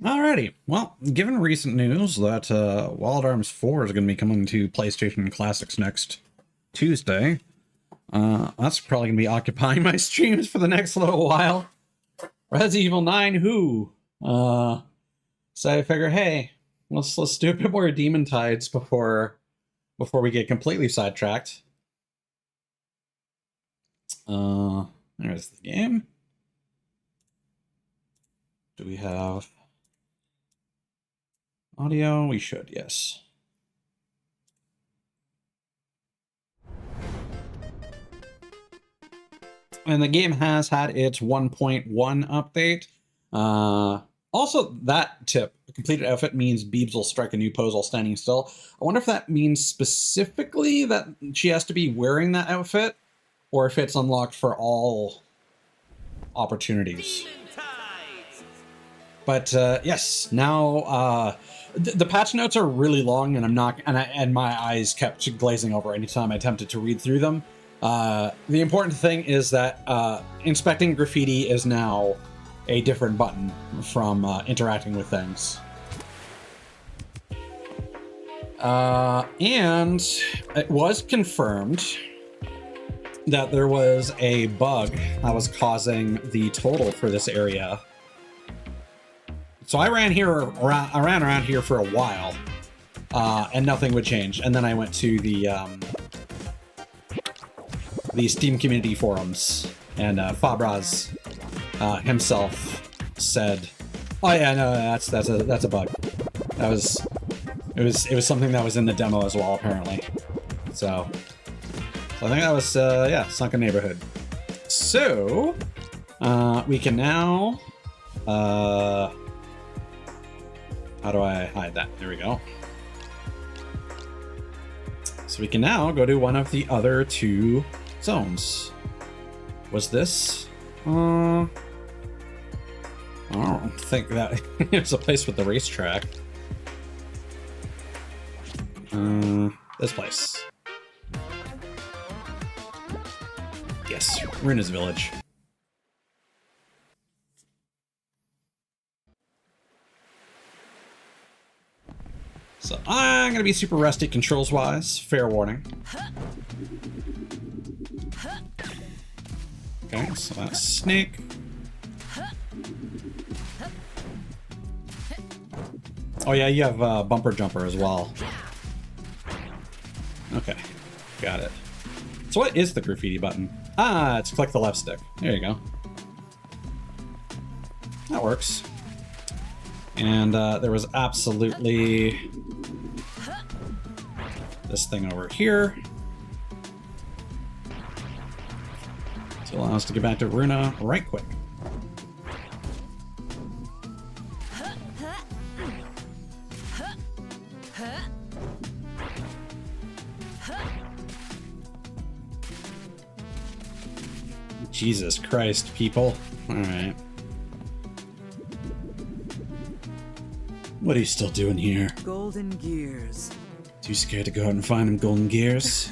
Alrighty, well, given recent news that Wild Arms 4 is going to be coming to PlayStation Classics next Tuesday, that's probably going to be occupying my streams for the next little while. Resident Evil 9 Who? So I figure, hey, let's do a bit more Demon Tides before we get completely sidetracked. There's the game. Do we have audio? We should, yes. And the game has had its 1.1 update. Also, that tip, a completed outfit means Beebs will strike a new pose while standing still. I wonder if that means specifically that she has to be wearing that outfit, or if it's unlocked for all opportunities. But yes, now the patch notes are really long, and and my eyes kept glazing over anytime I attempted to read through them. The important thing is that inspecting graffiti is now a different button from interacting with things. And it was confirmed that there was a bug that was causing the total for this area. So I ran around here for a while, and nothing would change. And then I went to the Steam community forums, and Fabraz himself said, "Oh yeah, no, that's a bug. It was something that was in the demo as well, apparently." So I think that was yeah, Sunken Neighborhood. So we can now how do I hide that? There we go. So we can now go to one of the other two zones. Was this? I don't think that it's a place with the racetrack. This place. Yes, Runa's Village. So I'm gonna be super rusty controls-wise, fair warning. Okay, so that's Snake. Oh yeah, you have Bumper Jumper as well. Okay, got it. So what is the graffiti button? Ah, it's click the left stick. There you go. That works. And there was absolutely this thing over here to allow us to get back to Runa right quick. Jesus Christ, people. Alright. What are you still doing here? Golden gears. Too scared to go out and find them golden gears?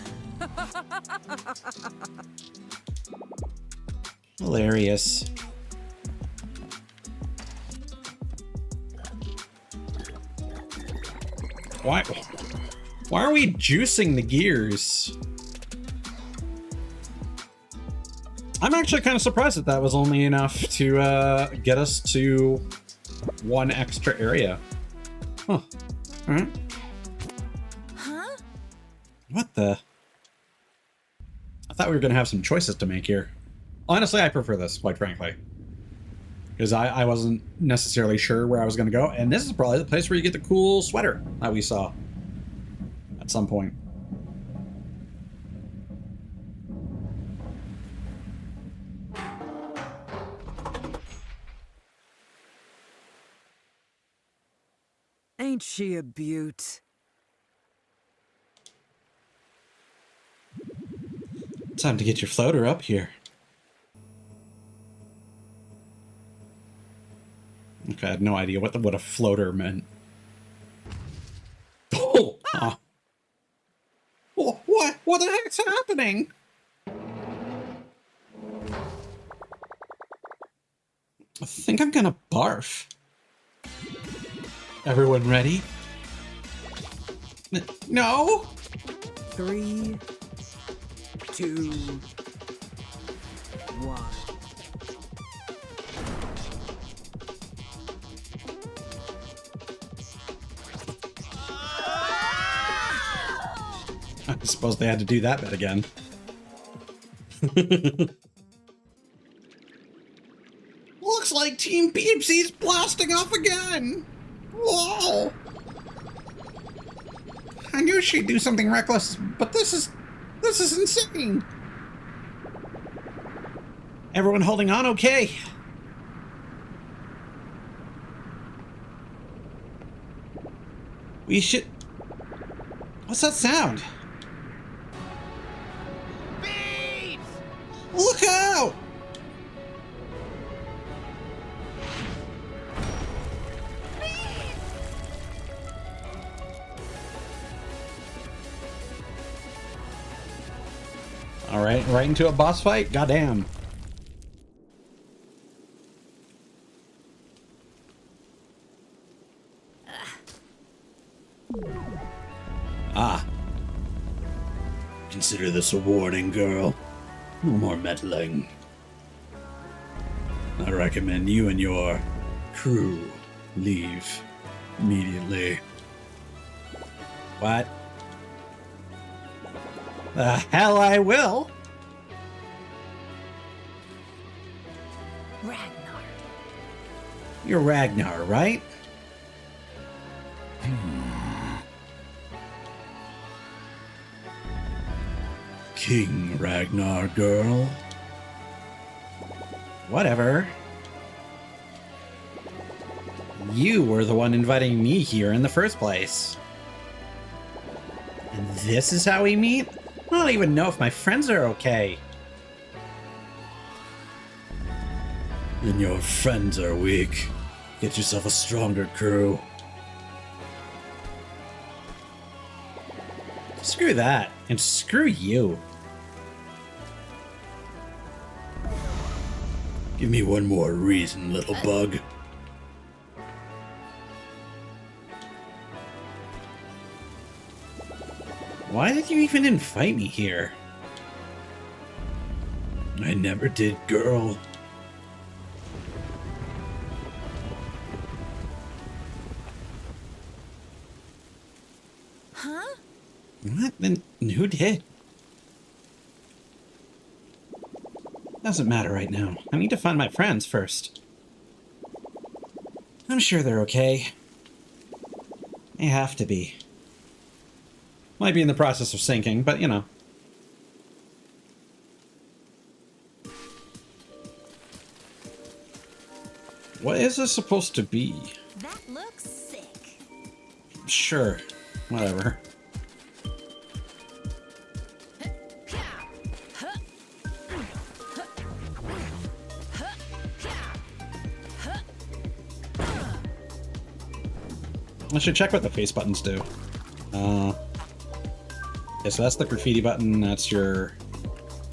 Hilarious. Why are we juicing the gears? I'm actually kind of surprised that that was only enough to get us to one extra area. Huh. Alright. Huh? What the? I thought we were going to have some choices to make here. Honestly, I prefer this, quite frankly. Because I wasn't necessarily sure where I was going to go. And this is probably the place where you get the cool sweater that we saw at some point. Ain't she a beaut? Time to get your floater up here. Okay, I had no idea what a floater meant. Oh! What the heck's happening? I think I'm gonna barf. Everyone ready? No? 3, 2, 1. I suppose they had to do that bit again. Looks like Team Peepsy's blasting off again! Whoa! I knew she'd do something reckless, but this is insane! Everyone holding on okay? We should... What's that sound? Beeps! Look out! All right, right into a boss fight? Goddamn. Ah. Consider this a warning, girl. No more meddling. I recommend you and your crew leave immediately. What? The hell I will! Ragnar. You're Ragnar, right? King Ragnar, girl. Whatever. You were the one inviting me here in the first place. And this is how we meet? I don't even know if my friends are okay. And your friends are weak. Get yourself a stronger crew. Screw that, and screw you. Give me one more reason, little bug. Why did you even invite me here? I never did, girl. Huh? What? Then who did? Doesn't matter right now. I need to find my friends first. I'm sure they're okay. They have to be. Might be in the process of sinking, but you know. What is this supposed to be? That looks sick. Sure. Whatever. I should check what the face buttons do. Okay, so that's the graffiti button. That's your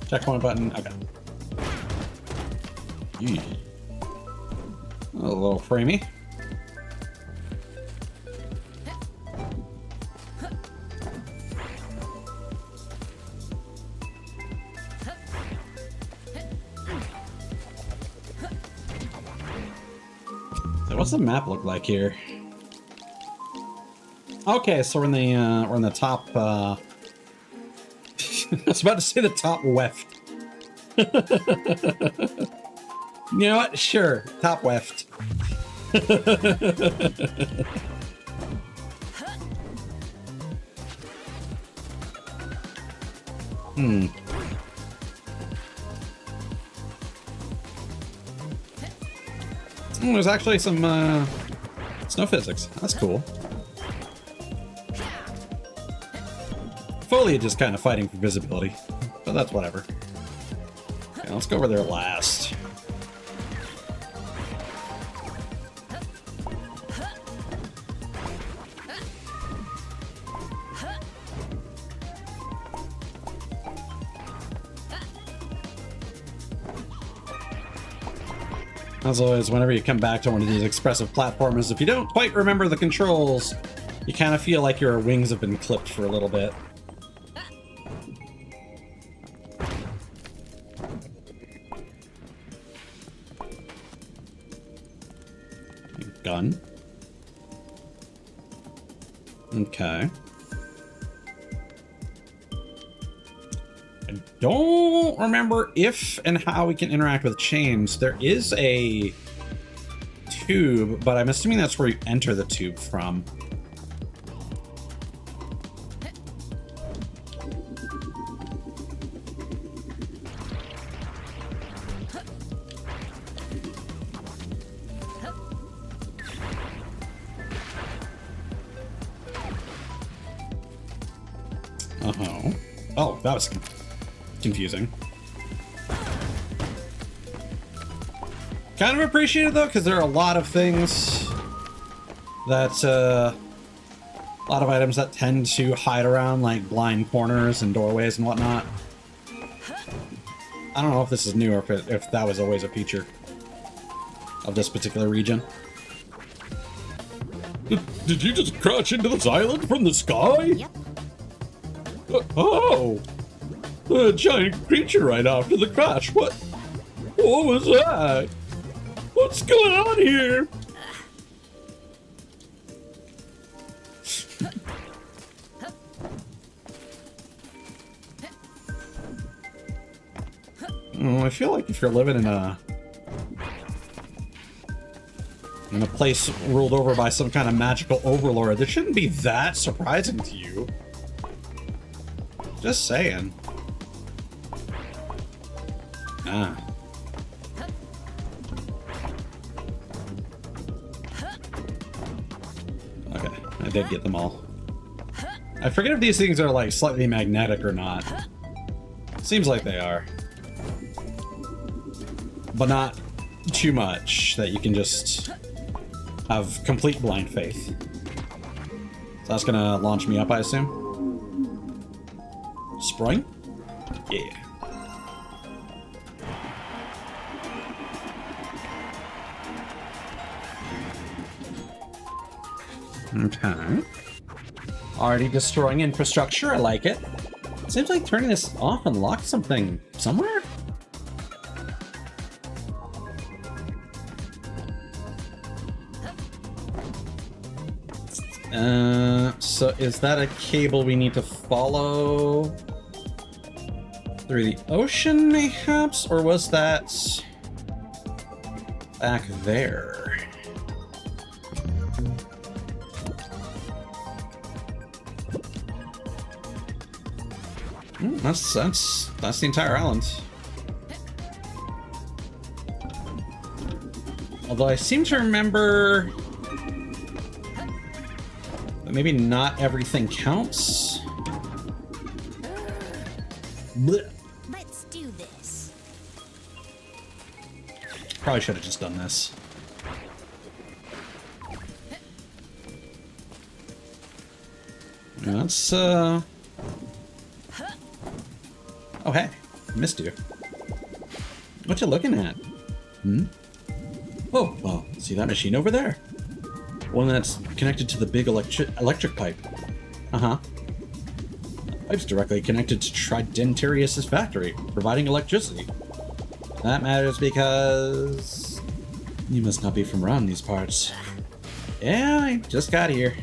checkpoint button. Okay. Yeah. A little framey. So what's the map look like here? Okay, so we're in the top. I was about to say the top left. You know what? Sure, top left. There's actually some snow physics. That's cool. Foliage is kind of fighting for visibility, but that's whatever. Okay, let's go over there last. As always, whenever you come back to one of these expressive platformers, if you don't quite remember the controls, you kind of feel like your wings have been clipped for a little bit. Gun. Okay. I don't remember if and how we can interact with chains. There is a tube, but I'm assuming that's where you enter the tube from. Oh, that was confusing. Kind of appreciate it though, because there are a lot of things that, a lot of items that tend to hide around like blind corners and doorways and whatnot. I don't know if this is new or if that was always a feature of this particular region. Did you just crash into this island from the sky? Yep. Oh! A giant creature right after the crash. What was that? What's going on here? I feel like if you're living in a place ruled over by some kind of magical overlord, this shouldn't be that surprising to you. Just saying. Ah. Okay, I did get them all. I forget if these things are like slightly magnetic or not. Seems like they are. But not too much that you can just have complete blind faith. So that's gonna launch me up, I assume. Spring? Yeah. Okay. Already destroying infrastructure, I like it. Seems like turning this off unlocks something somewhere? So is that a cable we need to follow through the ocean, mayhaps? Or was that back there? That's the entire island. Although I seem to remember that maybe not everything counts. Blech. Let's do this. Probably should have just done this. That's oh hey, missed you. What you looking at? Oh, well, see that machine over there? One that's connected to the big electric pipe. Uh-huh. The pipe's directly connected to Tridentarius's factory, providing electricity. That matters because you must not be from around these parts. Yeah, I just got here.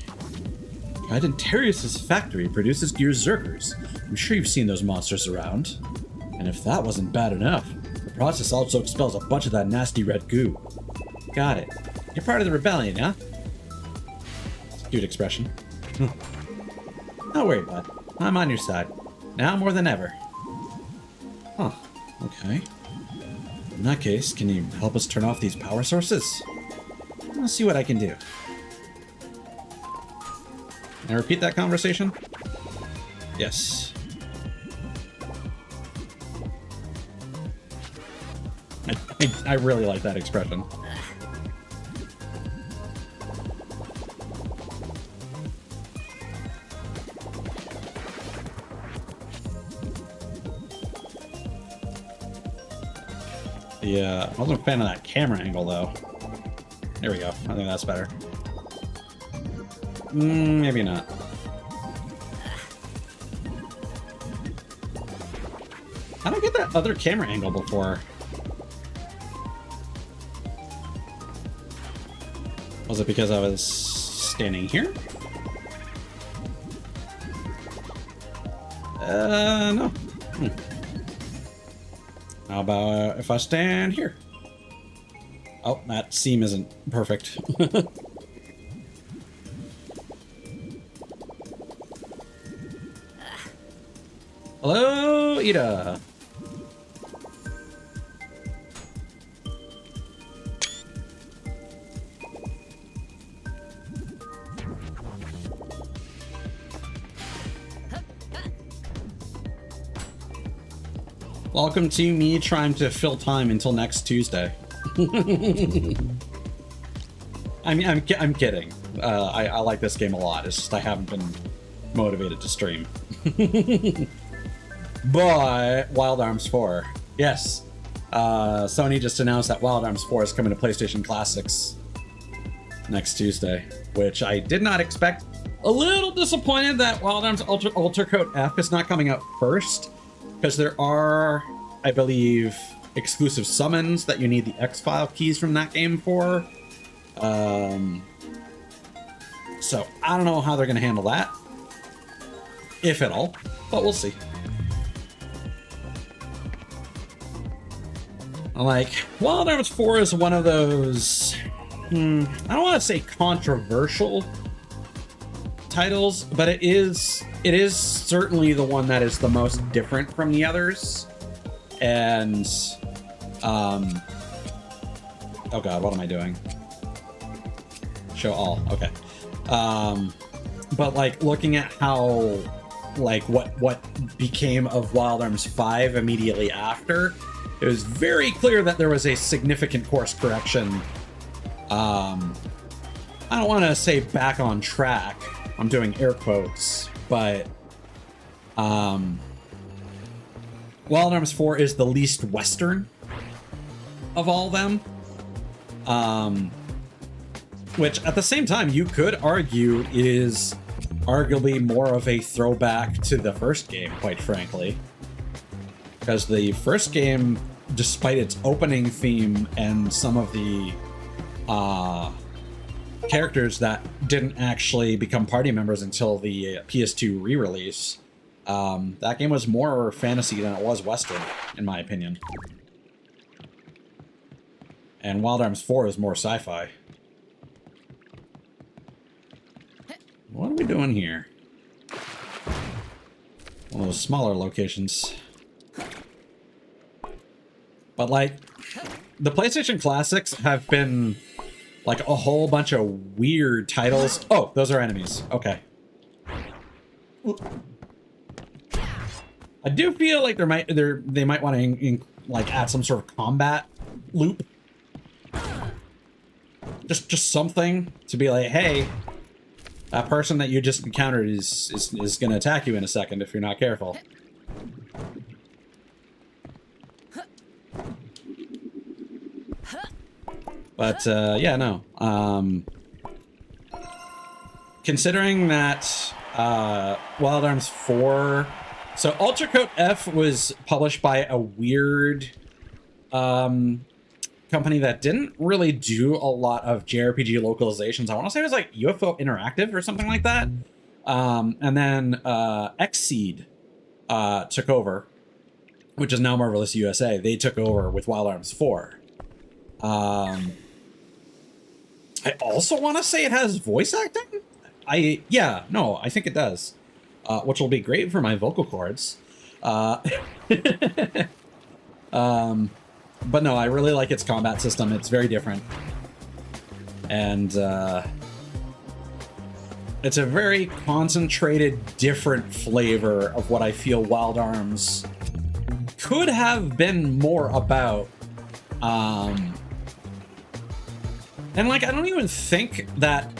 Tridentarius's factory produces Gearzerkers. I'm sure you've seen those monsters around. And if that wasn't bad enough, the process also expels a bunch of that nasty red goo. Got it. You're part of the rebellion, huh? It's a cute expression. Don't worry, bud. I'm on your side. Now more than ever. Huh. Okay. In that case, can you help us turn off these power sources? I'll see what I can do. Can I repeat that conversation? Yes. I really like that expression. Yeah, I wasn't a fan of that camera angle though. There we go. I think that's better. Maybe not. How did I get that other camera angle before? Was it because I was standing here? No. How about if I stand here? Oh, that seam isn't perfect. Hello, Ida. Welcome to me trying to fill time until next Tuesday. I'm kidding. I like this game a lot. It's just I haven't been motivated to stream. But Wild Arms 4, yes. Sony just announced that Wild Arms 4 is coming to PlayStation Classics next Tuesday, which I did not expect. A little disappointed that Wild Arms Ultra Code F is not coming out first, because there are, I believe, exclusive summons that you need the X-File keys from that game for. So I don't know how they're going to handle that, if at all, but we'll see. Like, Wild Arms 4 is one of those, I don't want to say controversial titles, but it is certainly the one that is the most different from the others. And oh god, what am I doing? Show all. Okay. But like looking at how like what became of Wild Arms 5 immediately after, it was very clear that there was a significant course correction. I don't want to say back on track. I'm doing air quotes, but Wild Arms 4 is the least Western of all them. Which at the same time you could argue is arguably more of a throwback to the first game, quite frankly. Because the first game, despite its opening theme and some of the characters that didn't actually become party members until the PS2 re-release, that game was more fantasy than it was Western, in my opinion. And Wild Arms 4 is more sci-fi. What are we doing here? One of those smaller locations. But like, the PlayStation Classics have been like a whole bunch of weird titles. Oh, those are enemies. Okay. I do feel like they might want to like add some sort of combat loop. Just something to be like, hey, that person that you just encountered is going to attack you in a second if you're not careful. But yeah, no. Considering that Wild Arms 4, so Ultra Code F was published by a weird company that didn't really do a lot of JRPG localizations. I want to say it was like UFO Interactive or something like that. And then Xseed took over, which is now Marvelous USA. They took over with Wild Arms 4. I also want to say it has voice acting. I think it does, which will be great for my vocal cords. But no, I really like its combat system. It's very different, and it's a very concentrated, different flavor of what I feel Wild Arms could have been more about. And like, I don't even think that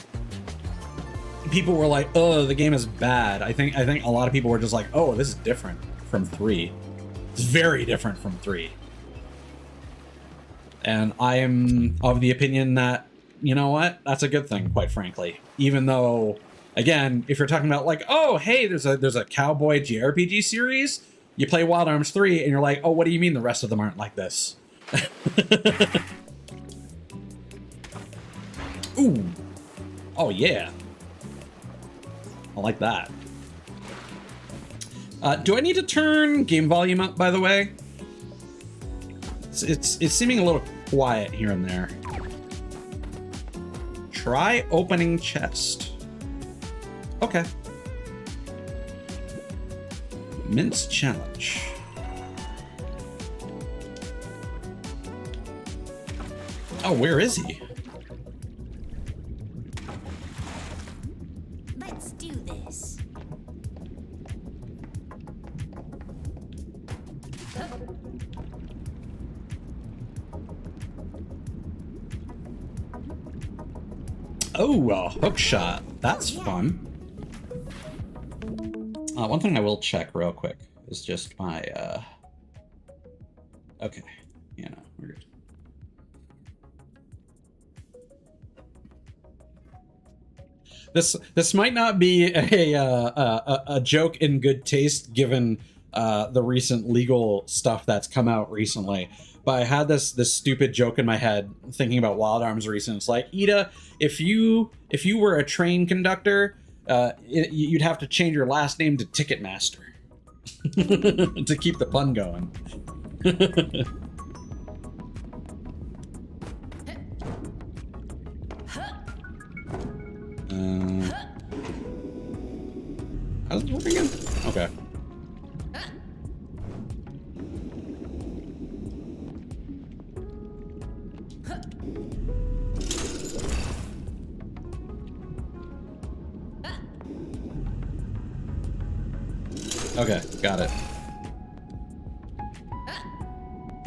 people were like, "Oh, the game is bad." I think a lot of people were just like, "Oh, this is different from 3. It's very different from 3." And I am of the opinion that, you know what, that's a good thing, quite frankly. Even though, again, if you're talking about like, oh, hey, there's a cowboy JRPG series, you play Wild Arms 3 and you're like, oh, what do you mean the rest of them aren't like this? Ooh. Oh, yeah. I like that. Do I need to turn game volume up, by the way? It's seeming a little quiet here and there. Try opening chest. Okay. Mince challenge. Oh, where is he? Let's do this. Oh, a hook shot. That's fun. One thing I will check real quick is just my, okay. Yeah, no, we're good. This might not be a joke in good taste given the recent legal stuff that's come out recently. But I had this stupid joke in my head thinking about Wild Arms recent. It's like, Ida, if you were a train conductor, you'd have to change your last name to Ticketmaster to keep the pun going. How's it work again? Okay. Okay, got it.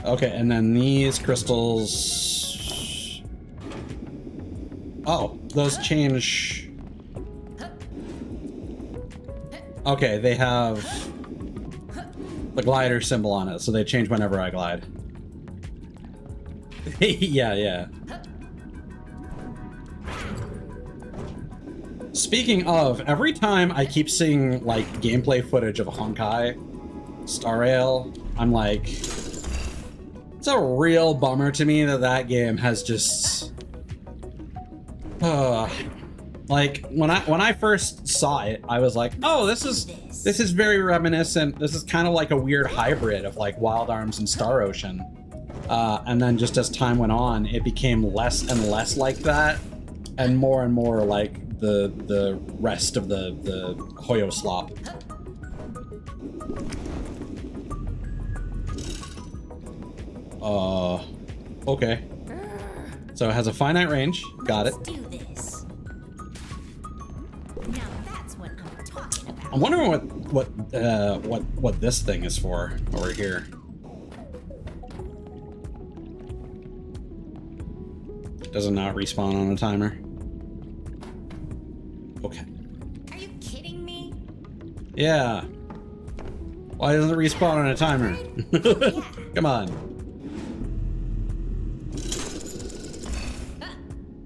Okay, and then these crystals... Oh, those change... Okay, they have the glider symbol on it, so they change whenever I glide. Yeah. Speaking of, every time I keep seeing, like, gameplay footage of Honkai Star Rail, I'm like... It's a real bummer to me that that game has just... like, when I first saw it, I was like, oh, this is very reminiscent. This is kind of like a weird hybrid of, like, Wild Arms and Star Ocean. And then just as time went on, it became less and less like that, and more like the rest of the Hoyo slop. Okay. So it has a finite range. Got it. Let's do this. Now that's what I'm talking about. I'm wondering what this thing is for over here. Does it not respawn on a timer? Okay. Are you kidding me? Yeah. Why doesn't it respawn on a timer? Come on.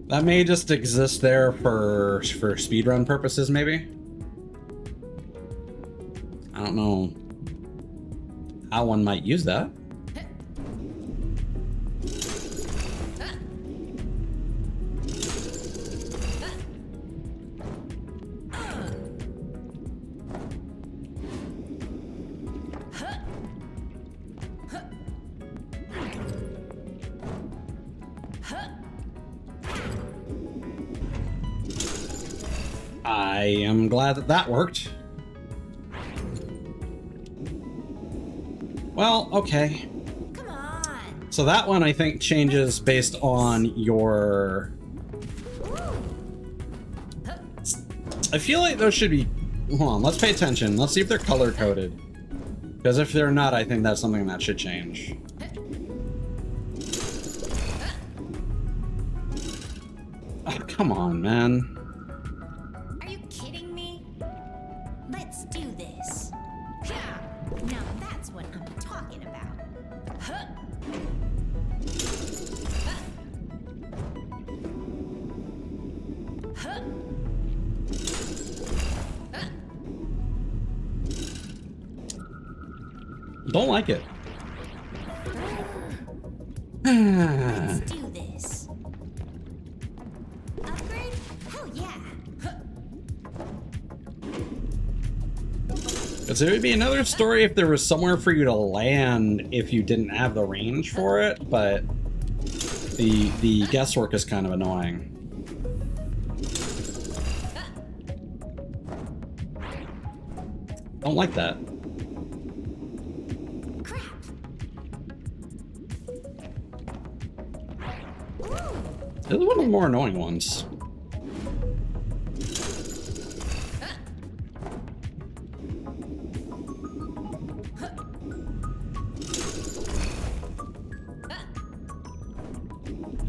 That may just exist there for speedrun purposes, maybe? I don't know how one might use that. I am glad that that worked. Well, okay. Come on. So that one I think changes based on your... I feel like those should be... Hold on, let's pay attention. Let's see if they're color-coded. Because if they're not, I think that's something that should change. Oh, come on, man. Are you kidding me? Let's do this. Now that's what I'm talking about. Don't like it. Let's do this. Upgrade? Hell yeah. Because it would be another story if there was somewhere for you to land if you didn't have the range for it, but the guesswork is kind of annoying. Don't like that. Crap. This is one of the more annoying ones.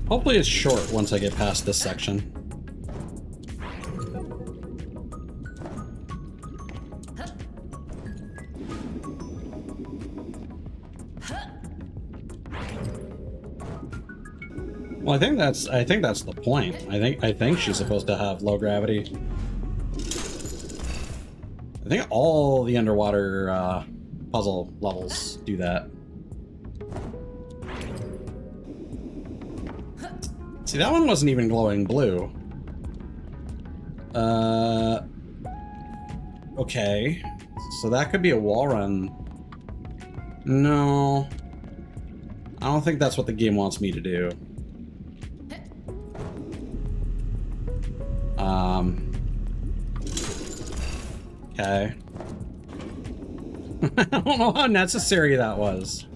Hopefully it's short once I get past this section. Well, I think that's the point. I think she's supposed to have low gravity. I think all the underwater puzzle levels do that. See, that one wasn't even glowing blue. Okay. So that could be a wall run. No. I don't think that's what the game wants me to do. Okay. I don't know how necessary that was.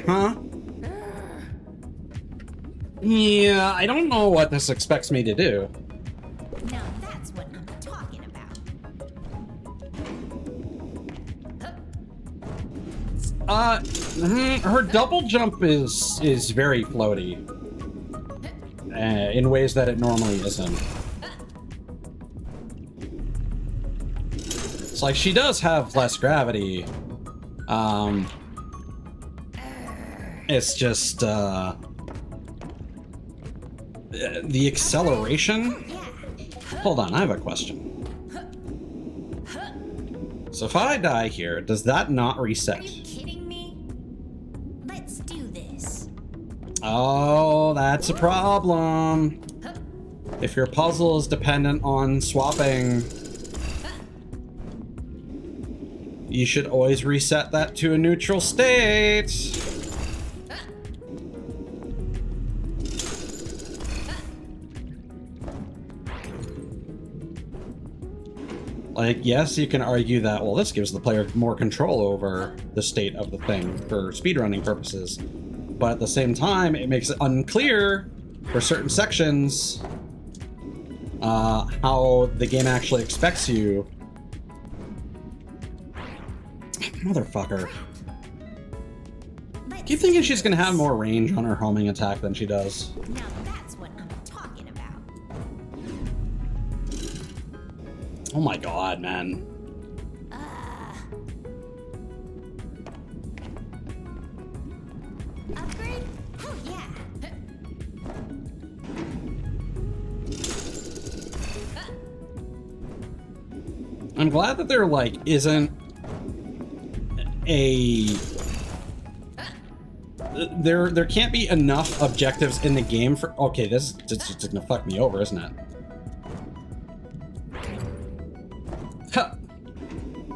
Huh? Yeah, I don't know what this expects me to do. Now that's what I'm talking about. Her double jump is very floaty. In ways that it normally isn't. It's like she does have less gravity. It's just, the acceleration? Hold on, I have a question. So if I die here, does that not reset? Are you kidding me? Let's do this. Oh, that's a problem. If your puzzle is dependent on swapping, you should always reset that to a neutral state. Like, yes, you can argue that, well, this gives the player more control over the state of the thing for speedrunning purposes. But at the same time, it makes it unclear for certain sections how the game actually expects you. Motherfucker. Keep thinking she's gonna have more range on her homing attack than she does. Now that's what I'm talking about. Oh my god, man. Upgrade? Hell yeah. I'm glad that there, like, isn't a... There can't be enough objectives in the game for... Okay, this is just gonna fuck me over, isn't it? Huh.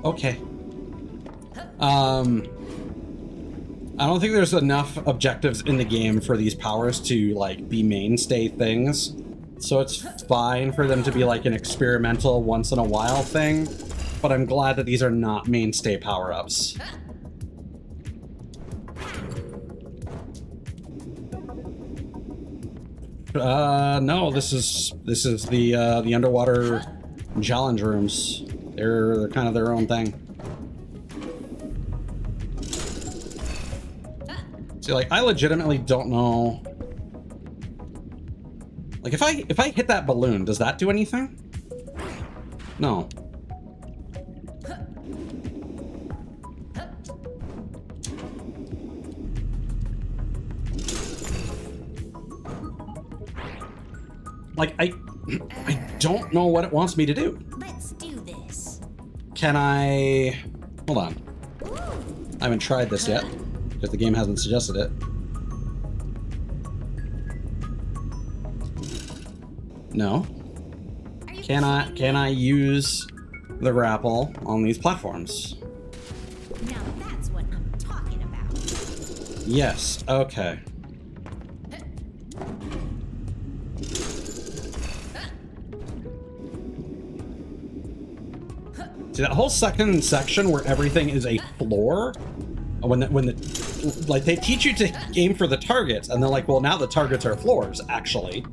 Okay. I don't think there's enough objectives in the game for these powers to, like, be mainstay things. So it's fine for them to be, like, an experimental once-in-a-while thing. But I'm glad that these are not mainstay power-ups. No, this is the underwater challenge rooms. They're kind of their own thing. See, like, I legitimately don't know. Like, if I hit that balloon, does that do anything? No. Like, I don't know what it wants me to do. Let's do this. Can I... Hold on. I haven't tried this yet, because the game hasn't suggested it. No. Can I use the grapple on these platforms? Now that's what I'm talking about. Yes, okay. See, that whole second section where everything is a floor, when the like they teach you to aim for the targets, and they're like, well, now the targets are floors, actually.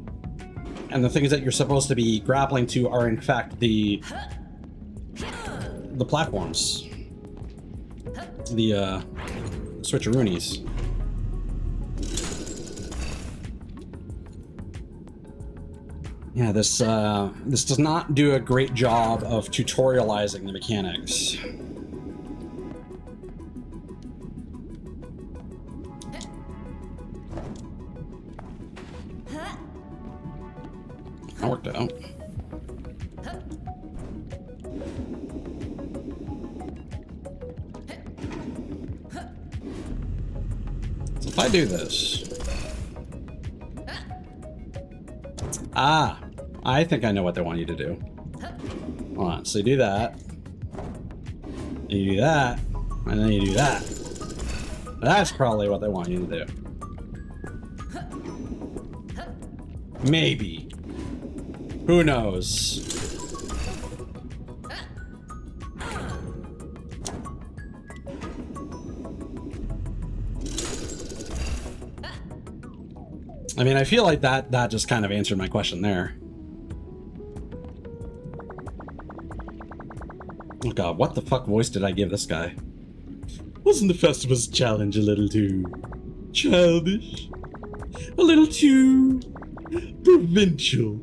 And the things that you're supposed to be grappling to are in fact the platforms. The switcheroonies. Yeah, this does not do a great job of tutorializing the mechanics. That worked out. So if I do this... Ah, I think I know what they want you to do. Hold on, so you do that. You do that, and then you do that. That's probably what they want you to do. Maybe. Who knows? I mean, I feel like that just kind of answered my question there. Oh god, what the fuck voice did I give this guy? Wasn't the festival's challenge a little too childish? A little too provincial?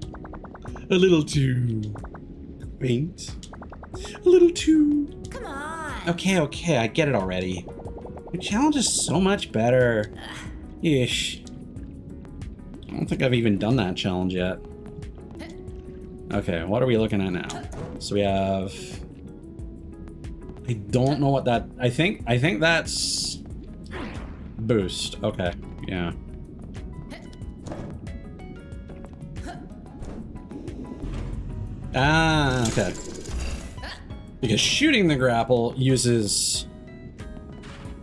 A little too quaint? A little too... Come on. Okay, I get it already. Your challenge is so much better. Ish. I don't think I've even done that challenge yet. Okay, what are we looking at now? So we have... I don't know what that... I think that's... Boost. Okay, yeah. Ah, okay. Because shooting the grapple uses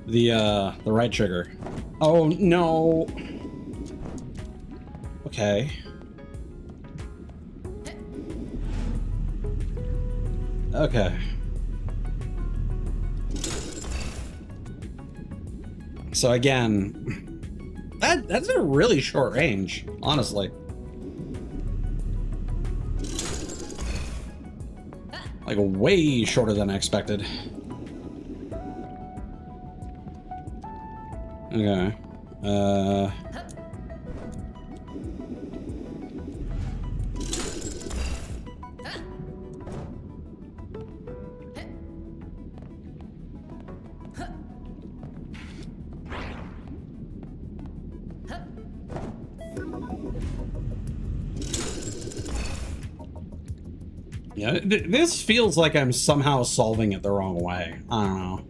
the right trigger. Oh, no. Okay. Okay. So again, that's a really short range, honestly. Like way shorter than I expected. Okay. Yeah, this feels like I'm somehow solving it the wrong way. I don't know.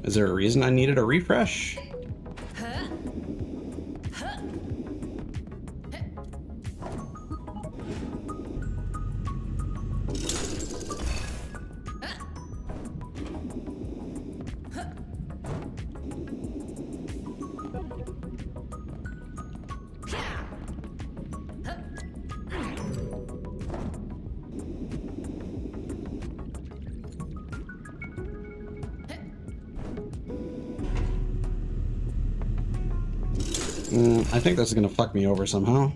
Is there a reason I needed a refresh? I think this is gonna fuck me over somehow.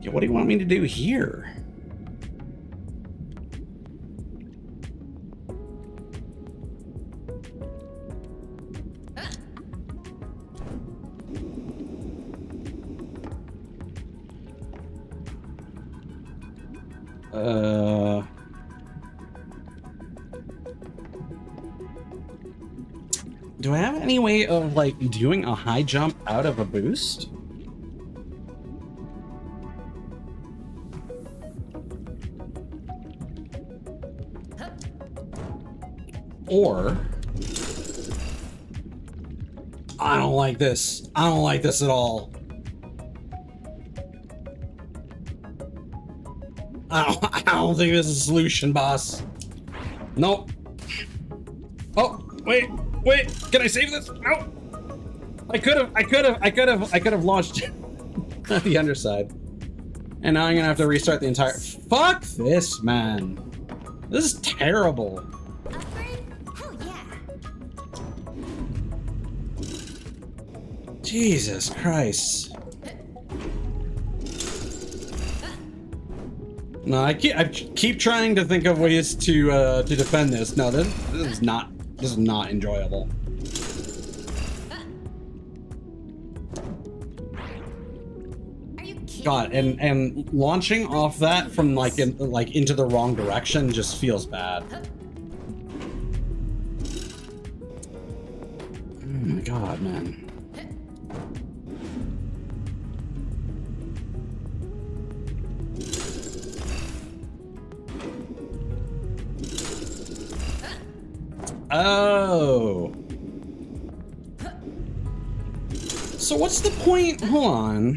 Yeah, what do you want me to do here? Do I have any way of like doing a high jump out of a boost? Or I don't like this. I don't like this at all. I don't think this is a solution, boss. Nope. Oh, wait. Can I save this? No. I could have launched the underside. And now I'm gonna have to restart the entire. Fuck this, man. This is terrible. Upgrade? Hell yeah. Jesus Christ. No, I keep trying to think of ways to defend this. No, this is not enjoyable. Are you kidding God, me? and launching off that from like into the wrong direction just feels bad. Oh my God, man. Oh. So what's the point? Hold on.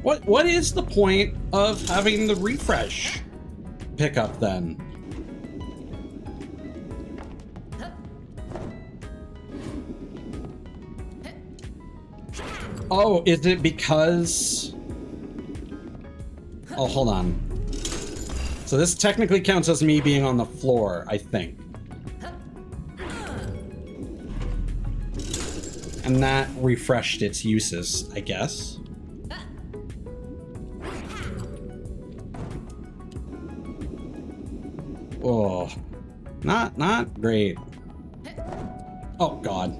What is the point of having the refresh pickup then? Oh, is it because... Oh, hold on. So this technically counts as me being on the floor, I think. And that refreshed its uses, I guess. Oh, not great. Oh God.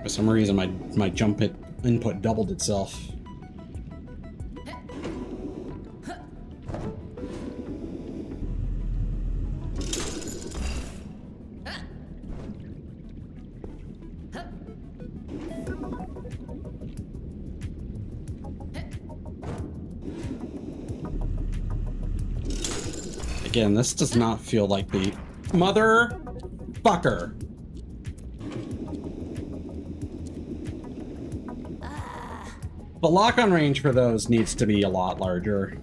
For some reason, my jump input doubled itself. Again, this does not feel like the motherfucker. The lock-on range for those needs to be a lot larger.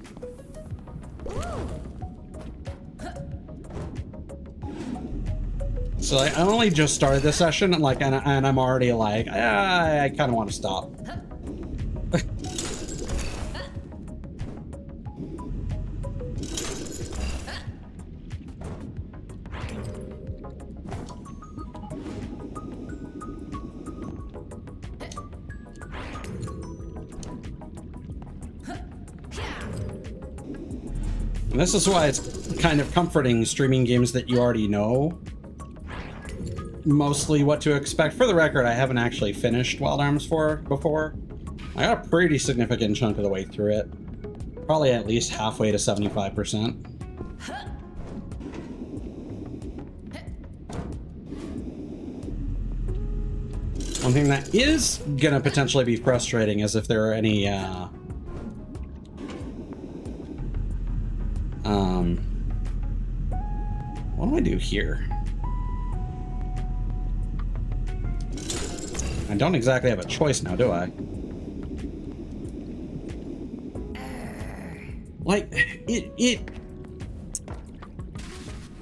So I only just started this session, and like, and I'm already like, I kind of want to stop. And this is why it's kind of comforting streaming games that you already know mostly what to expect. For the record, I haven't actually finished Wild Arms 4 before. I got a pretty significant chunk of the way through it. Probably at least halfway to 75%. One thing that is gonna potentially be frustrating is if there are any what do I do here? I don't exactly have a choice now, do I? Like,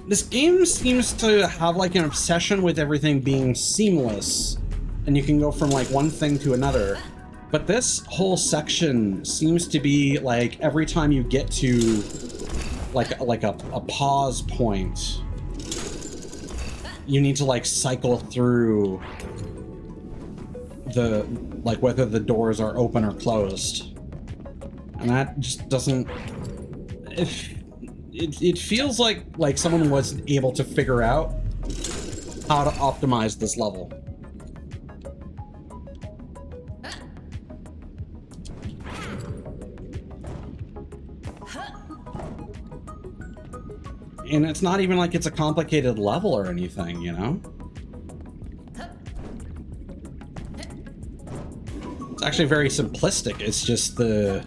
This game seems to have like an obsession with everything being seamless, and you can go from like one thing to another. But this whole section seems to be like every time you get to like a pause point, you need to like cycle through the like whether the doors are open or closed, and that just doesn't. It feels like someone was able to figure out how to optimize this level. And it's not even like it's a complicated level or anything, you know? It's actually very simplistic. It's just the...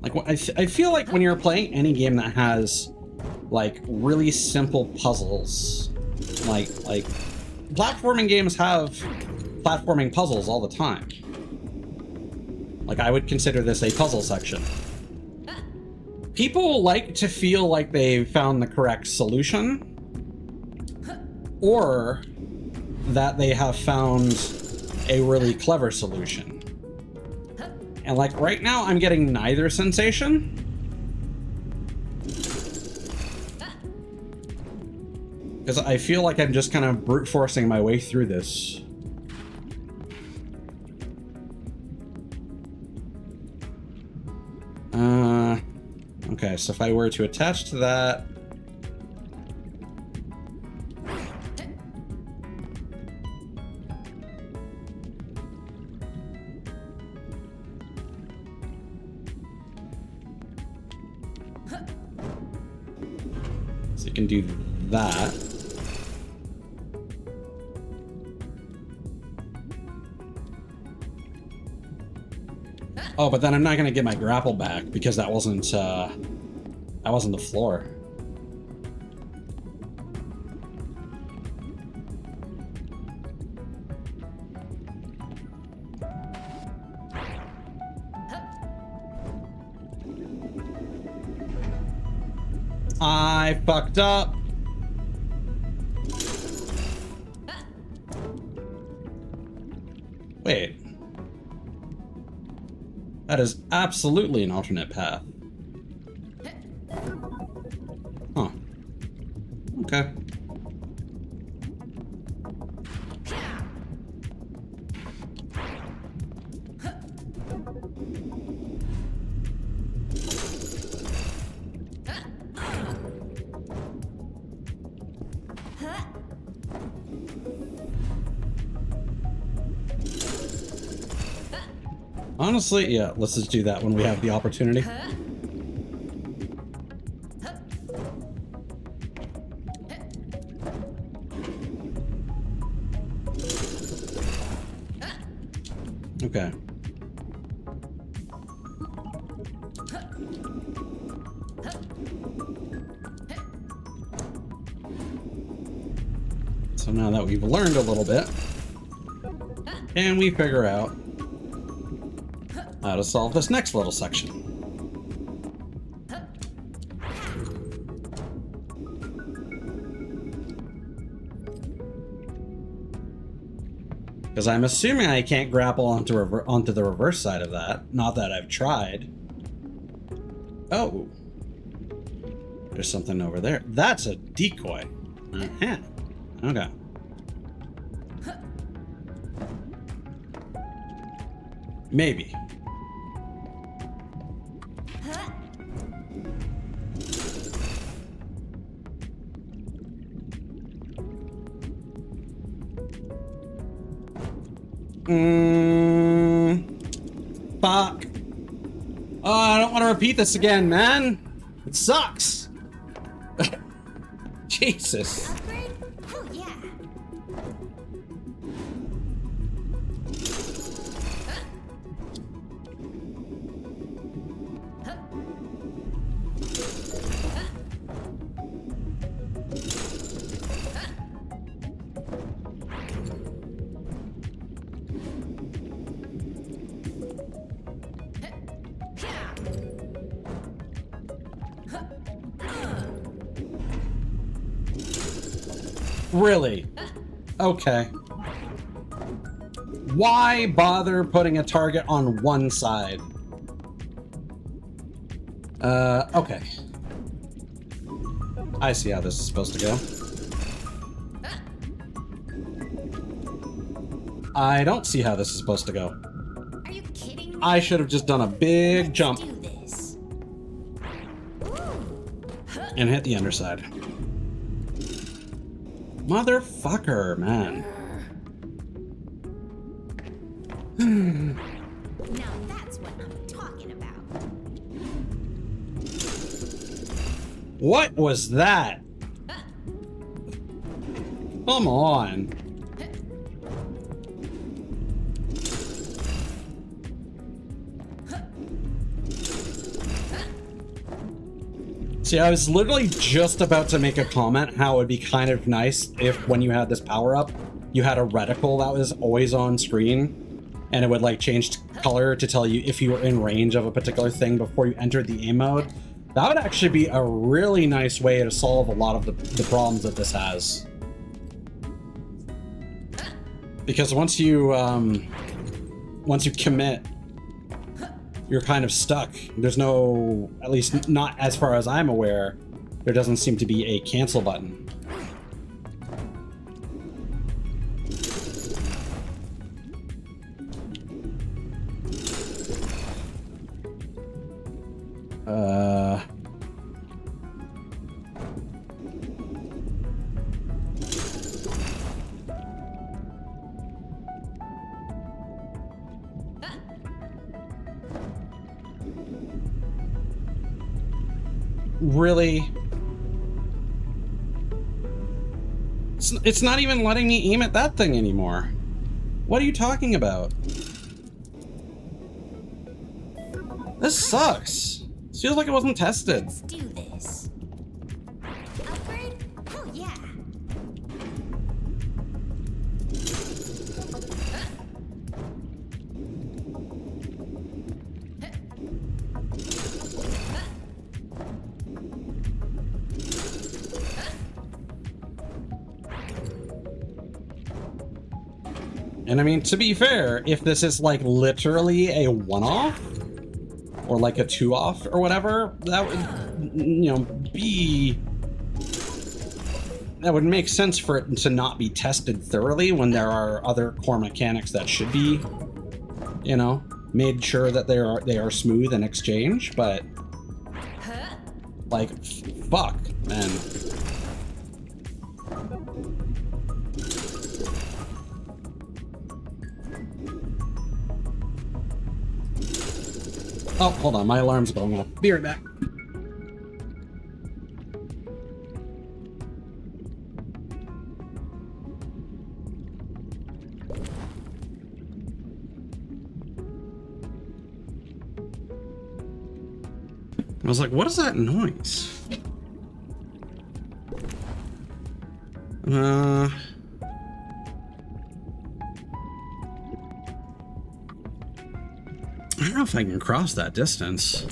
Like, I feel like when you're playing any game that has, like, really simple puzzles, like platforming games have platforming puzzles all the time. Like, I would consider this a puzzle section. People like to feel like they found the correct solution, or that they have found a really clever solution. And like right now, I'm getting neither sensation. Because I feel like I'm just kind of brute forcing my way through this. Okay, so if I were to attach to that... So you can do that. Oh, but then I'm not gonna get my grapple back because that wasn't the floor. I fucked up. Wait. That is absolutely an alternate path. Huh. Okay. Honestly, yeah, let's just do that when we have the opportunity. Okay. So now that we've learned a little bit, can we figure out how to solve this next little section? Because I'm assuming I can't grapple onto the reverse side of that. Not that I've tried. Oh. There's something over there. That's a decoy. Uh-huh. Okay. Maybe. Fuck. Oh, I don't want to repeat this again, man. It sucks. Jesus. Upgrade? Oh, yeah. Really? Okay. Why bother putting a target on one side? Okay. I see how this is supposed to go. I don't see how this is supposed to go. Are you kidding me? I should have just done a big Let's jump do this. and hit the underside. Motherfucker, man. Now that's what I'm talking about. What was that? Come on. See, I was literally just about to make a comment how it would be kind of nice if when you had this power up, you had a reticle that was always on screen and it would like change color to tell you if you were in range of a particular thing before you entered the aim mode. That would actually be a really nice way to solve a lot of the problems that this has. Because once you commit, you're kind of stuck. There's no, at least not as far as I'm aware, there doesn't seem to be a cancel button. Really? It's not even letting me aim at that thing anymore. What are you talking about? This sucks. This feels like it wasn't tested. Let's do this. Upgrade? Oh yeah. And I mean, to be fair, if this is like literally a one-off or like a two-off or whatever, that would, you know, that would make sense for it to not be tested thoroughly when there are other core mechanics that should be, you know, made sure that they are smooth in exchange. But like, fuck, man. Oh, hold on, my alarm's going off. Be right back. I was like, what is that noise? I don't know if I can cross that distance.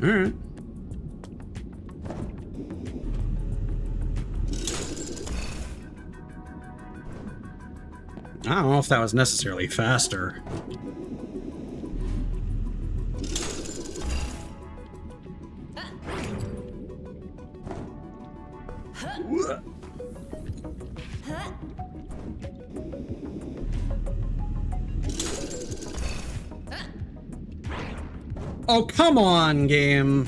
All right. I don't know if that was necessarily faster. Oh, come on, game.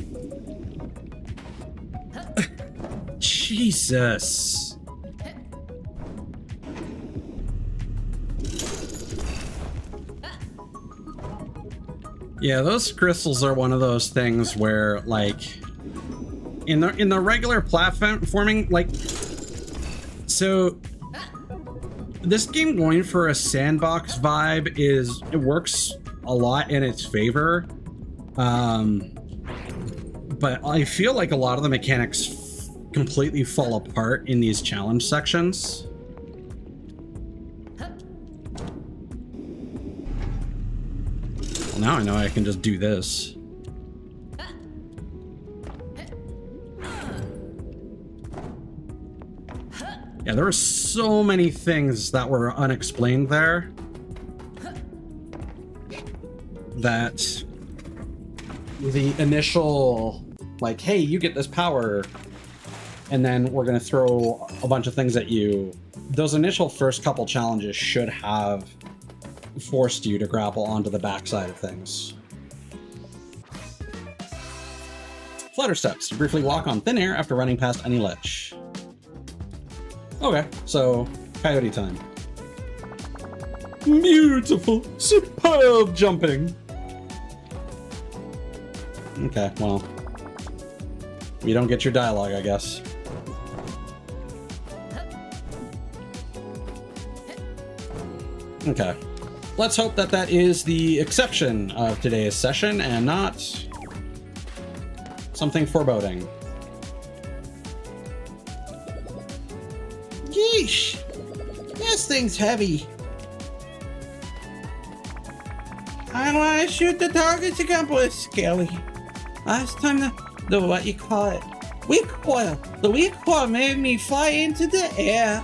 Jesus. Yeah, those crystals are one of those things where, like, in the regular platforming, like, so this game going for a sandbox vibe it works a lot in its favor. But I feel like a lot of the mechanics completely fall apart in these challenge sections. Now I know I can just do this. Yeah, there were so many things that were unexplained there that the initial, like, hey, you get this power, and then we're gonna throw a bunch of things at you. Those initial first couple challenges should have forced you to grapple onto the backside of things. Flutter steps. You briefly walk on thin air after running past any ledge. Okay, so coyote time. Beautiful, superb jumping. Okay, well, you don't get your dialogue, I guess. Okay, let's hope that that is the exception of today's session and not something foreboding. Yeesh, this thing's heavy. I want to shoot the targets again, but it's scary. Last time the what you call it, recoil. The recoil made me fly into the air.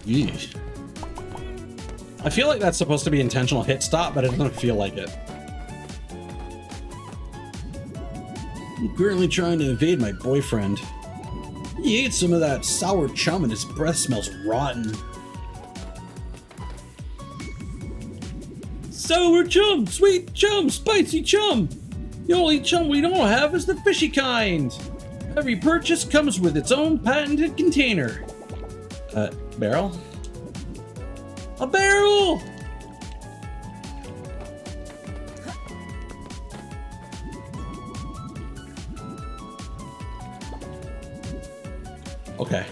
Yeesh. I feel like that's supposed to be intentional hit stop, but it doesn't feel like it. I'm currently trying to evade my boyfriend. He ate some of that sour chum and his breath smells rotten. Sour chum, sweet chum, spicy chum. The only chum we don't have is the fishy kind. Every purchase comes with its own patented container. Barrel? A barrel! Okay.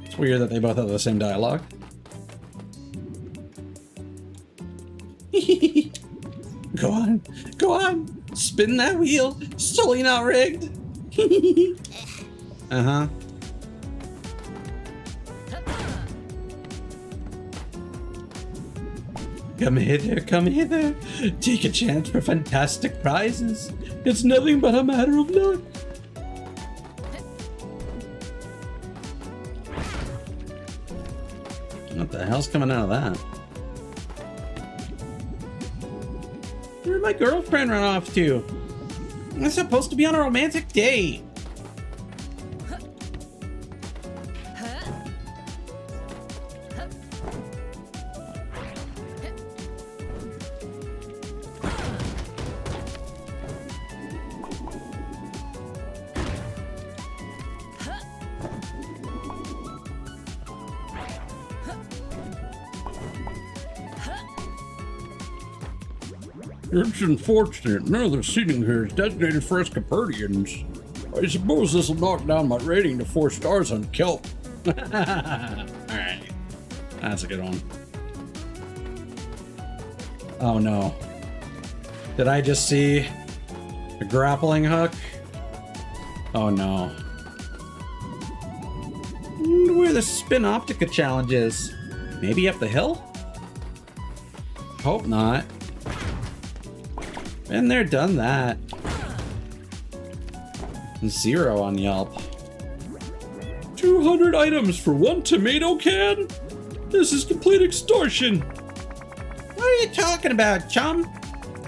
It's weird that they both have the same dialogue. Go on, go on, spin that wheel. It's totally not rigged. Uh-huh. Come hither, come hither. Take a chance for fantastic prizes. It's nothing but a matter of luck. What the hell's coming out of that? Where'd my girlfriend run off to? I'm supposed to be on a romantic date. It's unfortunate none of the seating here is designated for Escapadians. I suppose this will knock down my rating to 4 stars on Kelp. Alright. That's a good one. Oh no. Did I just see a grappling hook? Oh no. I wonder where the Spin Optica challenge is. Maybe up the hill? Hope not. Been there, done that. 0 on Yelp. 200 items for 1 tomato can? This is complete extortion. What are you talking about, chum?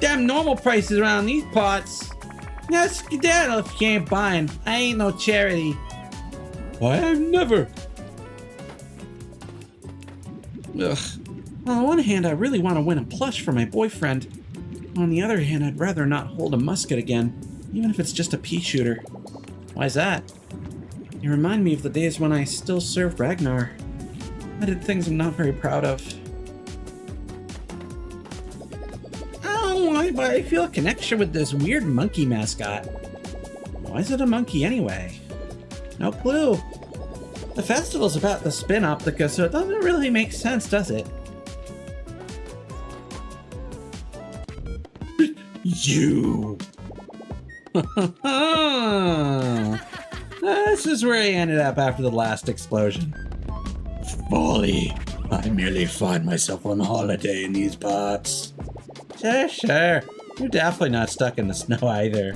Damn normal prices around these parts. Now skedaddle if you ain't buying. I ain't no charity. Why, I've never. Ugh. On the one hand, I really want to win a plush for my boyfriend. On the other hand, I'd rather not hold a musket again, even if it's just a pea shooter. Why's that? You remind me of the days when I still served Ragnar. I did things I'm not very proud of. I don't know why, but I feel a connection with this weird monkey mascot. Why is it a monkey anyway? No clue. The festival's about the Spin Optica, so it doesn't really make sense, does it? You. This is where I ended up after the last explosion. Folly. I merely find myself on holiday in these parts. Sure, sure. You're definitely not stuck in the snow either.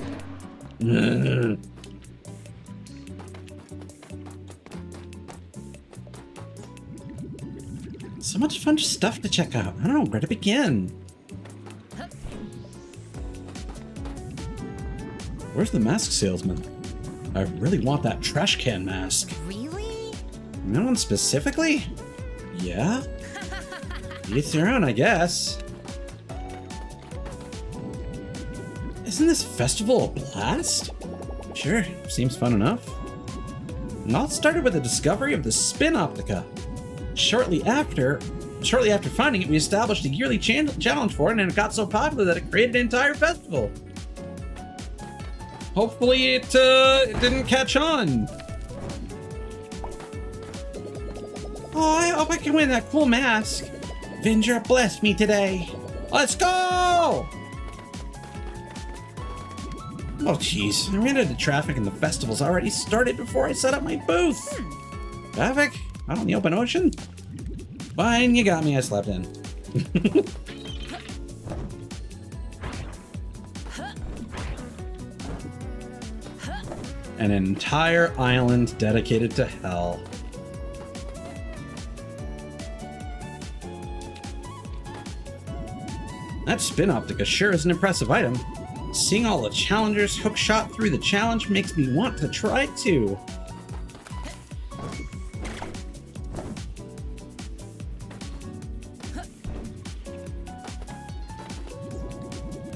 So much fun stuff to check out. I don't know where to begin. Where's the mask salesman? I really want that trash can mask. Really? No one specifically? Yeah? Each their own, I guess. Isn't this festival a blast? Sure, seems fun enough. It all started with the discovery of the spin optica. Shortly after finding it, we established a yearly challenge for it, and it got so popular that it created an entire festival. Hopefully it didn't catch on. Oh, I hope I can win that cool mask. Avenger blessed me today. Let's go! Oh, jeez. I ran into traffic and the festival's already started before I set up my booth. Traffic? Out on the open ocean? Fine, you got me. I slept in. An entire island dedicated to hell. That spin optica sure is an impressive item. Seeing all the challengers hookshot through the challenge makes me want to try too.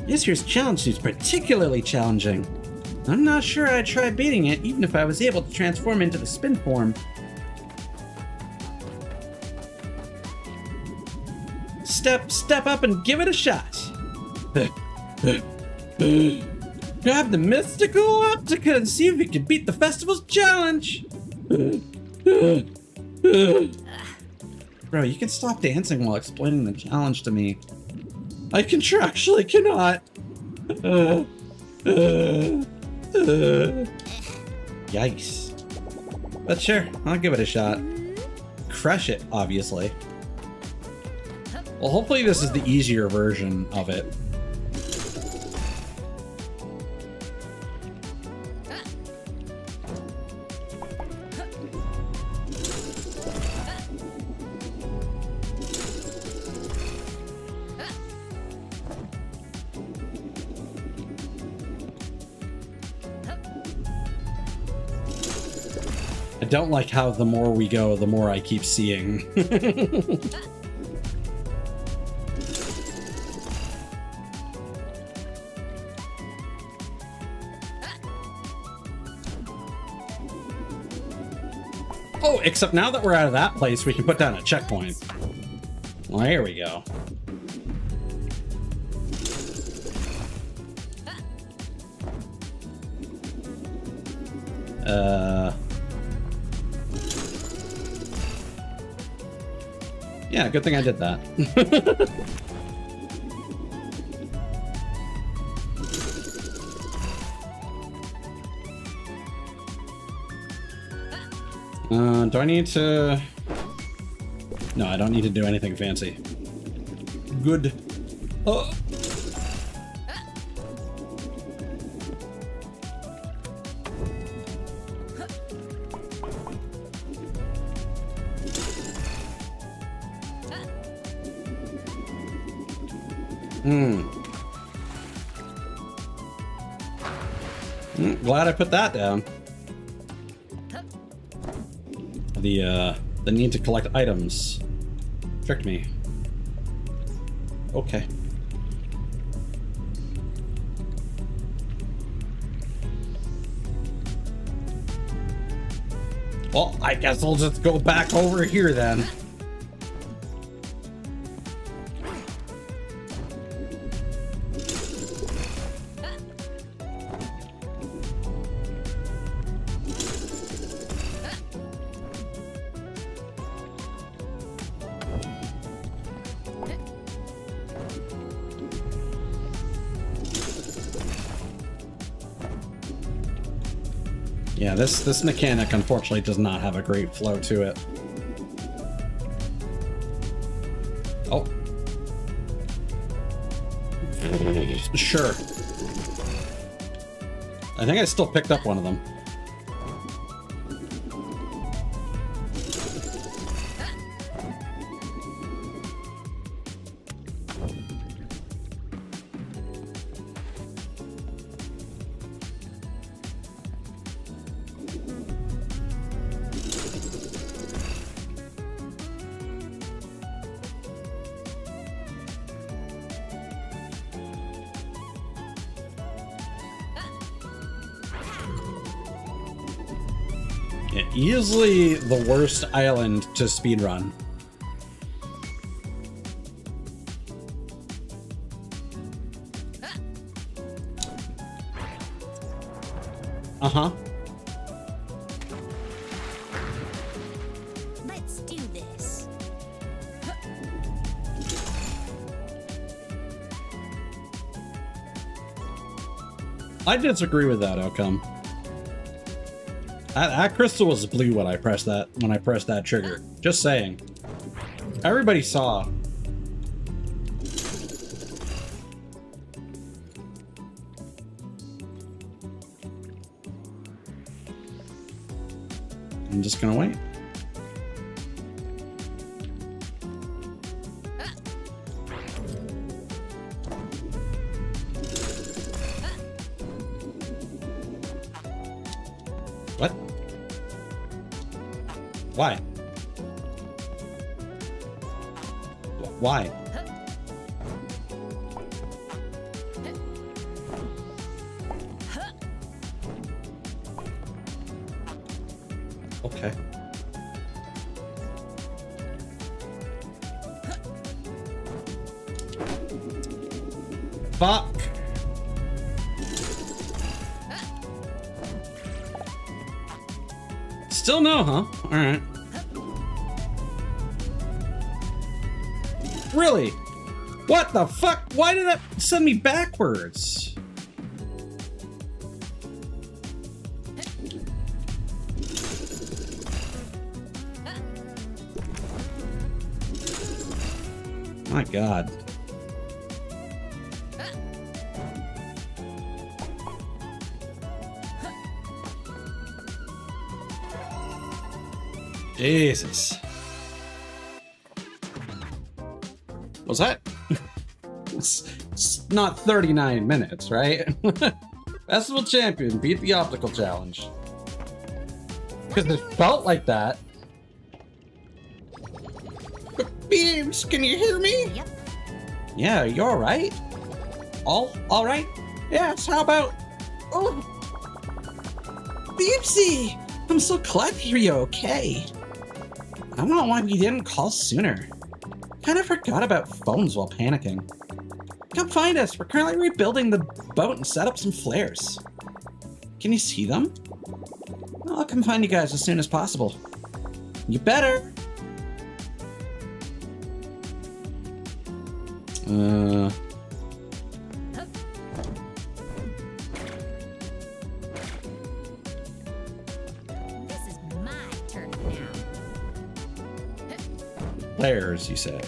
This year's challenge seems particularly challenging. I'm not sure I'd try beating it, even if I was able to transform into the spin form. Step up and give it a shot. Grab the mystical optica and see if we can beat the festival's challenge. Bro, you can stop dancing while explaining the challenge to me. I contractually cannot. Yikes. But sure, I'll give it a shot. Crush it, obviously. Well, hopefully this is the easier version of it. I don't like how the more we go, the more I keep seeing. Oh, except now that we're out of that place, we can put down a checkpoint. Well, here we go. Yeah, good thing I did that. Do I need to... No, I don't need to do anything fancy. Good. Oh. Glad I put that down. The need to collect items tricked me. Okay. Well, I guess I'll just go back over here then. Yeah, this mechanic unfortunately does not have a great flow to it. Oh. Sure. I think I still picked up one of them. Yeah, easily the worst island to speedrun. Uh-huh. Let's do this. I disagree with that outcome. That crystal was blue when I pressed that trigger. Just saying. Everybody saw. I'm just gonna wait. What? Why? Why? Okay. Fuck. Still no, huh? All right. Really? What the fuck? Why did that send me backwards? My God. Jesus. Was that? It's not 39 minutes, right? Festival champion beat the optical challenge. Because it felt like that. Beams, can you hear me? Yep. Yeah, you all right? All right? Yes, how about... Oh, Beepsy! I'm so glad to hear you're okay. I don't know why we didn't call sooner. Kind of forgot about phones while panicking. Come find us. We're currently rebuilding the boat and set up some flares. Can you see them? I'll come find you guys as soon as possible. You better. This is my turn now. Flares, you say?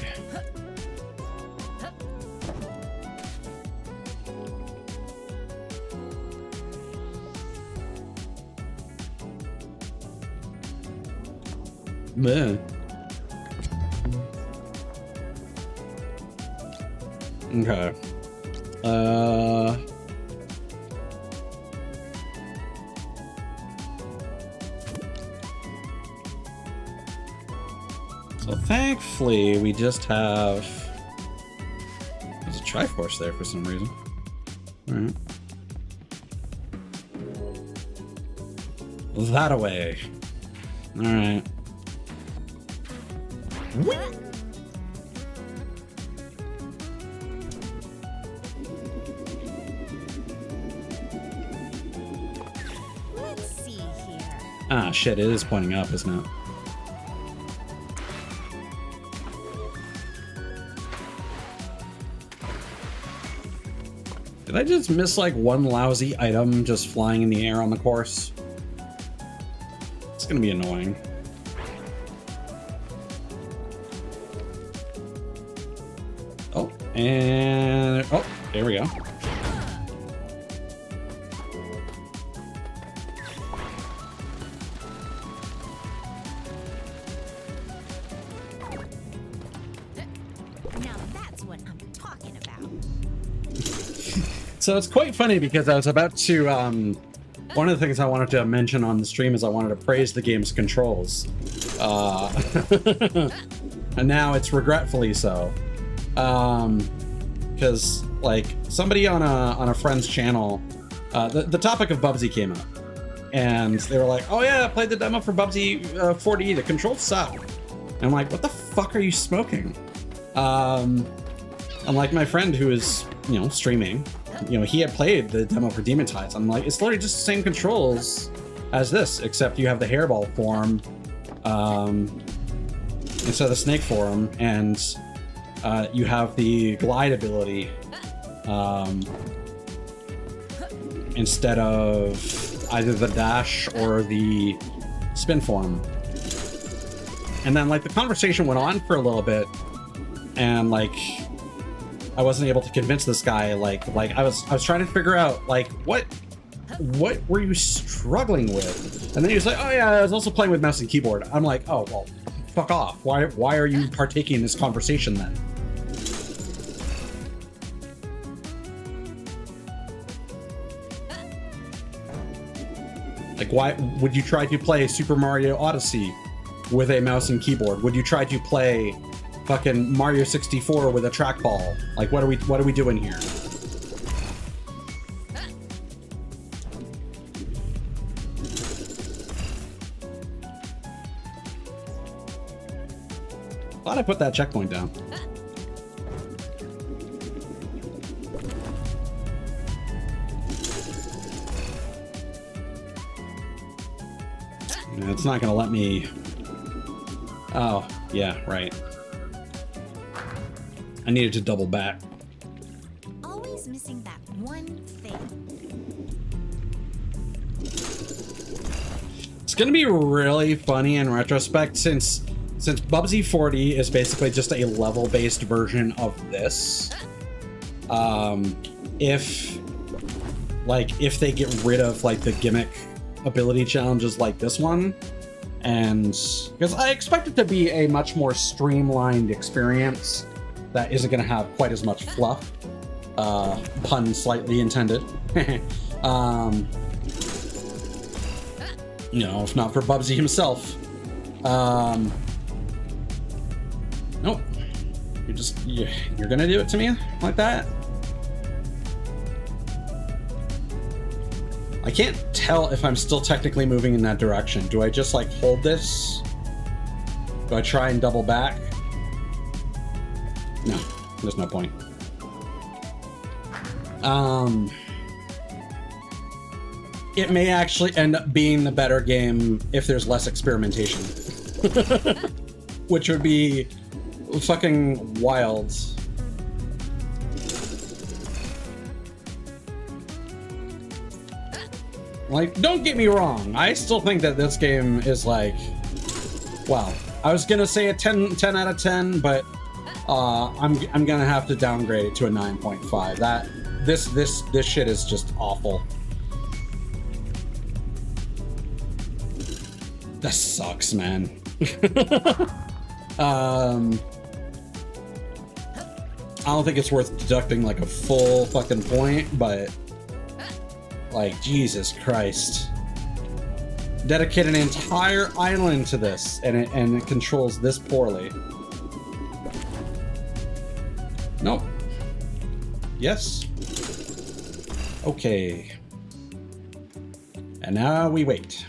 Bleh. Okay. So thankfully we just have... There's a Triforce there for some reason. Alright. That away. Alright. Let's see here. Ah, shit, it is pointing up, isn't it? Did I just miss like one lousy item just flying in the air on the course? It's gonna be annoying. Oh, and oh, there we go. Now that's what I'm talking about. So it's quite funny because I was about to, one of the things I wanted to mention on the stream is I wanted to praise the game's controls. And now it's regretfully so. Because, like, somebody on a friend's channel, the topic of Bubsy came up. And they were like, oh yeah, I played the demo for Bubsy 4D, the controls suck. And I'm like, what the fuck are you smoking? And like my friend who is, you know, streaming, you know, he had played the demo for Demon Tides. I'm like, it's literally just the same controls as this, except you have the hairball form instead of the snake form, and you have the glide ability instead of either the dash or the spin form. And then like the conversation went on for a little bit, and like I wasn't able to convince this guy. Like I was trying to figure out like what were you struggling with? And then he was like, oh yeah, I was also playing with mouse and keyboard. I'm like, oh well, fuck off. Why are you partaking in this conversation then? Like, why would you try to play Super Mario Odyssey with a mouse and keyboard? Would you try to play fucking Mario 64 with a trackball? Like, what are we doing here? Thought I put that checkpoint down. It's not gonna let me. Oh, yeah, right. I needed to double back. Always missing that one thing. It's gonna be really funny in retrospect since Bubsy 4D is basically just a level-based version of this. If they get rid of like the gimmick ability challenges like this one, and because I expect it to be a much more streamlined experience that isn't going to have quite as much fluff, pun slightly intended. You know, if not for Bubsy himself. Nope, you're gonna do it to me like that? I can't tell if I'm still technically moving in that direction. Do I just like hold this? Do I try and double back? No, there's no point. It may actually end up being the better game if there's less experimentation. Which would be fucking wild. Like, don't get me wrong, I still think that this game is like, well, I was gonna say a 10 out of 10, but I'm gonna have to downgrade it to a 9.5. That this shit is just awful. That sucks, man. I don't think it's worth deducting like a full fucking point, but like, Jesus Christ. Dedicate an entire island to this, and it controls this poorly. Nope. Yes. Okay. And now we wait.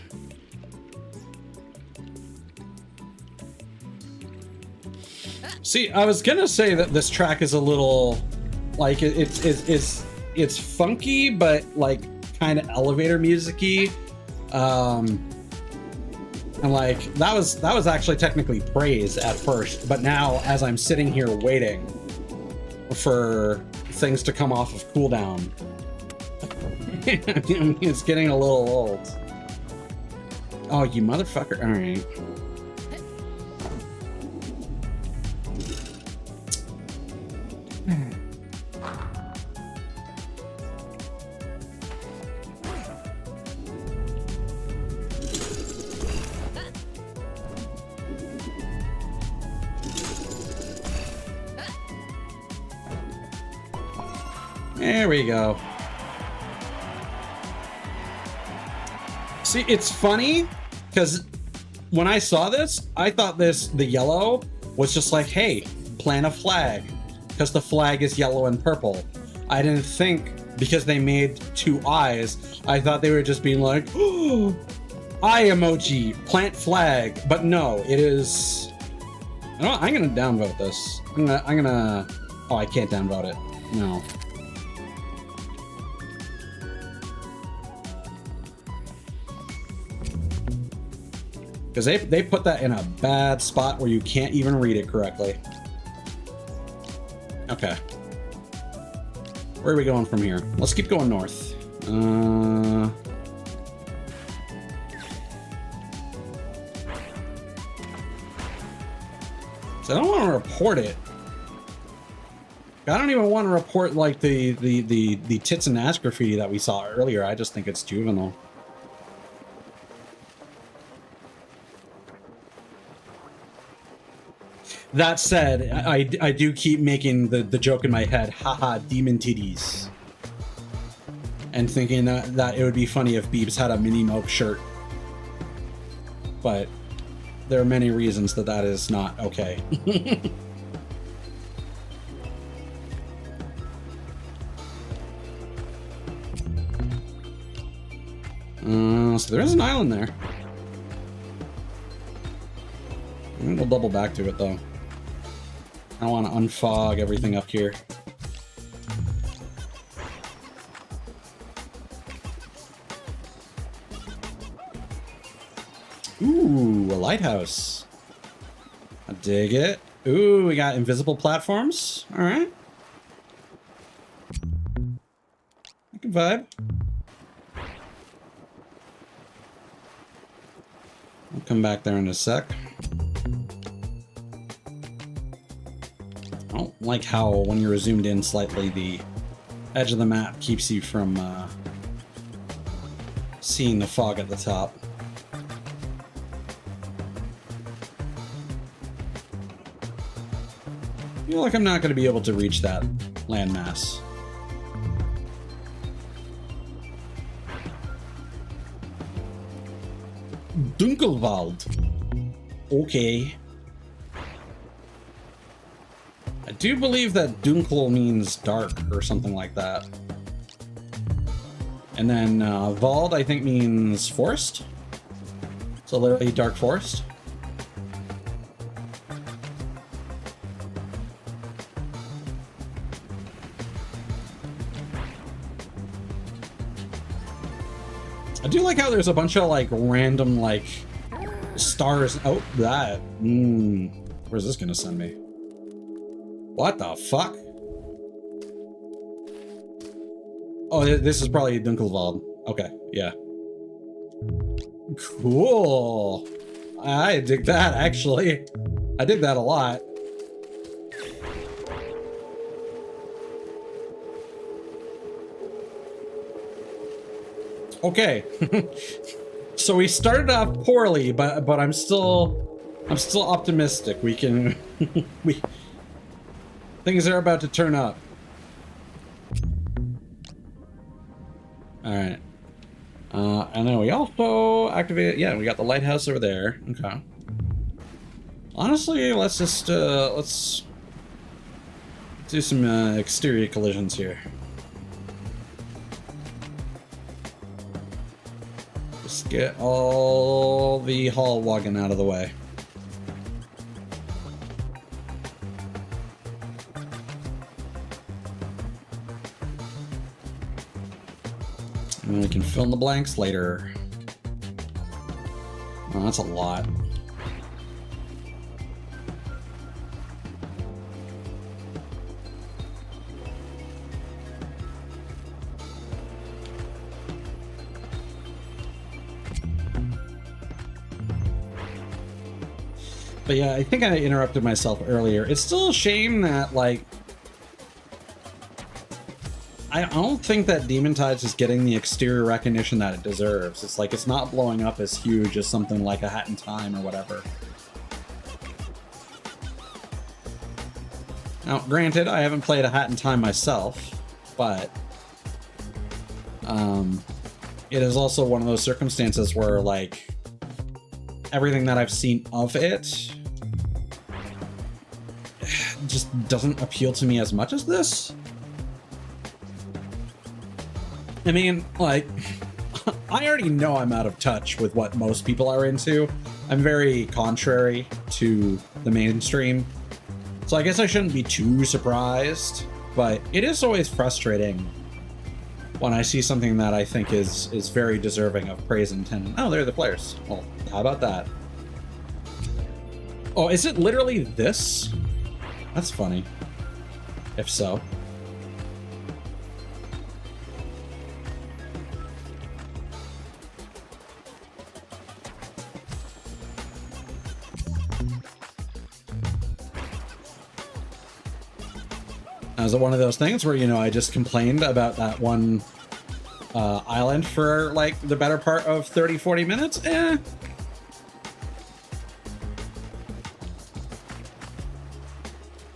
See, I was gonna say that this track is a little, like, it's funky, but like kind of elevator music-y. And like that was actually technically praise at first, but now as I'm sitting here waiting for things to come off of cooldown, it's getting a little old. Oh, you motherfucker. All right. There we go. See, it's funny because when I saw this, I thought the yellow was just like, hey, plant a flag because the flag is yellow and purple. I didn't think because they made two eyes, I thought they were just being like, oh, eye emoji, plant flag. But no, it is. I'm gonna downvote this. I'm gonna. Oh, I can't downvote it. No. Because they put that in a bad spot where you can't even read it correctly. Okay. Where are we going from here? Let's keep going north. So I don't want to report it. I don't even want to report like the tits and ass graffiti that we saw earlier. I just think it's juvenile. That said, I do keep making the joke in my head, haha, demon titties. And thinking that it would be funny if Beebs had a Minnie Mope shirt. But there are many reasons that is not okay. So there is an island there. We'll double back to it though. I want to unfog everything up here. Ooh, a lighthouse. I dig it. Ooh, we got invisible platforms. All right. I can vibe. I'll come back there in a sec. I don't like how when you're zoomed in slightly, the edge of the map keeps you from seeing the fog at the top. I feel like I'm not going to be able to reach that landmass. Dunkelwald. Okay. I do believe that Dunkel means dark or something like that. And then Wald, I think, means forest. So literally dark forest. I do like how there's a bunch of like random like stars. Oh, that. Where's this gonna send me? What the fuck? Oh, this is probably Dunkelwald. Okay, yeah. Cool. I dig that, actually. I dig that a lot. Okay. So we started off poorly, but I'm still optimistic. We can things are about to turn up. All right. And then we also activated. Yeah, we got the lighthouse over there. Okay. Honestly, let's just let's do some exterior collisions here. Just get all the hull wagon out of the way. And we can fill in the blanks later. Oh, that's a lot. But yeah, I think I interrupted myself earlier. It's still a shame that, like, I don't think that Demon Tides is getting the exterior recognition that it deserves. It's like, it's not blowing up as huge as something like A Hat in Time or whatever. Now, granted, I haven't played A Hat in Time myself, but it is also one of those circumstances where, like, everything that I've seen of it just doesn't appeal to me as much as this. I mean, like, I already know I'm out of touch with what most people are into. I'm very contrary to the mainstream. So I guess I shouldn't be too surprised, but it is always frustrating when I see something that I think is very deserving of praise and attention. Oh, they're the players. Well, how about that? Oh, is it literally this? That's funny. If so. Is it one of those things where, you know, I just complained about that one island for, like, the better part of 30, 40 minutes? Eh.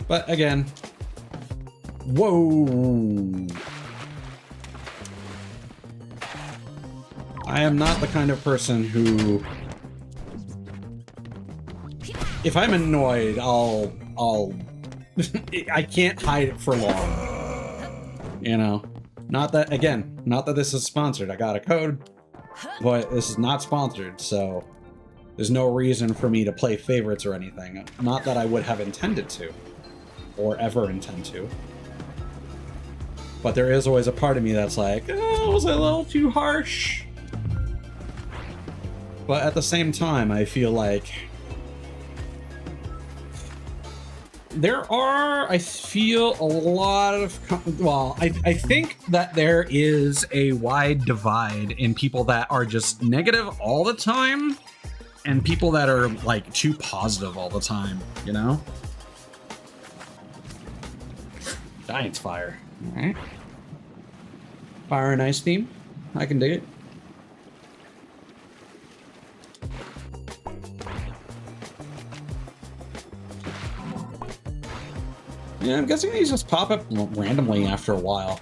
But again, whoa. I am not the kind of person who, if I'm annoyed, I'll I can't hide it for long. You know? Not that, again, not that this is sponsored. I got a code, but this is not sponsored, so there's no reason for me to play favorites or anything. Not that I would have intended to, or ever intend to. But there is always a part of me that's like, oh, was I a little too harsh? But at the same time, I feel like there are, I feel, a lot of, well, I think that there is a wide divide in people that are just negative all the time and people that are, like, too positive all the time, you know? Giant's Fire. All right. Fire and Ice theme. I can dig it. Yeah, I'm guessing these just pop up randomly after a while.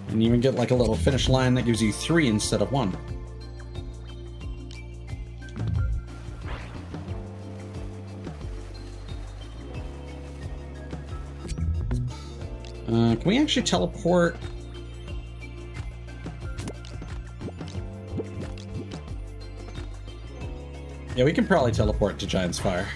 And you even get like a little finish line that gives you 3 instead of 1. Can we actually teleport? Yeah, we can probably teleport to Giant's Fire.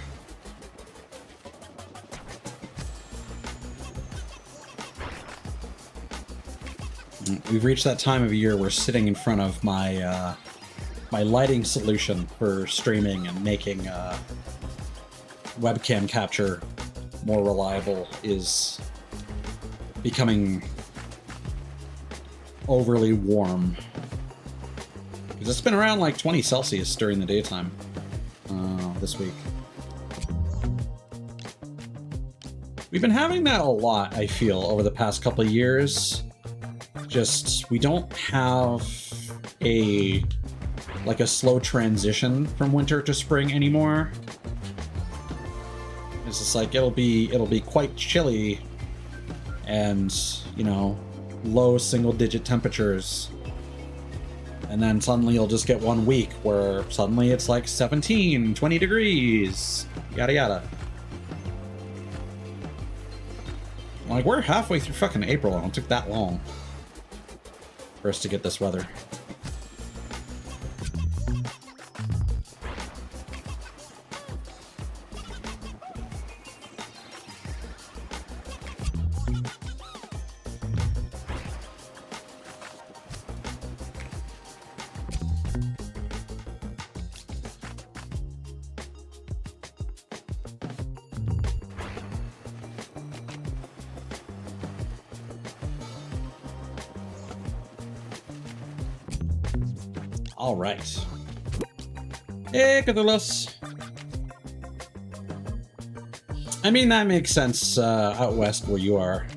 We've reached that time of year where sitting in front of my my lighting solution for streaming and making webcam capture more reliable is becoming overly warm. Because it's been around like 20 Celsius during the daytime this week. We've been having that a lot, I feel, over the past couple of years. Just, we don't have a slow transition from winter to spring anymore. It's just like it'll be quite chilly and, you know, low single-digit temperatures. And then suddenly you'll just get 1 week where suddenly it's like 17, 20 degrees, yada yada. Like, we're halfway through fucking April and it took that long for us to get this weather. All right. Hey, Cthulhus. I mean, that makes sense out west where you are.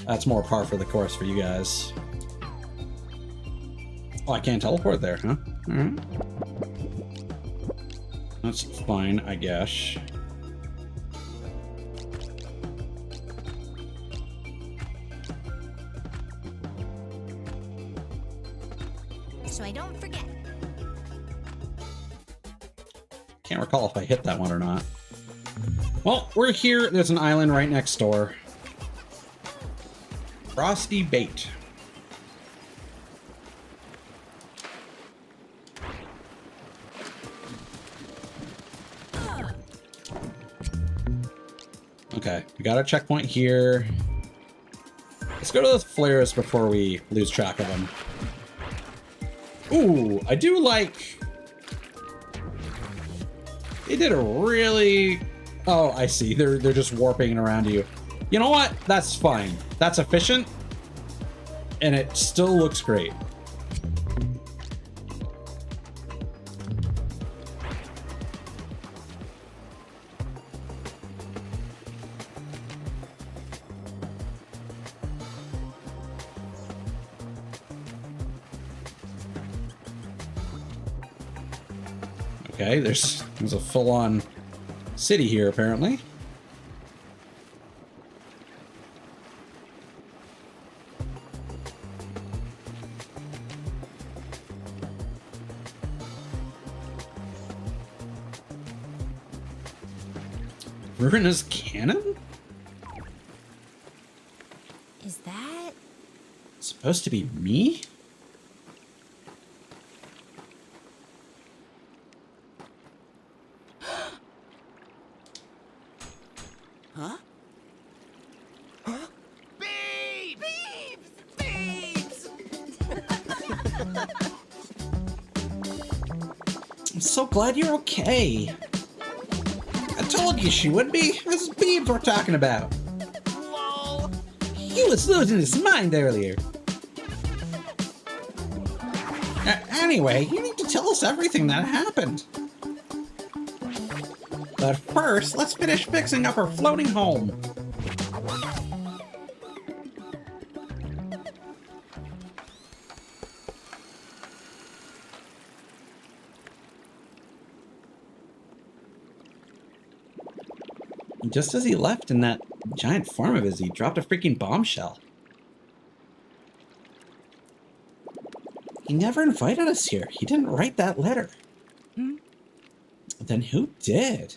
That's more par for the course for you guys. Oh, I can't teleport there, huh? Alright. That's fine, I guess. So I don't forget. Can't recall if I hit that one or not. Well, we're here. There's an island right next door. Frosty Bait. Okay, we got a checkpoint here. Let's go to those flares before we lose track of them. Ooh, I do like... They did a really... Oh, I see. They're just warping around you. You know what? That's fine. That's efficient. And it still looks great. Okay, there's a full-on city here, apparently. Ruinous cannon? Is that? Supposed to be me? Huh? Huh? Beebs! Beebs! I'm so glad you're okay. I told you she would be. This is Beebs we're talking about. Lol. He was losing his mind earlier. Anyway, you need to tell us everything that happened. But first, let's finish fixing up our floating home. Just as he left in that giant form of his, he dropped a freaking bombshell. He never invited us here. He didn't write that letter. Then who did?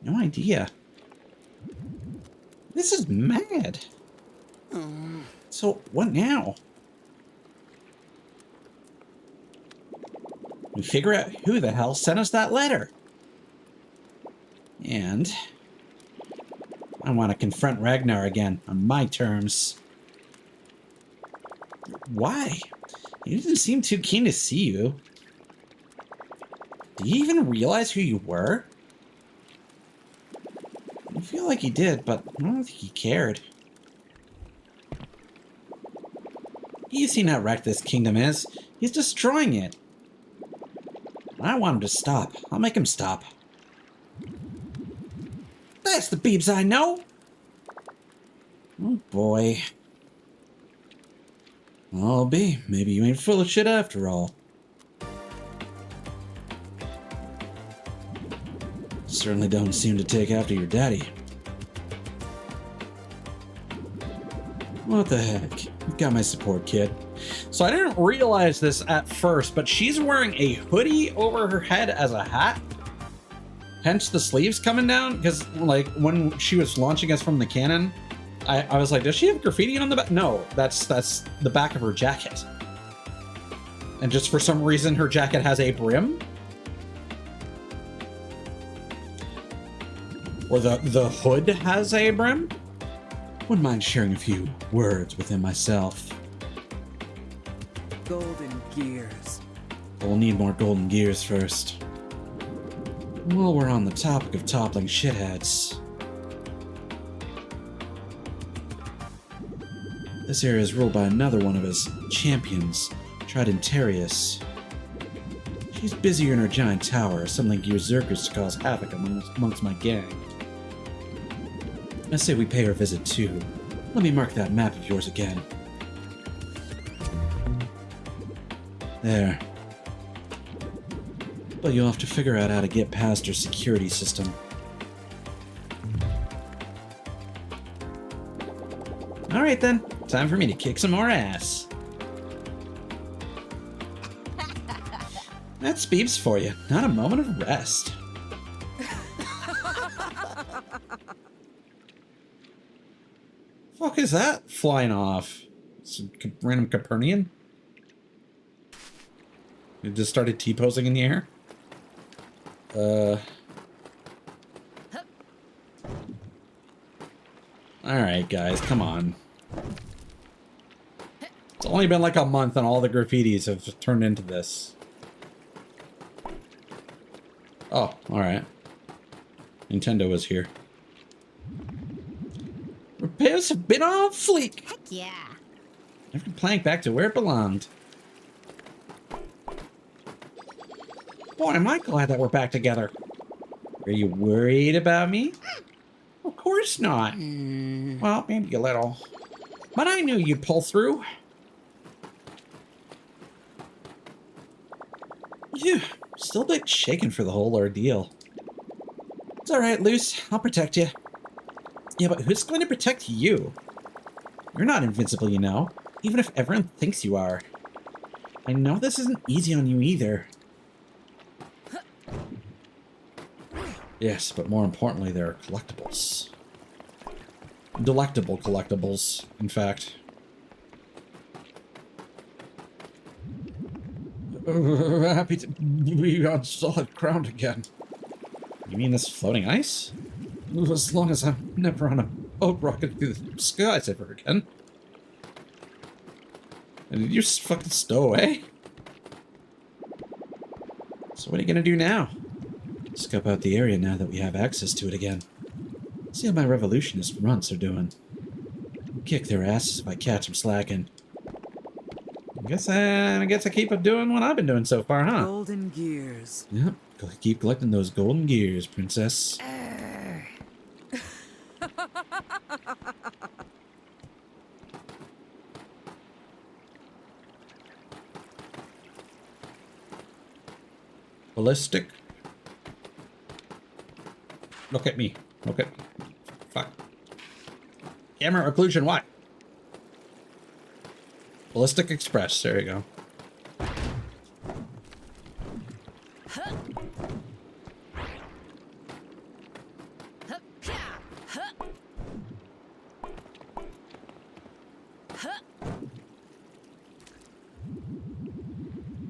No idea. This is mad. So what now? We figure out who the hell sent us that letter. And I want to confront Ragnar again on my terms. Why? He didn't seem too keen to see you. Do you even realize who you were? I feel like he did, but I don't think he cared. You've seen how wrecked this kingdom is. He's destroying it. I want him to stop. I'll make him stop. That's the Beebs I know! Oh boy. I'll be. Maybe you ain't full of shit after all. Certainly don't seem to take after your daddy. What the heck? You've got my support, kid. So I didn't realize this at first, but she's wearing a hoodie over her head as a hat. Hence the sleeves coming down, because like when she was launching us from the cannon, I was like, does she have graffiti on the back? No, that's the back of her jacket. And just for some reason, her jacket has a brim. Or the hood has a brim. Wouldn't mind sharing a few words within myself. Golden gears. We'll need more golden gears first. Well, we're on the topic of toppling shitheads. This area is ruled by another one of his champions, Tridentarius. She's busier in her giant tower, assembling berserkers to cause havoc amongst my gang. I say we pay her a visit too. Let me mark that map of yours again. There. But you'll have to figure out how to get past her security system. Alright then, time for me to kick some more ass. That's Beeps for you, not a moment of rest. Fuck is that flying off? Some random Copernican? It just started T-posing in the air? Alright guys, come on. It's only been like a month and all the graffitis have turned into this. Oh, alright. Nintendo is here. Repairs have been on fleek! Heck yeah. Every plank back to where it belonged. Boy, am I glad that we're back together. Are you worried about me? Of course not. Well, maybe a little. But I knew you'd pull through. Yeah, still a bit shaken for the whole ordeal. It's alright, Luce. I'll protect you. Yeah, but who's going to protect you? You're not invincible, you know. Even if everyone thinks you are. I know this isn't easy on you either. Yes, but more importantly, there are collectibles. Delectable collectibles, in fact. Happy to be on solid ground again. You mean this floating ice? As long as I'm never on a boat rocket through the skies ever again. And did you just fucking stow away? So what are you gonna do now? Scope out the area now that we have access to it again. See how my revolutionist runts are doing. Kick their asses if I catch them slacking. I guess I keep up doing what I've been doing so far, huh? Golden gears. Yep, keep collecting those golden gears, princess. Ballistic. Look at me. Look at me. Fuck. Camera occlusion, what? Ballistic Express, there you go.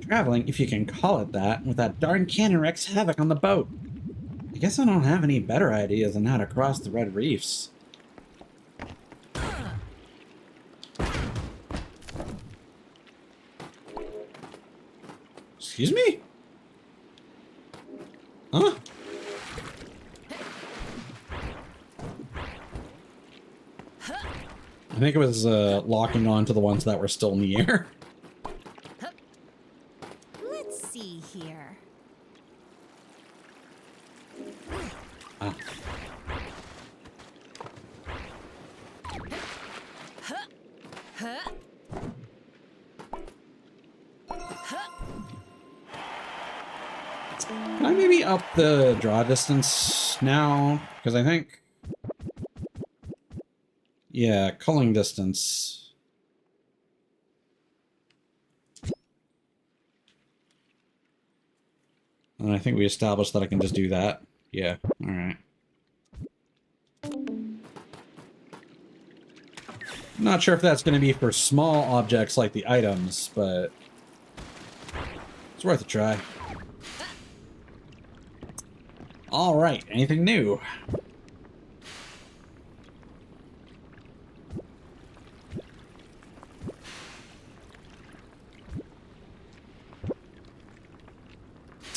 Traveling, if you can call it that, with that darn cannon wreaks havoc on the boat. I guess I don't have any better ideas on how to cross the Red Reefs. Excuse me? Huh? I think it was locking on to the ones that were still in the air. Let's see here. Ah. Can I maybe up the draw distance now? Because I think... Yeah, culling distance. And I think we established that I can just do that. Yeah, alright. Not sure if that's going to be for small objects like the items, but it's worth a try. Alright, anything new?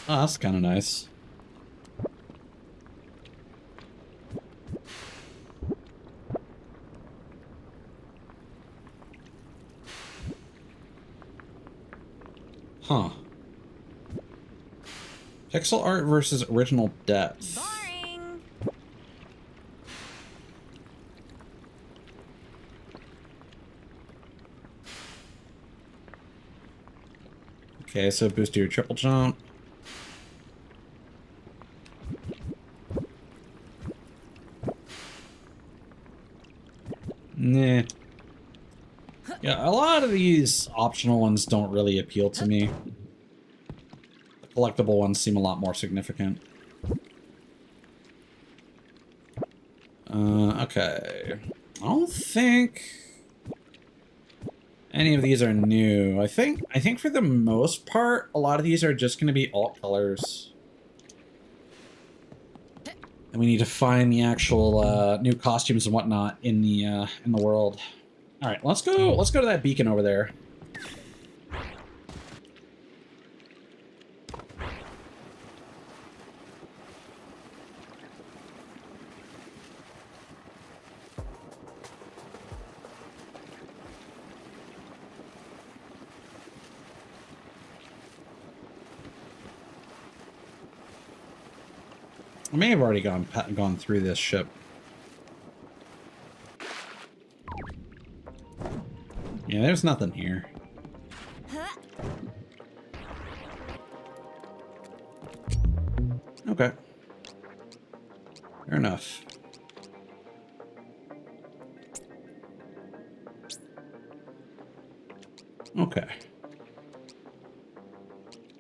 Oh, that's kind of nice. Pixel art versus original depth. Boring. Okay, so boost your triple jump. Nah. Yeah, a lot of these optional ones don't really appeal to me. The collectible ones seem a lot more significant. Okay. I don't think any of these are new. I think for the most part, a lot of these are just going to be alt colors. And we need to find the actual new costumes and whatnot in the world. All right, let's go to that beacon over there. I may have already gone through this ship. Yeah, there's nothing here. Okay. Fair enough. Okay.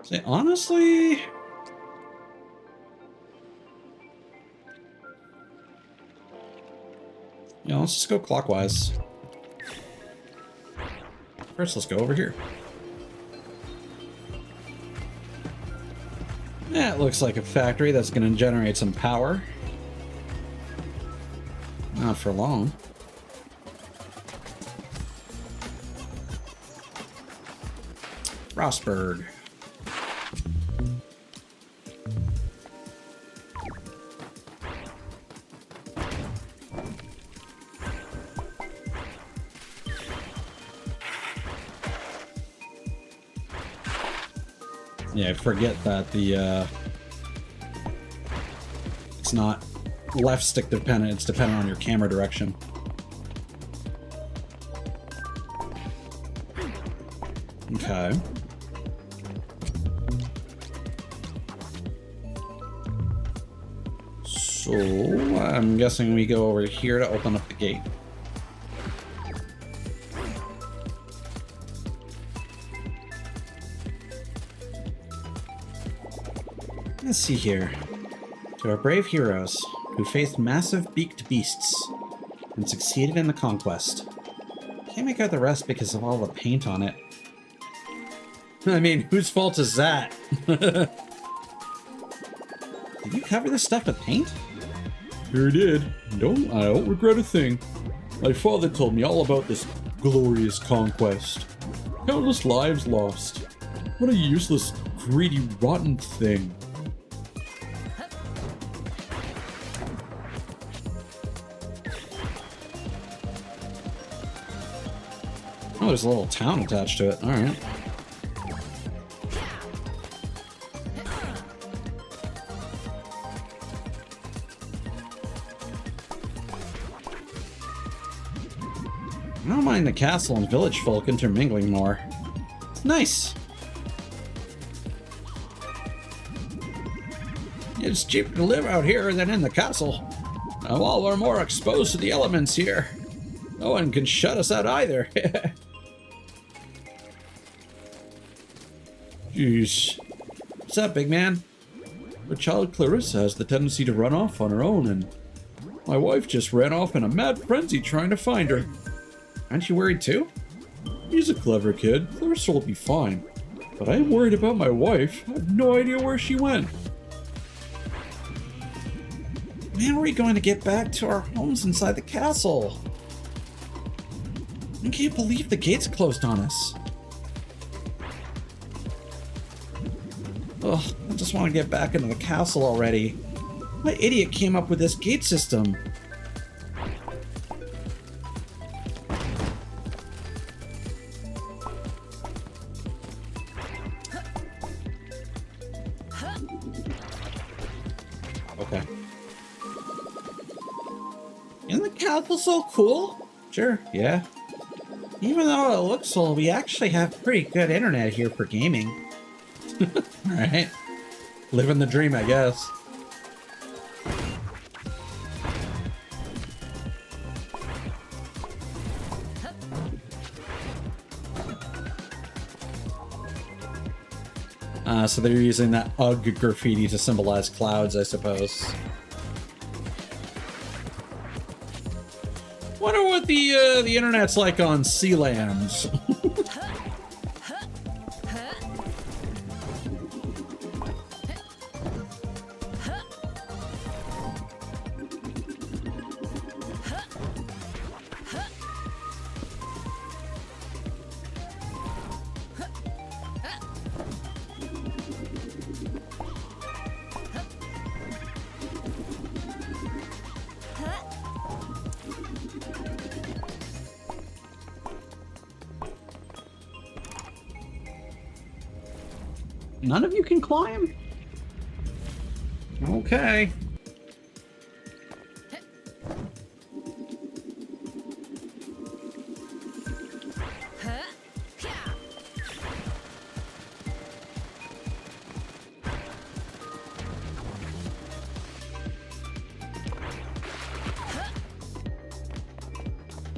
See, honestly... Yeah, let's just go clockwise. First, let's go over here. That looks like a factory that's going to generate some power. Not for long. Frostburg. Yeah, I forget that the it's not left stick dependent, it's dependent on your camera direction. Okay. So, I'm guessing we go over here to open up the gate. Let's see here. To our brave heroes who faced massive beaked beasts and succeeded in the conquest. Can't make out the rest because of all the paint on it. I mean, whose fault is that? Did you cover this stuff with paint? Sure did. I don't regret a thing. My father told me all about this glorious conquest. Countless lives lost. What a useless, greedy, rotten thing. Oh, there's a little town attached to it. Alright. I don't mind the castle and village folk intermingling more. It's nice. It's cheaper to live out here than in the castle. While we're more exposed to the elements here. No one can shut us out either. Jeez. What's up, big man? Our child Clarissa has the tendency to run off on her own, and my wife just ran off in a mad frenzy trying to find her. Aren't you worried too? He's a clever kid. Clarissa will be fine. But I am worried about my wife. I have no idea where she went. When are we going to get back to our homes inside the castle? I can't believe the gates closed on us. Ugh, I just want to get back into the castle already. What idiot came up with this gate system? Okay. Isn't the castle so cool? Sure, yeah. Even though it looks old, we actually have pretty good internet here for gaming. Alright. Living the dream, I guess. So they're using that UGG graffiti to symbolize clouds, I suppose. Wonder what the internet's like on Sealands. None of you can climb? Okay.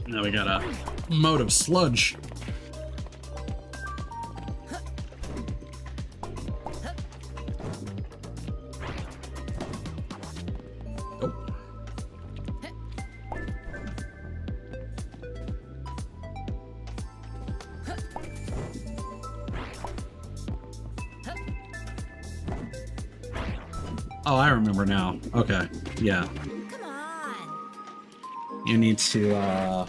Now we got a mode of sludge. Oh, I remember now. Okay, yeah. Come on. You need to,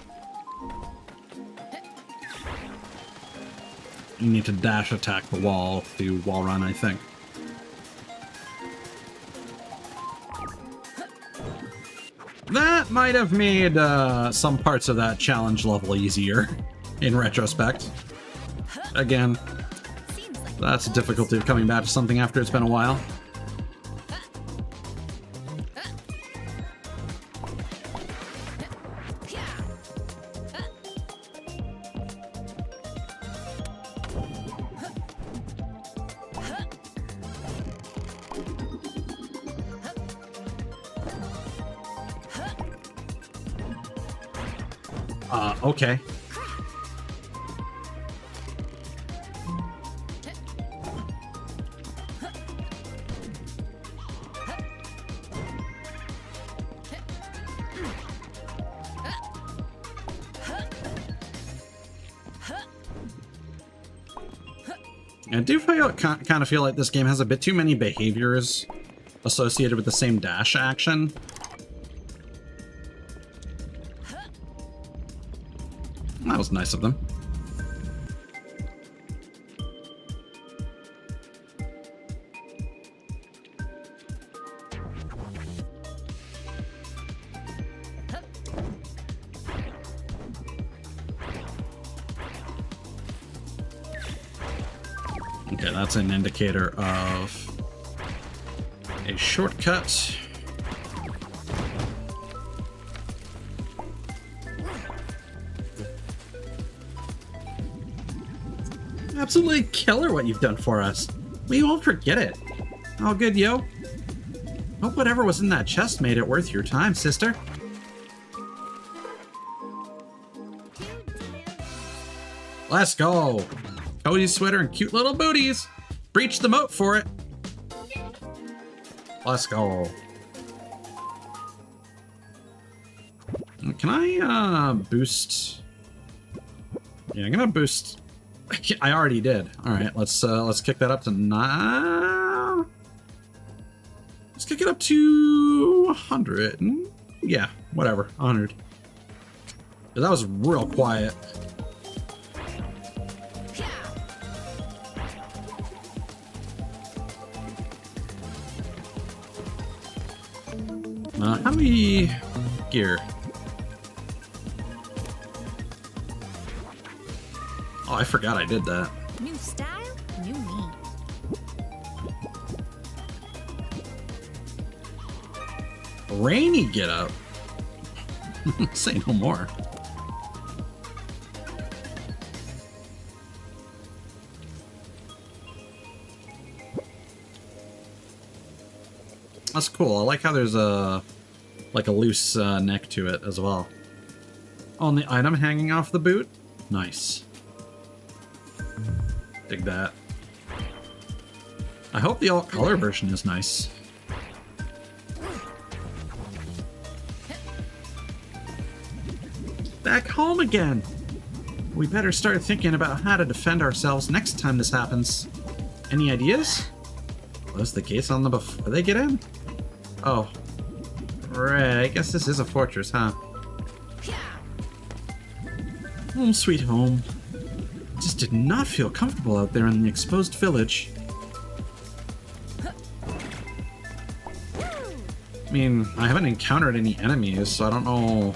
you need to dash attack the wall to wall run, I think. That might have made, some parts of that challenge level easier, in retrospect. Again, Seems like that's the difficulty of coming back to something after it's been a while. Okay. I do feel, kind of feel like this game has a bit too many behaviors associated with the same dash action. That was nice of them. Okay, that's an indicator of a shortcut. Absolutely killer what you've done for us. We won't forget it. Oh, good, yo. Hope whatever was in that chest made it worth your time, sister. Let's go. Cozy sweater and cute little booties. Breach the moat for it. Let's go. Can I boost? Yeah, I'm gonna boost. I already did. All right, let's kick that up to 9. Let's kick it up to 100. Yeah, whatever, 100. That was real quiet. How many gear? Oh, I forgot I did that. new style, new me. Rainy get up. Say no more. That's cool. I like how there's a like a loose neck to it as well. On the item hanging off the boot. Nice. Dig that. I hope the alt color version is nice. Back home again. We better start thinking about how to defend ourselves next time this happens. Any ideas? Close the gates on them before they get in? Oh. Right, I guess this is a fortress, huh? Home sweet home. Just did not feel comfortable out there in the exposed village. I mean, I haven't encountered any enemies, so I don't know.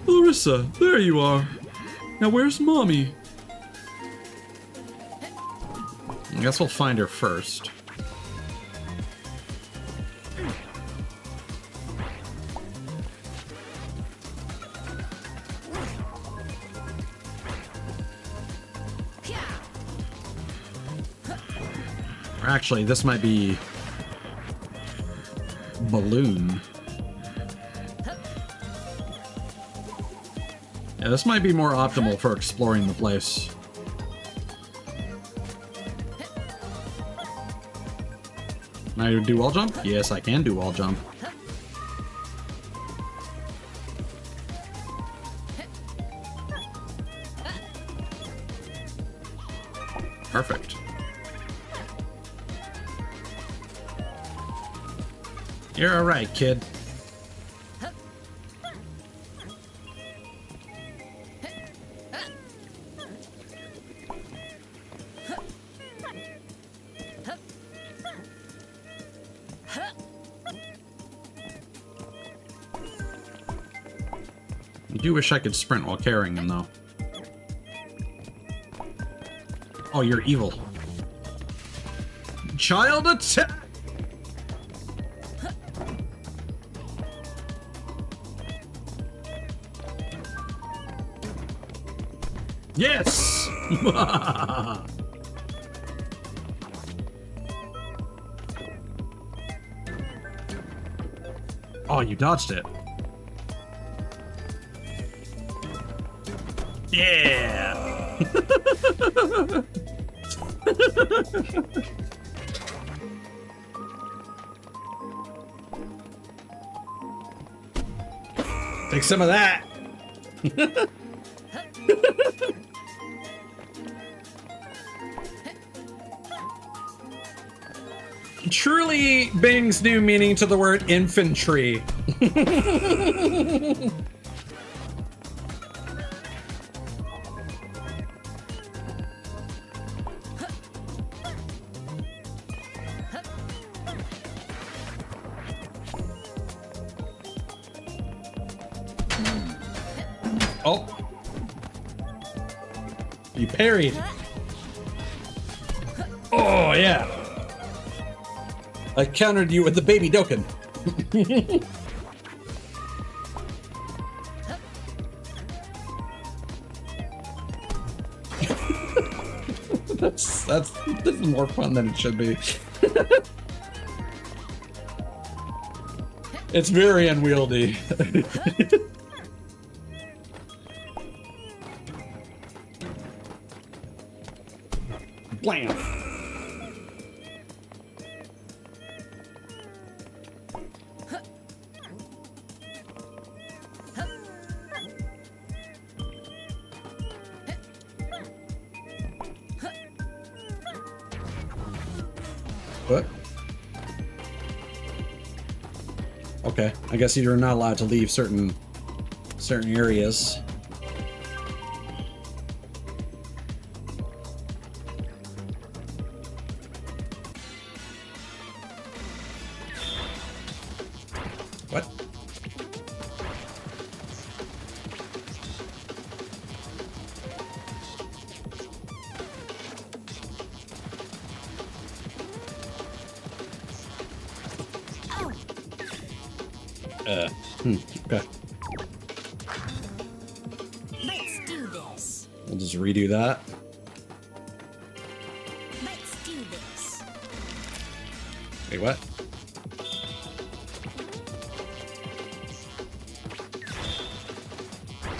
Larissa, there you are. Now where's Mommy? I guess we'll find her first. Or actually, this might be Balloon. Yeah, this might be more optimal for exploring the place. Can I do wall jump? Yes, I can do wall jump. Perfect. You're alright, kid. I do wish I could sprint while carrying him, though. Oh, you're evil. Child attack! Yes! Oh, you dodged it. Yeah! Take some of that! Truly Bing's new meaning to the word infantry. Oh. You parried. Oh, yeah. I countered you with the baby Dokkan. This is more fun than it should be. It's very unwieldy. Blam. What? Okay, I guess you're not allowed to leave certain areas. What? Okay. Let's do this. We'll just redo that. Let's do this. Wait, what?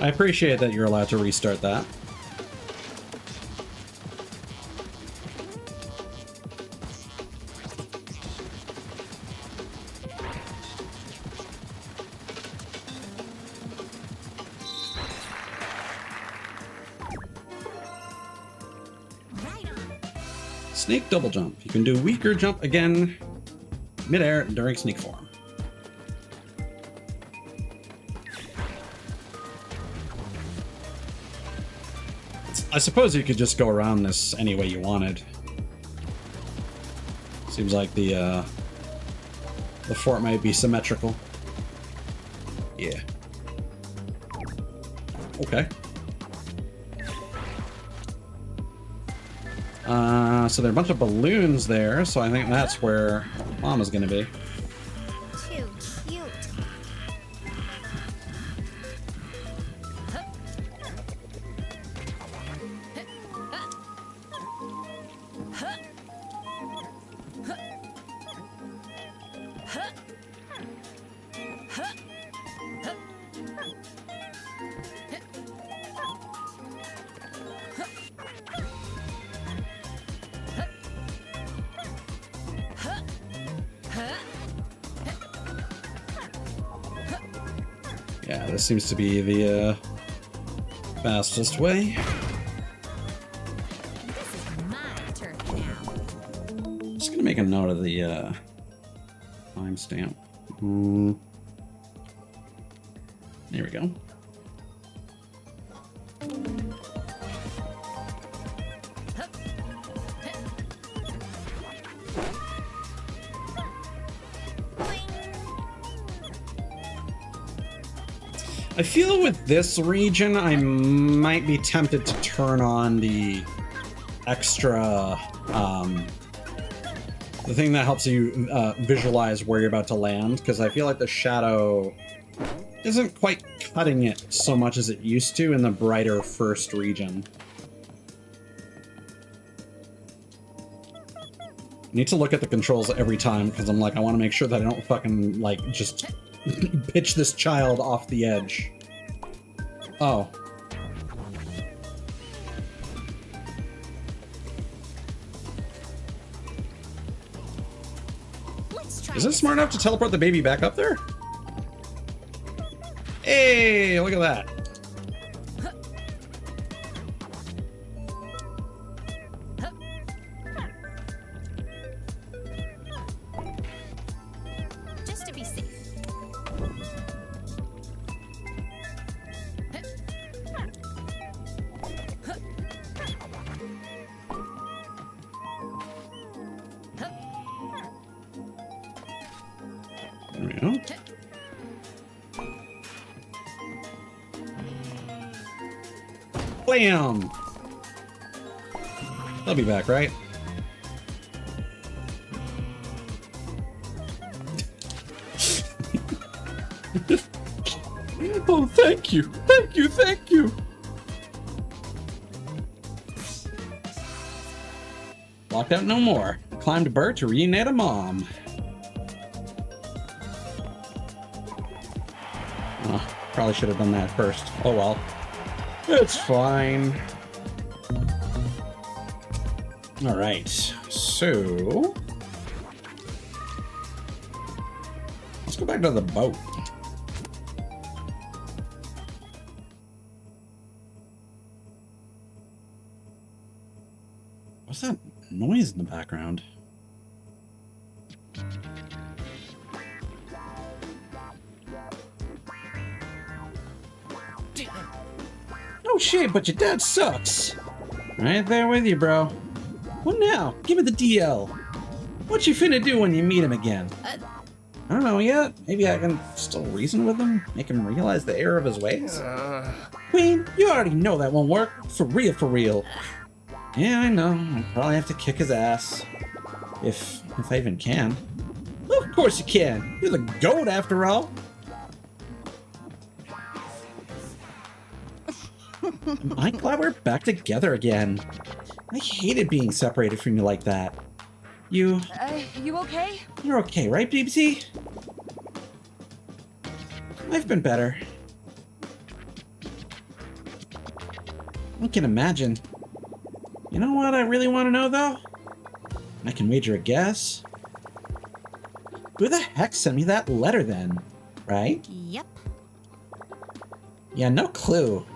I appreciate that you're allowed to restart that. Right on. Snake double jump. You can do weaker jump again midair during sneak form. I suppose you could just go around this any way you wanted. Seems like the fort might be symmetrical. Yeah. Okay. So there are a bunch of balloons there, so I think that's where Mama's gonna be. Too cute. Yeah, this seems to be the fastest way. This is my turf now. Just gonna make a note of the timestamp. There we go. I feel with this region, I might be tempted to turn on the extra, the thing that helps you visualize where you're about to land, because I feel like the shadow isn't quite cutting it so much as it used to in the brighter first region. I need to look at the controls every time, because I'm like, I want to make sure that I don't fucking, like, just pitch this child off the edge. Oh. Let's try Is it smart enough to teleport the baby back up there? Hey, look at that. Just to be safe. There we go. Blam! They'll be back, right? Oh, thank you. Thank you. Thank you. Locked out no more. Climbed Bert to reunite a mom. Oh, probably should have done that first. Oh well. It's fine. Alright, so... let's go back to the boat. What's that noise in the background? Oh shit, but your dad sucks. Right there with you, bro. What now? Give me the DL. What you finna do when you meet him again? I don't know yet. Maybe I can still reason with him, make him realize the error of his ways. Queen, you already know that won't work. For real, for real. Yeah, I know. I'll probably have to kick his ass. If I even can. Well, of course you can. You're the GOAT after all. I'm glad we're back together again. I hated being separated from you like that. You okay? You're okay, right, BBC? I've been better. I can imagine. You know what I really want to know, though? I can wager a guess. Who the heck sent me that letter, then? Right? Yep. Yeah, no clue.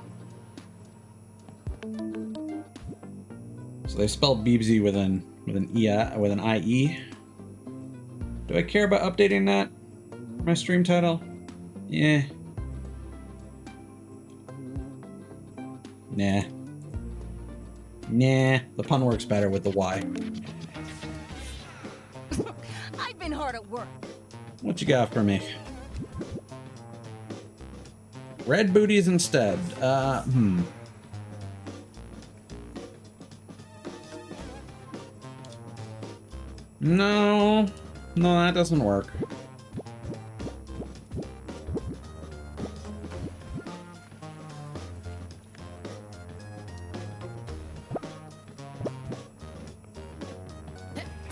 So they spelled Beebsy with an IE. Do I care about updating that? My stream title? Yeah. Nah. Nah. The pun works better with the Y. I've been hard at work. What you got for me? Red booties instead. No. No, that doesn't work.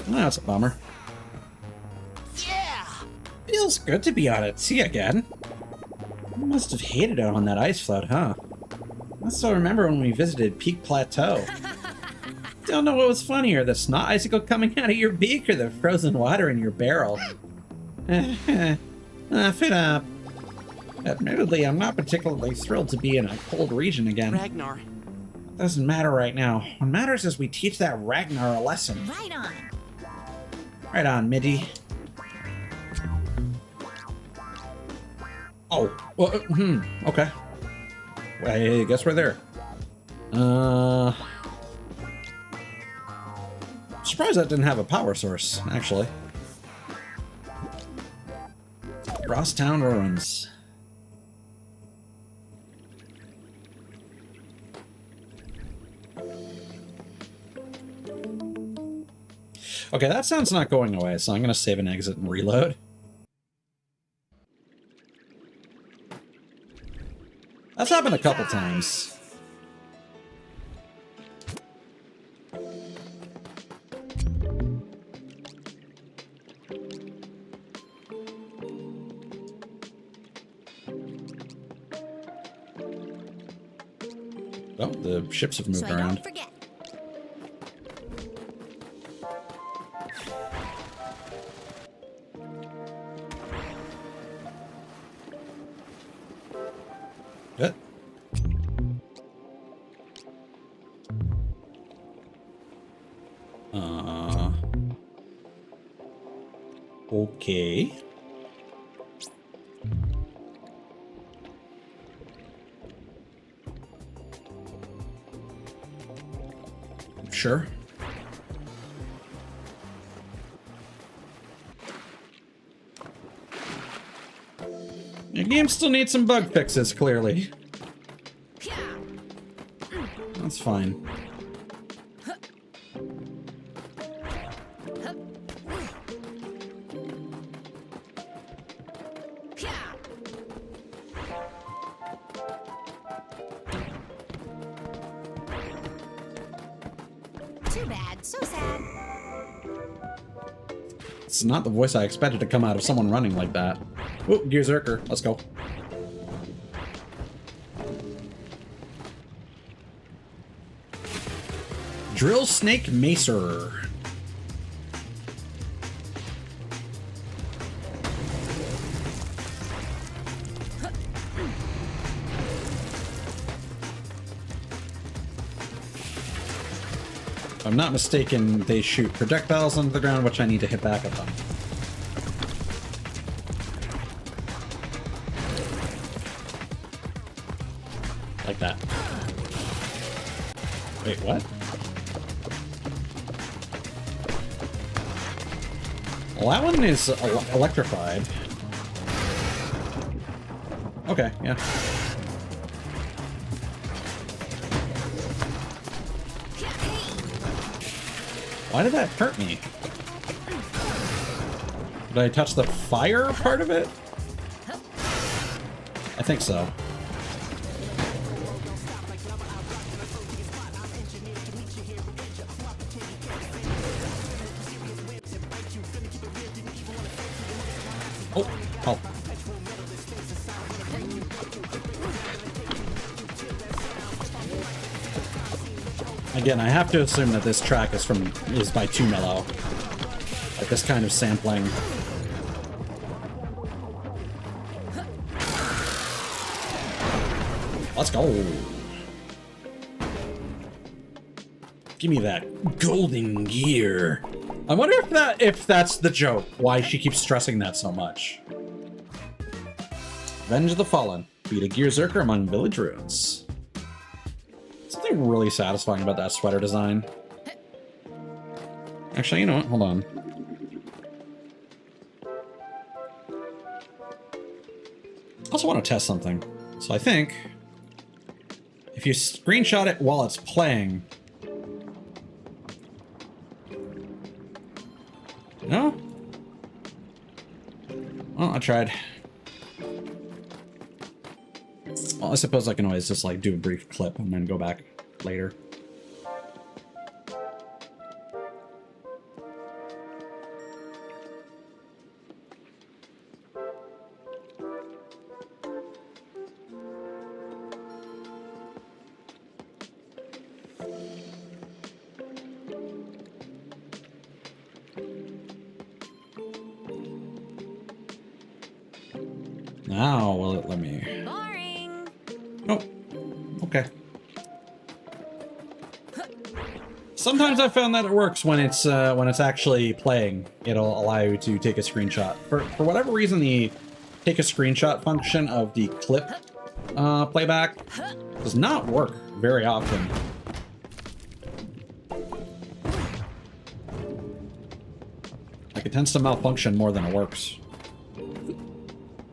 That's a bummer. Yeah! Feels good to be out at sea again. You must have hated it on that ice float, huh? I still remember when we visited Peak Plateau. Don't know what was funnier, the snot icicle coming out of your beak or the frozen water in your barrel. Fit up. Admittedly, I'm not particularly thrilled to be in a cold region again. Ragnar. Doesn't matter right now. What matters is we teach that Ragnar a lesson. Right on. Right on, Middy. Oh, well, okay. Well, I guess we're there. Surprised that didn't have a power source, actually. Crosstown Ruins. Okay, that sound's not going away, so I'm gonna save and exit and reload. That's happened a couple times. Oh, the ships have moved So I around. don't forget. Good. Okay. Sure. Your game still needs some bug fixes, clearly. That's fine. Too bad. So sad. It's not the voice I expected to come out of someone running like that. Oh, Gear Zerker. Let's go. Drill Snake Macer. If I'm not mistaken, they shoot projectiles onto the ground, which I need to hit back at them. Like that. Wait, what? Well, that one is electrified. Okay, yeah. Why did that hurt me? Did I touch the fire part of it? I think so. Oh, oh. Again, I have to assume that this track is by Too Mellow. Like this kind of sampling. Let's go. Give me that golden gear. I wonder if that's the joke. Why she keeps stressing that so much. Avenge the Fallen. Beat a Gear Zerker among village ruins. Something really satisfying about that sweater design. Actually, you know what? Hold on. I also want to test something. So I think if you screenshot it while it's playing. No? Well, I tried. Well, I suppose I can always just like do a brief clip and then go back later. Now will it let me? Boring. Oh, okay. Sometimes I found that it works when it's actually playing. It'll allow you to take a screenshot. For whatever reason, the take a screenshot function of the clip playback does not work very often. Like it tends to malfunction more than it works.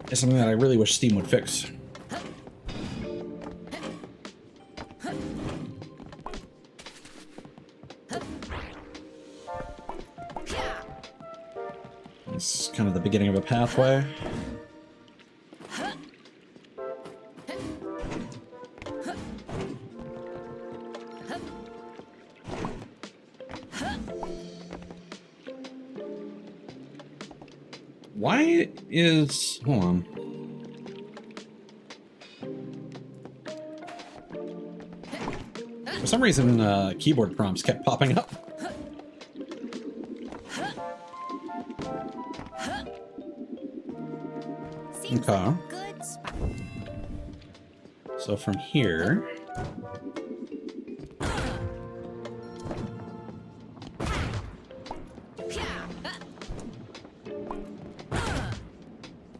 It's something that I really wish Steam would fix. This is kind of the beginning of a pathway. Why is... Hold on. For some reason, keyboard prompts kept popping up. Seems Okay. like a good spot. So from here...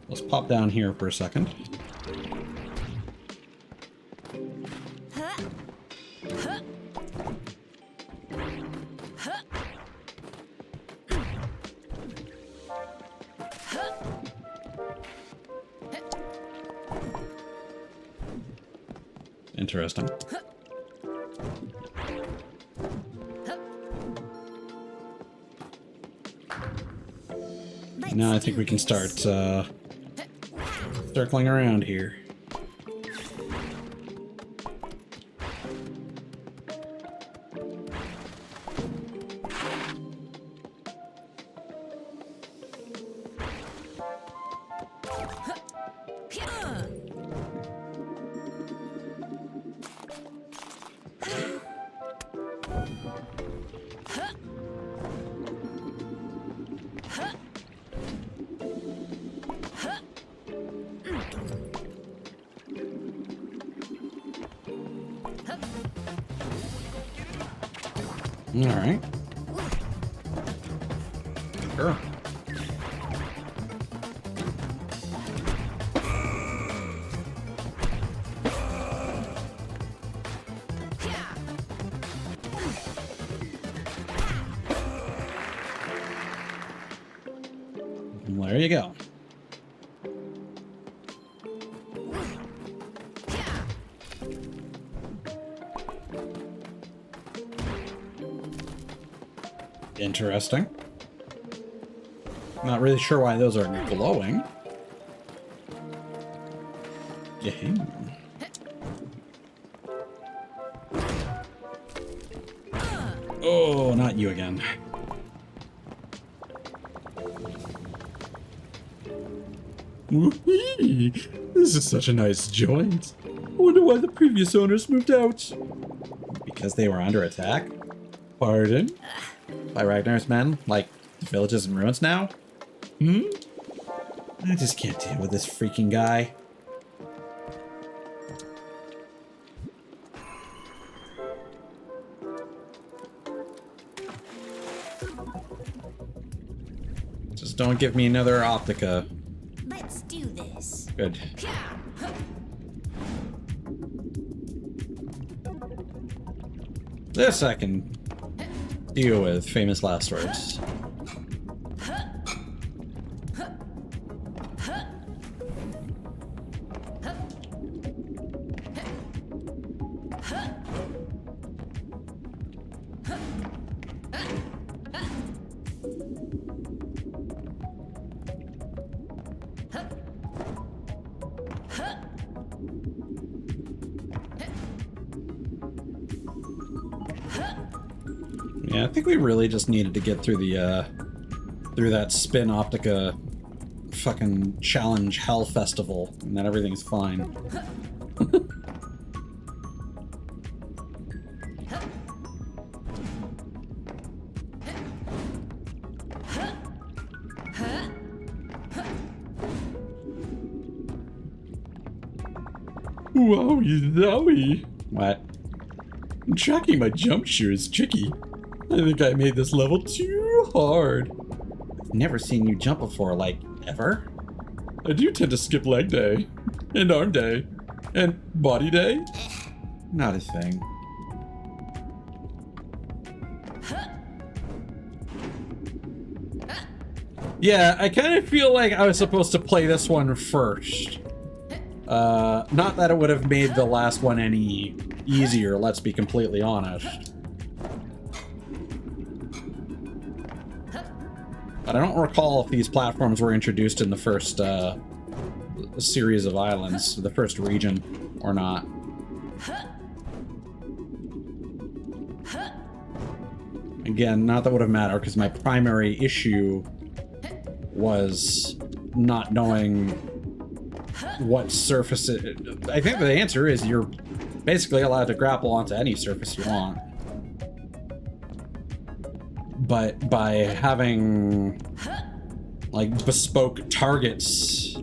Let's pop down here for a second. Interesting. Now I think we can start circling around here. All right. Sure. There you go. Interesting. Not really sure why those are glowing. Yeah. Oh, not you again. Whee! This is such a nice joint. I wonder why the previous owners moved out. Because they were under attack Pardon? by Ragnar's men? Like, the village is in ruins now? I just can't deal with this freaking guy. Just don't give me another Optica. Let's do this. Good. This I can deal with. Famous last words. Yeah, I think we really just needed to get through the, through that Spin Optica fucking challenge hell festival, and then everything's fine. Wowie zowie. What? Tracking my jump shear is tricky. I think I made this level too hard. Never seen you jump before, like, ever? I do tend to skip leg day, and arm day, and body day. Not a thing. Yeah, I kind of feel like I was supposed to play this one first. Not that it would have made the last one any easier, let's be completely honest. But I don't recall if these platforms were introduced in the first series of islands, the first region, or not. Again, not that would have mattered, because my primary issue was not knowing what surface it... I think the answer is you're basically allowed to grapple onto any surface you want. But by having, like, bespoke targets,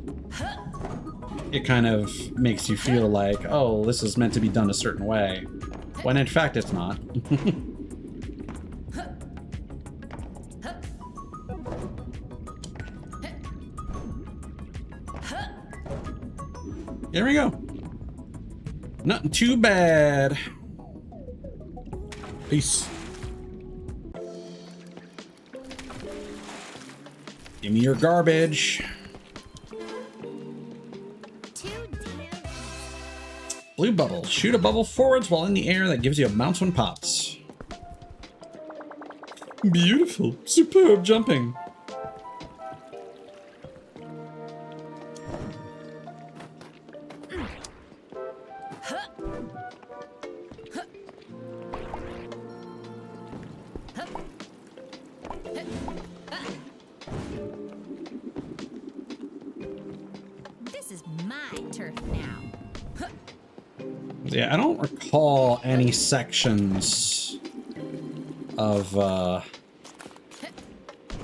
it kind of makes you feel like, oh, this is meant to be done a certain way, when in fact it's not. There we go. Nothing too bad. Peace. Give me your garbage. Blue bubble. Shoot a bubble forwards while in the air that gives you a bounce when pops. Beautiful. Superb jumping. This is my turf now. Yeah, I don't recall any sections of the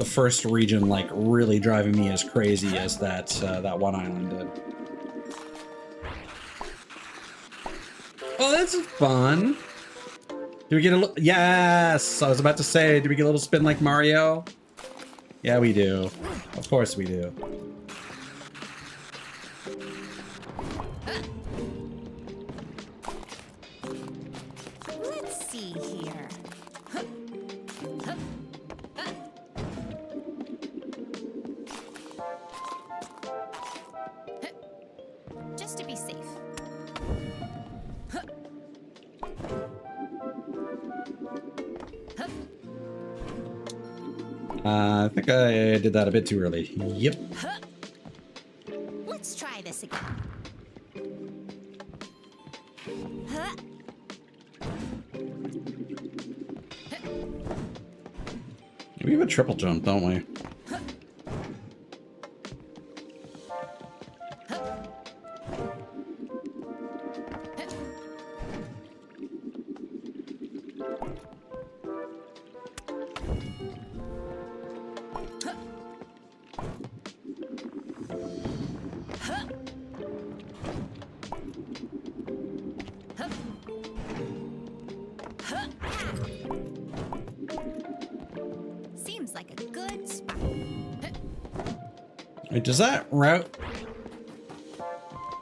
first region like really driving me as crazy as that that one island did. Oh, that's fun. Do we get a little? Yes, I was about to say, do we get a little spin like Mario? Yeah, we do. Of course we do. Let's see here. Just to be safe. I think I did that a bit too early. Yep. Let's try this again. Huh? We have a triple jump, don't we? like a good spot. Wait, does that route,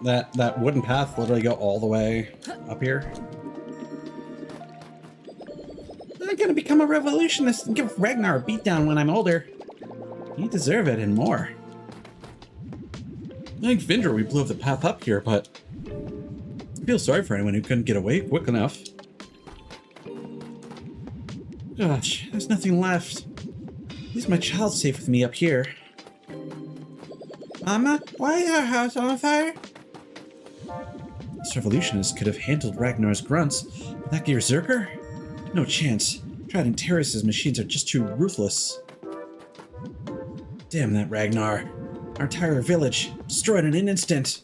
that wooden path literally go all the way up here? I'm gonna become a revolutionist and give Ragnar a beatdown when I'm older. You deserve it and more. I think Vindra we blew up the path up here, but I feel sorry for anyone who couldn't get away quick enough. Gosh, there's nothing left. At least my child's safe with me up here. Mama, why is our house on fire? This revolutionist could have handled Ragnar's grunts, but that Berserker? No chance. Trident Terrace's machines are just too ruthless. Damn that Ragnar. Our entire village destroyed in an instant.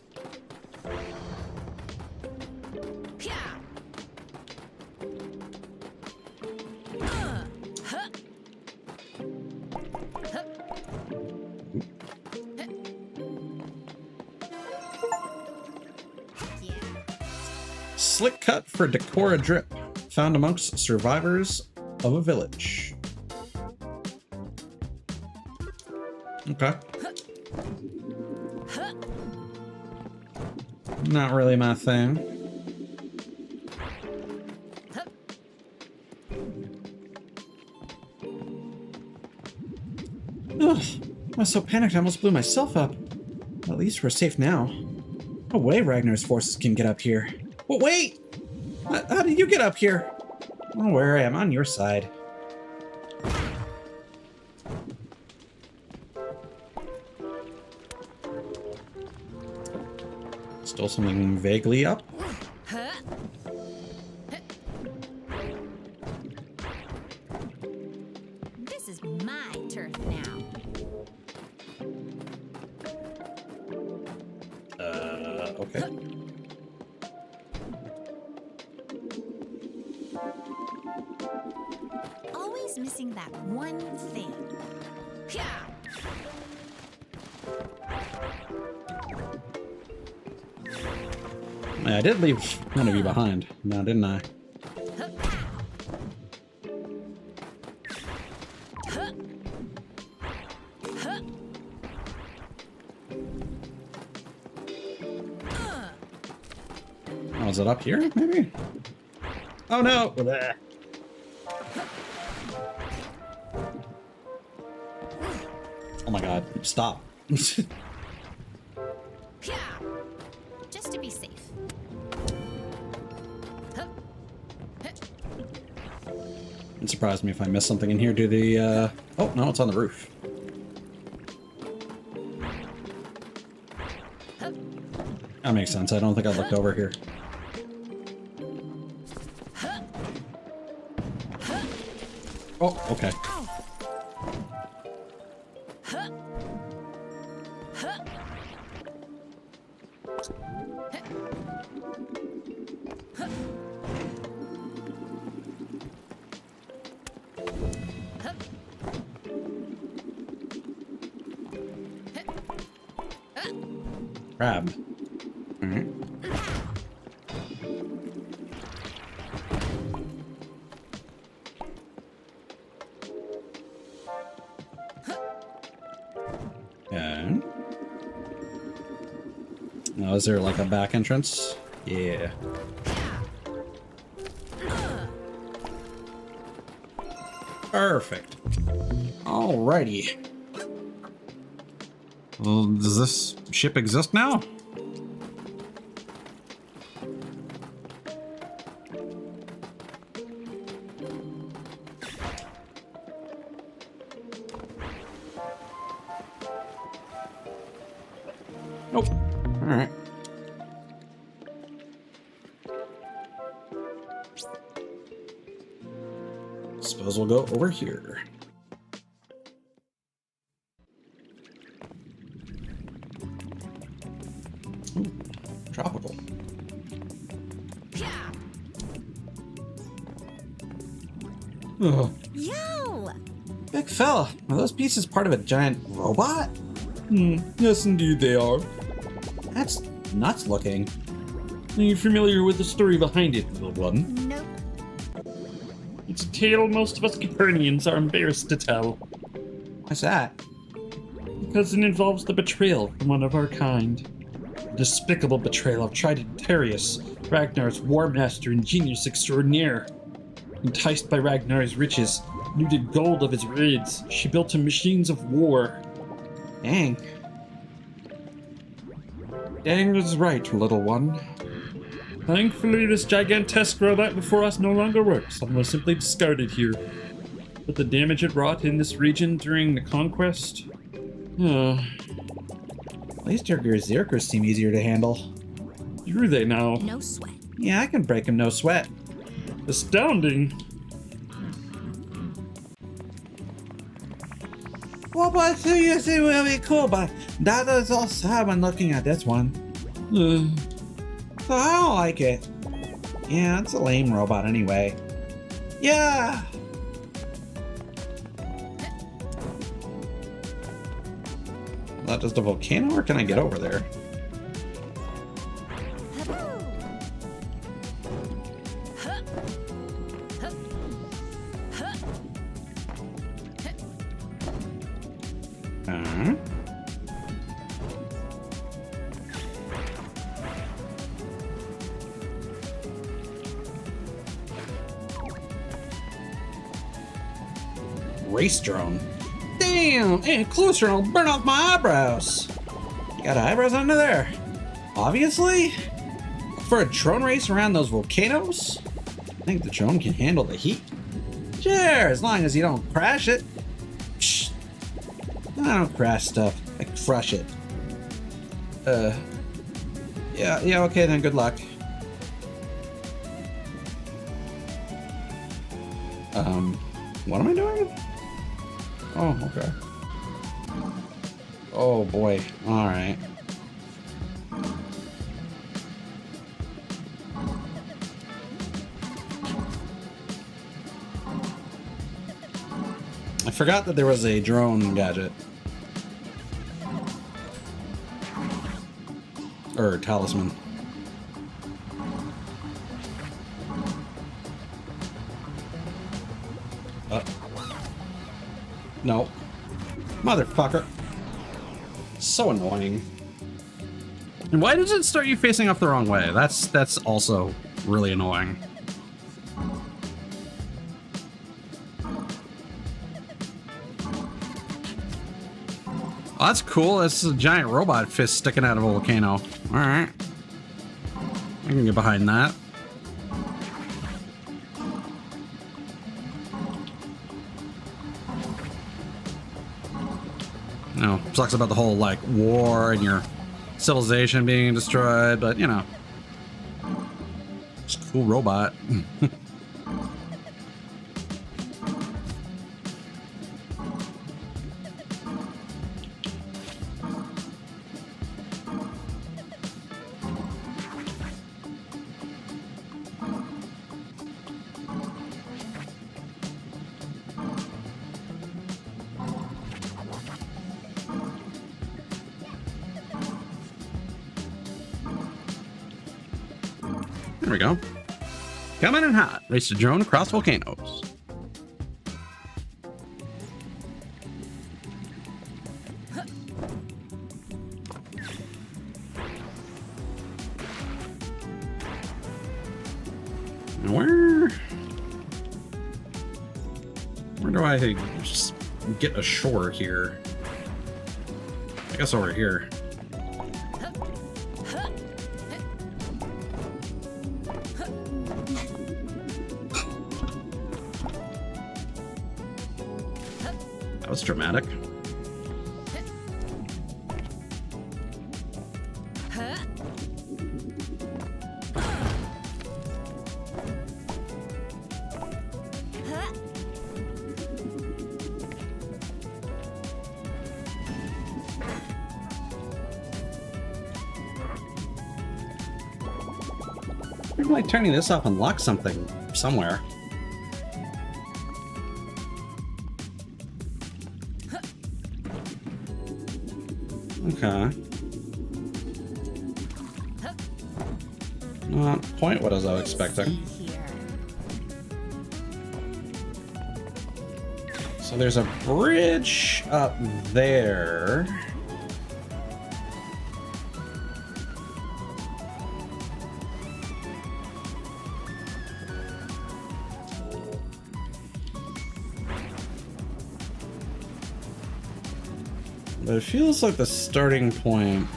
Slick cut for Decora drip, found amongst survivors of a village. Okay. Not really my thing. Ugh, I was so panicked I almost blew myself up. At least we're safe now. No way Ragnar's forces can get up here. But wait! How did you get up here? Don't worry, I'm on your side. Still something vaguely up. This is my turf now. Okay. Always missing that one thing. I did leave one of you behind, now didn't I? Oh, is it up here, maybe? Oh no! Oh my god, stop. Just to be safe. It'd surprise me if I miss something in here. Do the, oh, no, it's on the roof. That makes sense. I don't think I looked over here. Oh, okay. Crab. Alright. Okay. Now, is there like a back entrance? Yeah. Perfect. Alrighty. Well, does this ship exist now? Nope. Alright. Suppose we'll go over here. Ooh, tropical. Oh, Yo! Big fella, are those pieces part of a giant robot? Yes, indeed they are. That's nuts looking. Are you familiar with the story behind it, little one? Nope. It's a tale most of us Copernicans are embarrassed to tell. Why's that? Because it involves the betrayal from one of our kind. A despicable betrayal of Tridentarius, Ragnar's war master and genius extraordinaire. Enticed by Ragnar's riches, looted gold of his raids, she built him machines of war. Dang. Dang is right, little one. Thankfully, this gigantesque robot before us no longer works and was simply discarded here. But the damage it wrought in this region during the conquest... At least your berserkers seem easier to handle. Do they now? No sweat. Yeah, I can break them, no sweat. Astounding. Well, but you say will be cool, but that is all sad when looking at this one. So I don't like it. Yeah, it's a lame robot anyway. Yeah! Is that just a volcano, or can I get over there? Race drone. Damn, and closer and I'll burn off my eyebrows. Got eyebrows under there. Obviously. For a drone race around those volcanoes, I think the drone can handle the heat. Sure, as long as you don't crash it. Psh, I don't crash stuff. I crush it. Yeah, okay then, good luck. What am I doing? Oh, okay. Oh boy, alright. I forgot that there was a drone gadget. Or talisman. No. Motherfucker. So annoying. And why does it start you facing off the wrong way? That's also really annoying. Oh, that's cool. That's a giant robot fist sticking out of a volcano. Alright. I can get behind that. No, sucks about the whole, like, war and your civilization being destroyed, but, you know. It's a cool robot. There we go. Coming in hot. Race the drone across volcanoes. Where do I just get ashore here? I guess over here. That was dramatic. Maybe like turning this off unlocks something somewhere. Okay. Not quite what I was expecting. So there's a bridge up there. But it feels like the starting point.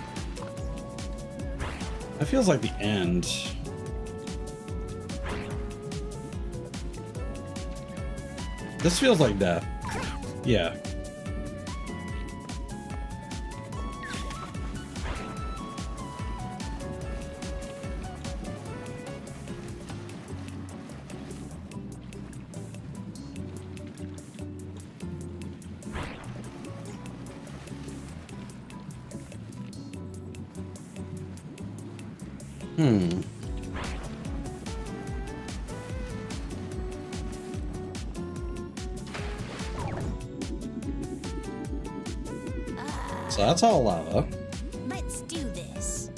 It feels like the end. This feels like death. Yeah. So that's all lava. Let's do this.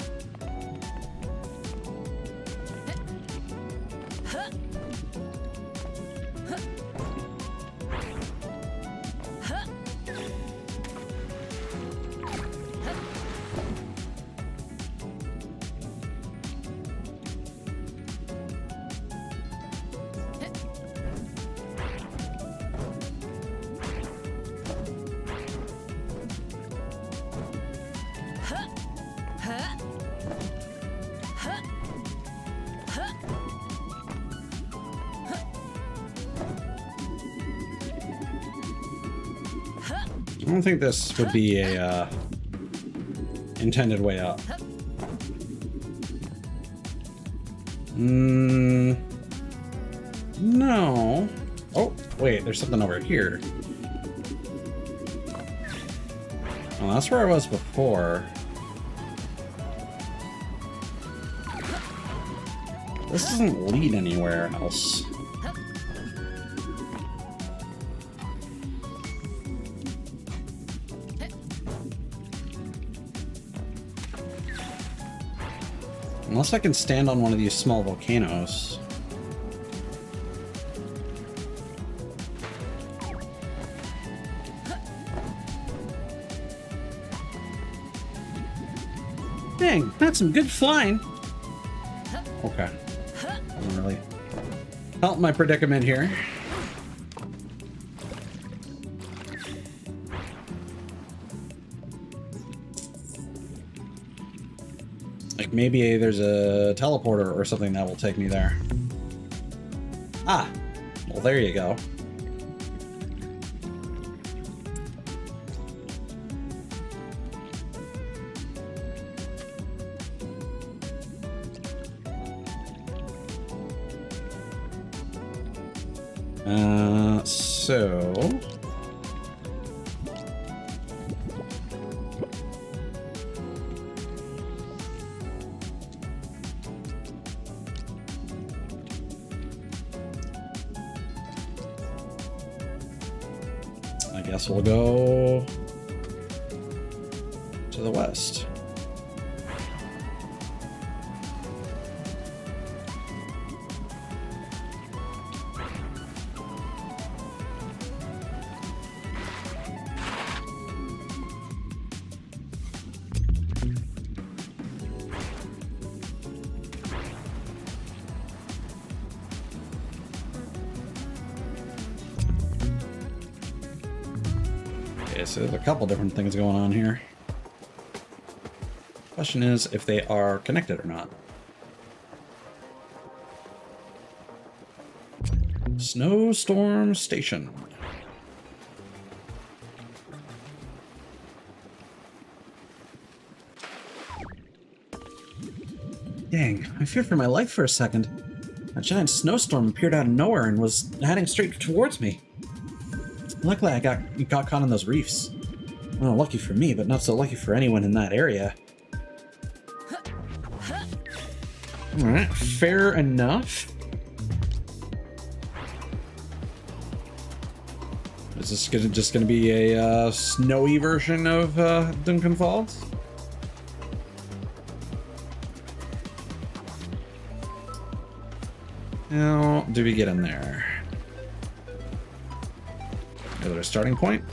I don't think this would be a intended way up. No. Oh, wait, there's something over here. Well, that's where I was before. This doesn't lead anywhere else. Unless I can stand on one of these small volcanoes. Dang, that's some good flying. Okay. Doesn't really help my predicament here. Like maybe there's a teleporter or something that will take me there. Ah, well there you go. So I guess we'll go to the west. Okay, so there's a couple different things going on here. Question is if they are connected or not. Snowstorm Station. Dang, I feared for my life for a second. A giant snowstorm appeared out of nowhere and was heading straight towards me. Luckily, I got caught in those reefs. Well, lucky for me, but not so lucky for anyone in that area. Alright, fair enough. Is this just gonna be a snowy version of Duncan Falls? How do we get in there? there a starting point?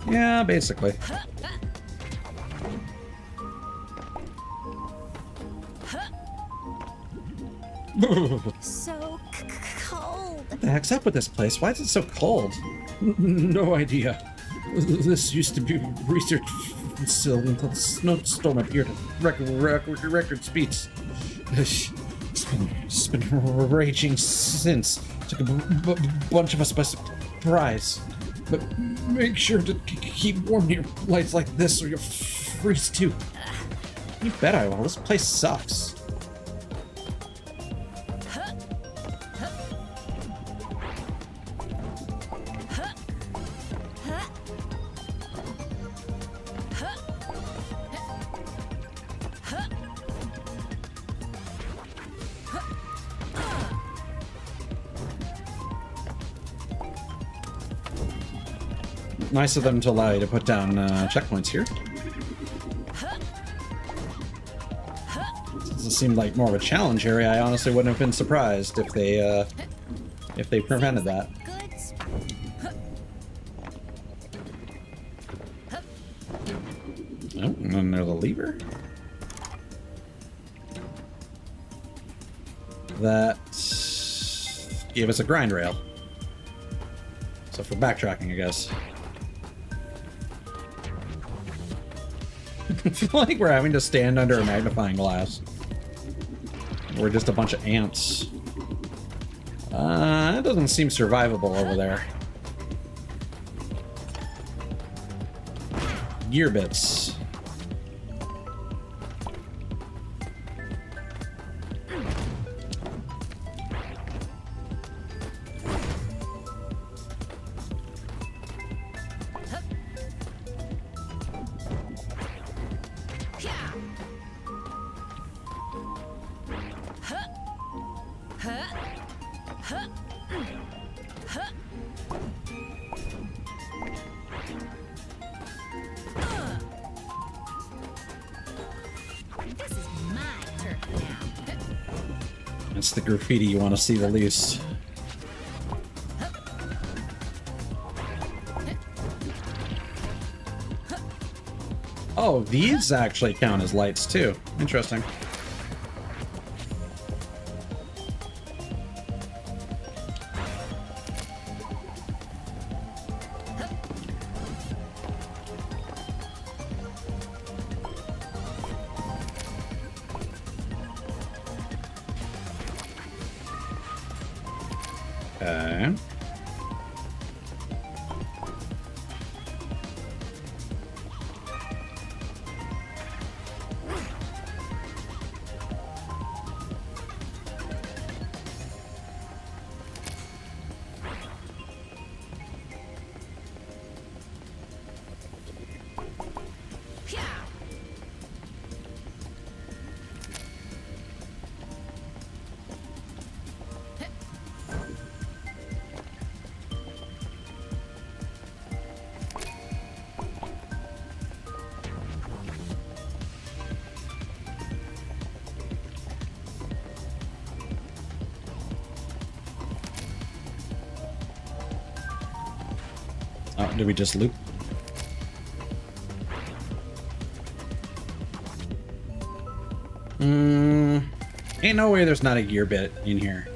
Yeah, basically. So cold. What the heck's up with this place? Why is it so cold? No idea. This used to be a research facility until the snowstorm appeared at record speeds. It's been raging since. Took a bunch of us by surprise. But make sure to keep warm near lights like this or you'll freeze too. You bet I will. This place sucks. Nice of them to allow you to put down checkpoints here. Since it seemed like more of a challenge area, I honestly wouldn't have been surprised if they prevented that. Good spot. Oh, and then there's a lever. That gave us a grind rail. So for backtracking, I guess. I feel like we're having to stand under a magnifying glass. We're just a bunch of ants. It doesn't seem survivable over there. Gear bits. This is my turf now. It's the graffiti you want to see the least. Oh, these actually count as lights too. Interesting. Okay. Oh, did we just loop? Ain't no way there's not a gear bit in here.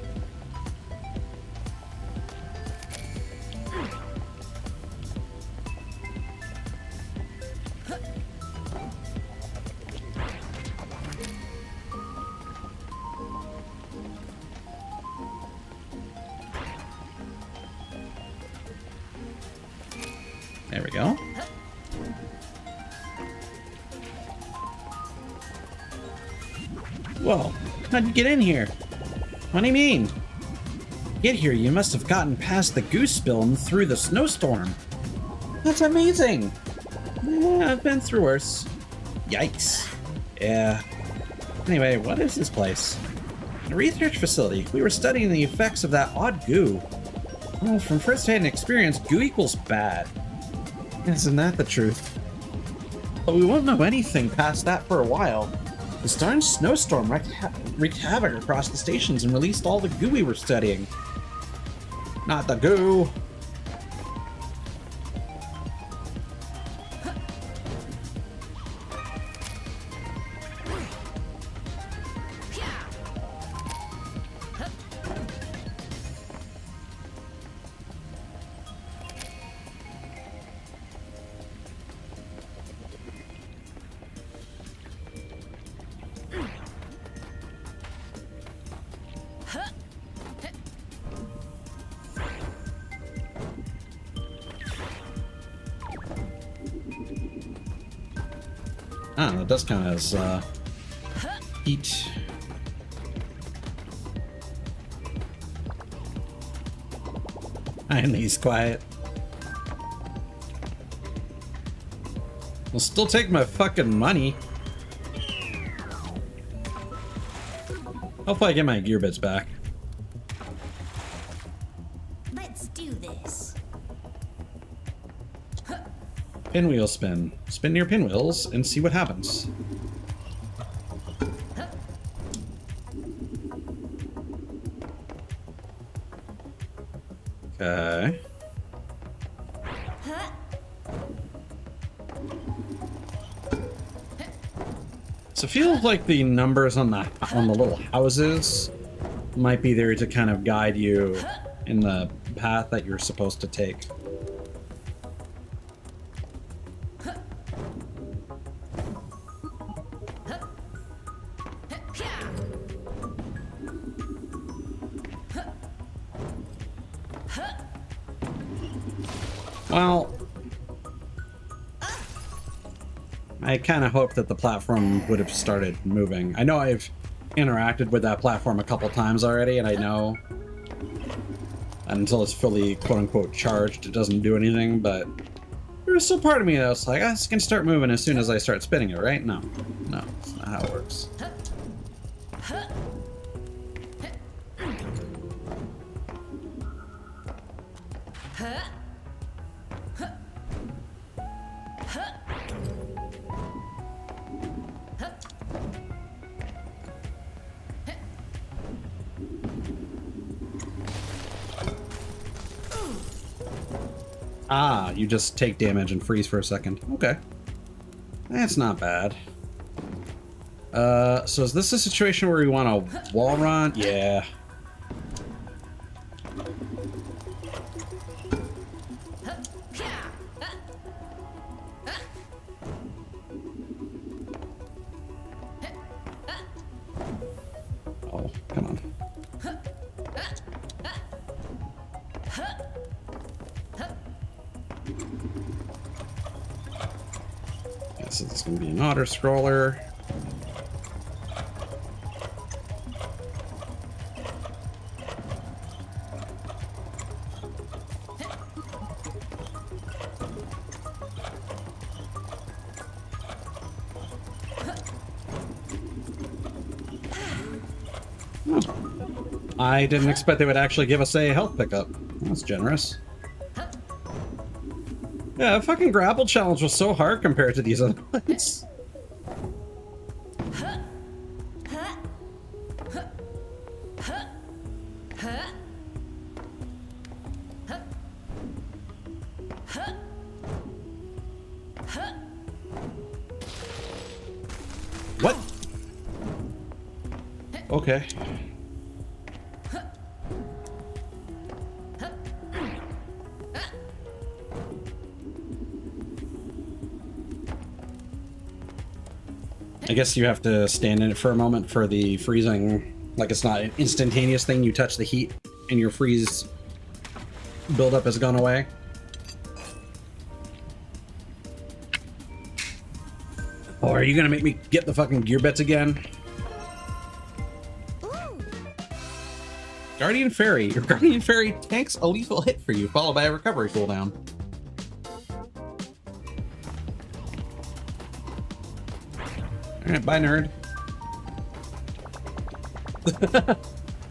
There we go. Whoa, how'd you get in here? What do you mean? Get here, you must have gotten past the goose spill and through the snowstorm. That's amazing! Yeah, I've been through worse. Yikes. Yeah. Anyway, what is this place? A research facility. We were studying the effects of that odd goo. Well, from first-hand experience, goo equals bad. Isn't that the truth? But we won't know anything past that for a while. This darn snowstorm wreaked havoc across the stations and released all the goo we were studying. Not the goo. Ah, that does count as heat. And he's quiet. I'll still take my fucking money. Hopefully I get my gear bits back. Let's do this. Pinwheel spin. Spin near pinwheels and see what happens. Okay. So it feels like the numbers on the little houses might be there to kind of guide you in the path that you're supposed to take. Well, I kind of hoped that the platform would have started moving. I know I've interacted with that platform a couple times already, and I know until it's fully quote-unquote charged, it doesn't do anything, but there's still part of me that's like, it's gonna start moving as soon as I start spinning it, right? No, that's not how it works. Ah, you just take damage and freeze for a second. Okay. That's not bad. So is this a situation where we want to wall run? Yeah. Oh, come on. So this is going to be an auto scroller. I didn't expect they would actually give us a health pickup. That's generous. Yeah, the fucking grapple challenge was so hard compared to these other ones. What? Okay. I guess you have to stand in it for a moment for the freezing. Like, it's not an instantaneous thing. You touch the heat and your freeze buildup has gone away. Oh, are you gonna make me get the fucking gear bits again? Ooh. Guardian Fairy. Your Guardian Fairy tanks a lethal hit for you, followed by a recovery cooldown. Alright, bye, nerd.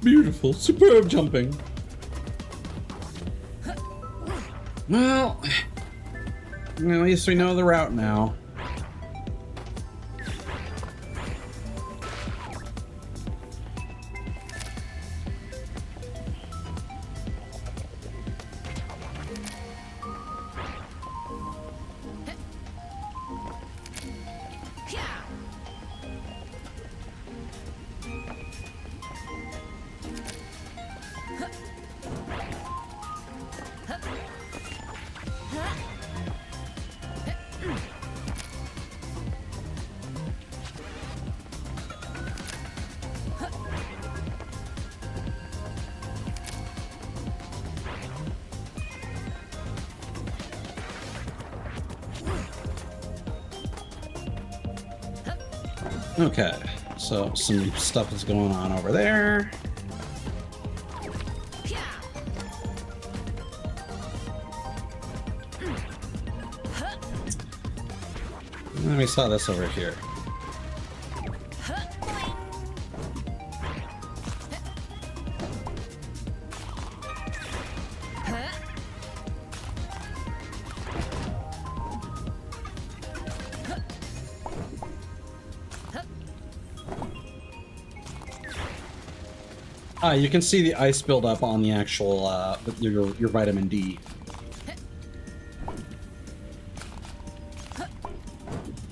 Beautiful, superb jumping. Well, at least we know the route now. Okay, so some stuff is going on over there. And then we saw this over here. You can see the ice build up on the actual your vitamin D.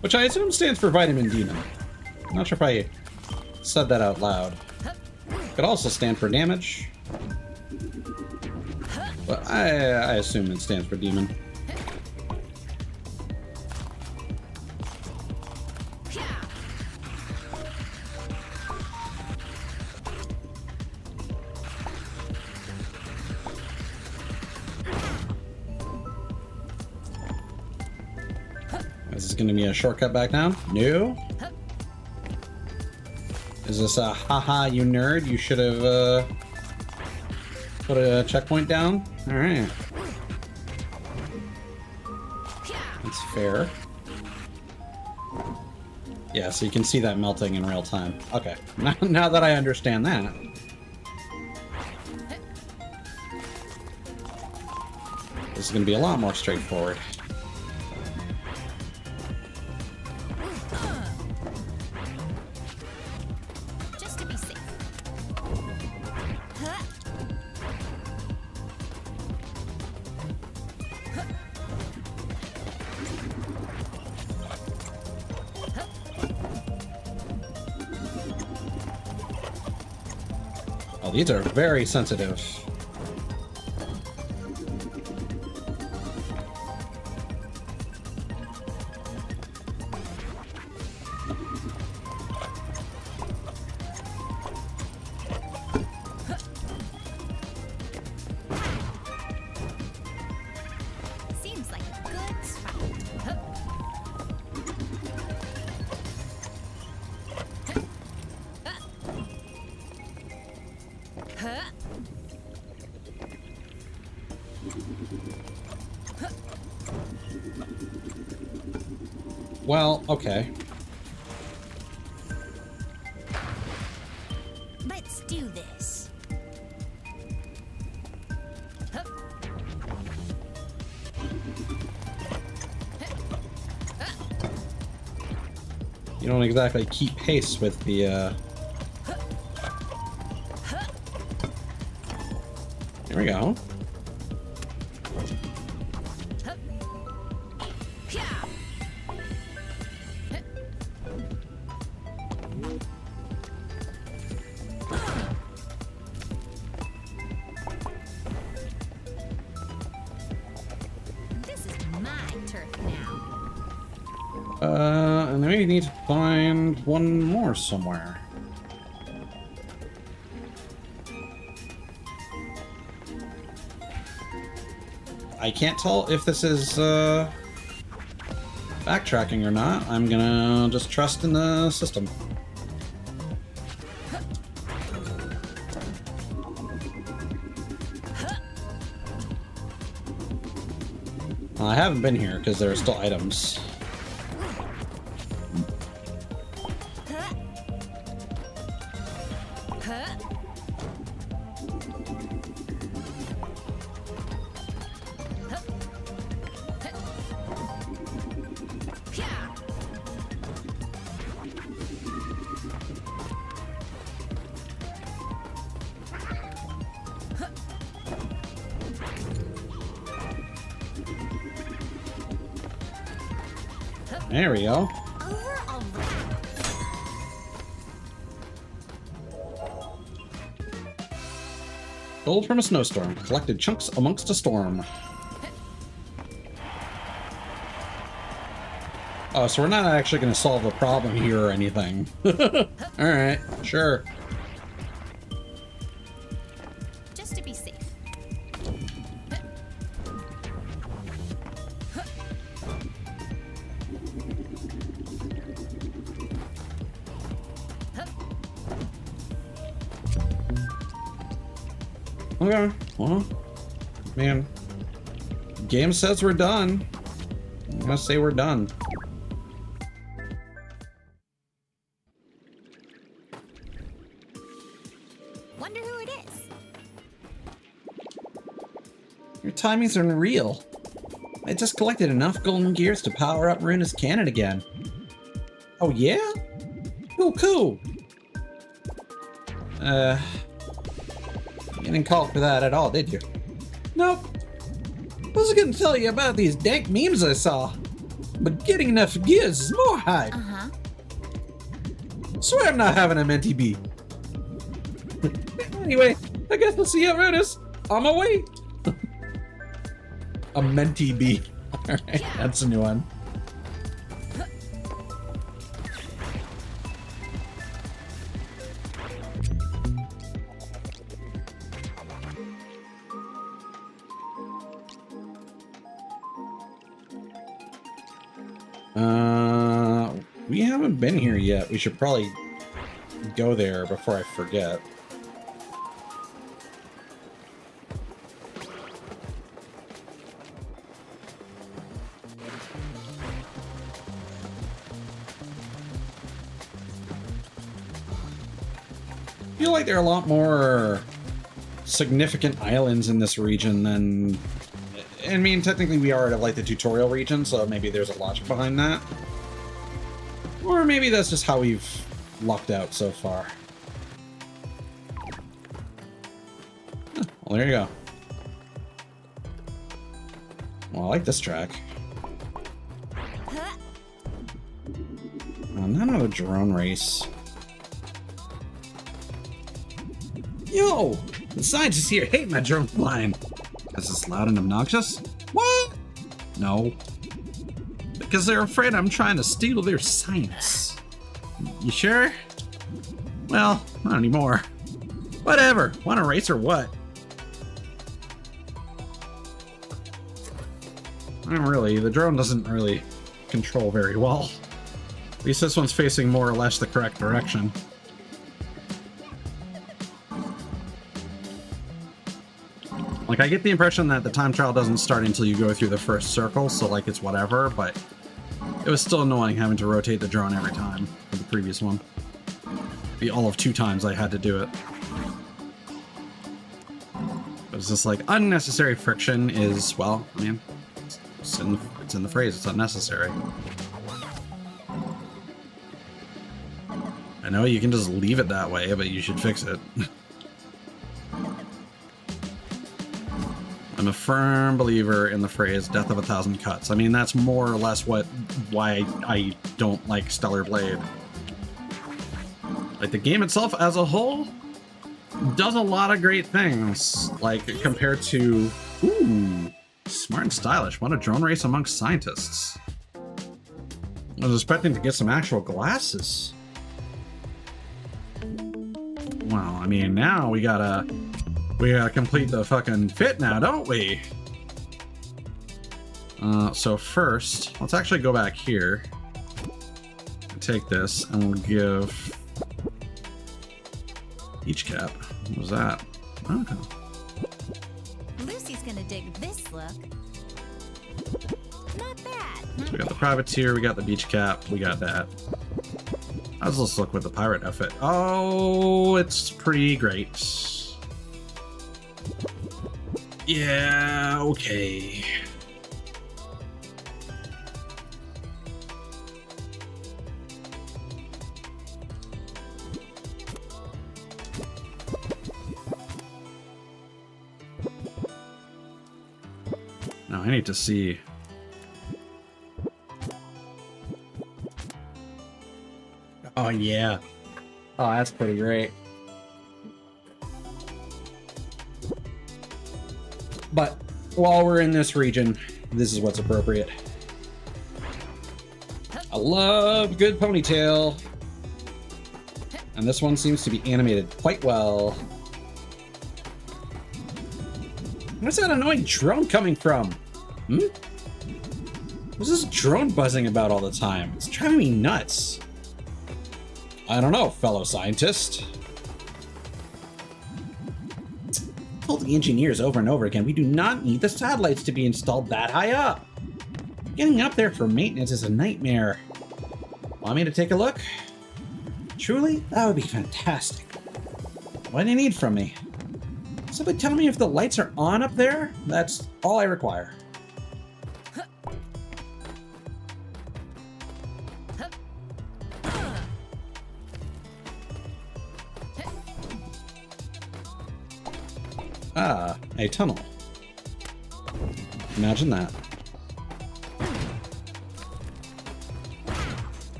Which I assume stands for vitamin demon. I'm not sure if I said that out loud. Could also stand for damage. But I assume it stands for demon. Is this going to be a shortcut back down? No. Is this a haha, you nerd? You should have put a checkpoint down? Alright. That's fair. Yeah, so you can see that melting in real time. Okay. Now that I understand that. This is going to be a lot more straightforward. Just to be safe. Oh, these are very sensitive. Seems like a good spot. Well, okay. Let's do this. You don't exactly keep pace with the, There we go. This is my turf now. And then we need to find one more somewhere. I can't tell if this is, backtracking or not. I'm gonna just trust in the system. I haven't been here because there are still items. There we go. Over already. Gold from a snowstorm. Collected chunks amongst a storm. Oh, so we're not actually going to solve the problem here or anything. Alright, sure. Just to be safe. Okay, well, man, game says we're done. I'm gonna say we're done. Wonder who it is. Your timing's unreal. I just collected enough golden gears to power up Runa's cannon again. Oh yeah? Cool. You didn't call for that at all, did you? Nope. I was gonna tell you about these dank memes I saw, but getting enough gears is more hype. Uh-huh. Swear I'm not having a mentee bee. Anyway, I guess we'll see how Runa's on my way. A mentee bee. Alright, that's a new one. We haven't been here yet. We should probably go there before I forget. I feel like there are a lot more significant islands in this region than... I mean, technically we are at like the tutorial region, so maybe there's a logic behind that. Or maybe that's just how we've lucked out so far. Huh, well, there you go. Well, I like this track. Not another drone race. Yo! The scientists here hate my drone flying. Is this loud and obnoxious? What? No. Because they're afraid I'm trying to steal their science. You sure? Well, not anymore. Whatever. Want a race or what? Not really. The drone doesn't really control very well. At least this one's facing more or less the correct direction. Like, I get the impression that the time trial doesn't start until you go through the first circle, so, like, it's whatever, but it was still annoying having to rotate the drone every time for the previous one. The all of 2 times I had to do it. But it's just like, unnecessary friction is, well, I mean, it's in the phrase, it's unnecessary. I know you can just leave it that way, but you should fix it. I'm a firm believer in the phrase "death of a thousand cuts." I mean, that's more or less why I don't like Stellar Blade. Like, the game itself as a whole does a lot of great things, like compared to, ooh, smart and stylish. What a drone race amongst scientists. I was expecting to get some actual glasses. Well, I mean, now we gotta complete the fucking fit now, don't we? So first, let's actually go back here. Take this, and we'll give each cap. What was that? Okay. Lucy's gonna dig this look. Not bad. So we got the privateer, we got the beach cap, we got that. Let's look with the pirate outfit. Oh, it's pretty great. Yeah, okay. Now I need to see. Oh yeah. Oh, that's pretty great. But while we're in this region, this is what's appropriate. I love good ponytail. And this one seems to be animated quite well. Where's that annoying drone coming from? What's this drone buzzing about all the time? It's driving me nuts. I don't know, fellow scientist. told the engineers over and over again, we do not need the satellites to be installed that high up. Getting up there for maintenance is a nightmare. Want me to take a look? Truly, that would be fantastic. What do you need from me? Simply tell me if the lights are on up there. That's all I require. Ah, a tunnel. Imagine that.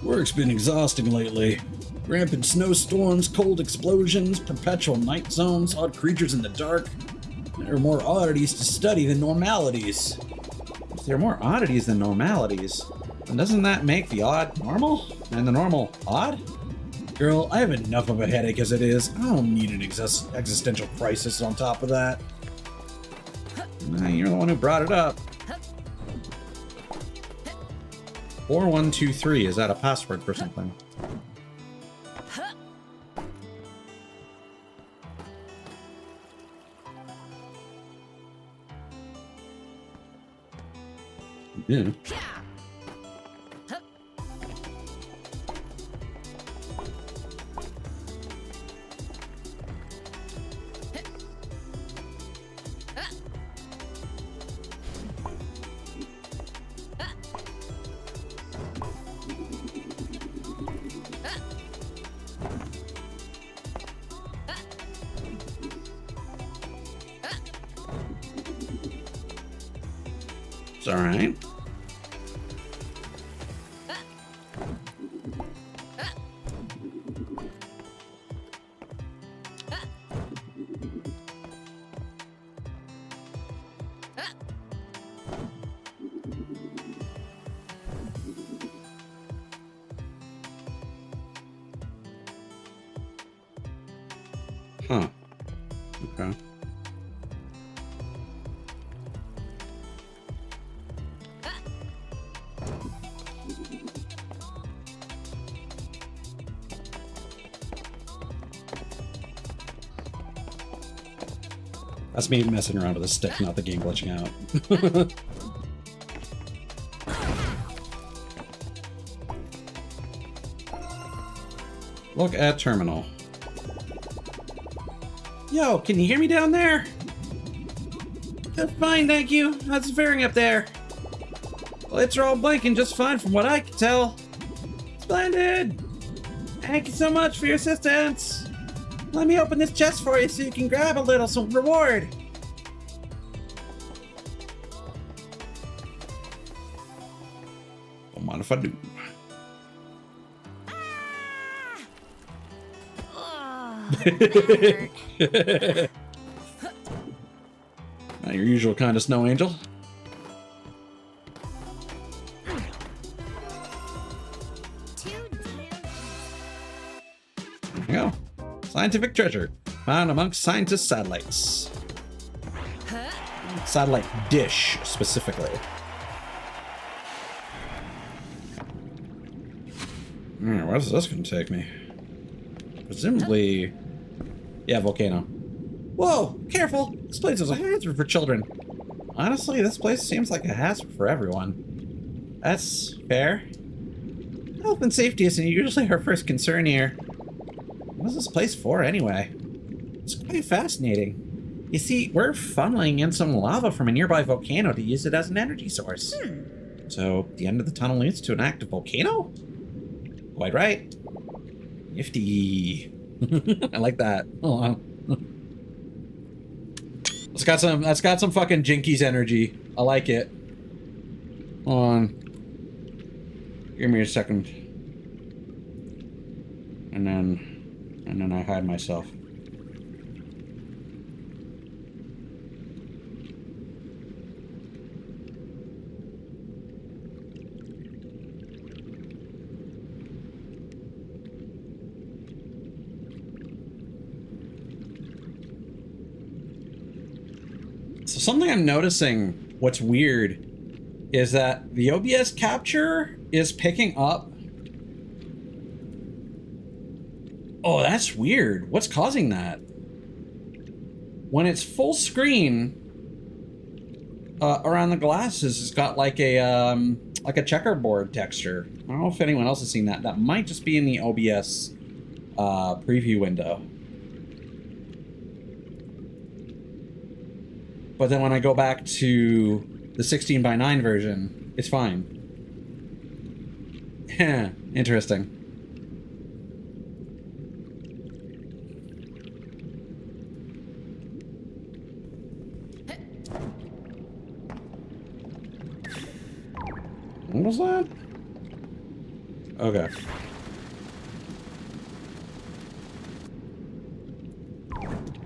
Work's been exhausting lately. Rampant snowstorms, cold explosions, perpetual night zones, odd creatures in the dark. There are more oddities to study than normalities. If there are more oddities than normalities, then doesn't that make the odd normal and the normal odd? Girl, I have enough of a headache as it is. I don't need an existential crisis on top of that. You're the one who brought it up. 4123, is that a password for something? Yeah. It's all right. Huh. Okay. That's me messing around with a stick, not the game glitching out. Look at terminal. Yo, can you hear me down there? Fine, thank you. How's it faring up there? Lights are all blinking just fine from what I can tell. Splendid! Thank you so much for your assistance. Let me open this chest for you so you can grab a little some reward. Don't mind if I do. Not your usual kind of snow angel. There you go. Scientific treasure found amongst scientists' satellites. Satellite dish, specifically. Where's this gonna take me? Presumably... Yeah, volcano. Whoa! Careful! This place is a hazard for children. Honestly, this place seems like a hazard for everyone. That's fair. Health and safety isn't usually our first concern here. What is this place for, anyway? It's quite fascinating. You see, we're funneling in some lava from a nearby volcano to use it as an energy source. So, the end of the tunnel leads to an active volcano? Quite right. Nifty. I like that. Hold on. That's got some fucking Jinkies energy. I like it. Hold on. Give me a second. And then I hide myself. So something I'm noticing, what's weird, is that the OBS capture is picking up Oh, that's weird. What's causing that? When it's full screen, around the glasses, it's got like a checkerboard texture. I don't know if anyone else has seen that. That might just be in the OBS preview window. But then when I go back to the 16:9 version, it's fine. Interesting. What was that? Okay.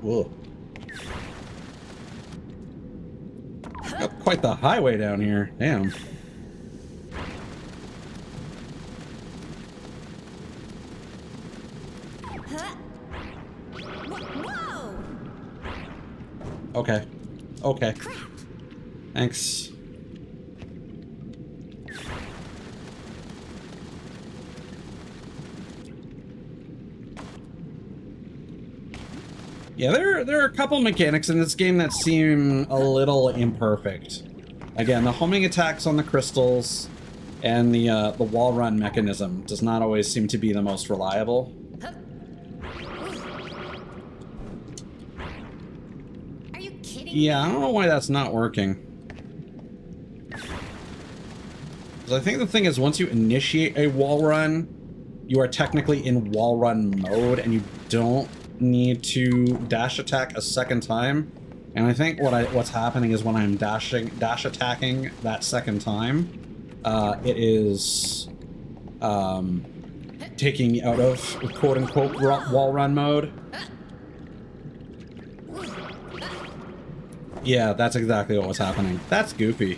Whoa. Got quite the highway down here. Damn. Huh? Whoa! Okay. Okay. Crap. Thanks. Yeah, there are a couple mechanics in this game that seem a little imperfect. Again, the homing attacks on the crystals and the wall run mechanism does not always seem to be the most reliable. Are you kidding Yeah, I don't know why that's not working. 'Cause I think the thing is, once you initiate a wall run, you are technically in wall run mode, and you don't need to dash attack a second time. And I think what's happening is when I'm dash attacking that second time, it is taking me out of quote unquote wall run mode. Yeah, that's exactly what was happening. That's goofy.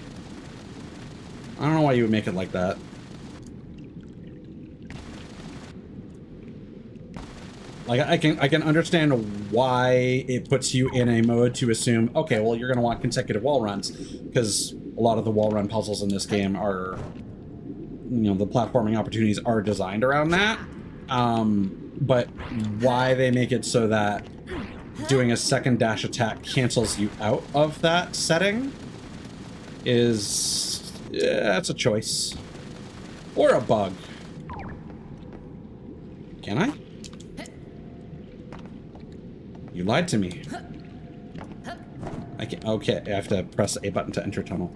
I don't know why you would make it like that. Like, I can understand why it puts you in a mode to assume, okay, well, you're going to want consecutive wall runs, because a lot of the wall run puzzles in this game are, you know, the platforming opportunities are designed around that. But why they make it so that doing a second dash attack cancels you out of that setting is, yeah, that's a choice. Or a bug. Can I? You lied to me. I can, okay, I have to press A button to enter tunnel.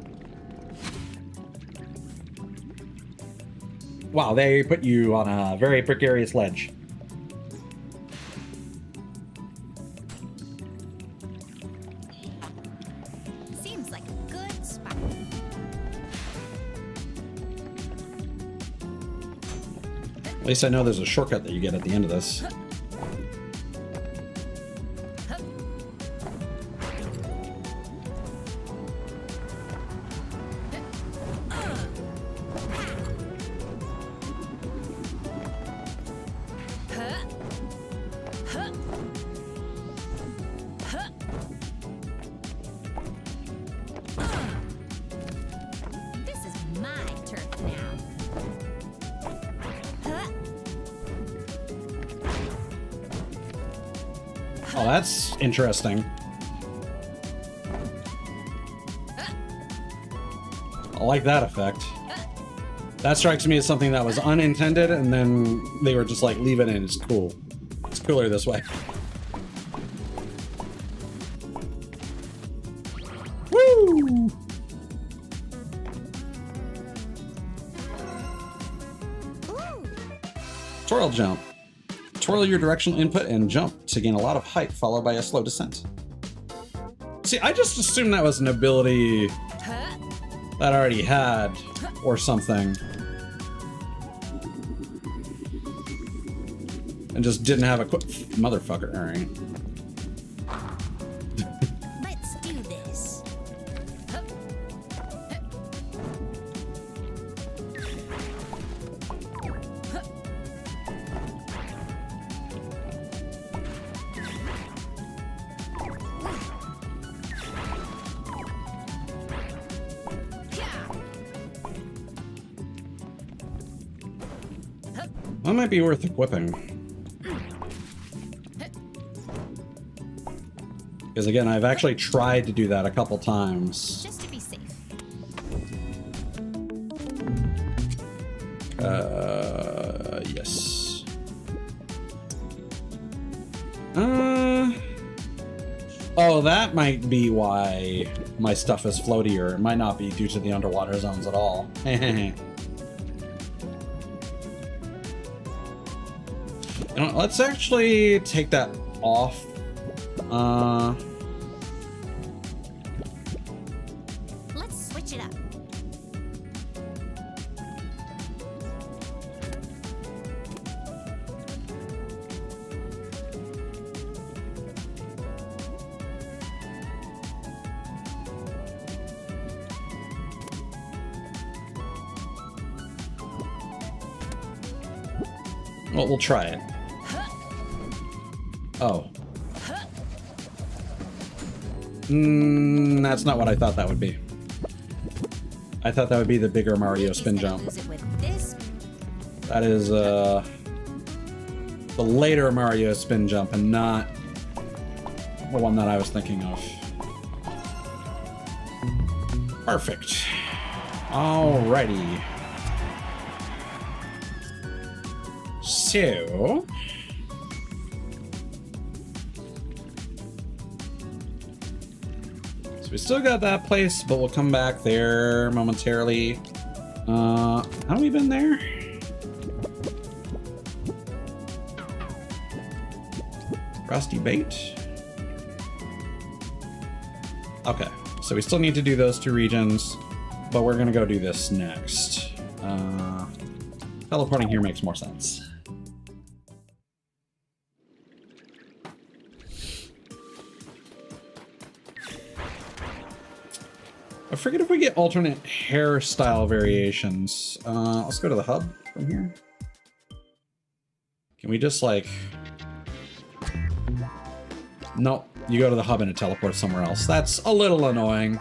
Wow, they put you on a very precarious ledge. Seems like a good spot. At least I know there's a shortcut that you get at the end of this. This is my turf now. Huh? Oh, that's interesting. I like that effect. That strikes me as something that was unintended, and then they were just like, leave it in, it's cool. It's cooler this way. Woo! Ooh. Twirl jump. Twirl your directional input and jump to gain a lot of height, followed by a slow descent. See, I just assumed that was an ability Huh? that I already had, or something. And just didn't have a quick... Motherfucker, alright. Let's do this. That might be worth equipping. Because again, I've actually tried to do that a couple times. Just to be safe. Yes. Oh, that might be why my stuff is floatier. It might not be due to the underwater zones at all. You know, let's actually take that off. Let's switch it up. Well, we'll try it. Oh. That's not what I thought that would be. I thought that would be the bigger Mario spin jump. Use it with this. That is, the later Mario spin jump and not the one that I was thinking of. Perfect. Alrighty. So... So we still got that place, but we'll come back there momentarily. Have we been there? Rusty bait. Okay, so we still need to do those two regions, but we're gonna go do this next. Teleporting here makes more sense. I forget if we get alternate hairstyle variations. Let's go to the hub from here. Can we just like... Nope, you go to the hub and it teleports somewhere else. That's a little annoying.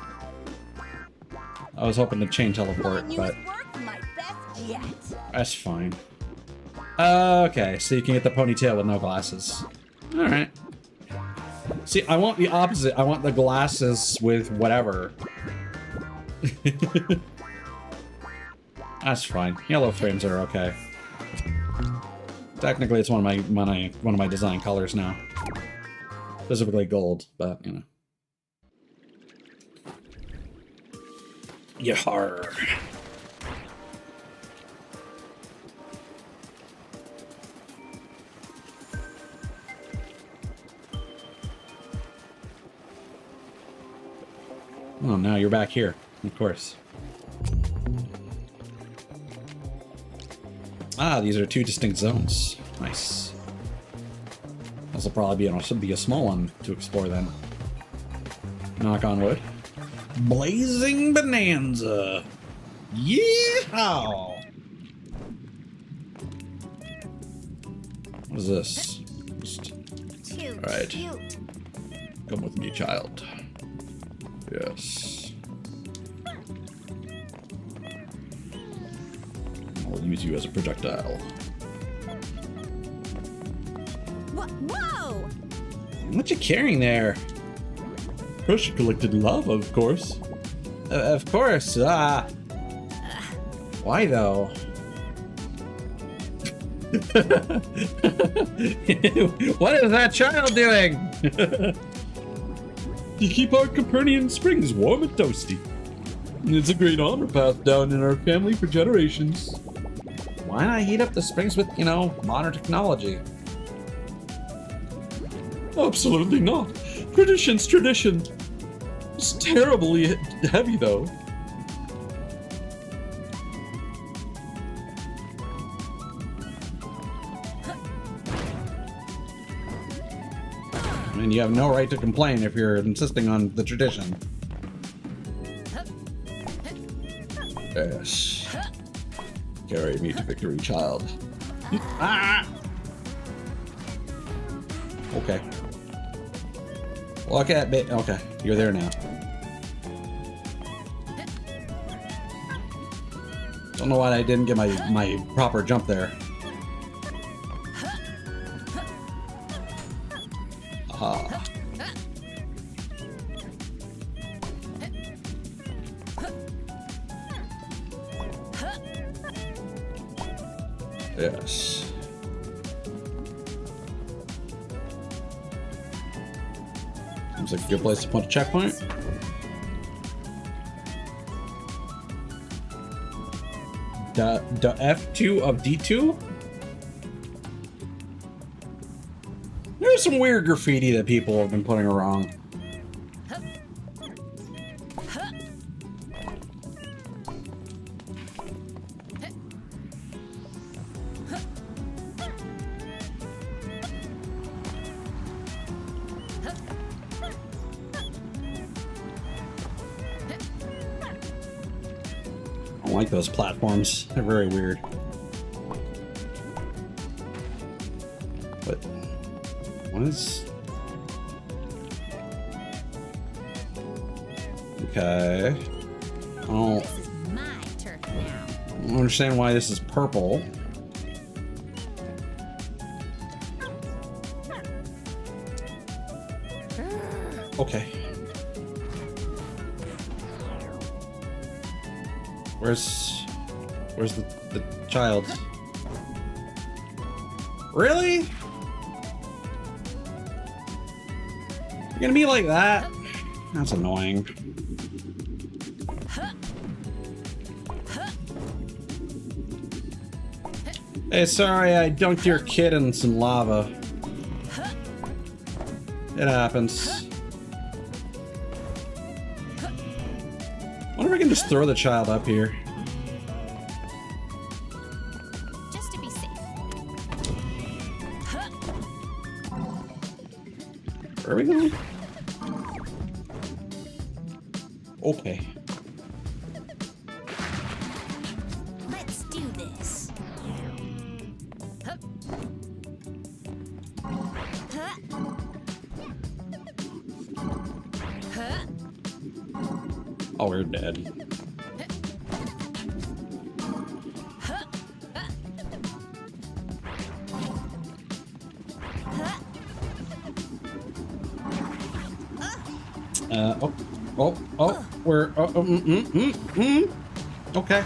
I was hoping to chain teleport, but My best yet. that's fine. Okay, so you can get the ponytail with no glasses. Alright. See, I want the opposite. I want the glasses with whatever. That's fine. Yellow frames are okay. Technically, it's one of my design colors now. Specifically gold, but you know. Yar. Oh, now you're back here, of course. Ah, these are two distinct zones. Nice. This will probably be a small one to explore then. Knock on wood. Blazing Bonanza! Yeehaw! What is this? Just Too Alright. cute. come with me, child. Yes. I'll use you as a projectile. Whoa! What you carrying there? Pressure collected lava, of course. Of course. Why though? What is that child doing? To keep our Copernican springs warm and toasty. It's a great honor passed down in our family for generations. Why not heat up the springs with, you know, modern technology? Absolutely not. Tradition's tradition. It's terribly heavy, though. I mean, you have no right to complain if you're insisting on the tradition. Yes. Carry me to victory, child. Ah! Okay. Look at me. Okay, you're there now. Don't know why I didn't get my proper jump there. Aha. Yes. Seems like a good place to put a checkpoint. The F2 of D2? There's some weird graffiti that people have been putting wrong. I don't like those platforms. They're very weird. But what is... Okay. Oh, This is my turf now. I don't understand why this is purple. Okay. Where's the child? Really? You're gonna be like that? That's annoying. Hey, sorry, I dunked your kid in some lava. It happens. Wonder if I can just throw the child up here. Just to be safe. Where are we going? Okay. Let's do this. Oh, we're dead. We're, okay.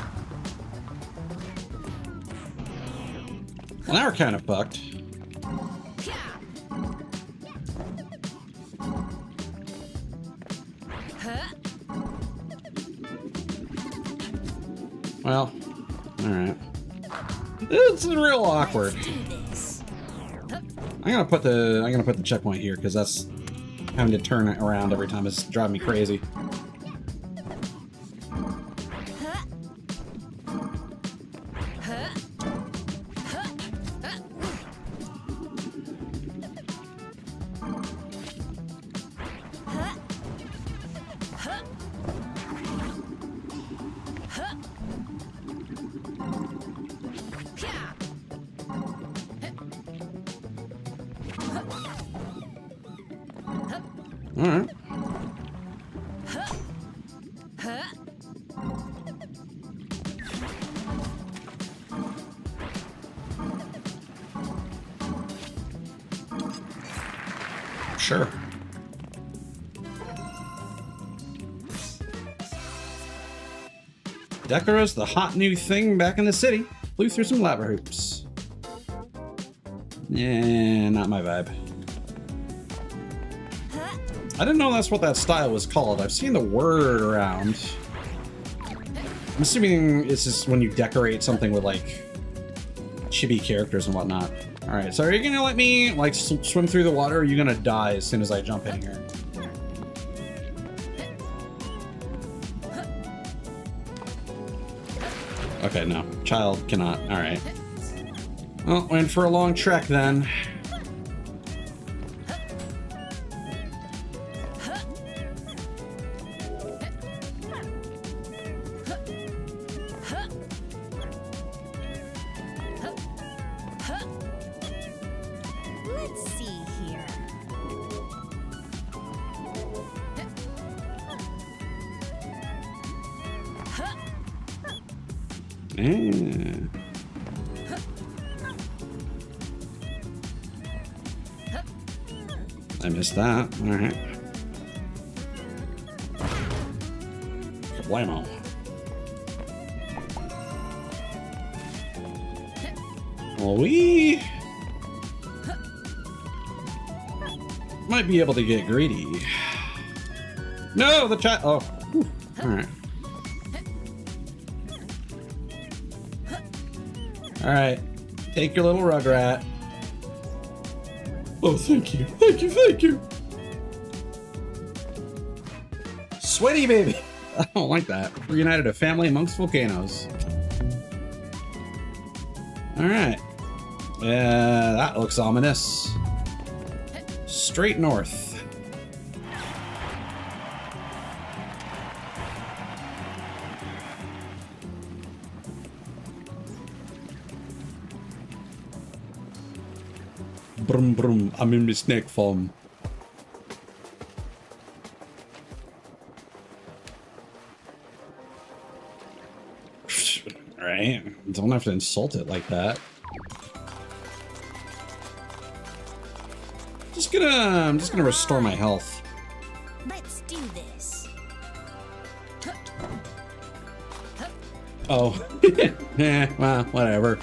Well, now we're kind of fucked. Well, alright. This is real awkward. Let's do this. I'm gonna put the checkpoint here because that's having to turn it around every time. It's driving me crazy. Alright. Sure. Decora's the hot new thing back in the city. Flew through some lava hoops. Yeah, not my vibe. I didn't know that's what that style was called. I've seen the word around. I'm assuming it's just when you decorate something with like chibi characters and whatnot. All right, so are you gonna let me like swim through the water, or are you gonna die as soon as I jump in here? Okay, no, child cannot. All right. Well, we're in for a long trek then. Let's see here. Yeah. I missed that. All right. Kablamo. We might be able to get greedy. No, the chat. Oh, whew. All right. All right. Take your little rugrat. Oh, thank you. Thank you. Thank you. Sweaty baby. I don't like that. Reunited a family amongst volcanoes. All right. Yeah, that looks ominous. Straight north. Brum brum. I'm in the snake farm. Right? Don't have to insult it like that. I'm just gonna restore my health. Let's do this. Oh. Yeah, well, whatever.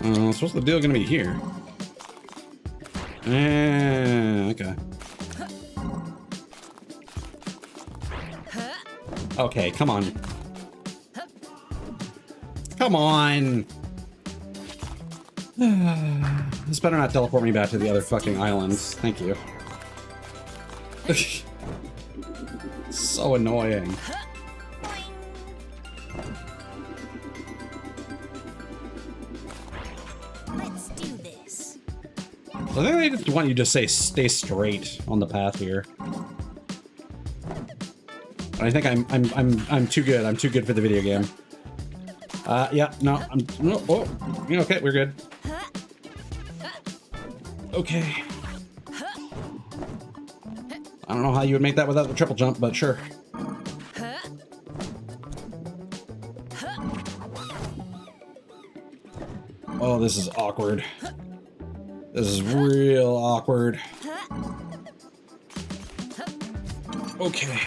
What's the deal gonna be here? Okay. Okay, come on. Come on! This better not teleport me back to the other fucking islands. Thank you. So annoying. Let's do this. I think they just want you to say stay straight on the path here. I think I'm too good. I'm too good for the video game. Yeah, no, no, oh, yeah, okay, we're good. Okay. I don't know how you would make that without the triple jump, but sure. Oh, this is awkward. This is real awkward. Okay.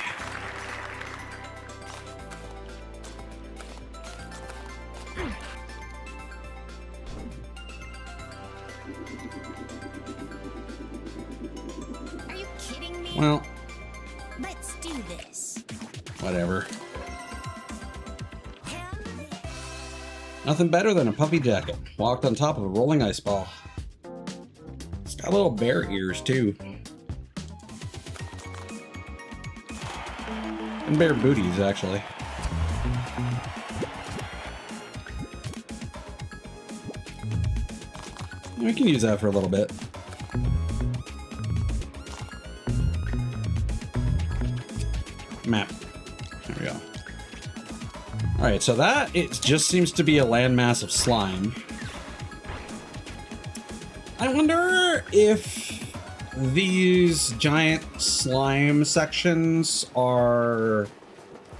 Are you kidding me? Well, Let's do this. whatever. Hell yeah. Nothing better than a puffy jacket. Walked on top of a rolling ice ball. It's got little bear ears, too. And bear booties, actually. We can use that for a little bit. Map. There we go. Alright, so that, it just seems to be a landmass of slime. I wonder if these giant slime sections are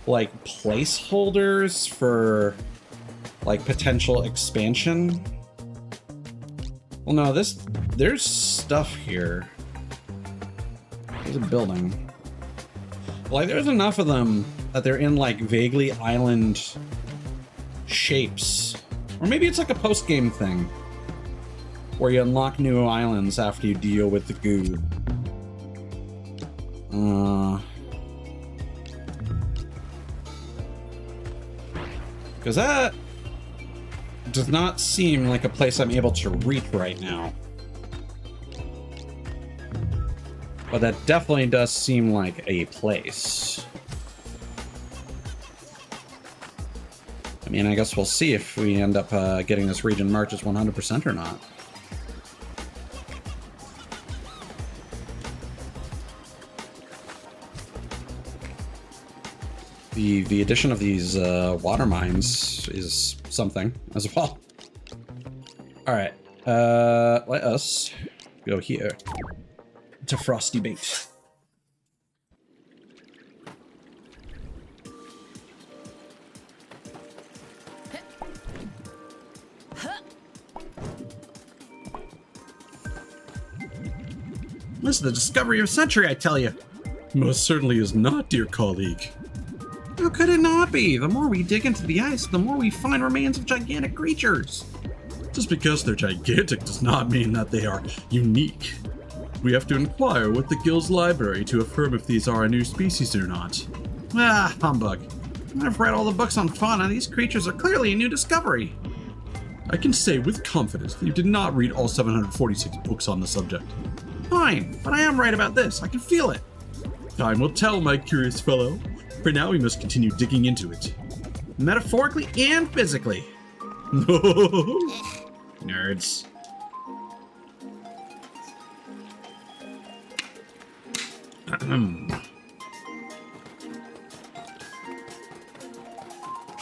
like placeholders for like potential expansion. Well, no, there's stuff here. There's a building. Like, there's enough of them that they're in like vaguely island shapes. Or maybe it's like a post-game thing where you unlock new islands after you deal with the goo. Because that does not seem like a place I'm able to reach right now. But that definitely does seem like a place. I mean, I guess we'll see if we end up getting this region marked as 100% or not. The addition of these water mines is something as well. All right, let us go here to Frosty Bait. This is the discovery of the century, I tell you. Most certainly is not, dear colleague. How could it not be? The more we dig into the ice, the more we find remains of gigantic creatures. Just because they're gigantic does not mean that they are unique. We have to inquire with the guild's library to affirm if these are a new species or not. Ah, humbug. I've read all the books on fauna. These creatures are clearly a new discovery. I can say with confidence that you did not read all 746 books on the subject. Fine, but I am right about this. I can feel it. Time will tell, my curious fellow. For now, we must continue digging into it. Metaphorically and physically. Nerds.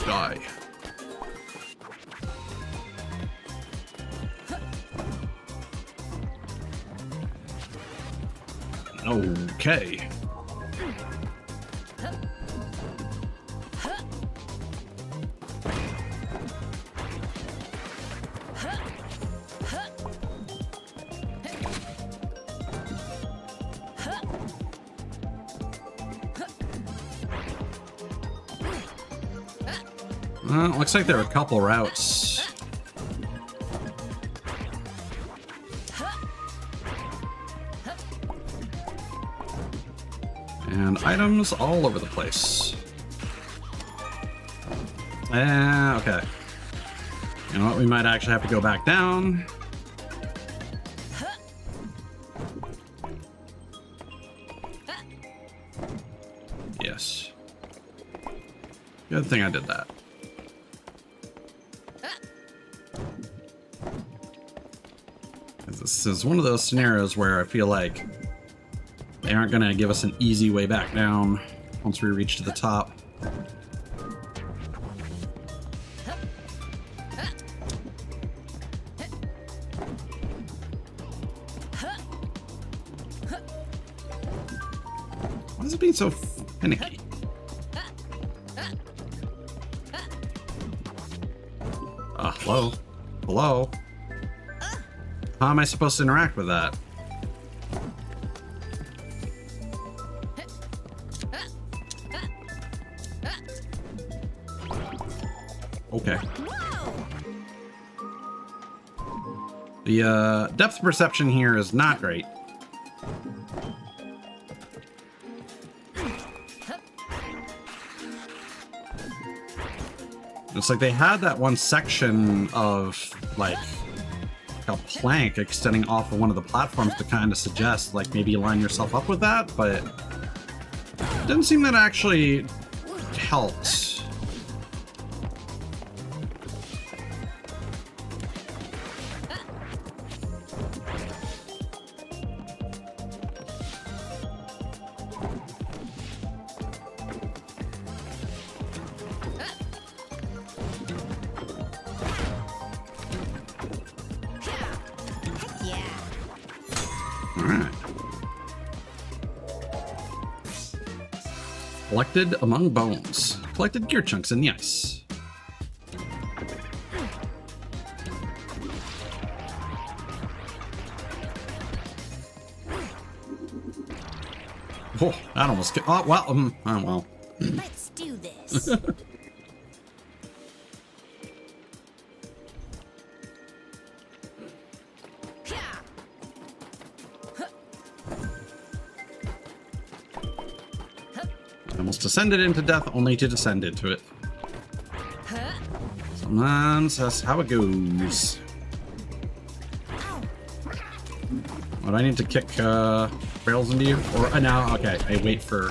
Die. Okay. Looks like there are a couple routes. And items all over the place. Okay. You know what? We might actually have to go back down. Yes. Good thing I did that. This is one of those scenarios where I feel like they aren't going to give us an easy way back down once we reach to the top. Why is it being so finicky? Hello? Hello? How am I supposed to interact with that? Okay. The depth perception here is not great. It's like they had that one section of like a plank extending off of one of the platforms to kind of suggest like maybe line yourself up with that, but it didn't seem that actually helped. Alright. Collected among bones. Collected gear chunks in the ice. Oh, that almost get. Oh, well. Oh, well. Let's do this. I almost descended into death only to descend into it. Sometimes that's how it goes. What, I need to kick barrels into you? Or now, okay, I wait for...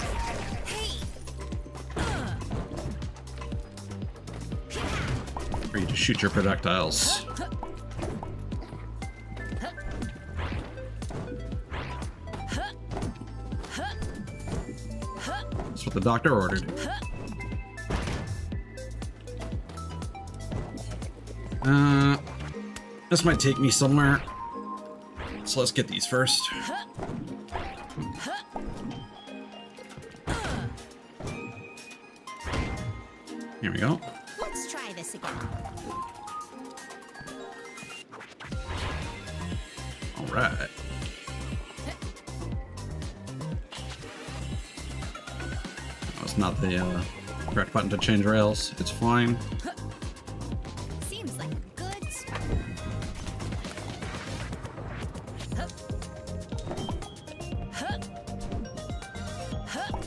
for you to shoot your projectiles. That's what the doctor ordered. This might take me somewhere. So let's get these first. Here we go. Let's try this again. All right. That's not the Correct button to change rails. It's fine. Seems like a good spot. Hup. Hup. Hup. Hup.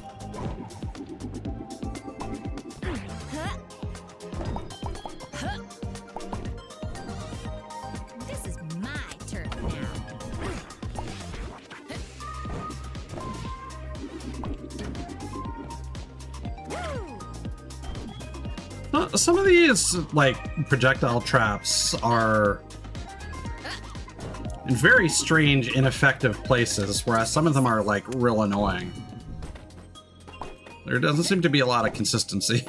Hup. This is my turf now. Some of these, like, projectile traps are in very strange, ineffective places, whereas some of them are, like, real annoying. There doesn't seem to be a lot of consistency.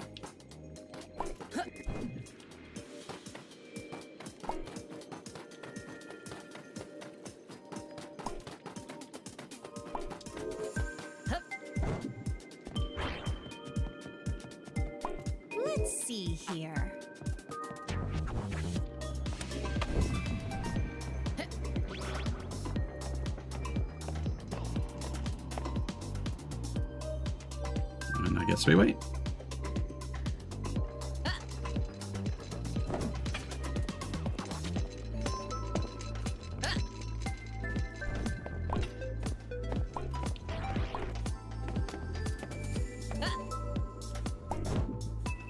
Let's see here. And I guess we wait.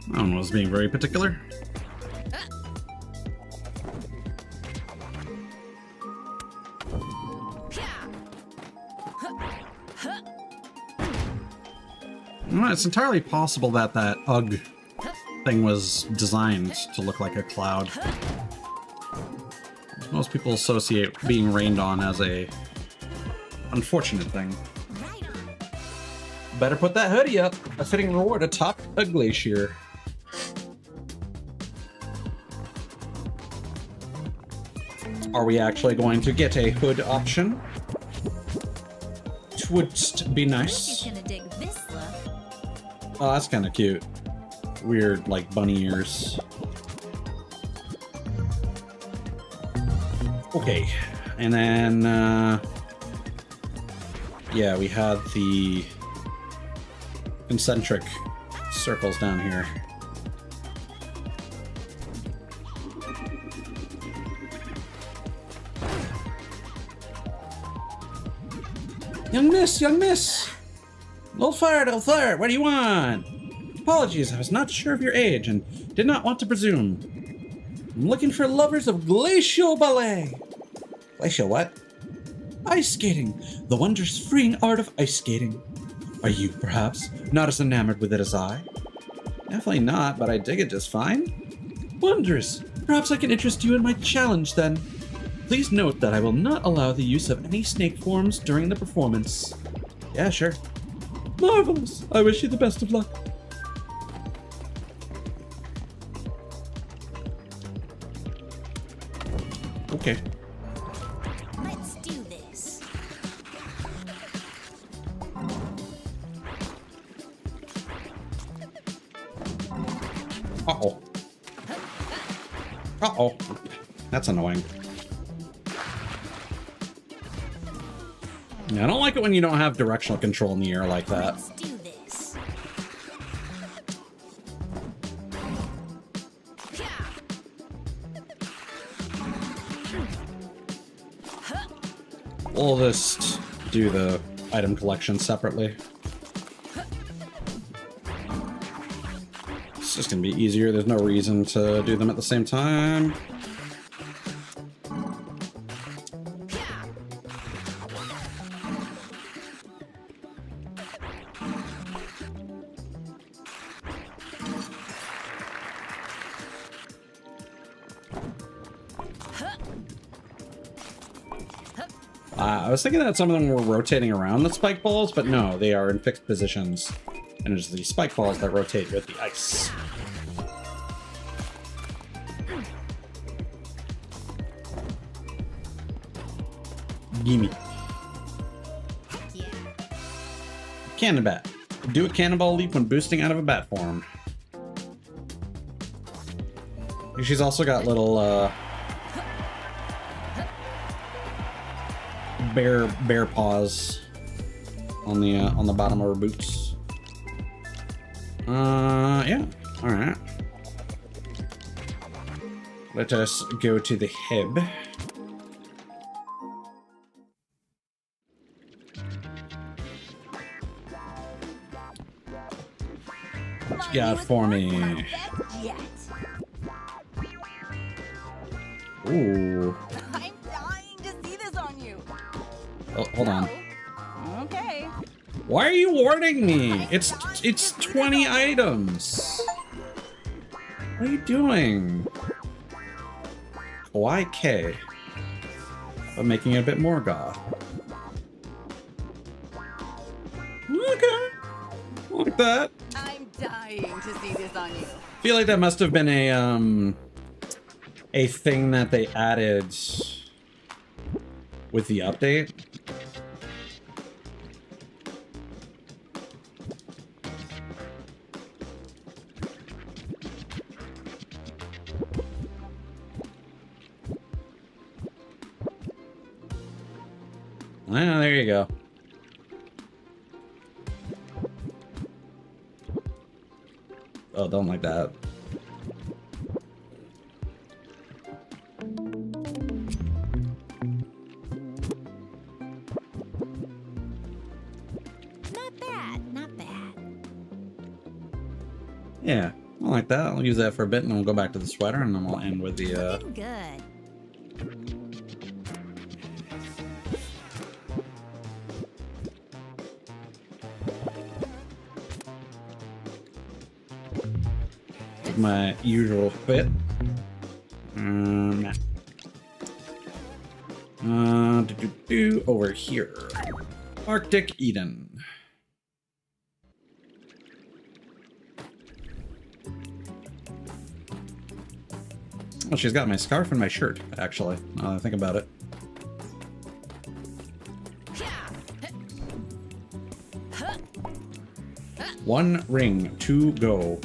That one was being very particular. Well, it's entirely possible that that UGG thing was designed to look like a cloud. Most people associate being rained on as a unfortunate thing. Right on. Better put that hoodie up. A fitting reward atop a glacier. Are we actually going to get a hood option? Would be nice. He's gonna dig this look. Oh, that's kind of cute. Weird, like, bunny ears. Okay. And then, yeah, we had the concentric circles down here. Young miss, young miss! Old fire, what do you want? Apologies, I was not sure of your age and did not want to presume. I'm looking for lovers of glacial ballet. Glacial what? Ice skating, the wondrous freeing art of ice skating. Are you, perhaps, not as enamored with it as I? Definitely not, but I dig it just fine. Wondrous! Perhaps I can interest you in my challenge then. Please note that I will not allow the use of any snake forms during the performance. Yeah, sure. Marvelous! I wish you the best of luck. Okay. Let's do this. Uh-oh. Uh-oh. That's annoying. Yeah, I don't like it when you don't have directional control in the air like that. Let's do this. We'll just do the item collection separately. It's just gonna be easier. There's no reason to do them at the same time. I was thinking that some of them were rotating around the spike balls, but no, they are in fixed positions. And it's the spike balls that rotate with the ice. Gimme. Yeah. Cannon bat. Do a cannonball leap when boosting out of a bat form. She's also got little, bear paws on the bottom of her boots. Yeah. All right. Let us go to the hub. What you got for me? My best yet. Ooh. I'm dying to see this on you. Oh, hold on. Okay. Why are you warning me? It's 20 items. What are you doing? Kawaii K. But making it a bit more goth. Okay. Like that. I'm dying to see this on you. Feel like that must have been a thing that they added with the update. Ah, there you go. Oh, don't like that. Not bad, not bad. Yeah, I like that. I'll use that for a bit and then we'll go back to the sweater and then we'll end with the Looking good. my usual fit. Over here. Arctic Eden. Oh, she's got my scarf and my shirt, actually. Now that I think about it. One ring to go.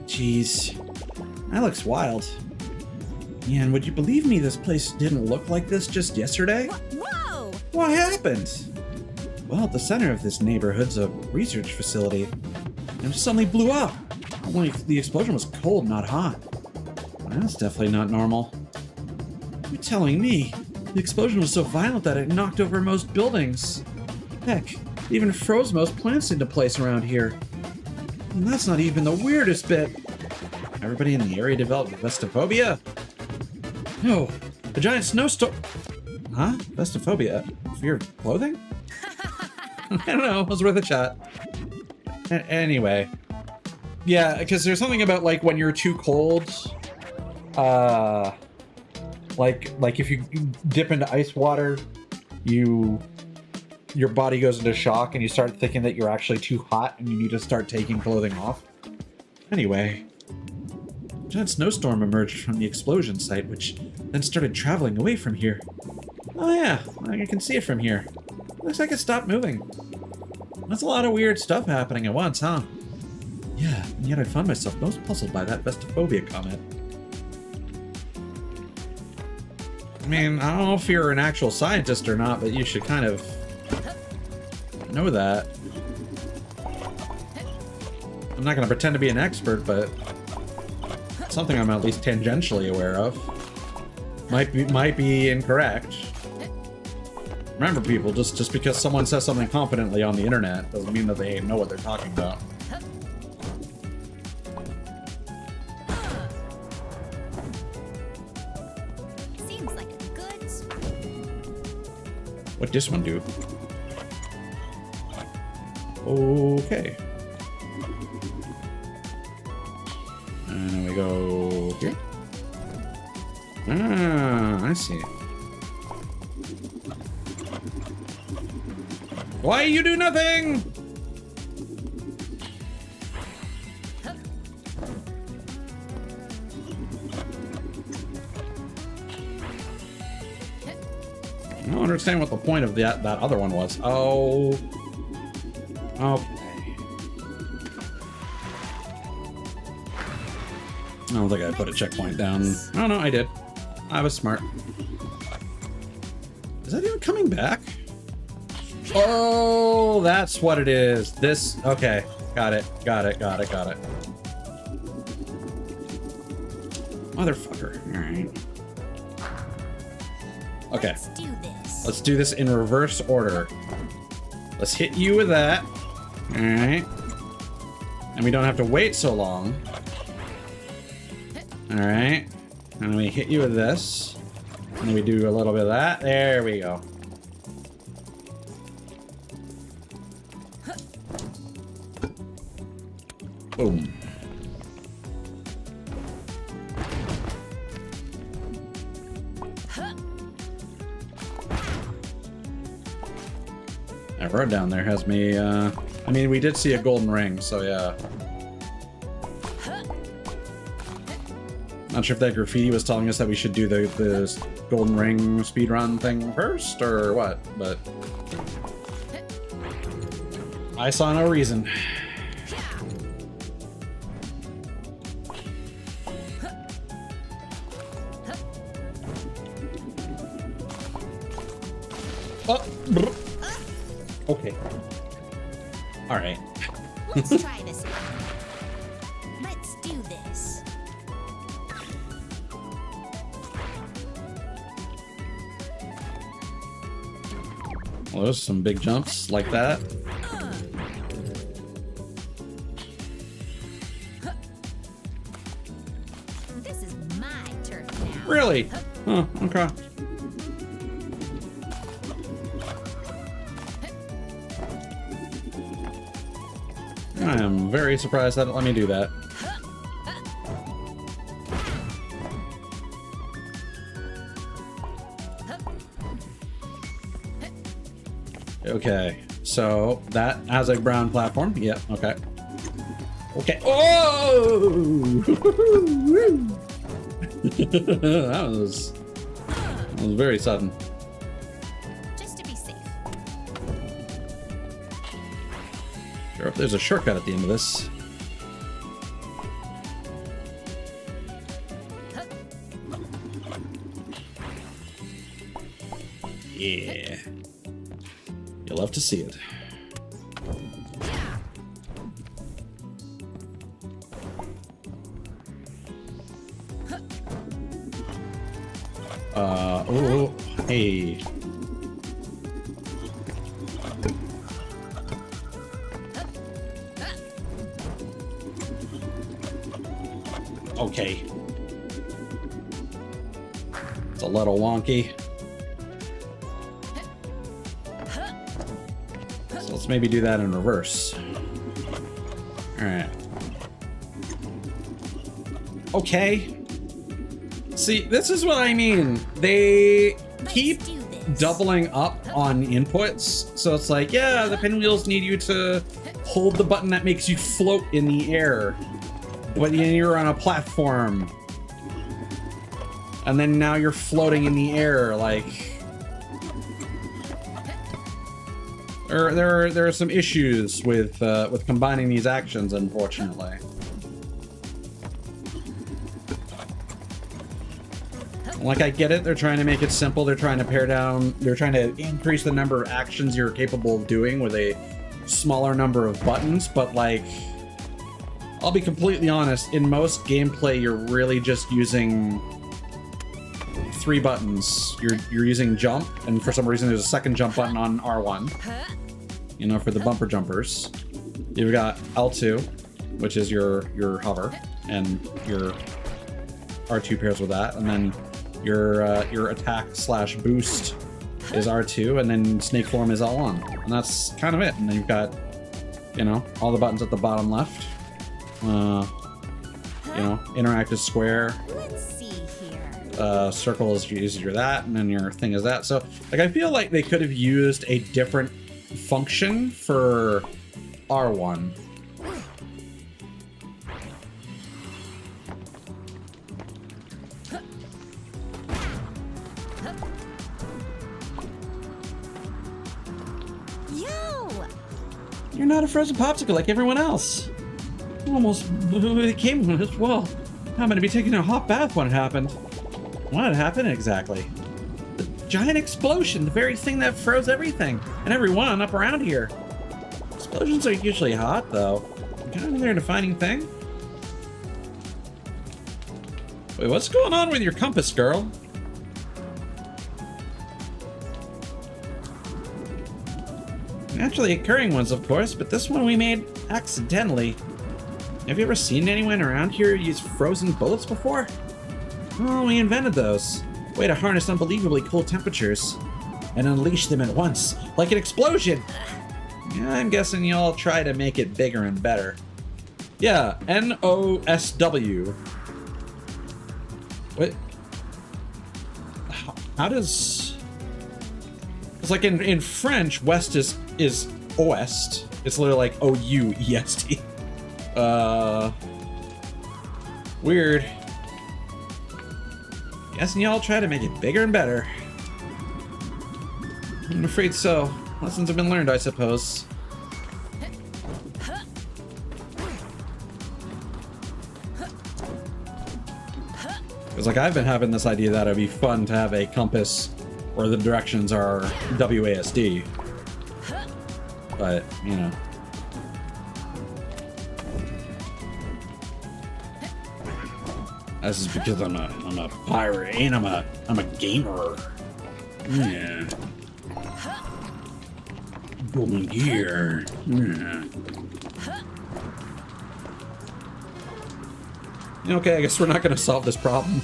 Jeez. That looks wild. Man, would you believe me, this place didn't look like this just yesterday? Whoa! What happened? Well, at the center of this neighborhood's a research facility. And it suddenly blew up. Only the explosion was cold, not hot. That's definitely not normal. You're telling me the explosion was so violent that it knocked over most buildings. Heck, it even froze most plants into place around here. And that's not even the weirdest bit. Everybody in the area developed vestrophobia? No, the giant snowstorm. Huh? Vestrophobia? Fear of clothing? I don't know. It was worth a shot. Anyway. Yeah, because there's something about, like, when you're too cold, like if you dip into ice water, your body goes into shock and you start thinking that you're actually too hot and you need to start taking clothing off. Anyway, a giant snowstorm emerged from the explosion site, which then started traveling away from here. Oh yeah, I can see it from here. Looks like it stopped moving. That's a lot of weird stuff happening at once, huh? Yeah, and yet I found myself most puzzled by that vestrophobia comment. I mean, I don't know if you're an actual scientist or not, but you should kind of know that. I'm not going to pretend to be an expert, but it's something I'm at least tangentially aware of. Might be incorrect. Remember, people, just because someone says something confidently on the internet doesn't mean that they know what they're talking about. Seems like a good spot. What this one do? Okay. And then we go here. Ah, I see. Why you do nothing? I don't understand what the point of that other one was. Oh. Okay. I don't think I put a checkpoint down. Oh no, I did. I was smart. Is that even coming back? Oh, that's what it is. This, okay. Got it. Motherfucker. Alright. Okay. Let's do this. Let's do this in reverse order. Let's hit you with that. Alright. And we don't have to wait so long. Alright. And then we hit you with this. And then we do a little bit of that. There we go. Boom. That road down there has me, I mean, we did see a golden ring, so yeah. Not sure if that graffiti was telling us that we should do the golden ring speedrun thing first, or what, but... I saw no reason. Oh, brr. Okay. All right. Let's try this again. Let's do this. Well, there's some big jumps like that. This is my turf now. Really? Oh, okay. I am very surprised that it let me do that. Okay, so that has a brown platform. Yep, okay. Okay. Oh! that was very sudden. Just to be safe. Sure, if there's a shortcut at the end of this. Yeah. You'll love to see it. Oh, hey. Okay. It's a little wonky. So let's maybe do that in reverse. Alright. Okay. See, this is what I mean. They keep Let's do this. doubling up on inputs. So it's like, yeah, the pinwheels need you to hold the button that makes you float in the air. But then you're on a platform. And then now you're floating in the air, like... There are some issues with combining these actions, unfortunately. Like, I get it, they're trying to make it simple, they're trying to they're trying to increase the number of actions you're capable of doing with a smaller number of buttons, but like, I'll be completely honest, in most gameplay you're really just using 3 buttons. You're using jump, and for some reason there's a second jump button on R1, you know, for the bumper jumpers. You've got L2, which is your hover, and your R2 pairs with that, and then your attack / boost is R2, and then snake form is L1, and that's kind of it. And then you've got, you know, all the buttons at the bottom left. You know, interactive square. Let's see here. Circle is your that, and then your thing is that. So, like, I feel like they could have used a different function for R1. Yo! You're not a frozen popsicle like everyone else. Almost became one as well. I'm gonna be taking a hot bath when it happened. What happened exactly? giant explosion, the very thing that froze everything and everyone up around here. Explosions are usually hot, though. Got any other defining thing? Wait, what's going on with your compass, girl? Naturally occurring ones, of course, but this one we made accidentally. Have you ever seen anyone around here use frozen bullets before? Well, we invented those. Way to harness unbelievably cold temperatures and unleash them at once, like an explosion. Yeah, I'm guessing y'all try to make it bigger and better. Yeah, NOSW. What? How does... It's like in French, West is Ouest. It's literally like OUEST. Weird. Guessing y'all try to make it bigger and better. I'm afraid so. Lessons have been learned, I suppose. Because like I've been having this idea that it'd be fun to have a compass where the directions are WASD. But, you know. This is because I'm a pirate and I'm a gamer. Yeah. Golden gear. Yeah. Okay, I guess we're not going to solve this problem.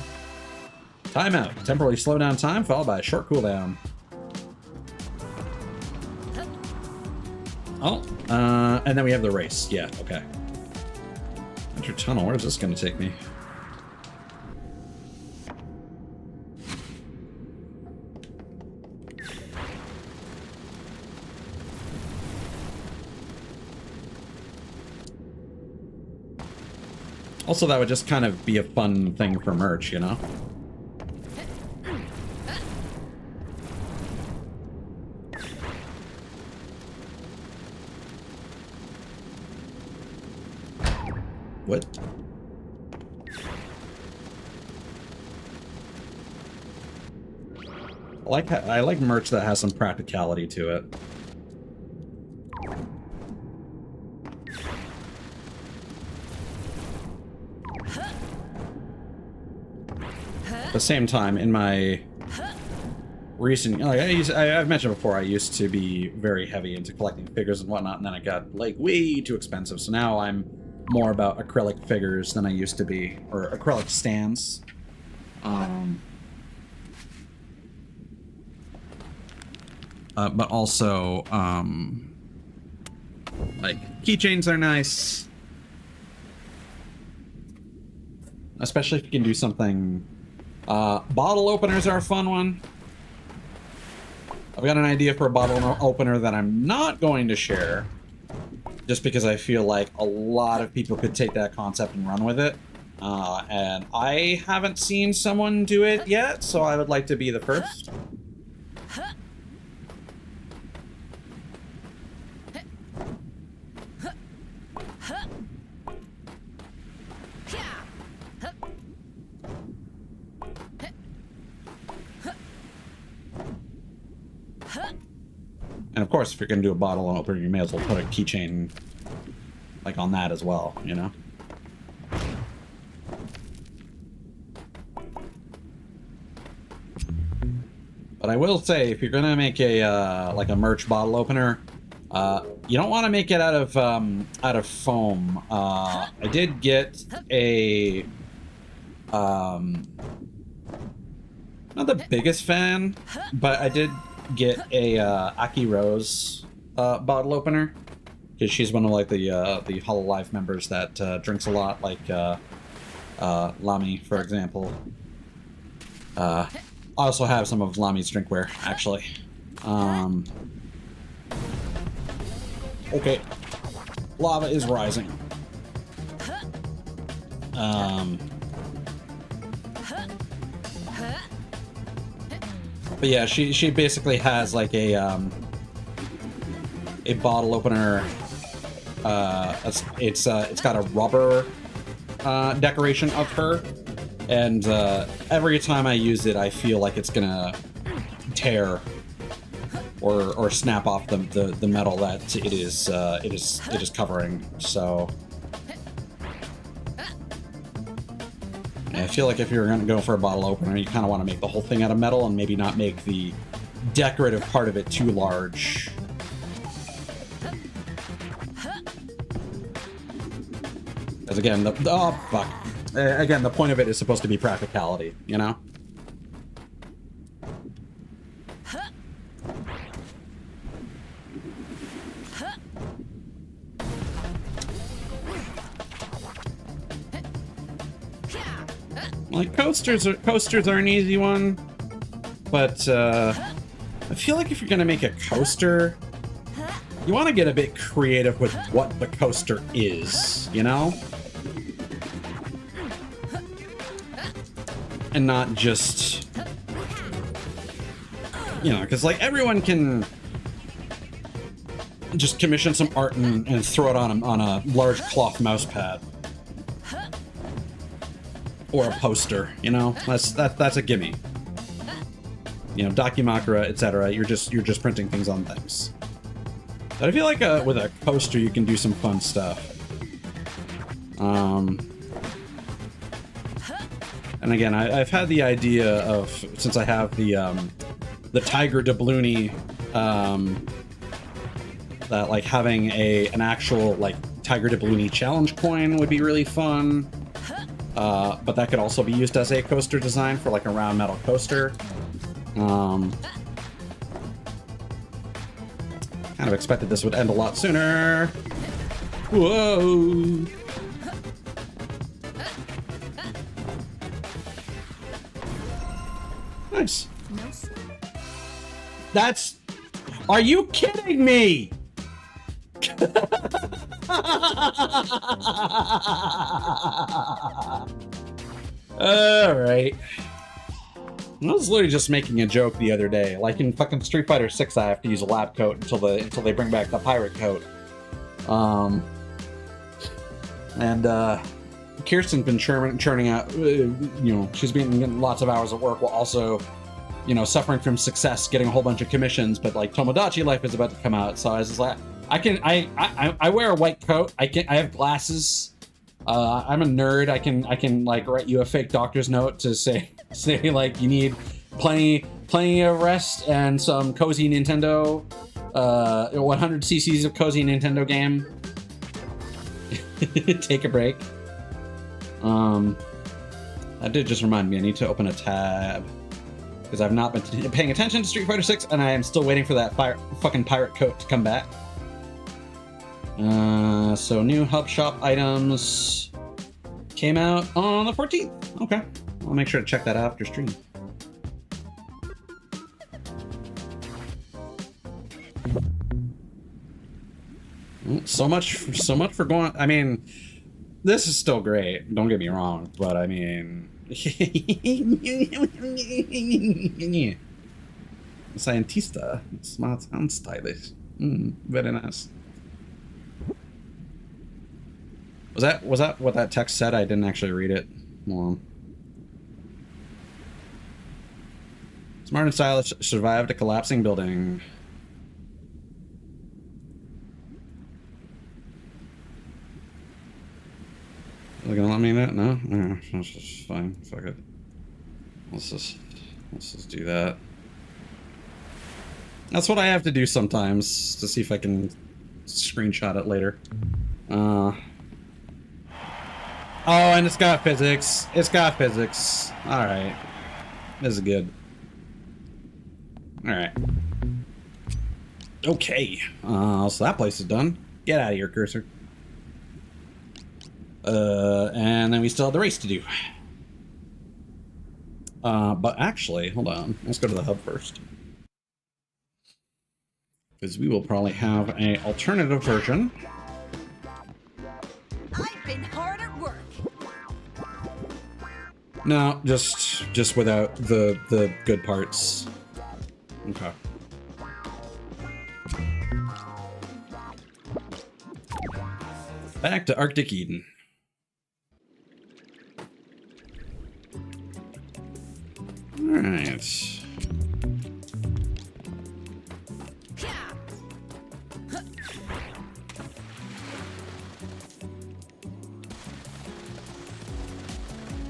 Timeout. Temporarily slow down time, followed by a short cooldown. Oh, and then we have the race. Yeah, okay. Enter tunnel. Where's this going to take me? Also, that would just kind of be a fun thing for merch, you know? What? I like merch that has some practicality to it. At the same time, in my recent, like I've mentioned before, I used to be very heavy into collecting figures and whatnot, and then it got like way too expensive. So now I'm more about acrylic figures than I used to be, or acrylic stands. But also, like keychains are nice, especially if you can do something. Bottle openers are a fun one. I've got an idea for a bottle opener that I'm not going to share, just because I feel like a lot of people could take that concept and run with it. And I haven't seen someone do it yet, so I would like to be the first. And of course, if you're going to do a bottle opener, you may as well put a keychain like on that as well, you know? But I will say, if you're going to make a like a merch bottle opener, you don't want to make it out of foam. I did get a not the biggest fan, but I did get a Aki Rose bottle opener, because she's one of like the Hololive members that drinks a lot, like Lami, for example. I also have some of Lami's drinkware, actually. Okay, lava is rising. But yeah, she basically has like a bottle opener. It's got a rubber decoration of her, and every time I use it, I feel like it's gonna tear or snap off the metal that it is covering. So yeah, I feel like if you're going to go for a bottle opener, you kind of want to make the whole thing out of metal and maybe not make the decorative part of it too large. Because again, again, the point of it is supposed to be practicality, you know? Like coasters are an easy one, but I feel like if you're gonna make a coaster, you want to get a bit creative with what the coaster is, you know? And not just, you know, because like everyone can just commission some art and throw it on a large cloth mouse pad. Or a poster, you know? That's a gimme. You know, Dakimakura, etc. You're just printing things on things. But I feel like with a coaster you can do some fun stuff. And again, I've had the idea of, since I have the Tiger doubloon, that like having an actual like Tiger doubloon challenge coin would be really fun. But that could also be used as a coaster design for like a round metal coaster. Kind of expected this would end a lot sooner. Whoa! Nice. That's... Are you kidding me? Alright. I was literally just making a joke the other day. Like in fucking Street Fighter 6, I have to use a lab coat until they bring back the pirate coat. Kirsten's been churning out, you know, she's been getting lots of hours of work while also, you know, suffering from success, getting a whole bunch of commissions, but like Tomodachi Life is about to come out, so I was just like, I wear a white coat, I have glasses, I'm a nerd, I can like write you a fake doctor's note to say like you need plenty of rest and some cozy Nintendo, 100 cc's of cozy Nintendo game. Take a break. That did just remind me, I need to open a tab because I've not been paying attention to Street Fighter 6 and I am still waiting for that fucking pirate coat to come back. So new hub shop items came out on the 14th. Okay, I'll make sure to check that out after stream. So much for going. I mean, this is still great. Don't get me wrong, but I mean, Scientista. Smart and stylish. Very nice. Was that what that text said? I didn't actually read it. Hold on. Smart and stylish survived a collapsing building. Are they gonna let me in it? No? That's just fine. Fuck it. Let's just do that. That's what I have to do sometimes to see if I can screenshot it later. Oh, and it's got physics. It's got physics. Alright. This is good. Alright. Okay. So that place is done. Get out of here, cursor. And then we still have the race to do. But actually, hold on. Let's go to the hub first. Because we will probably have an alternative version. I've been hard at work. No, just without the good parts. Okay. Back to Arctic Eden. Alright.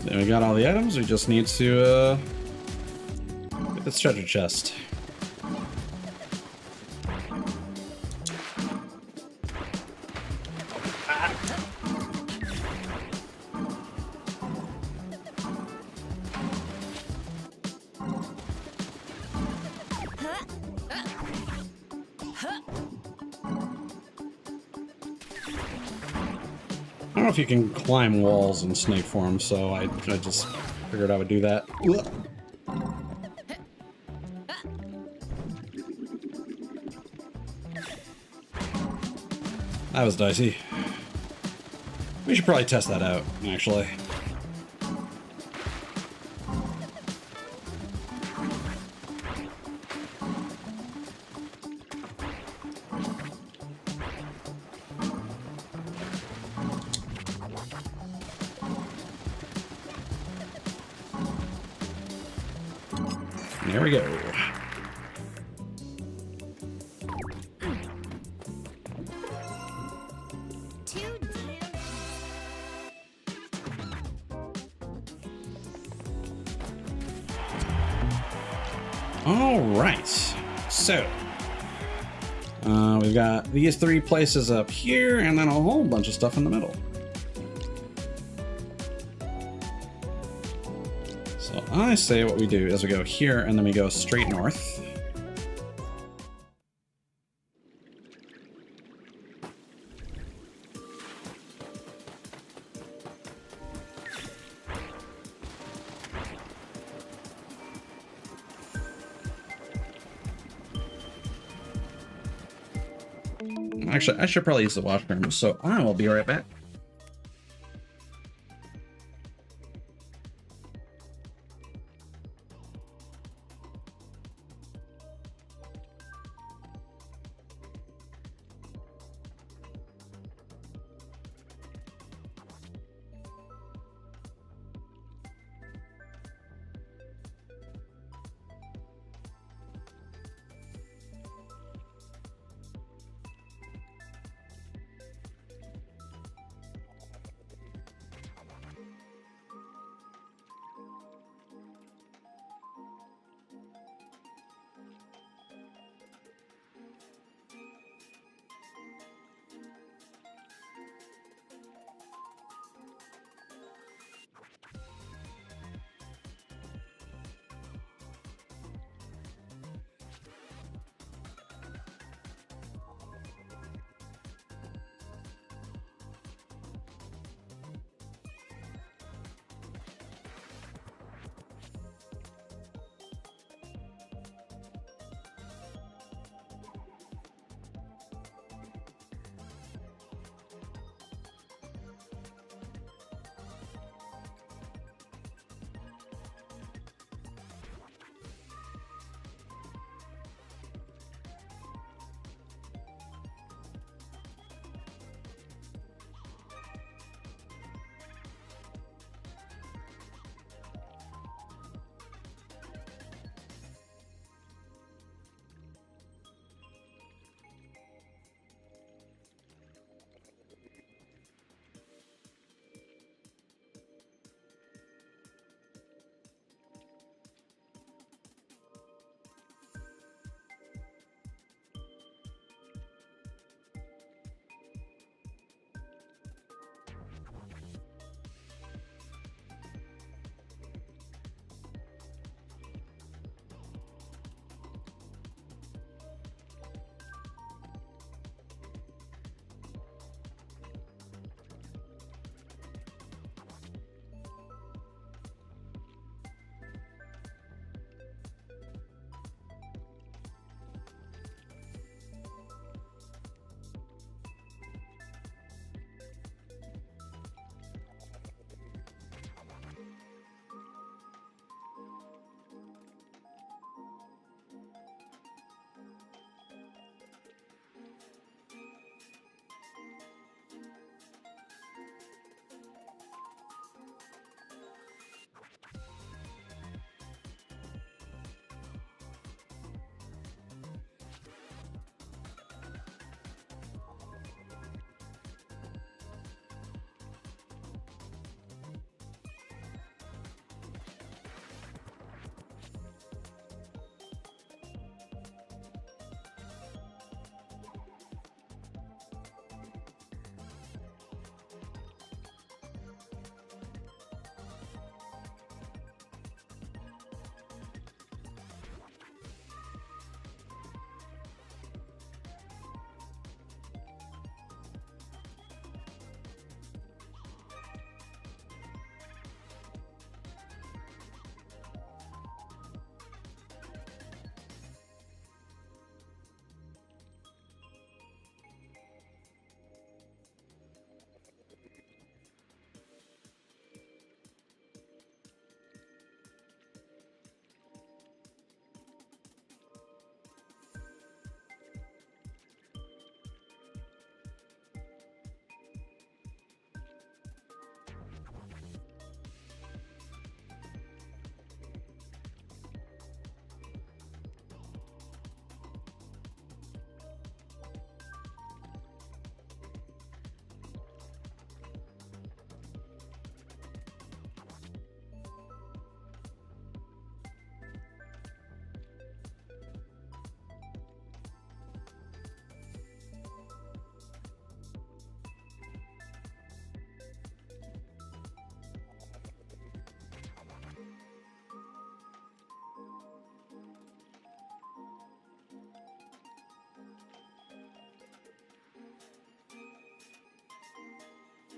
Then we got all the items. We just need to get this treasure chest. I don't know if you can climb walls in snake form, so I just figured I would do that. That was dicey. We should probably test that out, actually. There we go. Too damn. All right. So, we've got these 3 places up here, and then a whole bunch of stuff in the middle. So I say what we do is we go here, and then we go straight north. Actually, I should probably use the washroom, so I will be right back.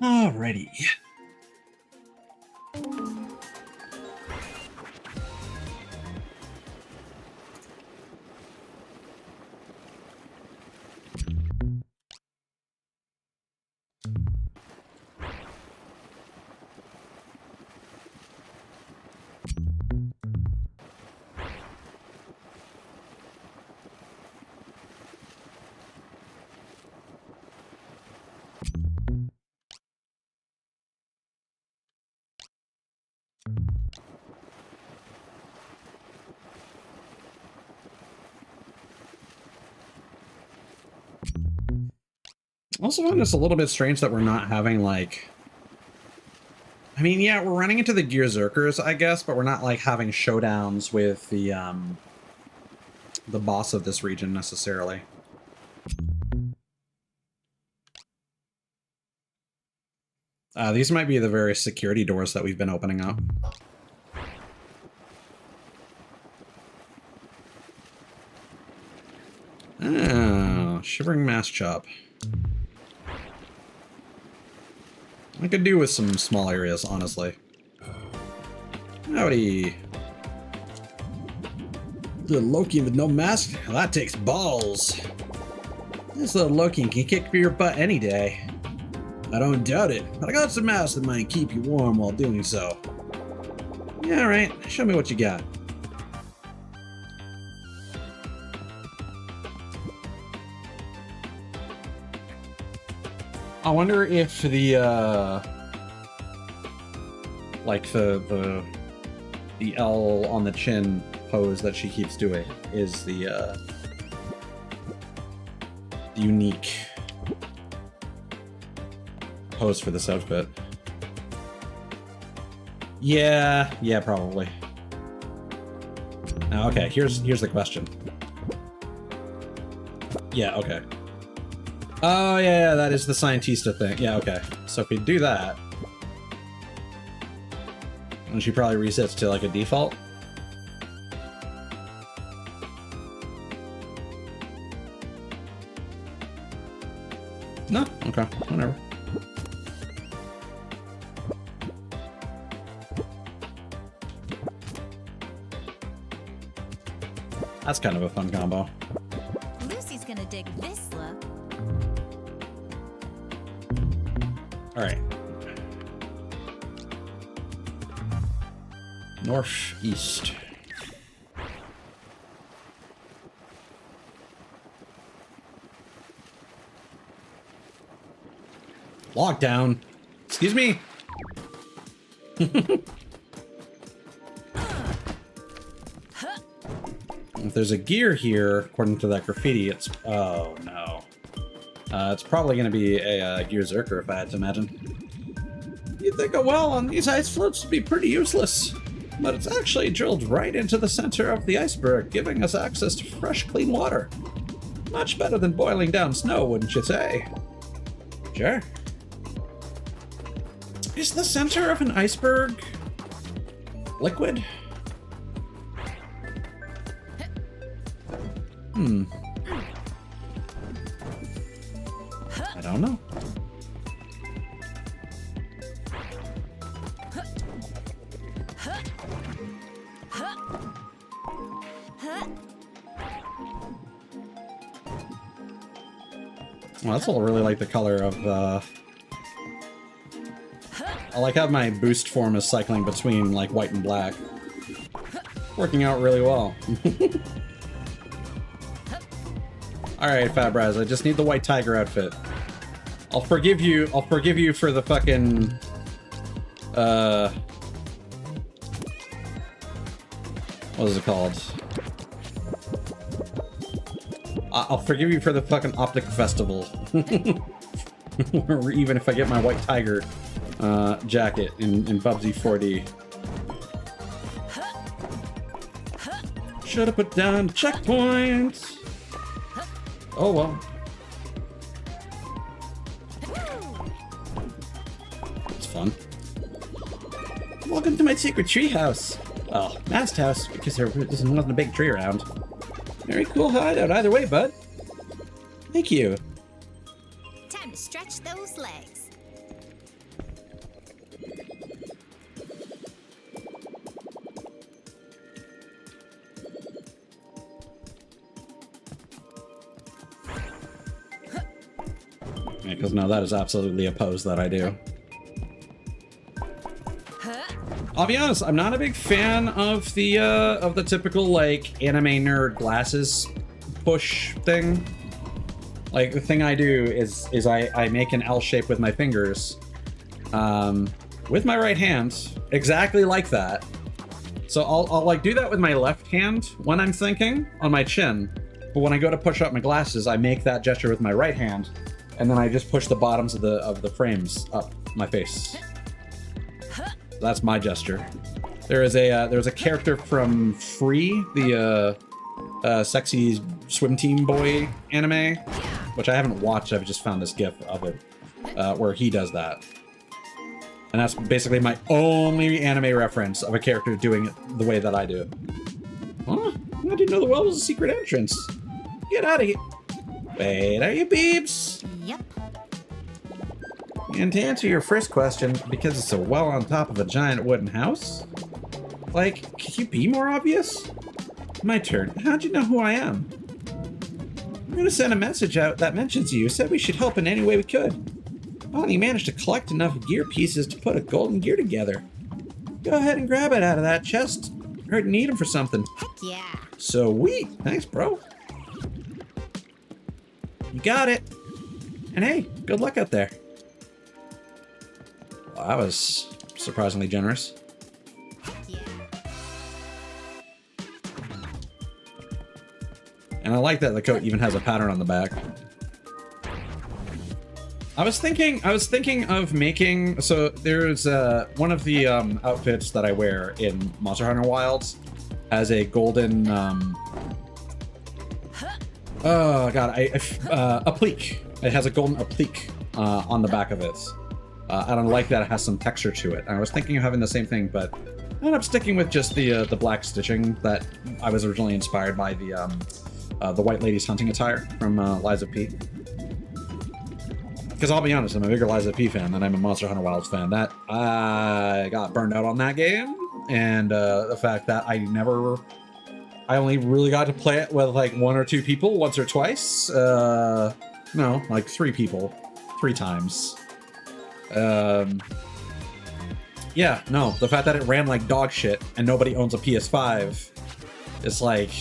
Alrighty. Also find this a little bit strange that we're not having, like... I mean, yeah, we're running into the Gearzerkers, I guess, but we're not, like, having showdowns with the boss of this region, necessarily. These might be the various security doors that we've been opening up. Oh, Shivering Mass Chop. I could do with some small areas, honestly. Howdy. Little Loki with no mask? Well, that takes balls. This little Loki can kick your butt any day. I don't doubt it, but I got some mask that might keep you warm while doing so. Yeah, alright. Show me what you got. I wonder if the like the L on the chin pose that she keeps doing is the unique pose for this outfit. Yeah, probably. Now, okay, here's the question. Yeah, okay. Oh, yeah, that is the Scientista thing. Yeah, okay. So if we do that... And she probably resets to, like, a default. No? Okay, whatever. That's kind of a fun combo. Lucy's gonna dig this look. Alright. Northeast. Lockdown. Excuse me? If there's a gear here, according to that graffiti, it's... Oh, no. It's probably going to be a Gearzerker, if I had to imagine. You'd think a well on these ice floats would be pretty useless, but it's actually drilled right into the center of the iceberg, giving us access to fresh, clean water. Much better than boiling down snow, wouldn't you say? Sure. Is the center of an iceberg liquid? I don't know. Well, that's all really like the color of, I like how my boost form is cycling between, like, white and black. Working out really well. Alright, Fabraz, I just need the white tiger outfit. I'll forgive you for the fucking... what is it called? I'll forgive you for the fucking Optic Festival. Or even if I get my white tiger jacket in Bubsy 4D. Should've put down the checkpoint. Oh well. It's fun. Welcome to my secret treehouse. Well, mast house, because there wasn't a big tree around. Very cool hideout either way, bud. Thank you. Time to stretch those legs. Because no, that is absolutely a pose that I do. I'll be honest, I'm not a big fan of the typical like anime nerd glasses push thing. Like the thing I do is I make an L shape with my fingers, with my right hand, exactly like that. So I'll like do that with my left hand when I'm thinking on my chin, but when I go to push up my glasses, I make that gesture with my right hand, and then I just push the bottoms of the frames up my face. That's my gesture. There's a character from Free, the sexy swim team boy anime, which I haven't watched. I've just found this GIF of it, where he does that. And that's basically my only anime reference of a character doing it the way that I do. Huh? I didn't know the well was a secret entrance. Get out of here. Wait, are you beeps? Yep. And to answer your first question, because it's a well on top of a giant wooden house? Like, could you be more obvious? My turn. How'd you know who I am? I'm gonna send a message out that mentions you. Said we should help in any way we could. I only managed to collect enough gear pieces to put a golden gear together. Go ahead and grab it out of that chest. Heard you need them for something. Heck yeah. Sweet. Thanks, bro. You got it. And hey, good luck out there. Well, that was surprisingly generous. Heck yeah. And I like that the coat even has a pattern on the back. I was thinking of making, so there's one of the outfits that I wear in Monster Hunter Wilds has a golden oh god, applique. It has a golden applique on the back of it. And I like that it has some texture to it. And I was thinking of having the same thing, but I ended up sticking with just the black stitching that I was originally inspired by the White Lady's hunting attire from Liza P. Because I'll be honest, I'm a bigger Liza P fan than I'm a Monster Hunter Wilds fan. That I got burned out on that game, and the fact that I only really got to play it with like 1 or 2 people once or twice. No, like 3 people, 3 times. Yeah, no, the fact that it ran like dog shit and nobody owns a PS5 is like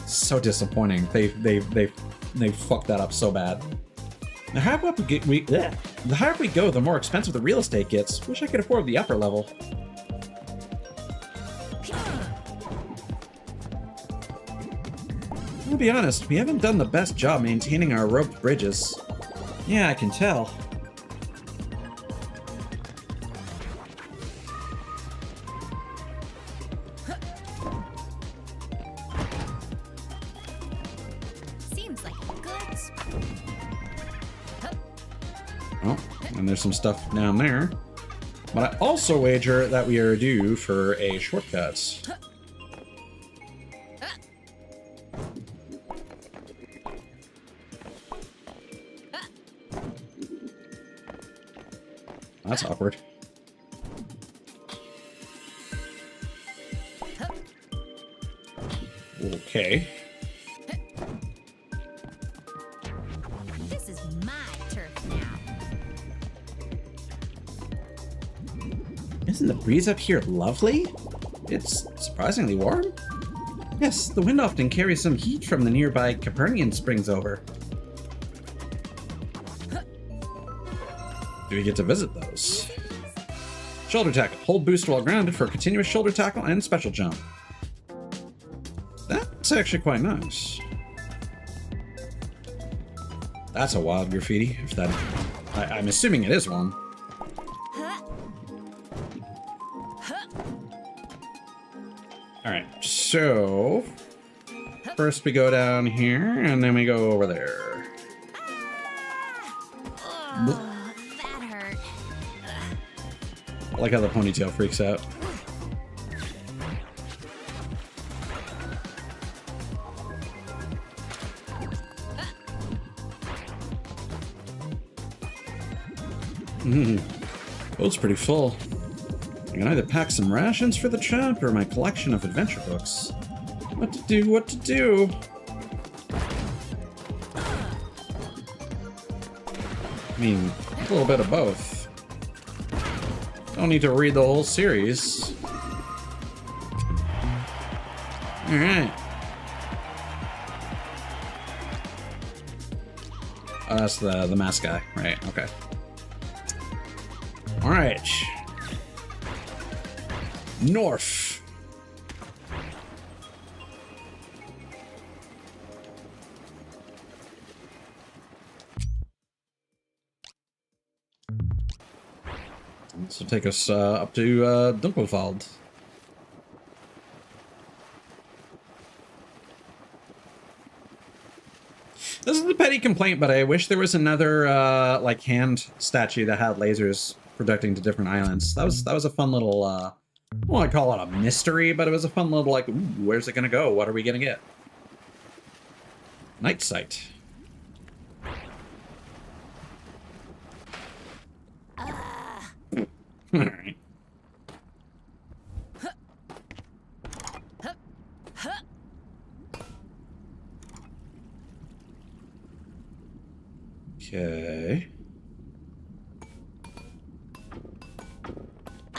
so disappointing. They fucked that up so bad. The higher up the higher up we go, the more expensive the real estate gets. Wish I could afford the upper level. I'll be honest, we haven't done the best job maintaining our roped bridges. Yeah, I can tell. Seems like a good spot. Oh, and there's some stuff down there. But I also wager that we are due for a shortcut. That's awkward. Okay. This is my turf now. Isn't the breeze up here lovely? It's surprisingly warm. Yes, the wind often carries some heat from the nearby Capernian springs over. Do we get to visit those? Shoulder tackle. Hold boost while grounded for continuous shoulder tackle and special jump. That's actually quite nice. That's a wild graffiti. If that, I'm assuming it is one. All right, so first we go down here and then we go over there. Oh, that hurt. I like how the ponytail freaks out. Boat's pretty full. I can either pack some rations for the trip or my collection of adventure books. What to do, what to do? I mean, a little bit of both. Don't need to read the whole series. Alright. Oh, that's the mask guy, right? Okay. Alright. North. This will take us up to Dunkelwald. This is a petty complaint, but I wish there was another like hand statue that had lasers projecting to different islands. That was a fun little I don't want to call it a mystery, but it was a fun little like, ooh, where's it gonna go? What are we gonna get? Night sight. All right. Okay.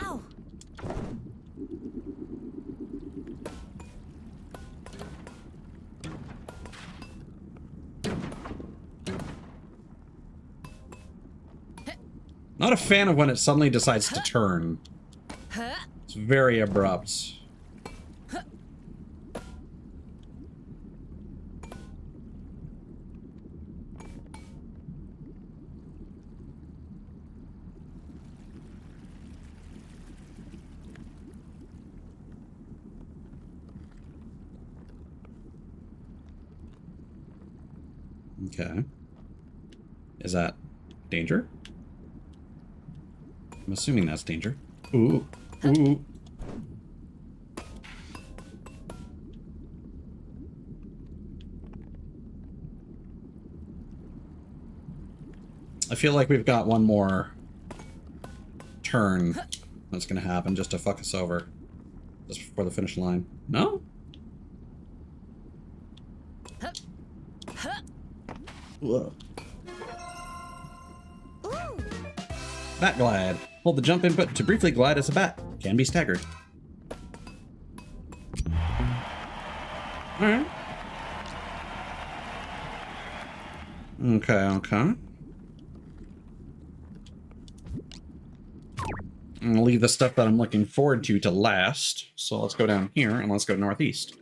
Ow. Not a fan of when it suddenly decides to turn. It's very abrupt. Okay. Is that danger? I'm assuming that's danger. Ooh. Ooh. I feel like we've got one more turn that's gonna happen just to fuck us over. Just before the finish line. No? Whoa. Bat glide. Hold the jump input to briefly glide as a bat. Can be staggered. Alright. Okay, okay. I'm gonna leave the stuff that I'm looking forward to last. So let's go down here and let's go northeast.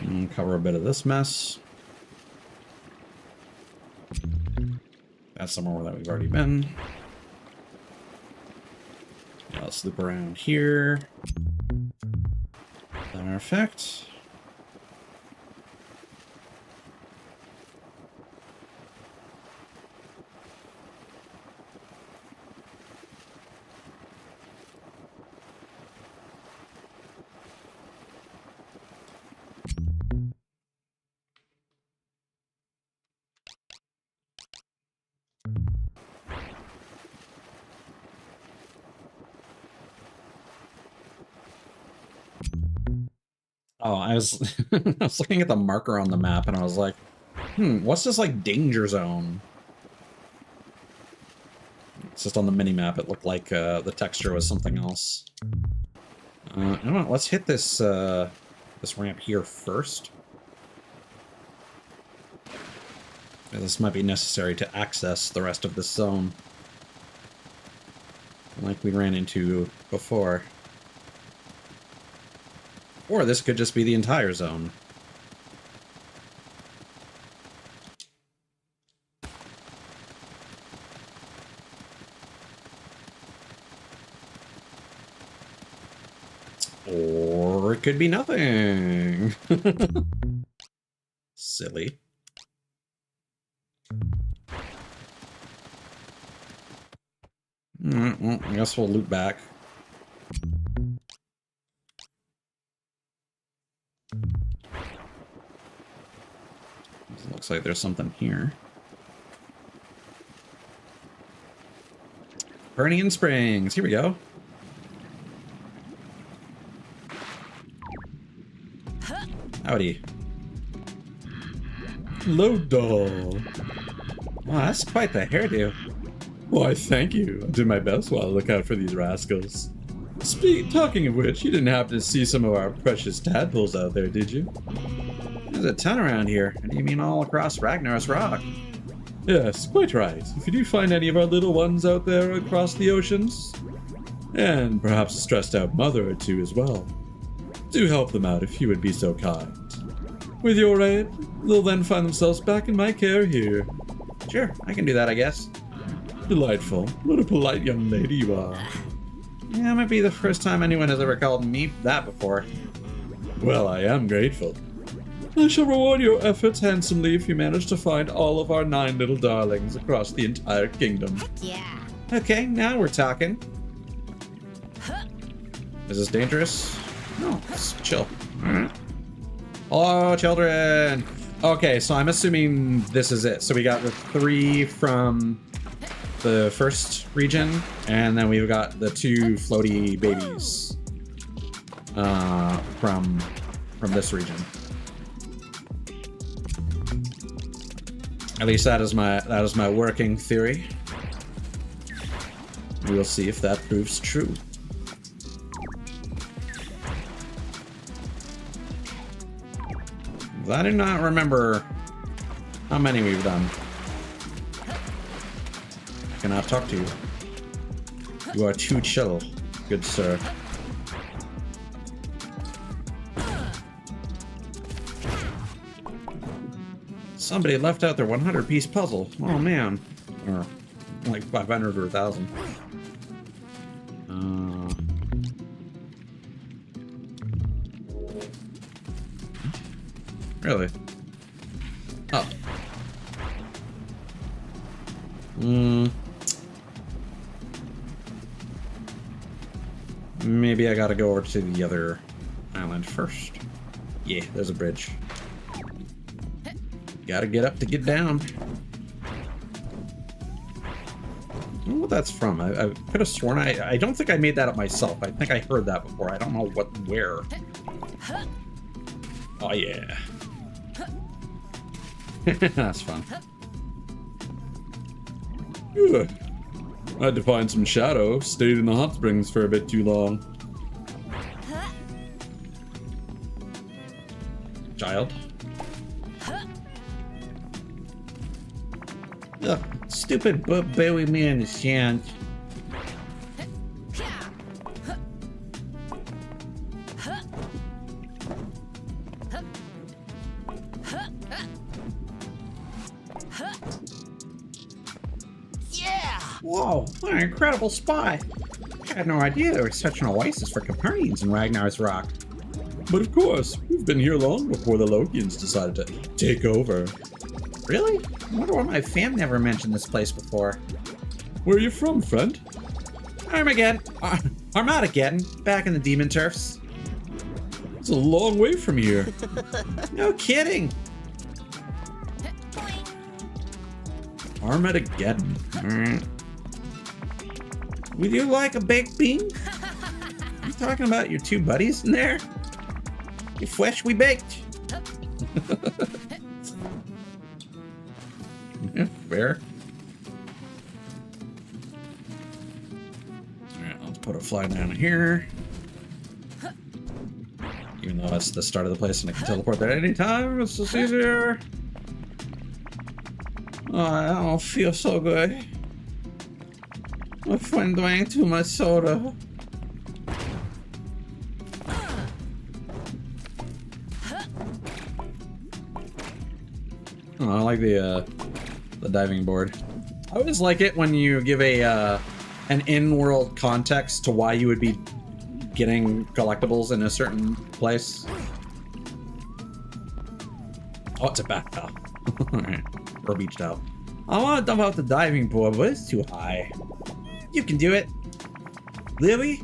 And cover a bit of this mess. That's somewhere that we've already been. Yeah, let's loop around here. That effect. Oh, I was I was looking at the marker on the map and I was like, what's this like danger zone? It's just on the mini map. It looked like the texture was something else. I don't know. Let's hit this this ramp here first. This might be necessary to access the rest of this zone, like we ran into before. Or this could just be the entire zone. Or it could be nothing. Silly. Alright, well, I guess we'll loop back. Looks like there's something here. Burning Springs. Here we go. Howdy. Hello, doll. Wow, that's quite the hairdo. Why, thank you. I did my best while I look out for these rascals. Talking of which, you didn't happen to see some of our precious tadpoles out there, did you? There's a ton around here. What do you mean all across Ragnar's Rock? Yes, quite right. If you do find any of our little ones out there across the oceans, and perhaps a stressed out mother or two as well, do help them out if you would be so kind. With your aid, they'll then find themselves back in my care here. Sure, I can do that, I guess. Delightful. What a polite young lady you are. Yeah, it might be the first time anyone has ever called me that before. Well, I am grateful. I shall reward your efforts handsomely if you manage to find all of our 9 little darlings across the entire kingdom. Yeah. Okay, now we're talking. Is this dangerous? No, it's chill. Alright. Hello, children! Okay, so I'm assuming this is it. So we got the 3 from the first region, and then we've got the 2 floaty babies from this region. At least that is my working theory. We'll see if that proves true. I do not remember how many we've done. I cannot talk to you. You are too chill, good sir. Somebody left out their 100-piece puzzle. Oh man. Or like 500 or 1,000. Really? Oh. Maybe I gotta go over to the other island first. Yeah, there's a bridge. Gotta get up to get down. I don't know what that's from. I could have sworn I don't think I made that up myself. I think I heard that before. I don't know where. Oh yeah. That's fun. Ugh. I had to find some shadow. Stayed in the hot springs for a bit too long. Child. Ugh, stupid bury me in the sand. Yeah! Whoa, what an incredible spot! I had no idea there was such an oasis for Capernians in Ragnar's Rock. But of course, we've been here long before the Lokians decided to take over. Really? I wonder why my fam never mentioned this place before. Where are you from, friend? Armageddon! Armageddon, back in the Demon Turfs. It's a long way from here. No kidding! Armageddon. Would you like a baked bean? You talking about your 2 buddies in there? You flesh we baked. Yeah, fair. Alright, let's put a fly down here. Even though it's the start of the place and I can teleport there at any time, it's just easier. Oh, I don't feel so good. My friend drank too much soda. Oh, I like the diving board. I always like it when you give an in-world context to why you would be getting collectibles in a certain place. Oh, it's a backpack. Alright. Or beached out. I want to dump out the diving board, but it's too high. You can do it. Really?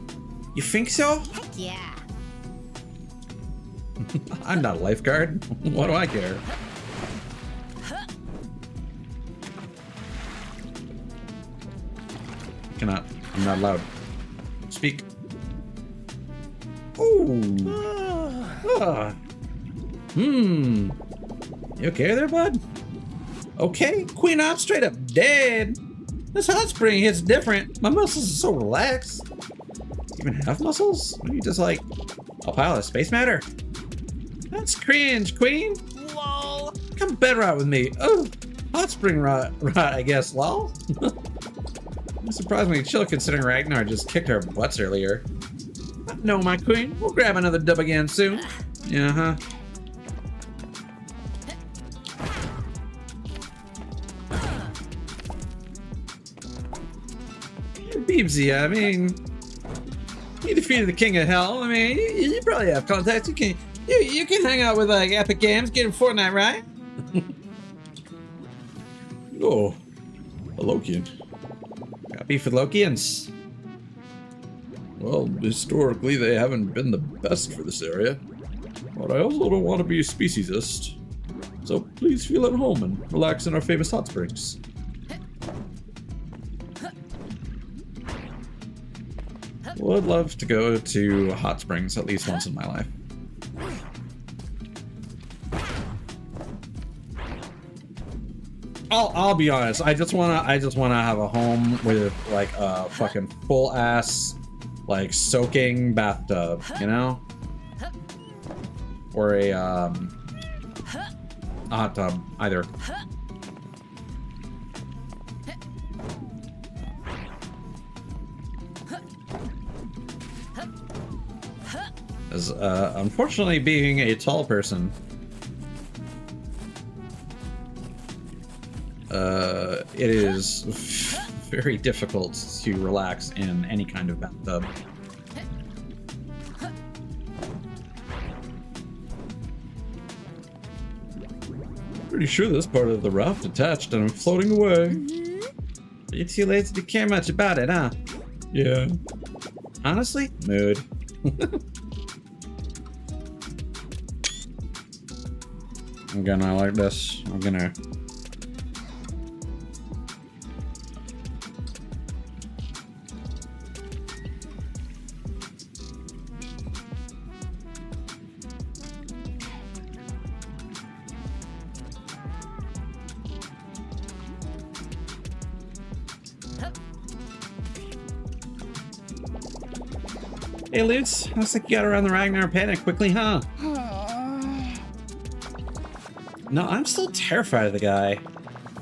You think so? Heck yeah. I'm not a lifeguard. What do I care? I'm not allowed. Speak. Ooh. Ah. You okay there, bud? Okay, Queen, I'm straight up dead. This hot spring hits different. My muscles are so relaxed. You even have muscles? Are you just like a pile of space matter? That's cringe, Queen. Lol. Come bed rot with me. Oh, hot spring rot, I guess, lol. I'm surprisingly chill considering Ragnar just kicked our butts earlier. No, my queen. We'll grab another dub again soon. Uh-huh. Beebsy, I mean, you defeated the king of hell. I mean, you probably have contacts. You can hang out with like Epic Games, get in Fortnite, right? Oh, a Lokian. Got beef with Lokians. Well, historically, they haven't been the best for this area. But I also don't want to be a speciesist. So please feel at home and relax in our famous hot springs. Would love to go to hot springs at least once in my life. I'll be honest. I just wanna have a home with like a fucking full ass like soaking bathtub, you know, or a hot tub, either. As unfortunately, being a tall person, it is very difficult to relax in any kind of bathtub. Pretty sure this part of the raft detached and I'm floating away. You're too lazy to care much about it, huh? Yeah. Honestly, mood. I'm gonna like this. I'm gonna. Hey, Lutz. Looks like you got around the Ragnar panic quickly, huh? No, I'm still terrified of the guy.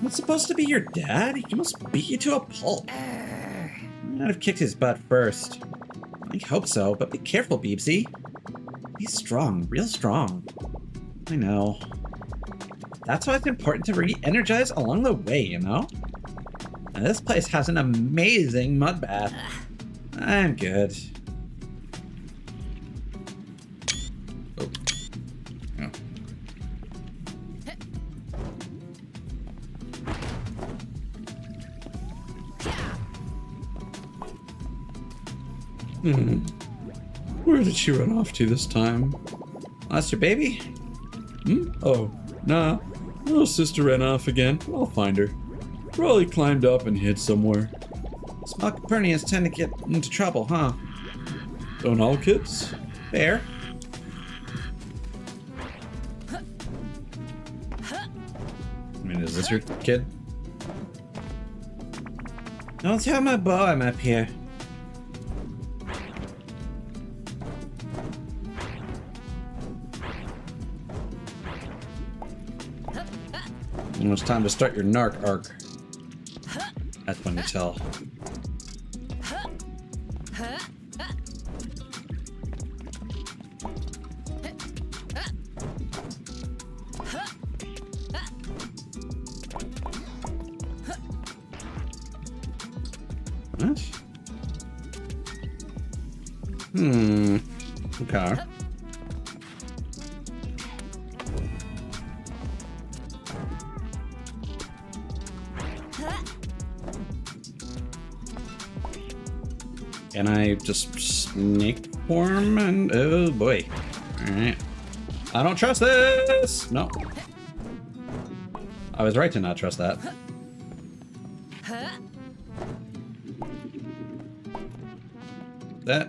What's supposed to be your dad? He must beat you to a pulp. You might have kicked his butt first. I hope so, but be careful, Beebsy. He's strong, real strong. I know. That's why it's important to re-energize along the way, you know? And this place has an amazing mud bath. I'm good. Oh. Oh. Where did she run off to this time? That's your baby? Oh, nah. Little sister ran off again. I'll find her. Probably climbed up and hid somewhere. Small Copernicans tend to get into trouble, huh? Don't all kids? Fair. I mean, is this your kid? Don't tell my boy I'm up here. When it's time to start your narc arc. That's when you tell. What? Okay. Can I just snake form and oh boy. Alright. I don't trust this! No. I was right to not trust that. That,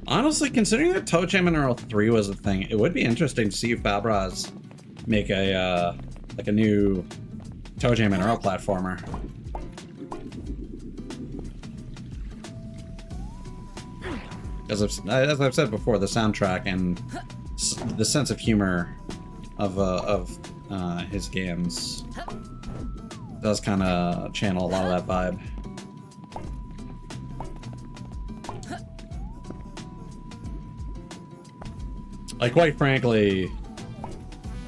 Honestly, considering that Toe Jam Mineral 3 was a thing, it would be interesting to see if Fabras make a like a new Toe Jam Mineral platformer. As I've said before, the soundtrack and the sense of humor of his games does kind of channel a lot of that vibe. Like, quite frankly,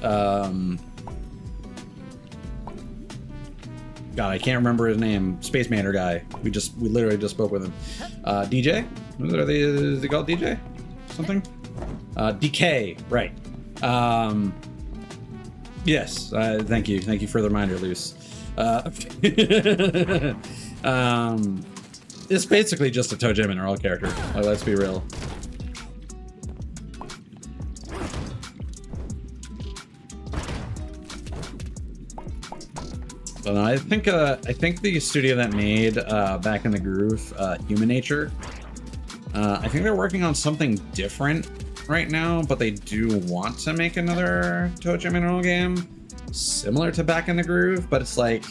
God, I can't remember his name. Space Manor guy. We literally just spoke with him. DJ? Is he called DJ? Something? DK, right. Yes, thank you. Thank you for the reminder, Luce. It's basically just a Toe Jam Mineral character. Like, let's be real. But I think the studio that made Back in the Groove, Human Nature, I think they're working on something different right now, but they do want to make another Toe Jam Mineral game similar to Back in the Groove, but it's like,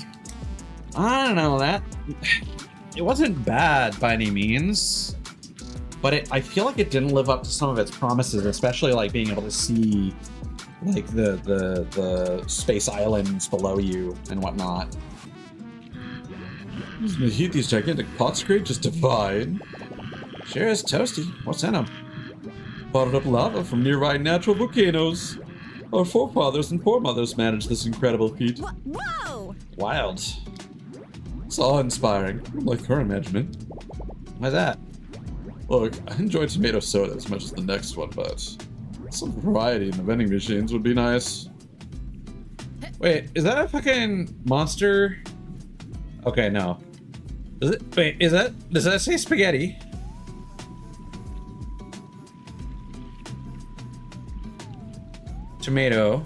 I don't know, that it wasn't bad by any means, but I feel like it didn't live up to some of its promises, especially like being able to see like the space islands below you and whatnot. The heat these gigantic pots create just divine. Sure is toasty. What's in them? Bottled up lava from nearby natural volcanoes. Our forefathers and foremothers managed this incredible feat. Whoa! Wild. It's awe-inspiring, unlike current management. Why's that? Look, I enjoy tomato soda as much as the next one, but some variety in the vending machines would be nice. Wait, is that a fucking monster? Okay, no. Does that say spaghetti? Tomato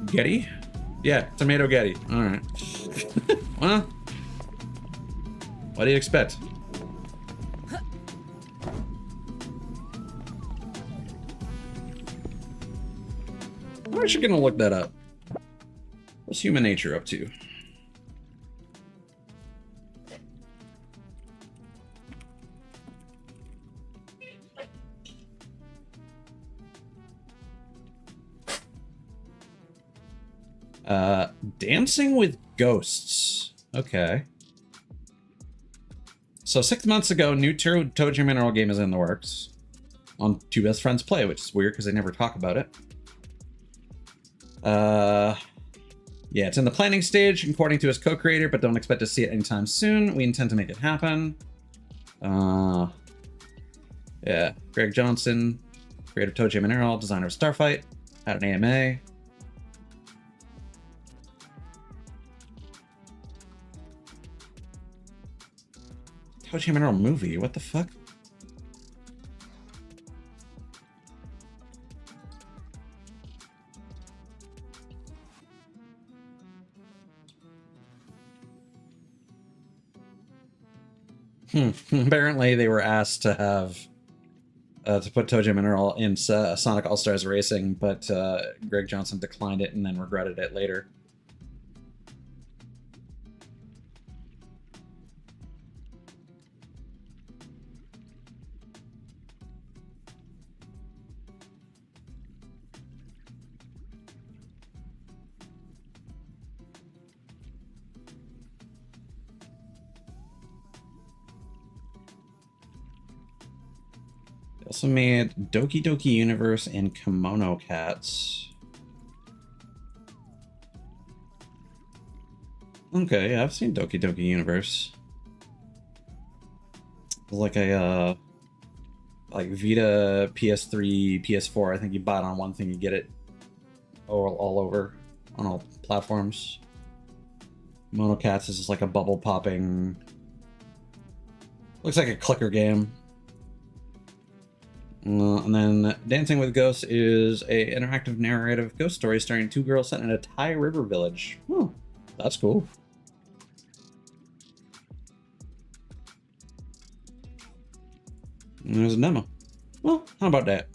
Getty? Yeah, tomato Getty. Alright. Well, what do you expect? I'm actually gonna look that up. What's Human Nature up to? Dancing with Ghosts. Okay. So 6 months ago, new Toe Jam Mineral game is in the works on Two Best Friends Play, which is weird because they never talk about it. Yeah, it's in the planning stage, according to his co-creator, but don't expect to see it anytime soon. We intend to make it happen. Yeah, Greg Johnson, creator of Toe Jam Mineral, designer of Starfight, had an AMA. Toe Jam Mineral movie, what the fuck? Apparently they were asked to have to put Toe Jam Mineral in Sonic All-Stars Racing, but Greg Johnson declined it and then regretted it later. Also made Doki Doki Universe and Kimono Cats. Okay, yeah, I've seen Doki Doki Universe. like a like Vita, PS3, PS4. I think you buy it on one thing, you get it all over on all platforms. Monocats is just like a bubble popping. Looks like a clicker game. And then Dancing with Ghosts is a interactive narrative ghost story starring 2 girls set in a Thai river village. Oh, that's cool. And there's a demo. Well, how about that?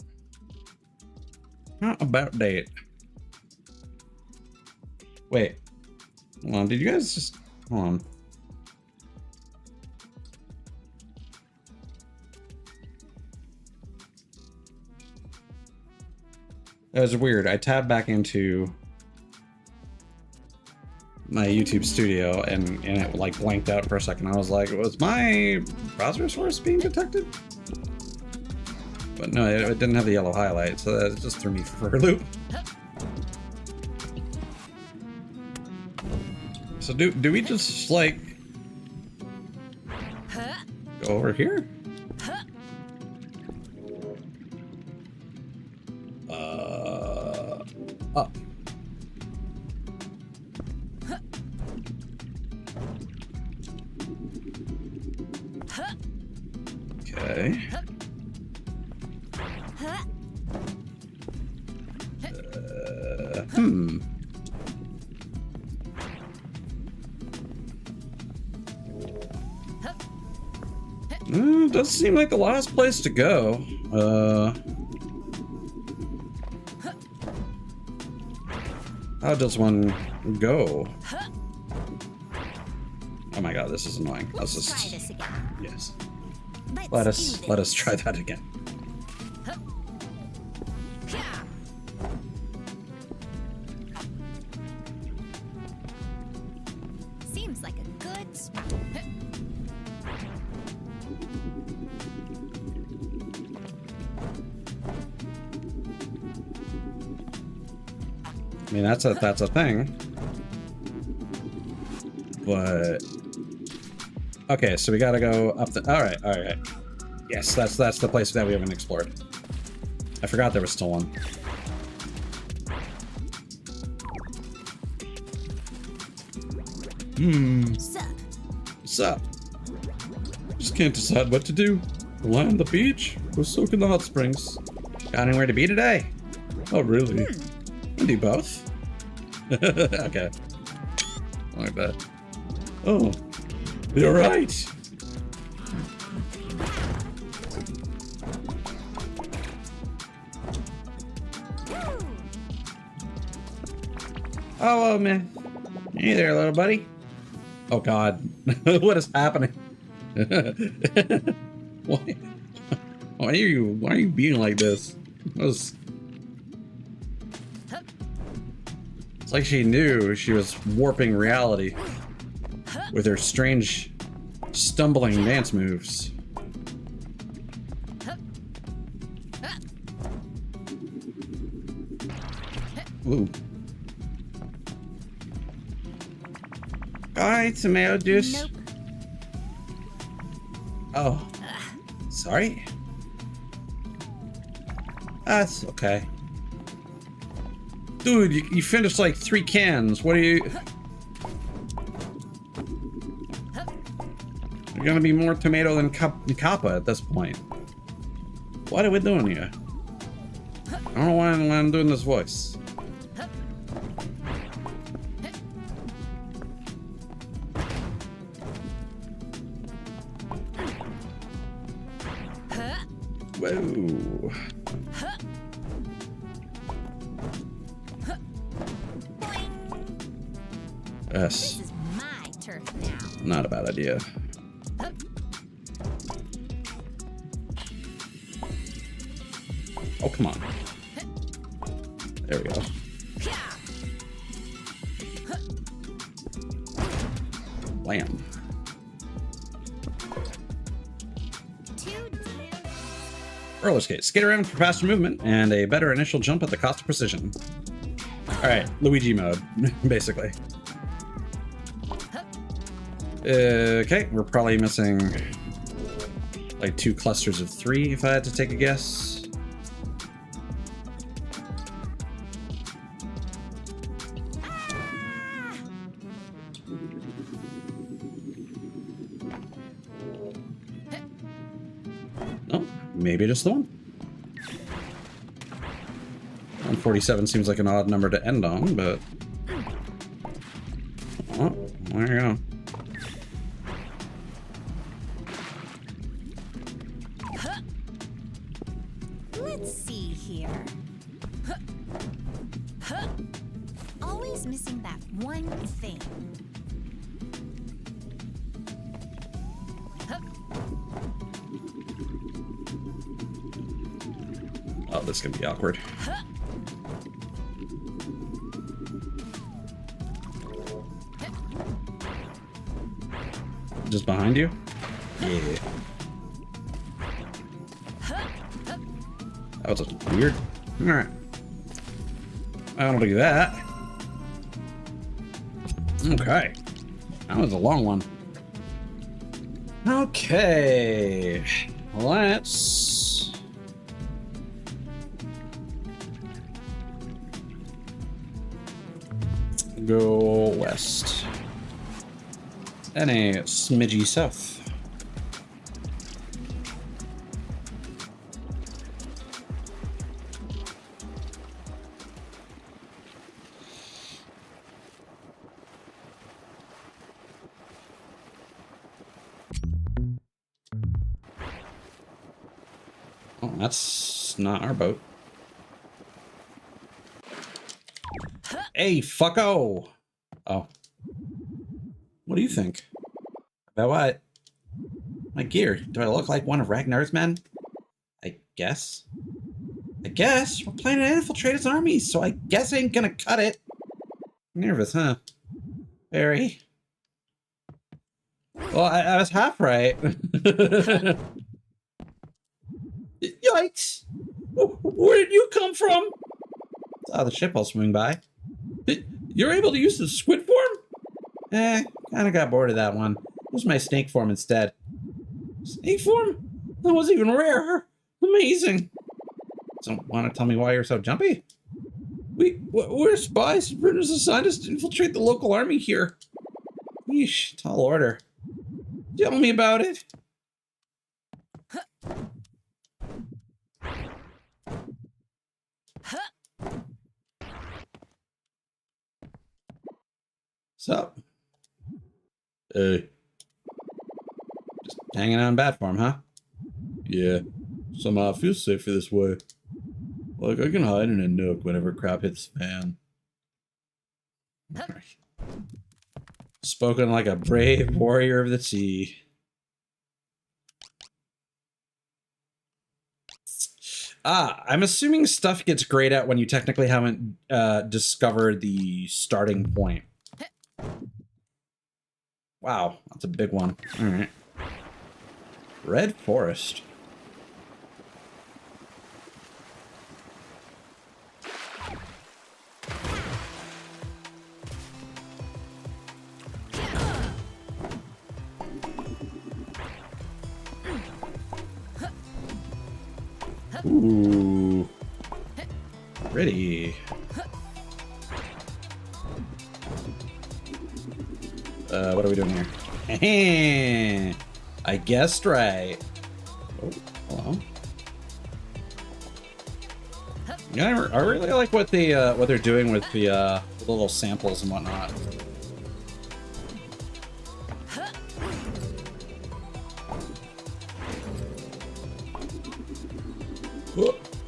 How about that? Wait. Hold on, did you guys just... Hold on. That was weird. I tabbed back into my YouTube studio and it like blanked out for a second. I was like, was my browser source being detected? But no, it didn't have the yellow highlight, so that just threw me for a loop. So do we just like go over here? Up. Okay. Doesn't seem like the last place to go. How does one go? Oh my god, this is annoying. Let's just Try this again. yes. Let's Let us try that again. Seems like a good spot. I mean, that's a thing. But okay, so we gotta go up the. All right. Yes, that's the place that we haven't explored. I forgot there was still one. Sup? What's up? Just can't decide what to do. Lie on the beach or soak in the hot springs. Got anywhere to be today? Oh, really? I do both. Okay. Like that. Oh, you're right. Oh, man. Hey there, little buddy. Oh, God. What is happening? Why are you being like this? It's like she knew she was warping reality with her strange stumbling dance moves. Ooh. Alright, tomato juice. Nope. Oh. Sorry. That's okay. Dude, you finished like 3 cans. What are you... You're gonna be more tomato than Kappa at this point. What are we doing here? I don't know why I'm doing this voice. Whoa. Yes. This is my turf now. Not a bad idea. Oh, come on. There we go. Blam. Roller skate. Skate around for faster movement and a better initial jump at the cost of precision. Alright, Luigi mode, basically. Okay, we're probably missing like 2 clusters of 3 if I had to take a guess. Oh, maybe just the one. 147 seems like an odd number to end on, but... Oh, there you go. Let's see here. Always missing that one thing. Oh, this is gonna be awkward. Just behind you? Yeah. That was weird. Alright. I don't do that. Okay. That was a long one. Okay. Let's... go west. And a smidgy south. Oh, that's not our boat. Hey, fucko! Oh. What do you think? About what? My gear. Do I look like one of Ragnar's men? I guess. I guess. We're planning to infiltrate his army, so I guess I ain't gonna cut it. Nervous, huh? Very. Well, I was half right. Yikes! Where did you come from? Saw the ship all swing by. You're able to use the squid form? Kinda got bored of that one. Use my snake form instead. Snake form? That was even rarer. Amazing. So, want to tell me why you're so jumpy? We're spies. Britain's assigned us to infiltrate the local army here. Yeesh, tall order. Tell me about it. Sup? Hey. Just hanging out in bat form, huh? Yeah. Somehow I feel safer this way. Like, I can hide in a nook whenever crap hits the fan. Spoken like a brave warrior of the sea. I'm assuming stuff gets grayed out when you technically haven't discovered the starting point. Wow, that's a big one. All right. Red Forest. Ooh. Pretty. What are we doing here? I guessed right. Oh, hello. Yeah, I really like what they're doing with the little samples and whatnot.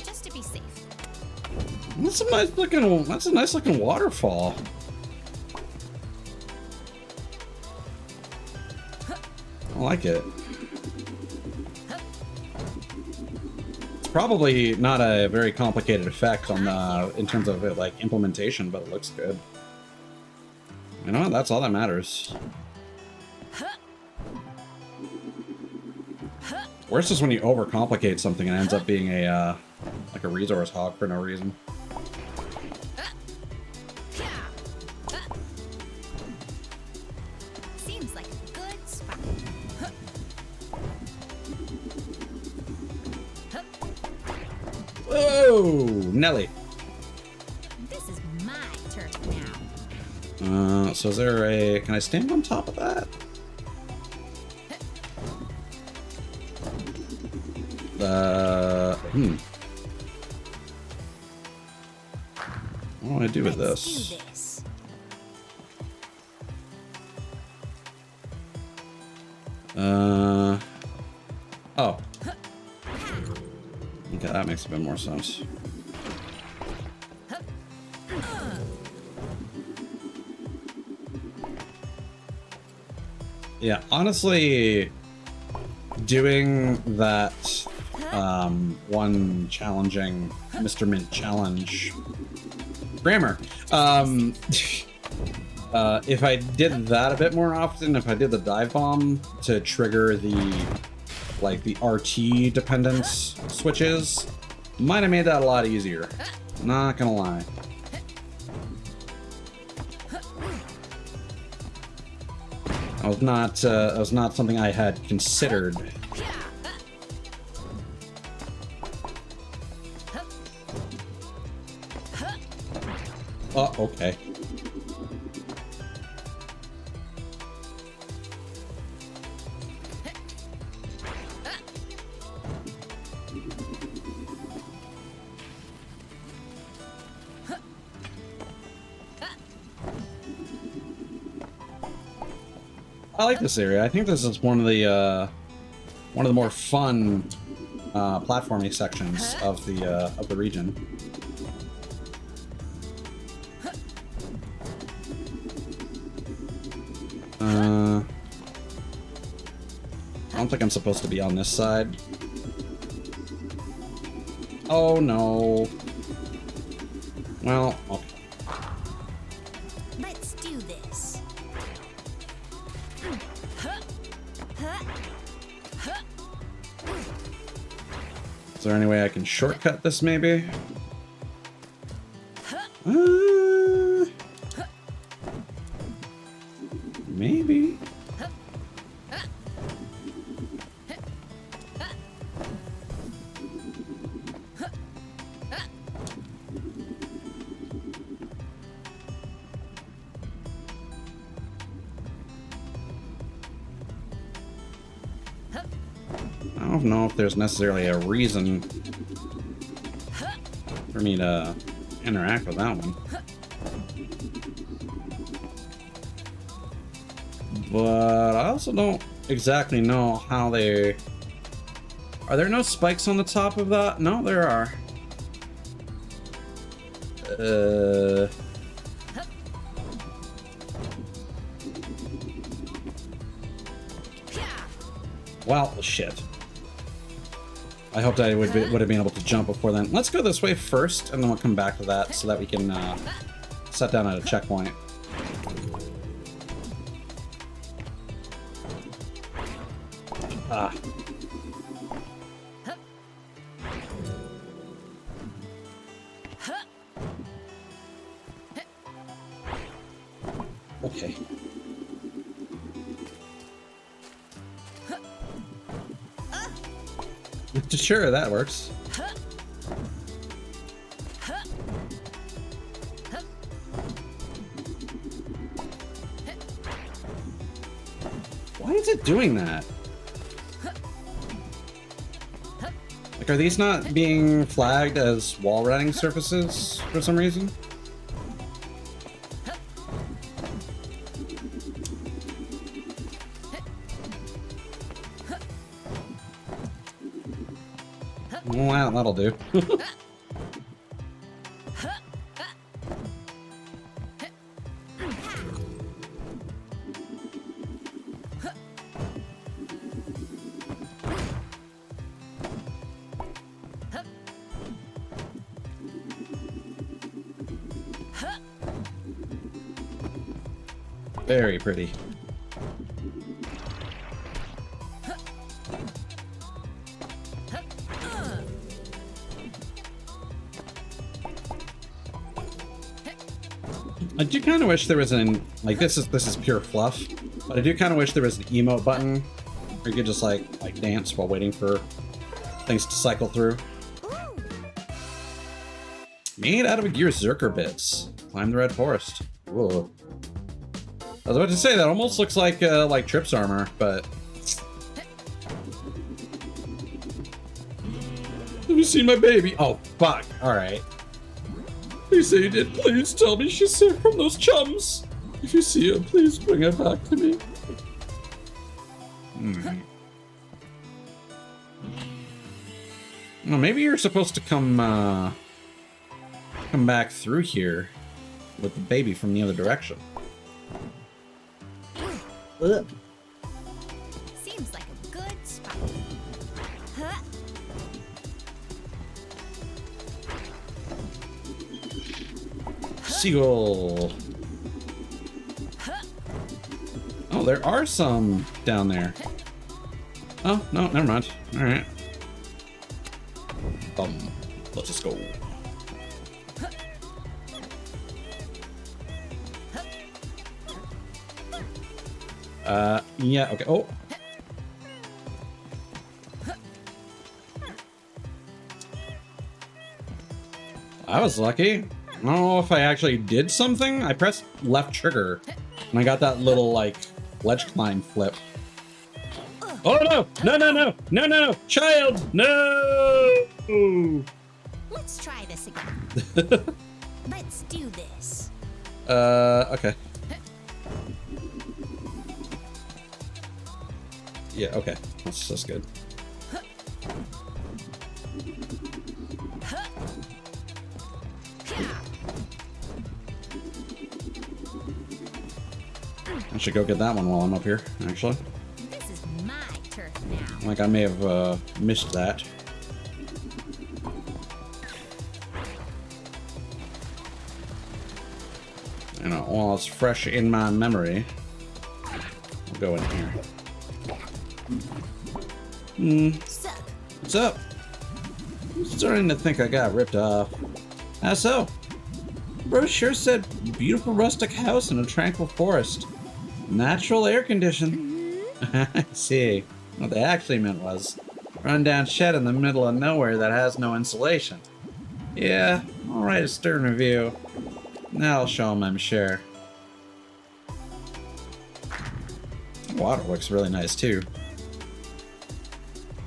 Just to be safe. That's a nice looking waterfall. I like it. It's probably not a very complicated effect on in terms of it, like implementation, but it looks good. You know what? That's all that matters. Worst is when you overcomplicate something and it ends up being a like a resource hog for no reason. Seems like a good spot. Oh, Nelly. This is my turf now. So is there a... Can I stand on top of that? What do I do with Let's this? do this. Oh. Okay, that makes a bit more sense. Yeah, honestly, doing that one challenging Mr. Mint challenge grammar. If I did that a bit more often, if I did the dive bomb to trigger the RT dependence switches, might have made that a lot easier. Not gonna lie. That was not something I had considered. Oh, okay. I like this area. I think this is one of the more fun platforming sections of the region. I don't think I'm supposed to be on this side. Oh no. Well, okay. Let's do this. Is there any way I can shortcut this, maybe? Maybe. I don't know if there's necessarily a reason for me to interact with that one. But I also don't exactly know how they... Are there no spikes on the top of that? No, there are. Well, shit. I hoped I would have been able to jump before then. Let's go this way first, and then we'll come back to that so that we can set down at a checkpoint. Ah. Okay. Sure, that works. Why is it doing that? Like, are these not being flagged as wall riding surfaces for some reason? Well, that'll do. Very pretty. I do kind of wish there was an, like, this is pure fluff, but I do kind of wish there was an emote button where you could just like dance while waiting for things to cycle through. Made out of gear Zerker bits. Climb the red forest. Whoa. I was about to say that almost looks like Trip's armor, but Have you seen my baby? oh fuck! All right. They say you did. Please tell me she's safe from those chums. If you see her, please bring her back to me. Well, maybe you're supposed to come back through here with the baby from the other direction. Seems like a good spot. Huh? Seagull. Oh, there are some down there. Oh, no, never mind. Alright. Let's just go. Yeah, okay. Oh. I was lucky. I don't know if I actually did something. I pressed left trigger and I got that little, like, ledge climb flip. Oh no! No, no, no! No, no! Child! No! Let's try this again. Let's do this. Okay. Yeah, okay. That's good. I should go get that one while I'm up here, actually. This is my turf now. Like, I may have missed that. You know, while it's fresh in my memory, I'll go in here. Sup? What's up? I'm starting to think I got ripped off. How so? Bro sure said beautiful rustic house in a tranquil forest. Natural air condition. I see. What they actually meant was rundown shed in the middle of nowhere that has no insulation. Yeah, I'll write a stern review. That'll show them, I'm sure. Water looks really nice too.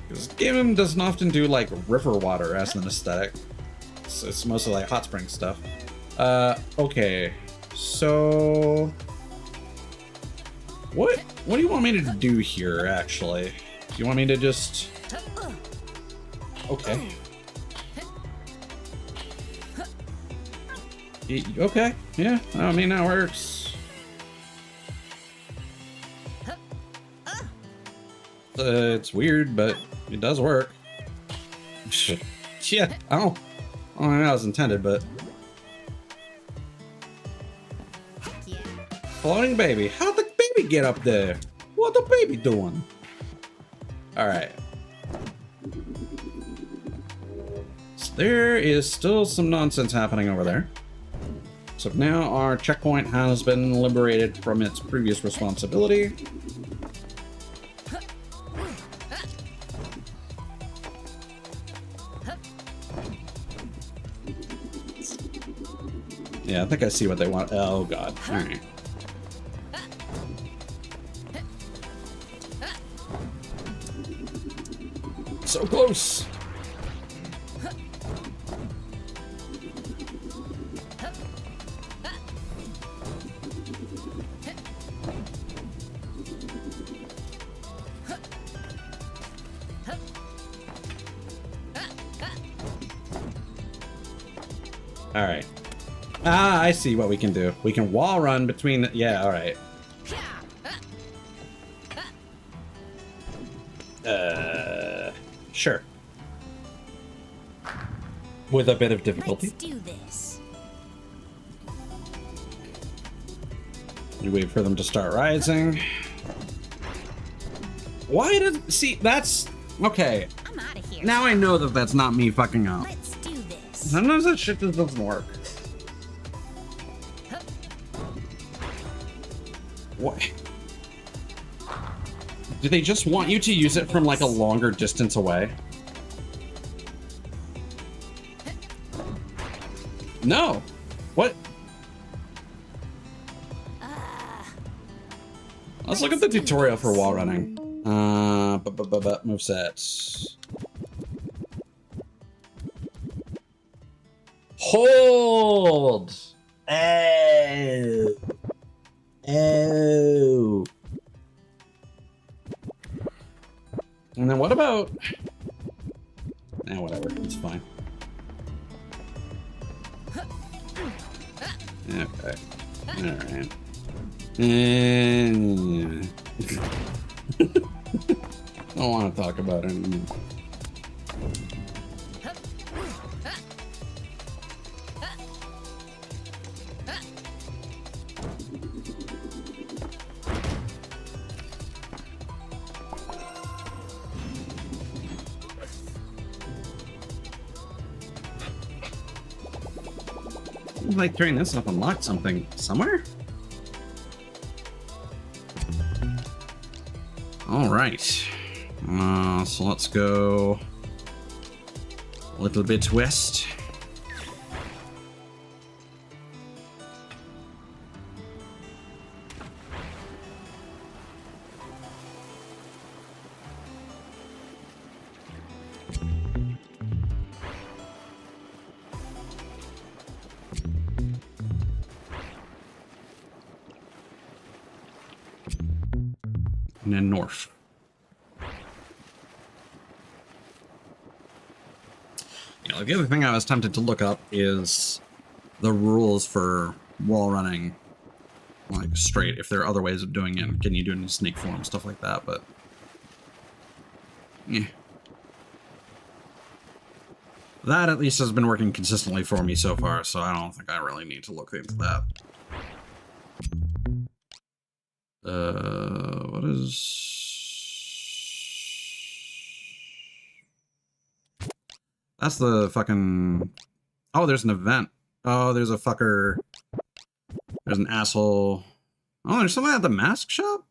This game doesn't often do like river water as an aesthetic. It's mostly like hot spring stuff. Okay. So what do you want me to do here actually? Do you want me to just okay. Okay, yeah, I mean that works. It's weird, but it does work. Yeah, I don't know how it was intended, but Heck yeah. floating baby. How'd the baby get up there? What the baby doing? All right. So there is still some nonsense happening over there. So now our checkpoint has been liberated from its previous responsibility. Yeah, I think I see what they want. Oh god. All right. So close. All right. Ah, I see what we can do. We can wall run between the... Yeah, all right. Sure. With a bit of difficulty. Let's do this. You wait for them to start rising. Why did... See, that's... Okay. I'm out of here. Now I know that that's not me fucking up. Let's do this. Sometimes that shit just doesn't work. What? Do they just want you to use it from like a longer distance away? No. What? Let's look at the tutorial for wall running. Movesets. Hold. Oh. Oh. And then what about? Whatever. It's fine. Okay. All right. And I don't want to talk about it anymore. Like turning this up unlocked something somewhere? All right. So let's go a little bit west. And then north. You know, the other thing I was tempted to look up is the rules for wall running, like straight. If there are other ways of doing it, can you do it in snake form, stuff like that? But yeah, that at least has been working consistently for me so far. So I don't think I really need to look into that. What is... That's the fucking... Oh, there's an event. Oh, there's a fucker. There's an asshole. Oh, there's something at the mask shop?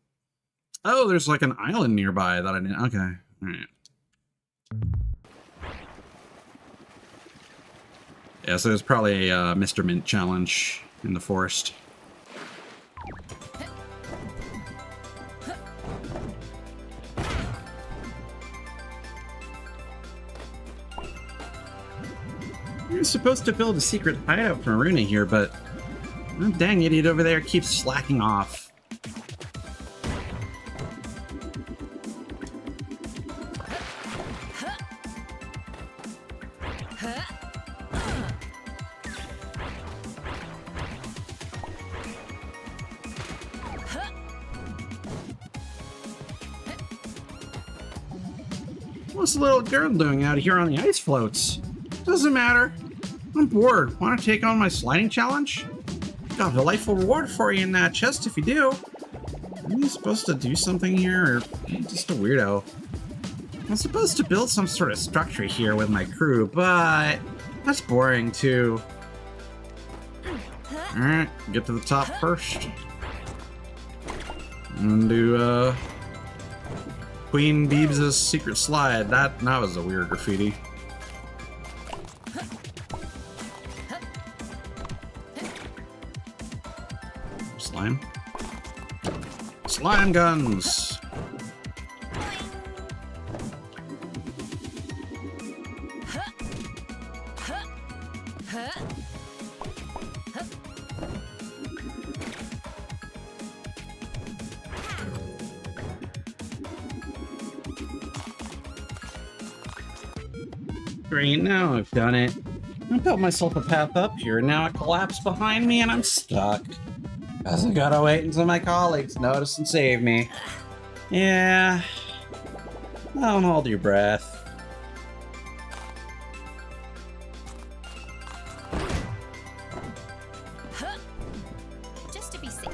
Oh, there's like an island nearby that I didn't... Okay. Alright. Yeah, so there's probably a Mr. Mint challenge in the forest. You're supposed to build a secret hideout for Maruna here, but that dang idiot over there keeps slacking off. What's the little girl doing out here on the ice floats? Doesn't matter. I'm bored. Want to take on my sliding challenge? Got a delightful reward for you in that chest if you do. Are you supposed to do something here, or are you just a weirdo? I'm supposed to build some sort of structure here with my crew, but that's boring too. Alright, get to the top first. And do Queen Beebs' secret slide. That was a weird graffiti. Slime. Slime guns! Great, now I've done it. I built myself a path up here, and now it collapsed behind me and I'm stuck. Guess I gotta wait until my colleagues notice and save me. Yeah. Don't hold your breath. Just to be safe.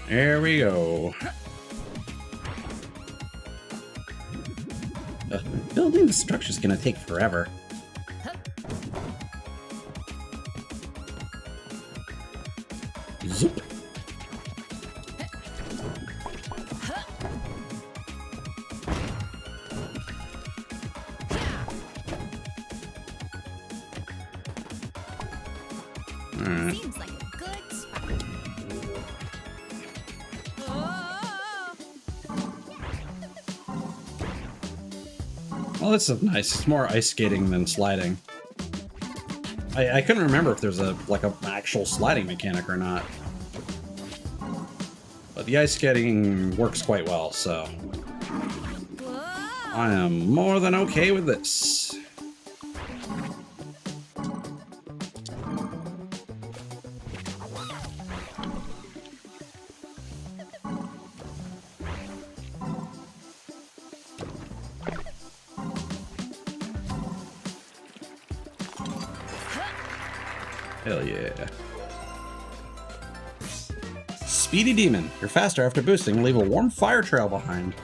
There we go. Building the structure's gonna take forever. Alright. Seems like a good spot. Well, this is nice. It's more ice skating than sliding. I couldn't remember if there's a actual sliding mechanic or not. But the ice skating works quite well, so I am more than okay with this. Hell yeah. Speedy Demon. You're faster after boosting and leave a warm fire trail behind.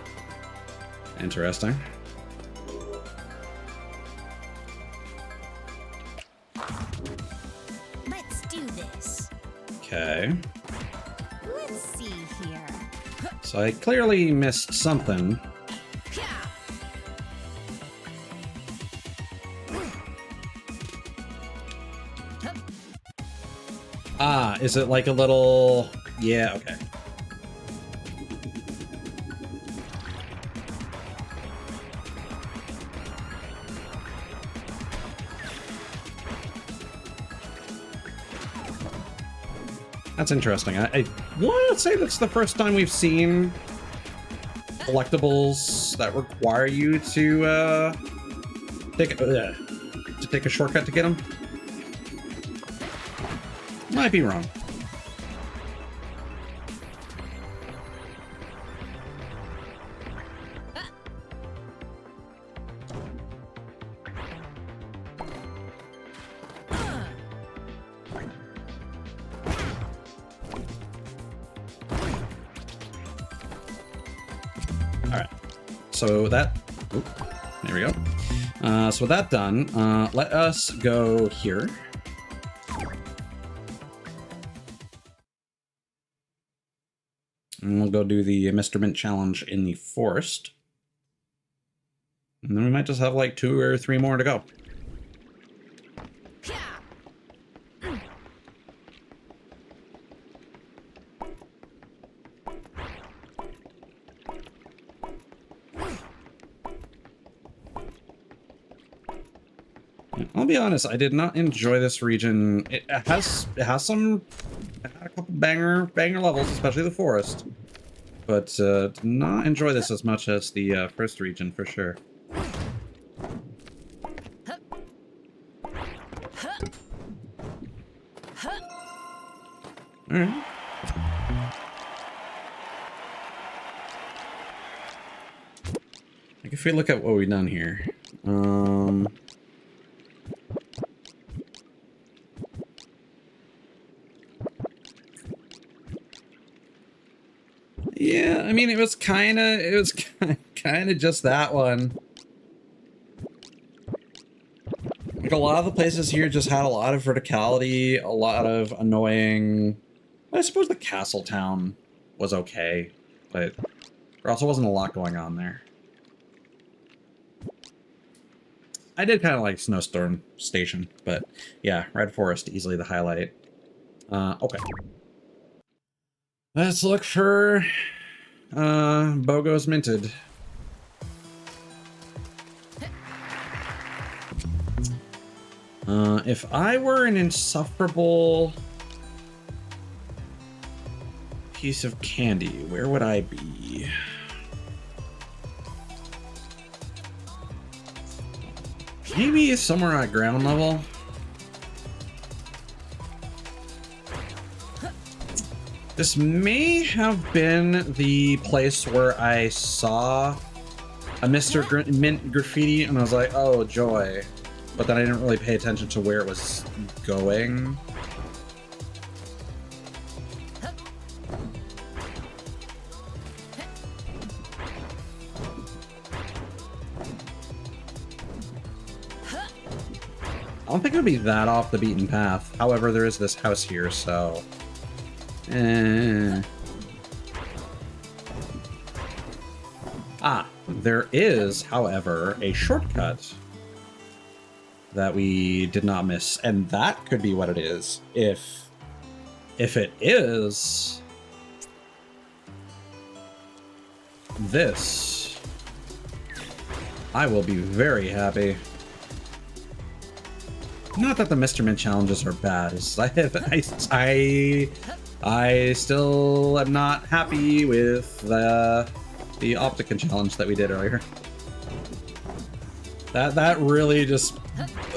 Interesting. Let's do this. Okay. Let's see here. So I clearly missed something. Ah, is it like a little... Yeah, okay. That's interesting. I want to say that's the first time we've seen collectibles that require you to take a shortcut to get them. Might be wrong. Alright, so that, oop, there we go. So with that done, let us go here. And we'll go do the Mr. Mint challenge in the forest. And then we might just have like 2 or 3 more to go. I'll be honest, I did not enjoy this region. It has a couple banger levels, especially the forest. But did not enjoy this as much as the first region for sure. Alright. Like if we look at what we've done here. Yeah, I mean, it was kind of just that one. Like a lot of the places here just had a lot of verticality, a lot of annoying. I suppose the castle town was okay, but there also wasn't a lot going on there. I did kind of like Snowstorm Station, but yeah, Red Forest easily the highlight. Okay. Let's look for Bogo's Minted. If I were an insufferable piece of candy, where would I be? Maybe somewhere at ground level. This may have been the place where I saw a Mr. Mint graffiti and I was like, oh, joy. But then I didn't really pay attention to where it was going. I don't think it would be that off the beaten path. However, there is this house here, so... Ah, there is, however, a shortcut that we did not miss, and that could be what it is. If it is this, I will be very happy. Not that the Mr. Mint challenges are bad. It's I still am not happy with the Optica challenge that we did earlier. That really just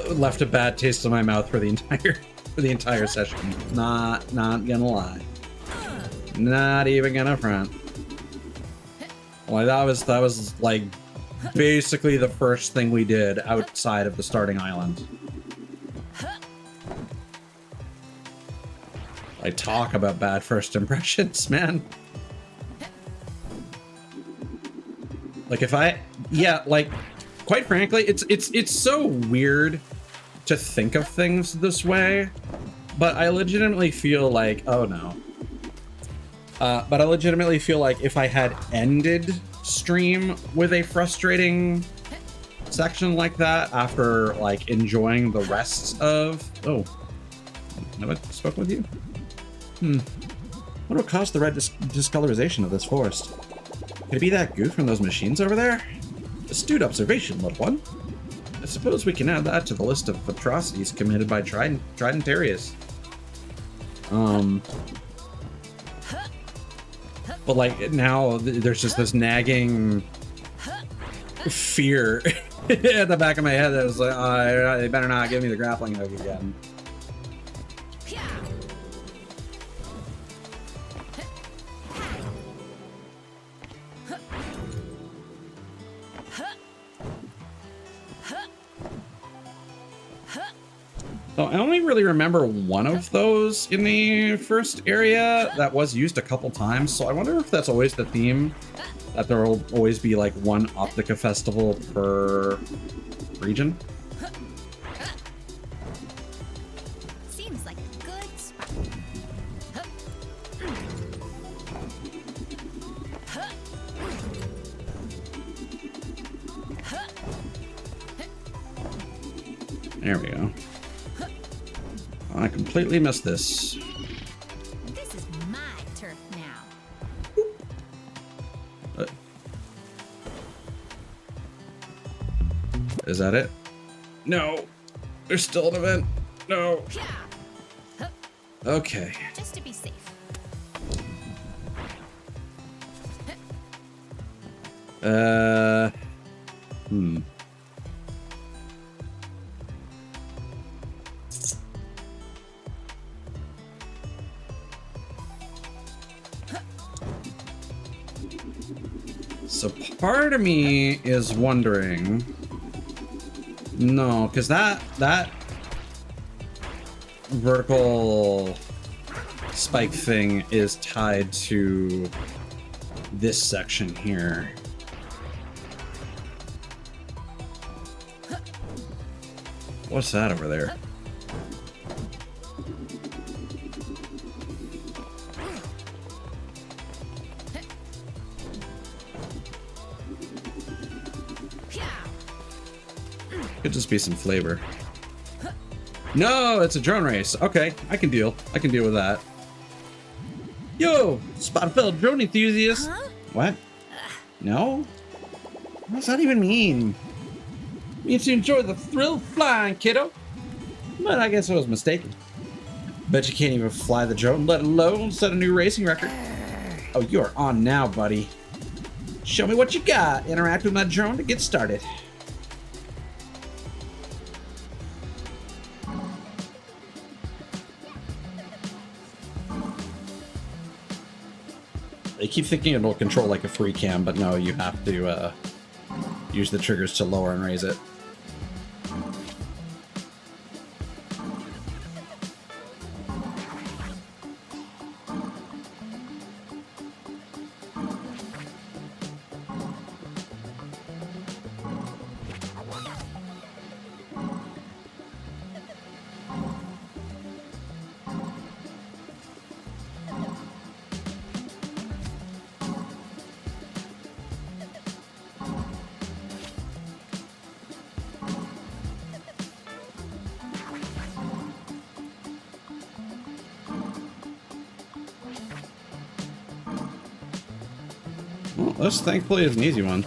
left a bad taste in my mouth for the entire session. Not gonna lie. Not even gonna front. Well, that was like basically the first thing we did outside of the starting island. I talk about bad first impressions, man. Like like quite frankly, it's so weird to think of things this way, but I legitimately feel like, oh no. But I legitimately feel like if I had ended stream with a frustrating section like that after like enjoying the rest of, oh, have I spoken with you? What will cause the red discolorization of this forest? Could it be that goo from those machines over there? Astute observation, little one. I suppose we can add that to the list of atrocities committed by Trident Darius. But like now there's just this nagging fear at the back of my head that was like, oh, they better not give me the grappling hook again. So I only really remember one of those in the first area that was used a couple times, so I wonder if that's always the theme, that there will always be like one Optica festival per region. Seems like a good spot. There we go. I completely missed this. This is my turf now. Is that it? No. There's still an event. No. Okay. Just to be safe. So part of me is wondering, no, because that vertical spike thing is tied to this section here. What's that over there? Could just be some flavor. No, it's a drone race. Okay, I can deal with that. Yo, spot a fellow drone enthusiast. Huh? What? No? What does that even mean? It means you enjoy the thrill of flying, kiddo. But I guess I was mistaken. Bet you can't even fly the drone, let alone set a new racing record. Oh, you're on now, buddy. Show me what you got. Interact with my drone to get started. I keep thinking it'll control like a free cam, but no, you have to use the triggers to lower and raise it. Well, this thankfully is an easy one.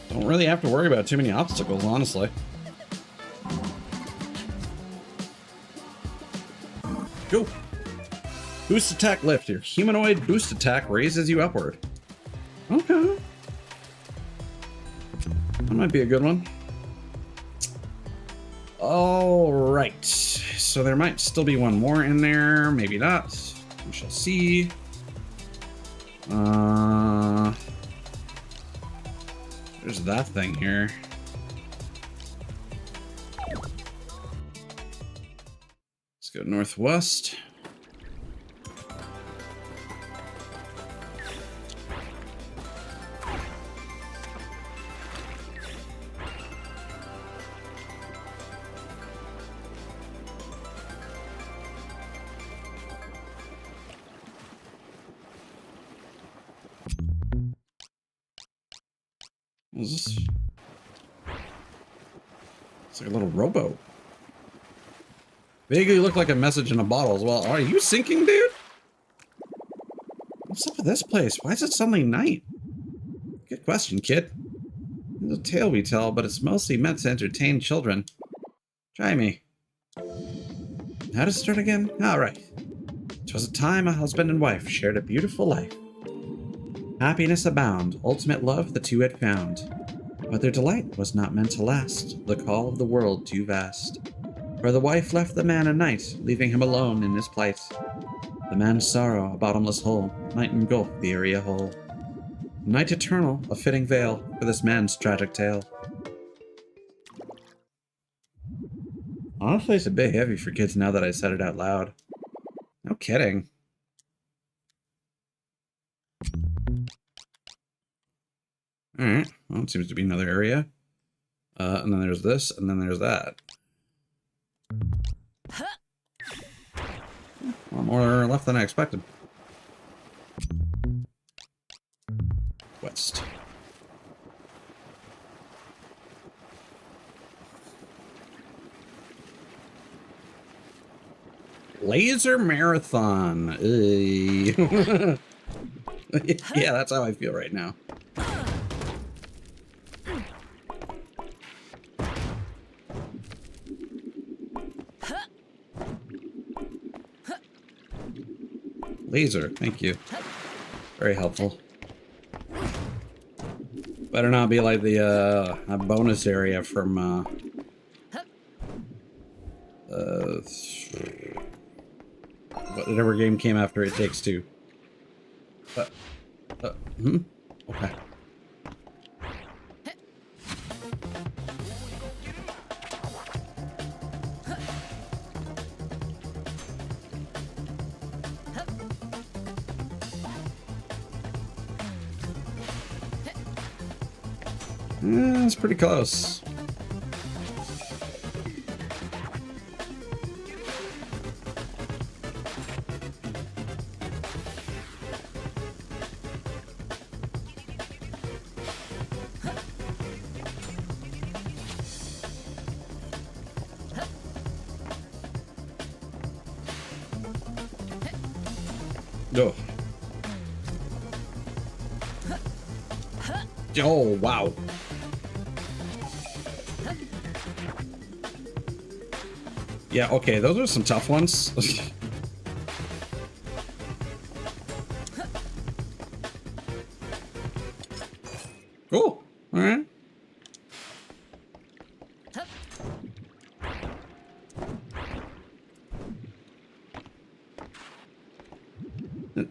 Don't really have to worry about too many obstacles, honestly. Go! Boost attack lift. Your humanoid boost attack raises you upward. Okay. That might be a good one. Alright. So there might still be one more in there. Maybe not. We shall see. There's that thing here. Let's go northwest. What is this? It's like a little rowboat. Vaguely look like a message in a bottle as well. Are you sinking, dude? What's up with this place? Why is it suddenly night? Good question, kid. There's a tale we tell, but it's mostly meant to entertain children. Try me. How to start again? Alright. 'Twas a time a husband and wife shared a beautiful life. Happiness abound, ultimate love the two had found. But their delight was not meant to last, the call of the world too vast. For the wife left the man a night, leaving him alone in his plight. The man's sorrow, a bottomless hole, might engulf the area whole. Night eternal, a fitting veil for this man's tragic tale. Honestly, it's a bit heavy for kids now that I said it out loud. No kidding. Alright, well, it seems to be another area. And then there's this, and then there's that. A lot more left than I expected. West. Laser Marathon. Yeah, that's how I feel right now. Laser, thank you. Very helpful. Better not be like the a bonus area from whatever game came after It Takes Two. Okay. It's pretty close. Go. Oh, wow. Yeah, okay, those are some tough ones. Cool. All right.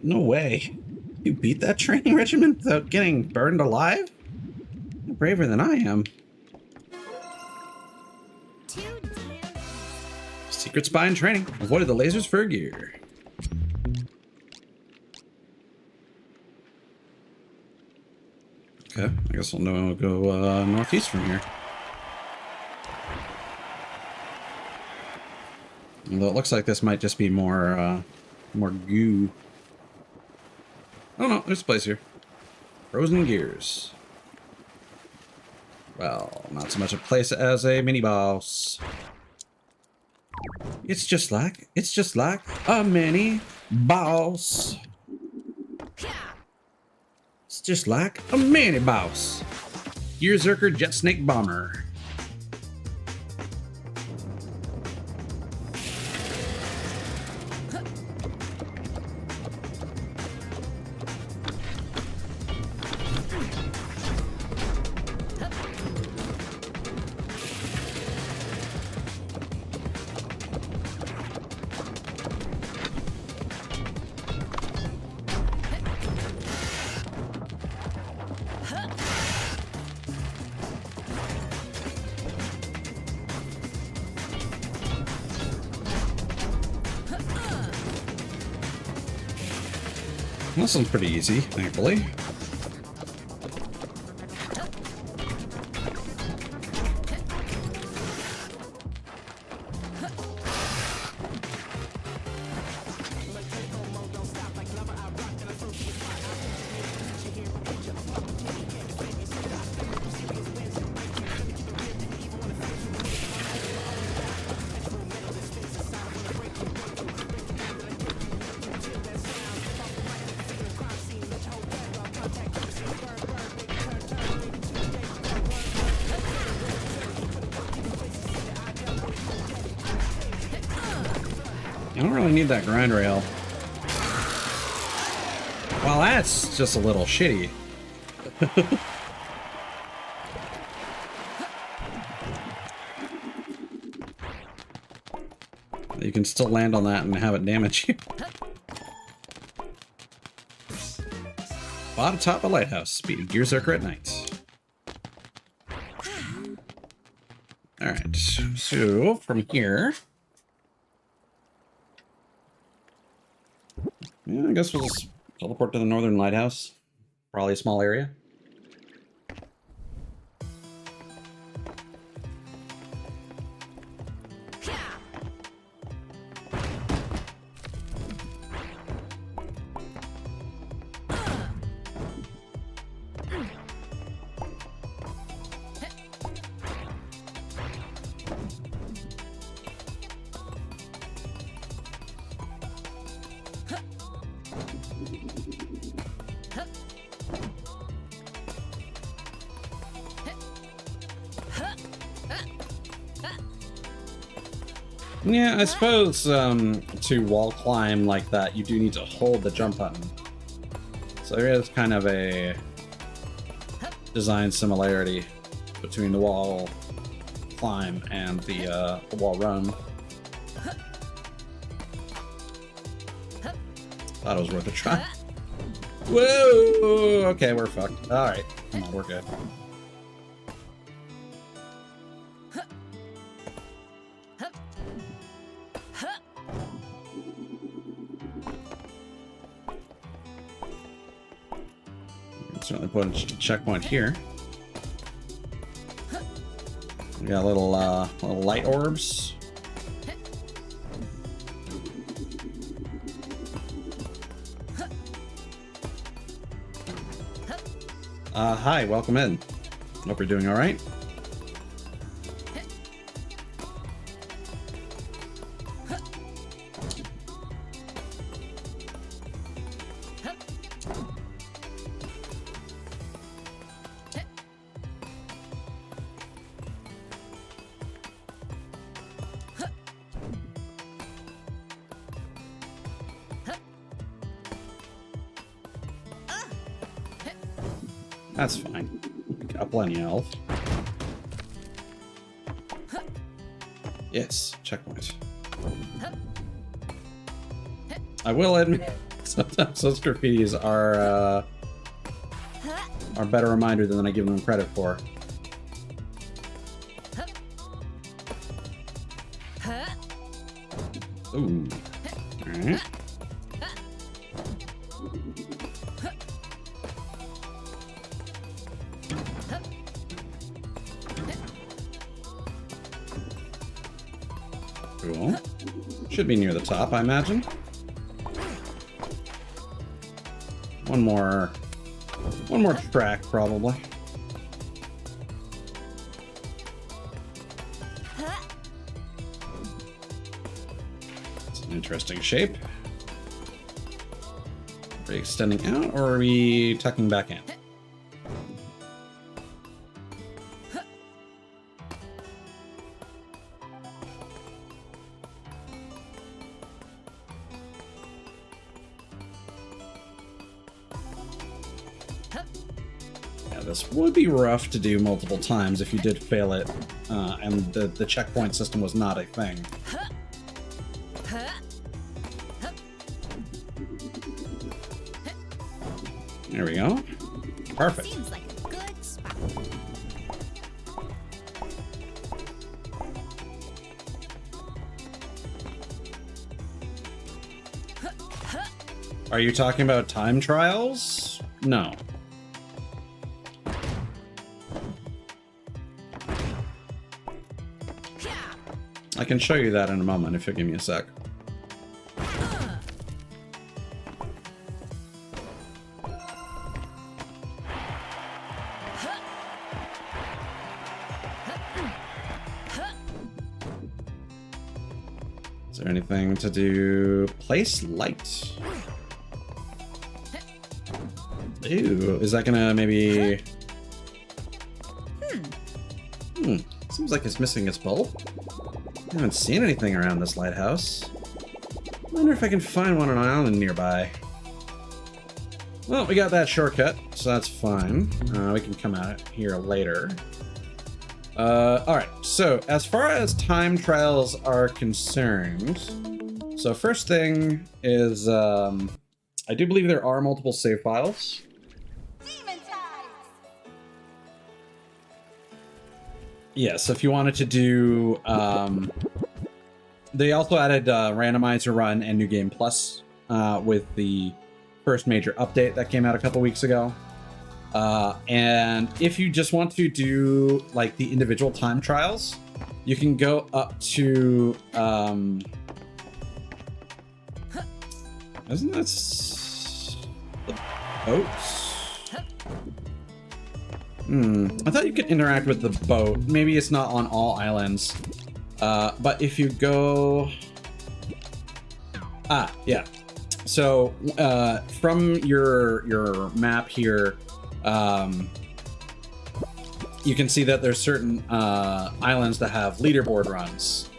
No way. You beat that training regimen without getting burned alive? You're braver than I am. Secret spy in training. Avoided the lasers for gear. Okay, I guess we'll go northeast from here. Although it looks like this might just be more goo. Oh no, there's a place here. Frozen Gears. Well, not so much a place as a mini boss. It's just like a mini Boss. It's just like a mini boss. Gearzerker Jet Snake Bomber. This one's pretty easy, thankfully. I don't really need that grind rail. Well, that's just a little shitty. You can still land on that and have it damage you. Bottom top of lighthouse. Speed of Gearzerker at night. Alright, so from here... Yeah, I guess we'll just teleport to the northern lighthouse. Probably a small area. Yeah, I suppose to wall climb like that, you do need to hold the jump button. So there is kind of a design similarity between the wall climb and the wall run. Thought it was worth a try. Whoa! Okay, we're fucked. Alright, come on, we're good. Certainly put a checkpoint here. We got little light orbs. Hi, welcome in. Hope you're doing all right. That's fine. Got plenty of health. Yes, checkpoint. I will admit, sometimes those graffitis are a better reminder than I give them credit for. Ooh. Alright. Cool. Should be near the top, I imagine. One more track, probably. It's an interesting shape. we extending out or are we tucking back in? Yeah, this would be rough to do multiple times if you did fail it, and the checkpoint system was not a thing. There we go. Perfect. Seems like a good spot. Are you talking about time trials? No. I can show you that in a moment if you give me a sec. Is there anything to do? Place light. Ooh, is that gonna maybe... Seems like it's missing its bulb. I haven't seen anything around this lighthouse. Wonder if I can find one on an island nearby. Well, we got that shortcut, so that's fine. We can come at it here later. Alright, so as far as time trials are concerned, so first thing is, I do believe there are multiple save files. Demon tides. Yes, if you wanted to do, they also added Randomizer Run and New Game Plus with the first major update that came out a couple weeks ago. And if you just want to do like the individual time trials, you can go up to, isn't that the boats? I thought you could interact with the boat. Maybe it's not on all islands. But if you go... yeah. So, from your map here, you can see that there's certain islands that have leaderboard runs.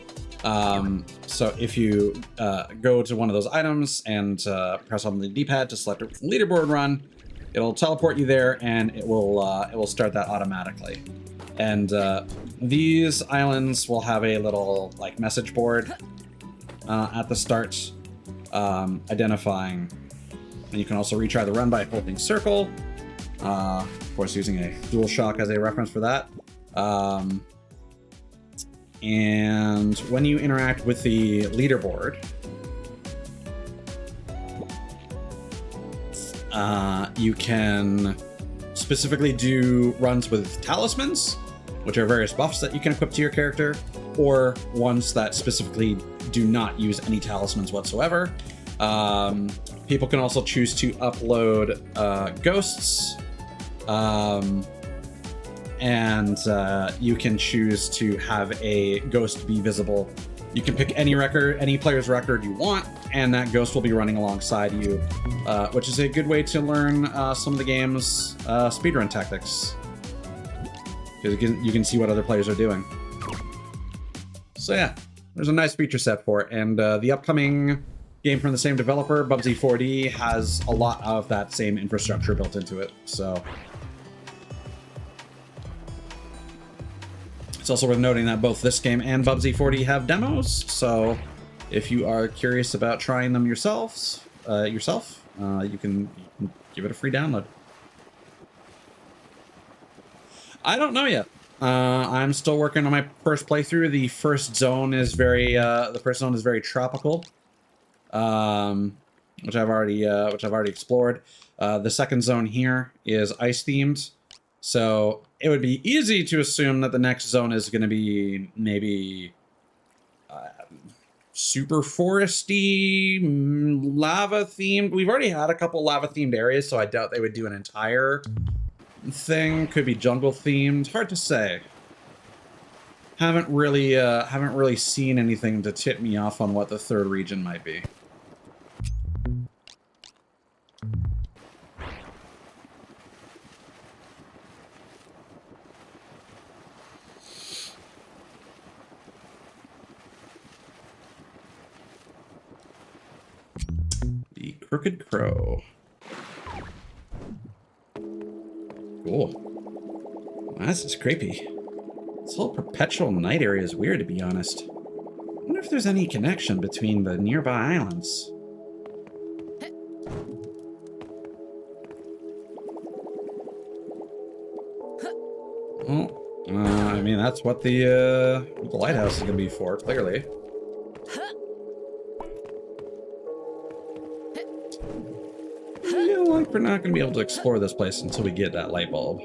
So if you go to one of those items and press on the D-pad to select a leaderboard run, it'll teleport you there and it will start that automatically. And these islands will have a little like message board at the start, identifying. And you can also retry the run by holding circle. Of course, using a DualShock as a reference for that. And when you interact with the leaderboard, you can specifically do runs with talismans, which are various buffs that you can equip to your character, or ones that specifically do not use any talismans whatsoever. People can also choose to upload ghosts, and you can choose to have a ghost be visible. You can pick any record, any player's record you want, and that ghost will be running alongside you, which is a good way to learn some of the game's speedrun tactics, because you can see what other players are doing. So yeah, there's a nice feature set for it, and the upcoming game from the same developer, Bubsy 4D, has a lot of that same infrastructure built into it, so... It's also worth noting that both this game and Bubsy 4D have demos, so if you are curious about trying them yourselves, you can give it a free download. I don't know yet. I'm still working on my first playthrough. The first zone is very tropical, which I've already explored. The second zone here is ice themed, so it would be easy to assume that the next zone is going to be maybe super foresty, lava themed. We've already had a couple lava themed areas, so I doubt they would do an entire thing. Could be jungle themed. Hard to say. Haven't really seen anything to tip me off on what the third region might be. Crooked Crow. Cool. Wow, this is creepy. This whole perpetual night area is weird, to be honest. I wonder if there's any connection between the nearby islands. Well, I mean, that's what the lighthouse is going to be for, clearly. I feel like we're not going to be able to explore this place until we get that light bulb.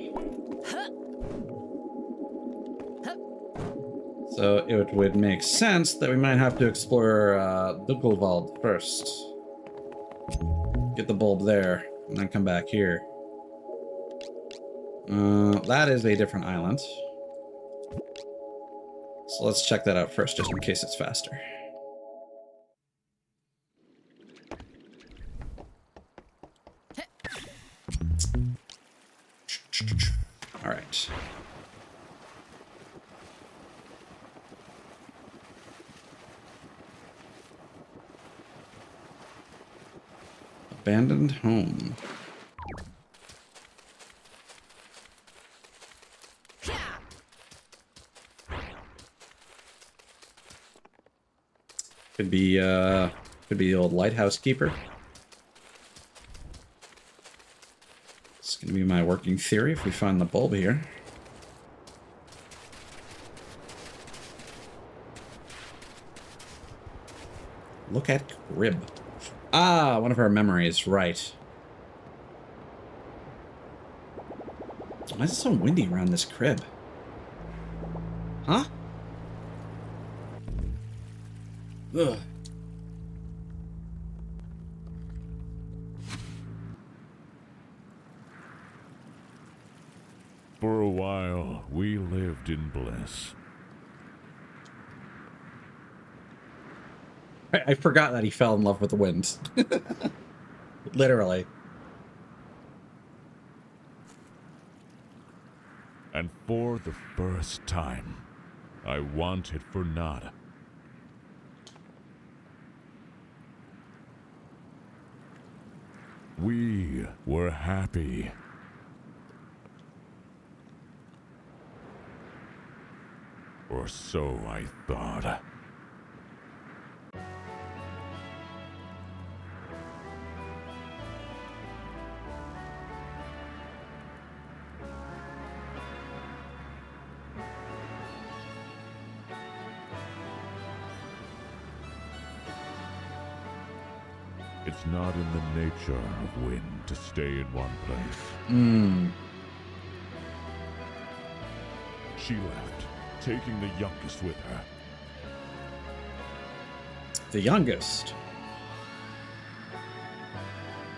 So it would make sense that we might have to explore Dunkelwald first. Get the bulb there, and then come back here. That is a different island. So let's check that out first, just in case it's faster. All right. Abandoned home. Could be the old lighthouse keeper. It's gonna be my working theory if we find the bulb here. Look at crib. Ah, one of our memories, right. Why is it so windy around this crib? Huh? Ugh. For a while, we lived in bliss. I forgot that he fell in love with the wind. Literally. And for the first time, I wanted for nada. We were happy. Or so I thought. It's not in the nature of wind to stay in one place. She left, taking the youngest with her. The youngest?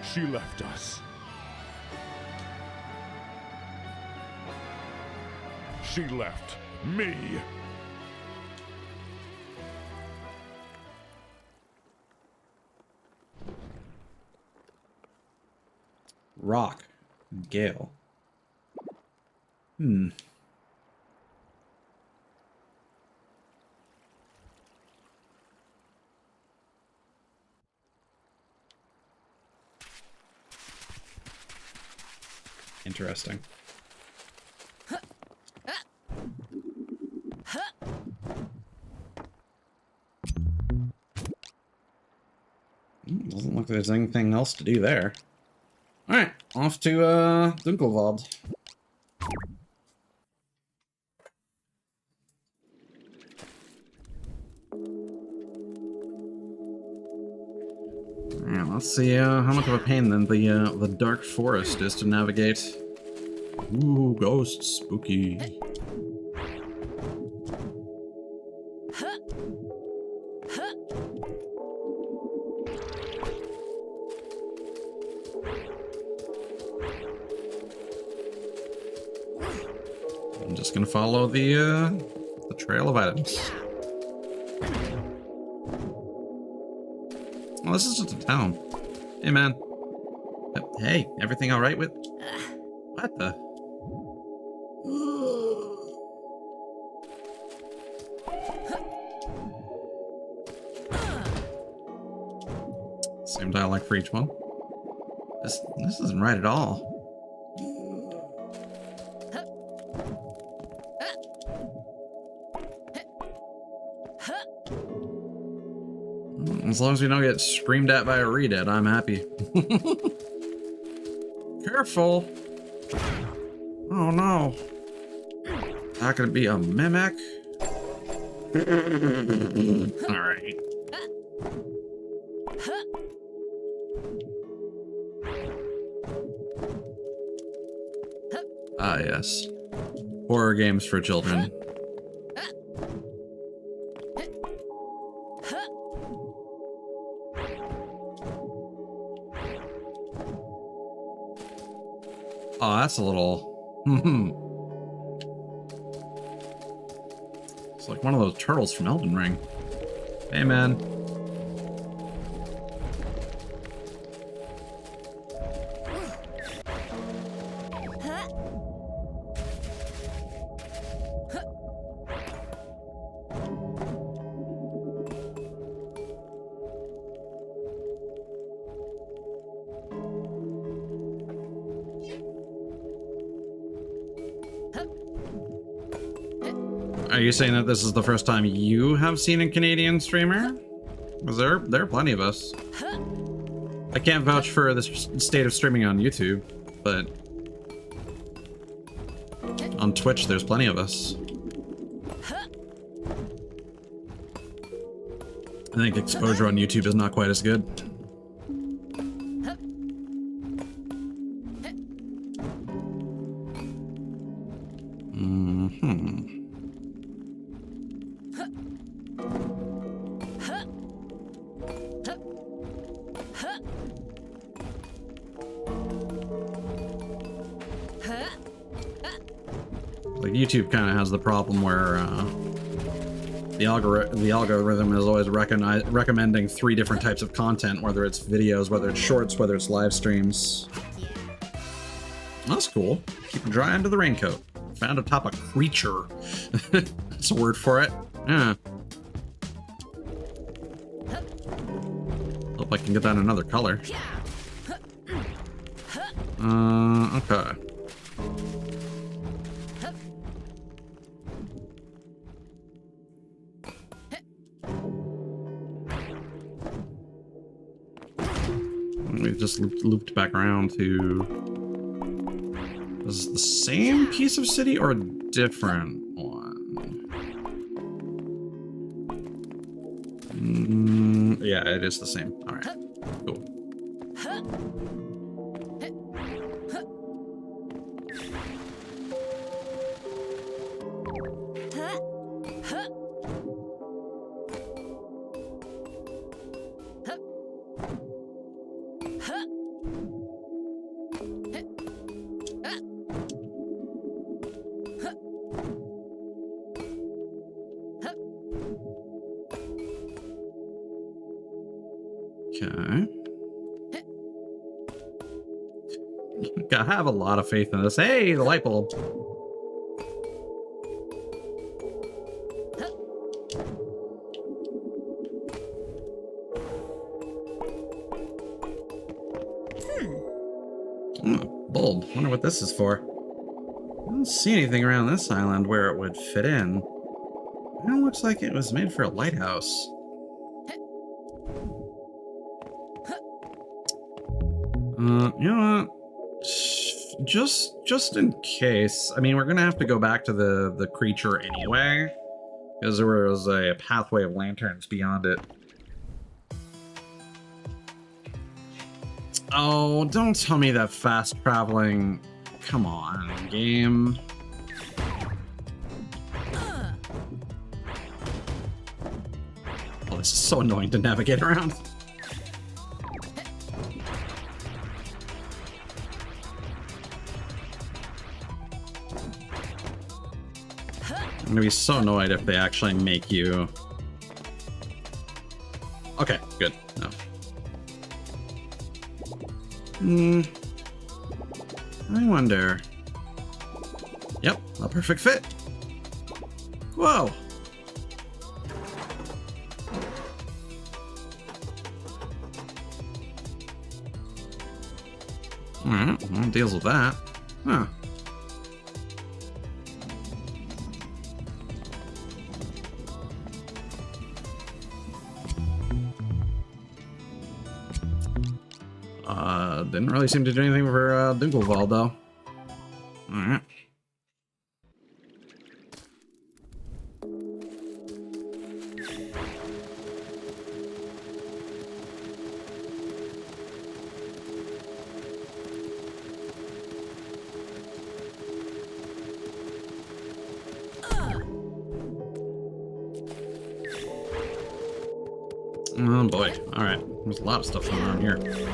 She left us. She left me. Rock. Gale. Interesting. Doesn't look like there's anything else to do there. Alright, off to Dunkelwald. Yeah, let's see how much of a pain then the dark forest is to navigate. Ooh, ghosts, spooky. I'm just gonna follow the trail of items. Oh, this is just a town. Hey, man. Hey, everything all right with? What the? Same dialogue for each one. This isn't right at all. As long as we don't get screamed at by a redhead, I'm happy. Careful! Oh no! Not gonna be a mimic? Alright. Ah, yes. Horror games for children. Oh, that's a little... It's like one of those turtles from Elden Ring. Hey, man. Are you saying that this is the first time you have seen a Canadian streamer? Because there are plenty of us. I can't vouch for the state of streaming on YouTube, but on Twitch there's plenty of us. I think exposure on YouTube is not quite as good. Like YouTube kind of has the problem where the algorithm is always recommending 3 different types of content, whether it's videos, whether it's shorts, whether it's live streams. That's cool. Keep it dry under the raincoat. Found atop a creature. That's a word for it. Yeah. Hope I can get that in another color. Okay. We just looped back around to... Is this the same piece of city or a different one? Yeah, it is the same. Alright, cool. Okay. I have a lot of faith in this. Hey, the light bulb. Bulb. Wonder what this is for. I don't see anything around this island where it would fit in. It looks like it was made for a lighthouse. You know what? Just in case. I mean, we're gonna have to go back to the creature anyway, because there was a pathway of lanterns beyond it. Oh, don't tell me that fast traveling. Come on, game. Oh, this is so annoying to navigate around. I'm gonna be so annoyed if they actually make you... Okay, good. No. I wonder... Yep, a perfect fit. Whoa! Alright, well, deals with that. Huh. Didn't really seem to do anything for Dinkelwald, though. Alright. Oh boy. Alright. There's a lot of stuff going on here. Okay.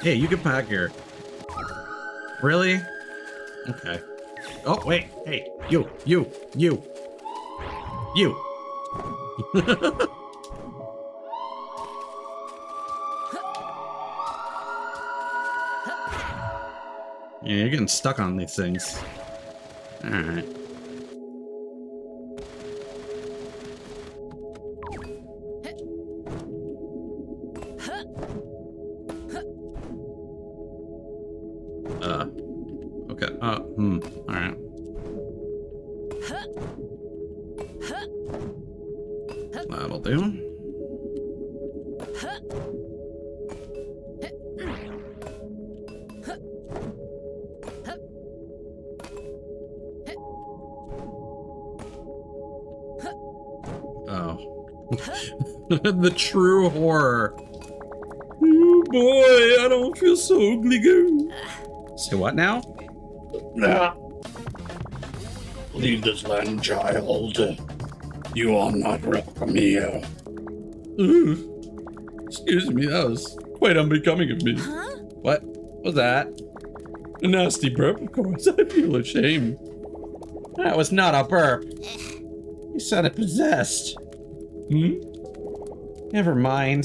Hey, you get back here. Really? Okay. Oh, wait. Hey, you. Yeah, you're getting stuck on these things. Alright. Okay. Alright. That'll do. Oh. The true horror. Oh boy, I don't feel so ugly, go. Say what now? Leave this land, child. You are not welcome here. Excuse me, that was quite unbecoming of me. What was that? A nasty burp, of course. I feel ashamed. That was not a burp. You sounded possessed. Never mind.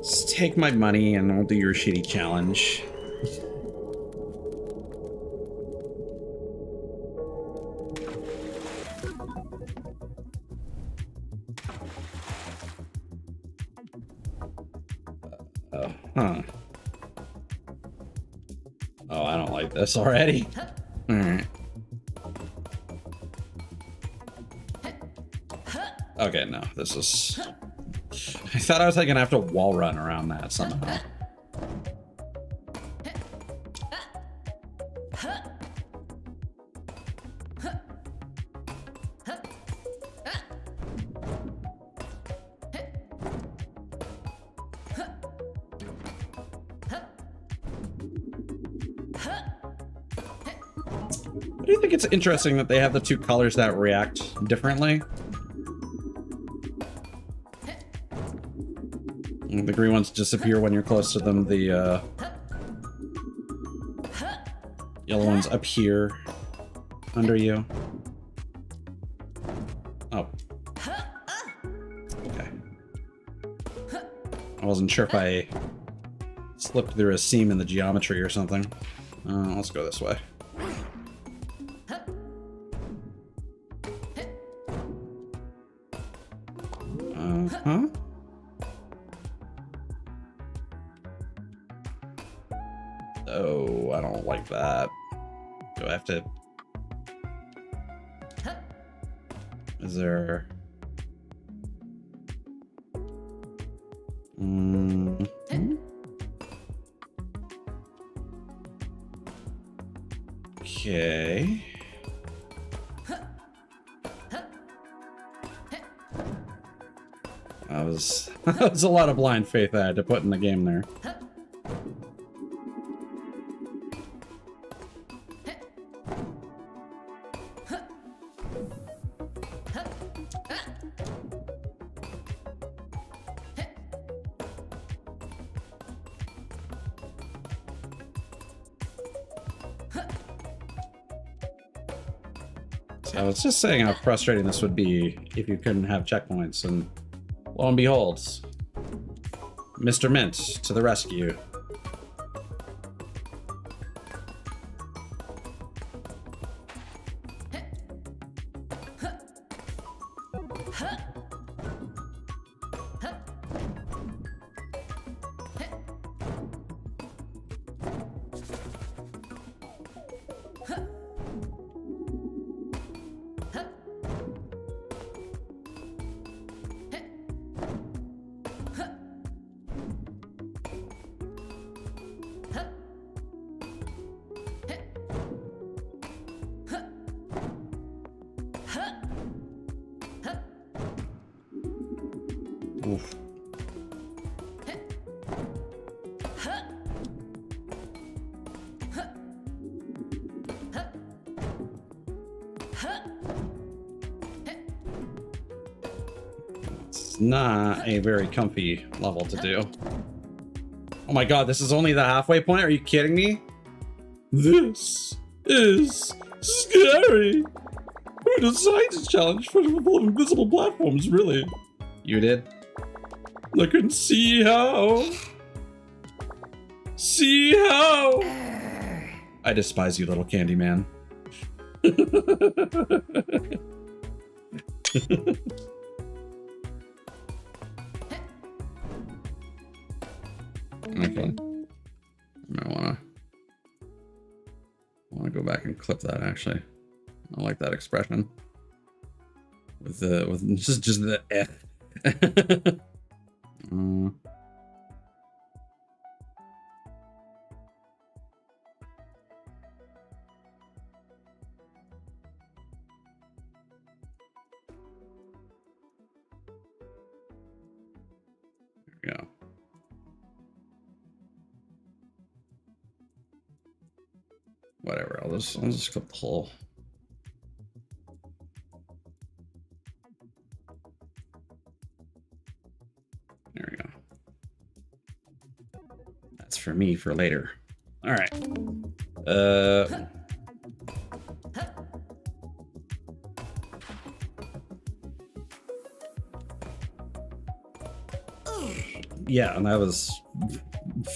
Just take my money and I'll do your shitty challenge. Huh. Oh, I don't like this already. Alright. Okay, no, this is... I thought I was like gonna have to wall run around that somehow. Do you think it's interesting that they have the two colors that react differently? The green ones disappear when you're close to them. The yellow ones appear under you. Oh. Okay. I wasn't sure if I slipped through a seam in the geometry or something. Let's go this way. Huh? Oh, I don't like that. Do I have to... Is there... Okay. That was a lot of blind faith I had to put in the game there. So I was just saying how frustrating this would be if you couldn't have checkpoints, and lo and behold, Mr. Mint to the rescue. Oof. It's not a very comfy level to do. Oh my god, this is only the halfway point? Are you kidding me? This is scary. Who designed this challenge full of invisible platforms, really? You did? I can see how. See how. I despise you, little candy man. Okay. I wanna go back and clip that actually. I like that expression. With just the eh. There we go. Whatever, I'll just clip the whole. There we go. That's for me for later. All right. Yeah, and that was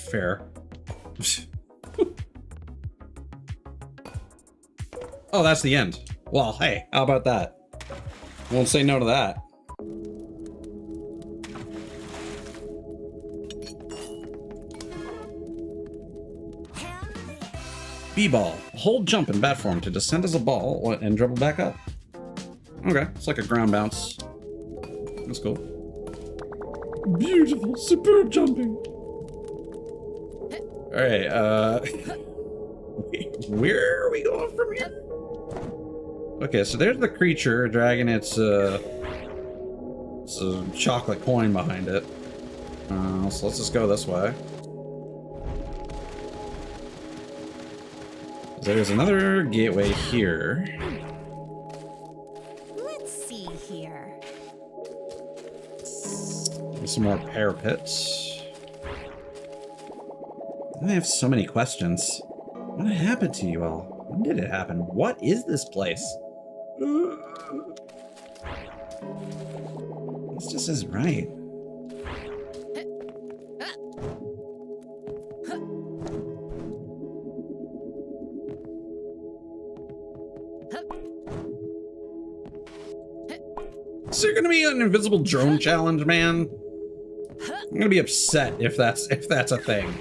fair. Oh, that's the end. Well, hey, how about that? Won't say no to that. B-ball. Hold jump in bat form to descend as a ball and dribble back up. Okay, it's like a ground bounce. That's cool. Beautiful, superb jumping. Alright, where are we going from here? Okay, so there's the creature dragging its a chocolate coin behind it. So let's just go this way. There's another gateway here. Let's see here. Some more pear pits. I have so many questions. What happened to you all? When did it happen? What is this place? This just isn't right. Is there gonna be an invisible drone challenge, man? I'm gonna be upset if that's a thing.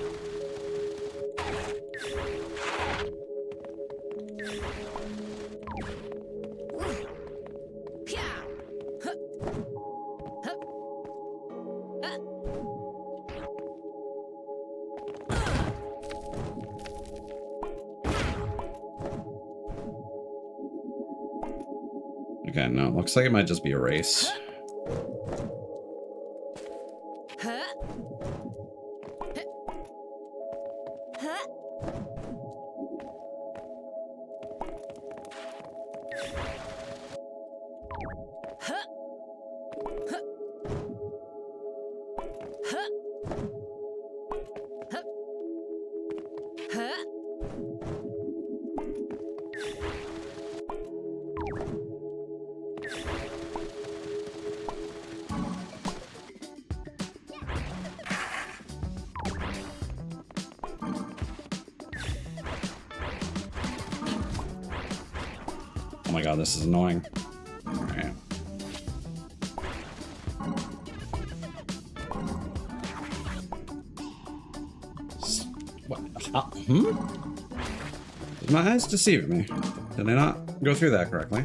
Okay, no, looks like it might just be a race. Oh my god, this is annoying. Alright. What? Did my eyes deceive me? Did I not go through that correctly?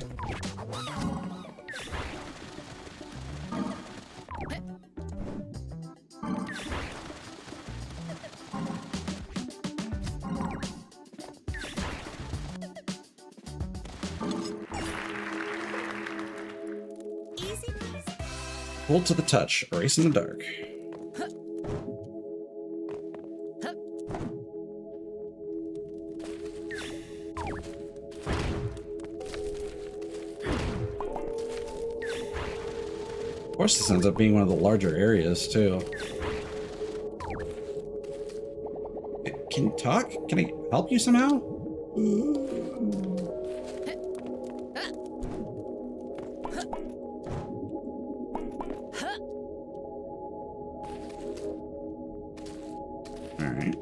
Easy peasy. Hold to the touch, erase in the dark. Of course, this ends up being one of the larger areas, too. Can you talk? Can I help you somehow? Alright.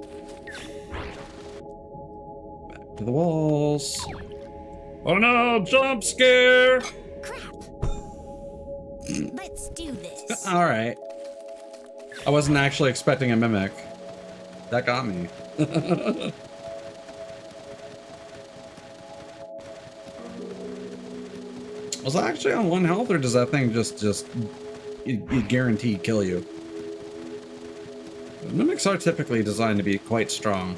Back to the walls. Oh no, jump scare! Crap. Let's do this. Alright. I wasn't actually expecting a mimic. That got me. Was I actually on 1 health, or does that thing just guarantee kill you? Mimics are typically designed to be quite strong.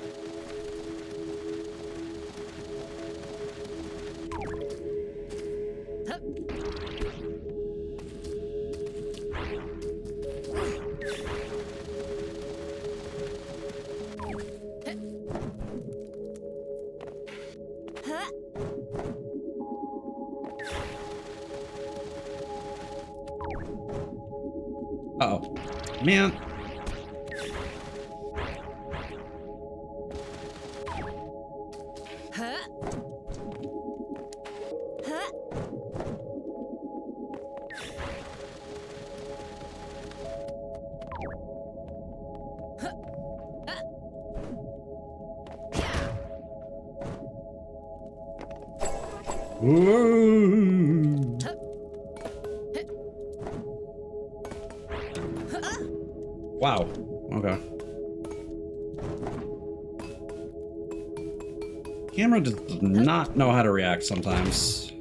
Huh? Uh-oh. Man. Huh? Huh? Whoa. Wow. Okay. Camera does not know how to react sometimes.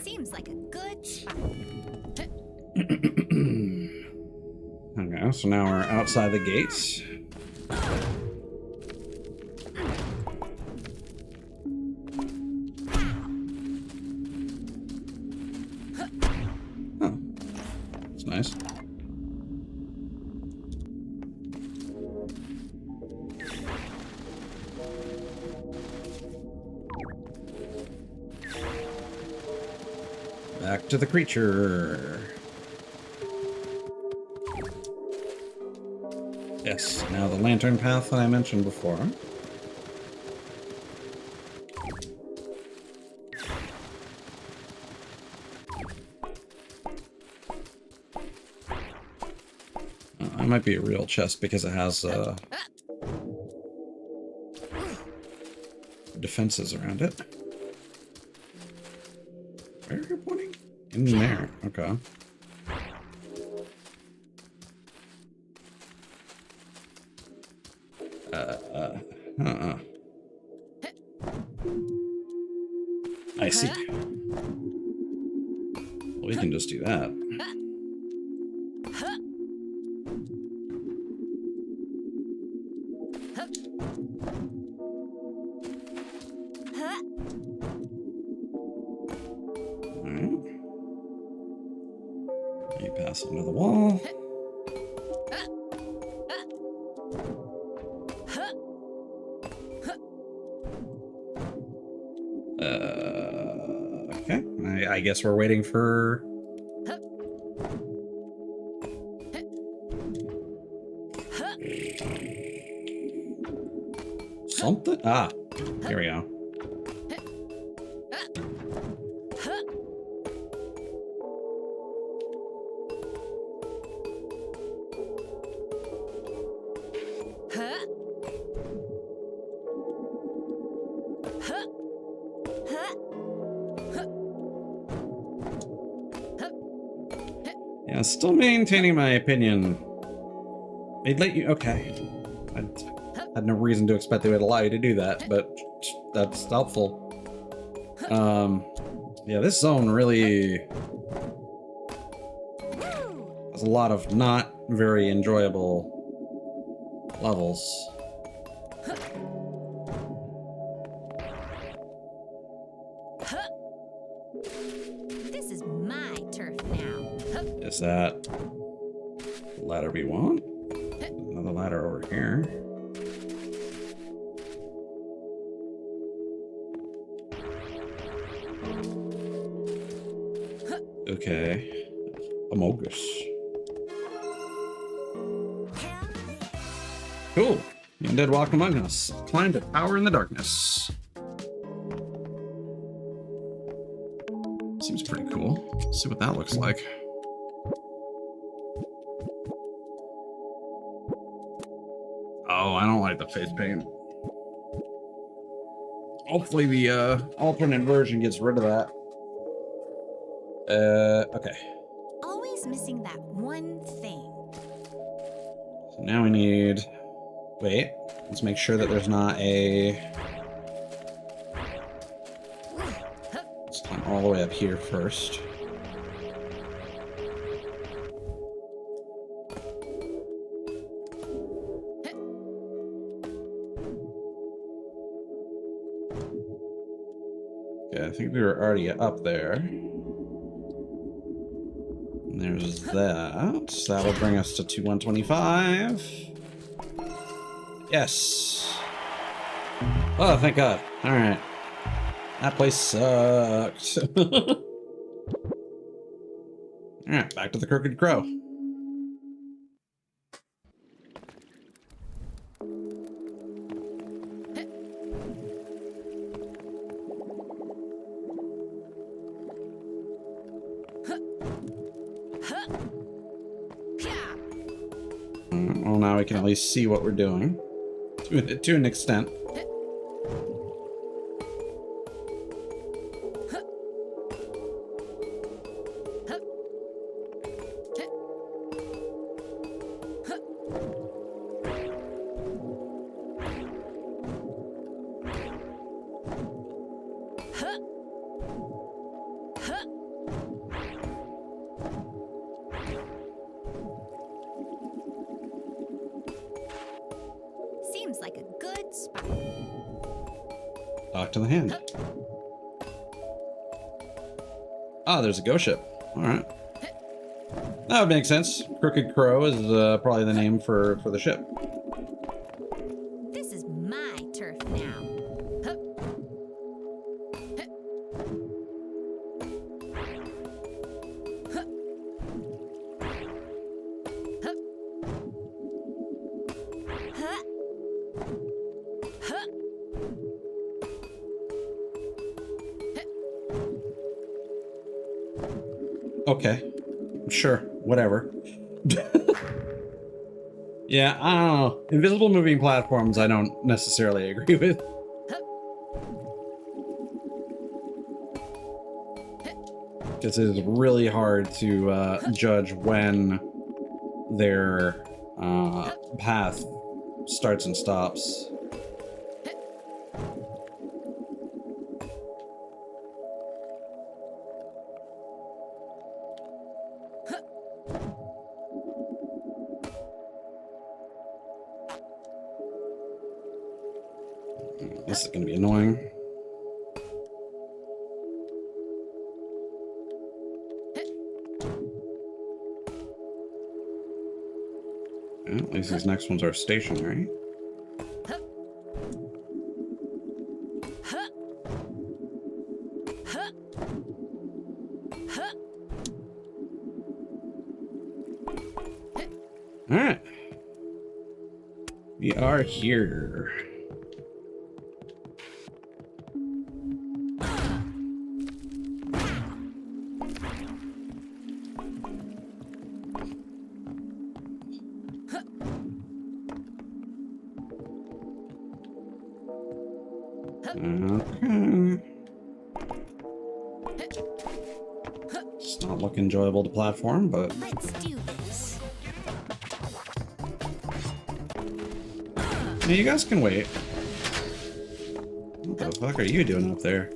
Seems like a good spot. Okay, so now we're outside the gates. Oh, that's nice. Back to the creature. Yes, now the lantern path that I mentioned before. It might be a real chest because it has defenses around it. Where are you pointing? In there. Okay. I see. Well, we can just do that. Alright. You pass under the wall. Okay. I guess we're waiting for... something? Ah, here we go. Huh? Yeah, still maintaining my opinion. They'd let you. Okay. I had no reason to expect they would allow you to do that, but that's helpful. Yeah, this zone really has a lot of not very enjoyable levels. This is my turf now. Is that the ladder we want? Another ladder over here. Okay. Amogus. Cool. The undead walk among us. Climb to power in the darkness. Seems pretty cool. Let's see what that looks like. Oh, I don't like the face paint. Hopefully the alternate version gets rid of that. Okay. Always missing that one thing. So now we need... Wait. Let's make sure that there's not a... Let's climb all the way up here first. Okay, I think we were already up there. And there's that. So that'll bring us to 125. Yes. Oh, thank God. All right. That place sucked. All right, back to the Crooked Crow. Well, now we can at least see what we're doing to an extent. Seems like a good spot. Talk to the hand. Ah, there's a ghost ship. All right. That would make sense. Crooked Crow is probably the name for the ship. This is my turf now. Okay. Sure. Whatever. Yeah, I don't know. Invisible moving platforms I don't necessarily agree with. This is really hard to judge when their path starts and stops. This is gonna be annoying. Yeah, at least these next ones are stationary. All right, we are here. Okay. not look enjoyable to platform, but Let's do this. yeah, you guys can wait. What the fuck are you doing up there?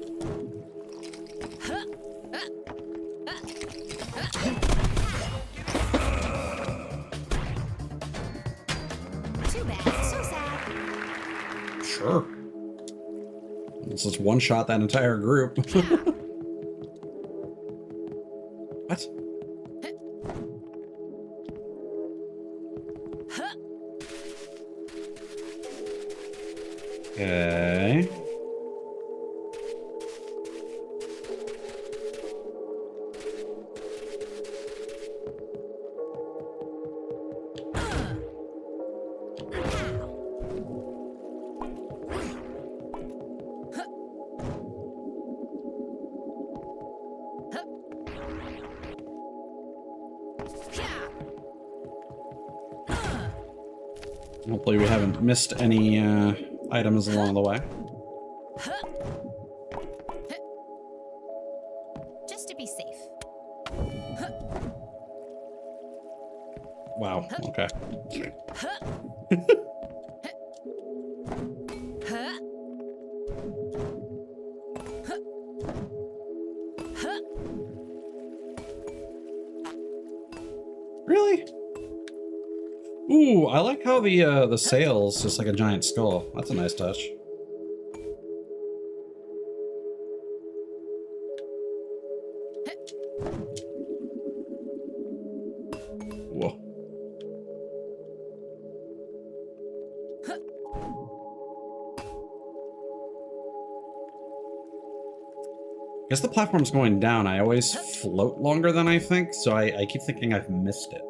Too bad. So sad. Sure. Let's just one-shot that entire group. What? Okay. Hopefully we haven't missed any items along the way. Just to be safe. Wow, okay. Really? Ooh, I like how the sail's just like a giant skull. That's a nice touch. Whoa. Guess the platform's going down. I always float longer than I think, so I keep thinking I've missed it.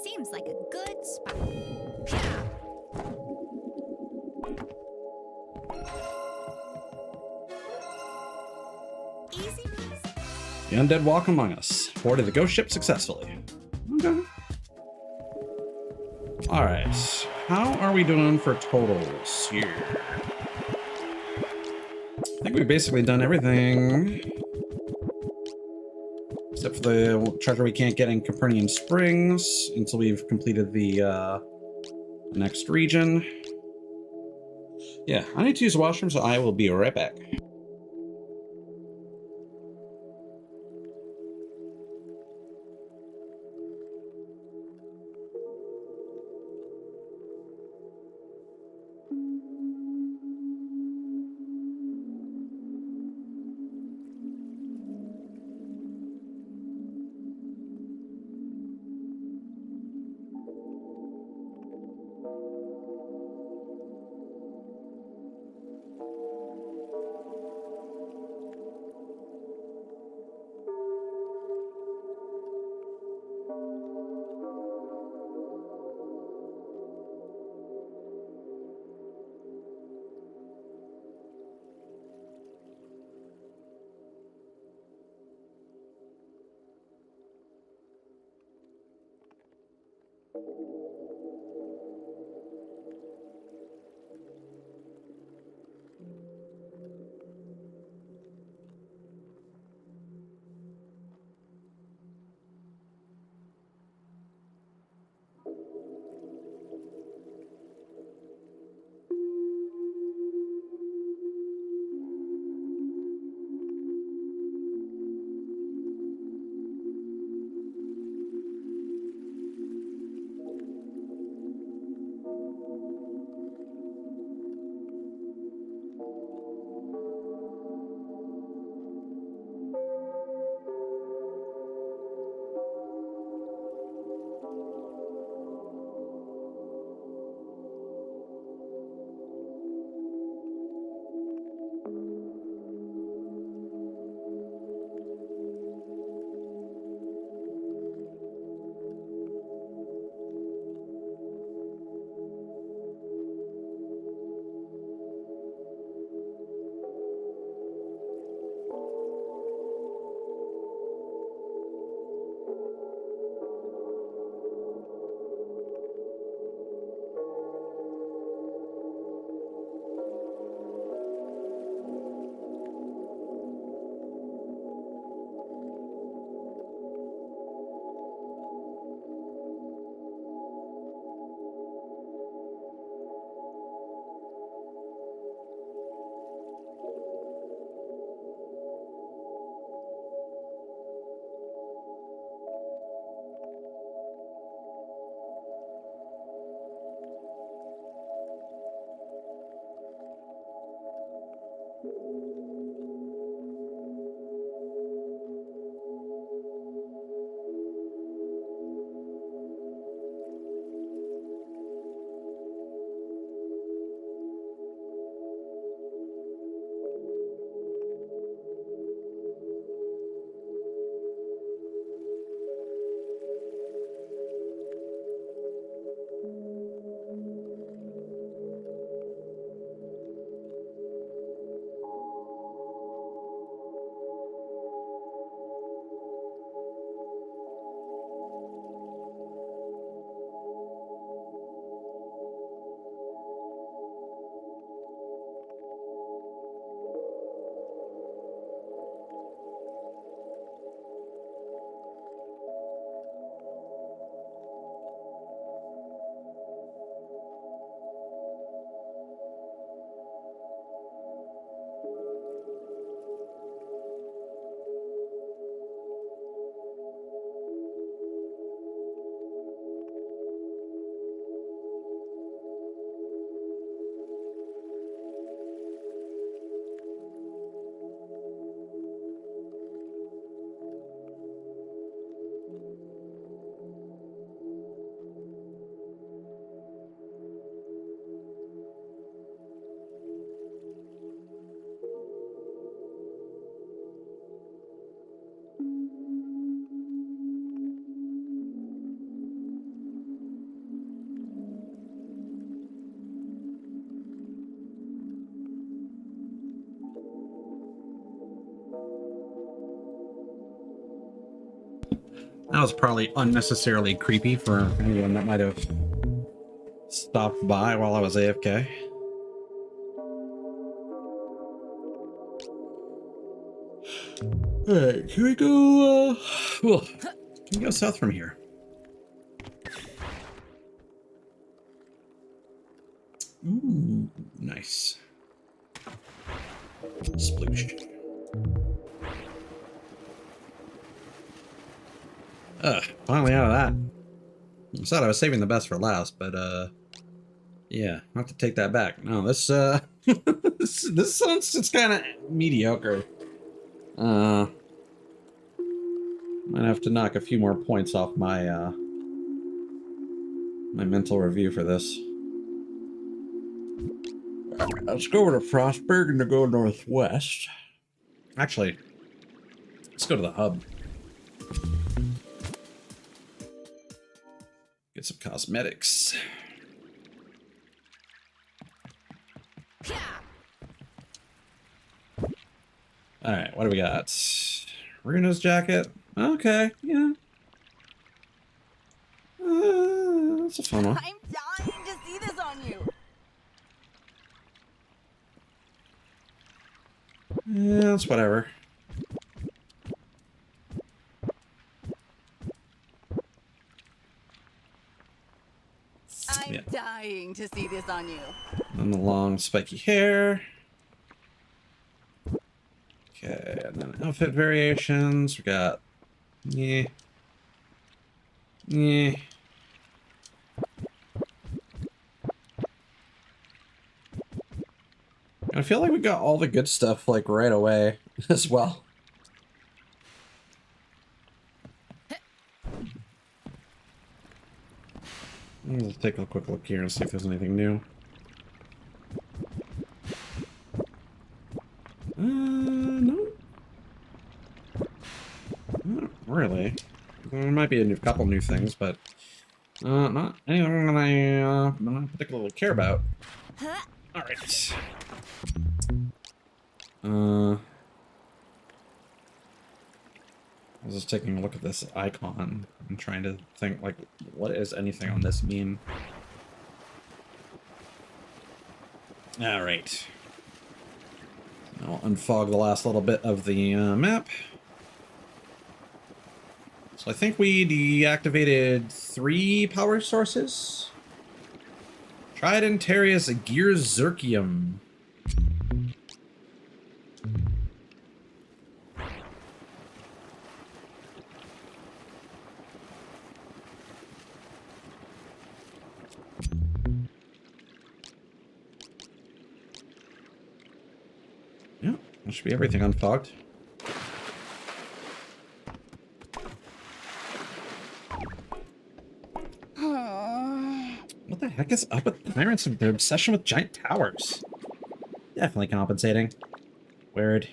Seems like a good spot. Easy peasy. The undead walk among us. Boarded the ghost ship successfully. Okay. Alright. How are we doing for totals here? I think we've basically done everything. Except for the treasure we can't get in Capernaum Springs until we've completed the next region. Yeah, I need to use the washroom, so I will be right back. That was probably unnecessarily creepy for anyone that might have stopped by while I was AFK. Alright, can we go, well, can we go south from here? Ooh, nice. Sploosh. Finally out of that. I said I was saving the best for last, but, yeah, I have to take that back. No, this, this sounds just kind of mediocre. Might have to knock a few more points off my, my mental review for this. Let's go over to Frostburg and to go northwest. Actually, let's go to the hub. Get some cosmetics. Alright, what do we got? Runa's jacket. Okay, yeah. That's a fun one. I'm dying to see this on you. Yeah, it's whatever. I'm Yeah. dying to see this on you. And the long spiky hair. Okay, and then outfit variations. We got yeah. Yeah. I feel like we got all the good stuff like right away as well. Let's take a quick look here and see if there's anything new. No. Not really. There might be a couple new things, but not anything that I don't particularly care about. All right. I was just taking a look at this icon and trying to think, like, what is anything on this mean? All right. I'll unfog the last little bit of the map. So I think we deactivated 3 power sources. Tridentarius Gearzerkium. There should be everything unfogged. What the heck is up with Tyrants and their obsession with giant towers? Definitely compensating. Weird.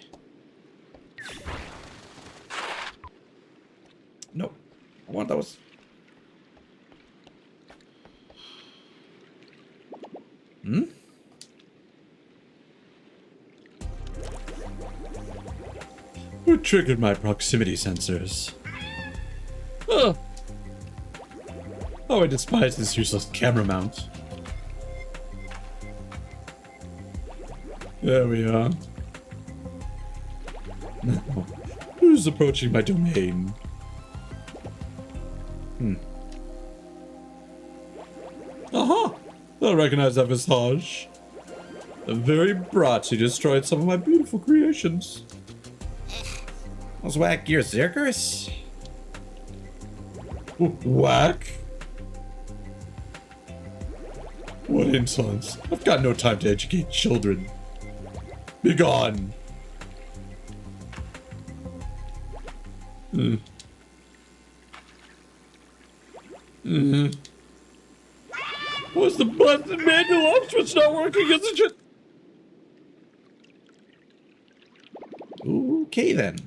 Nope. I want those. Hmm? Who triggered my proximity sensors? Oh, I despise this useless camera mount. There we are. Now, who's approaching my domain? Aha! I recognize that visage. The very brat who destroyed some of my beautiful creations. Those whack your Zerkers? Whack? What insolence. I've got no time to educate children. Begone! What's the busted manual up switch not working? Isn't it? Okay then.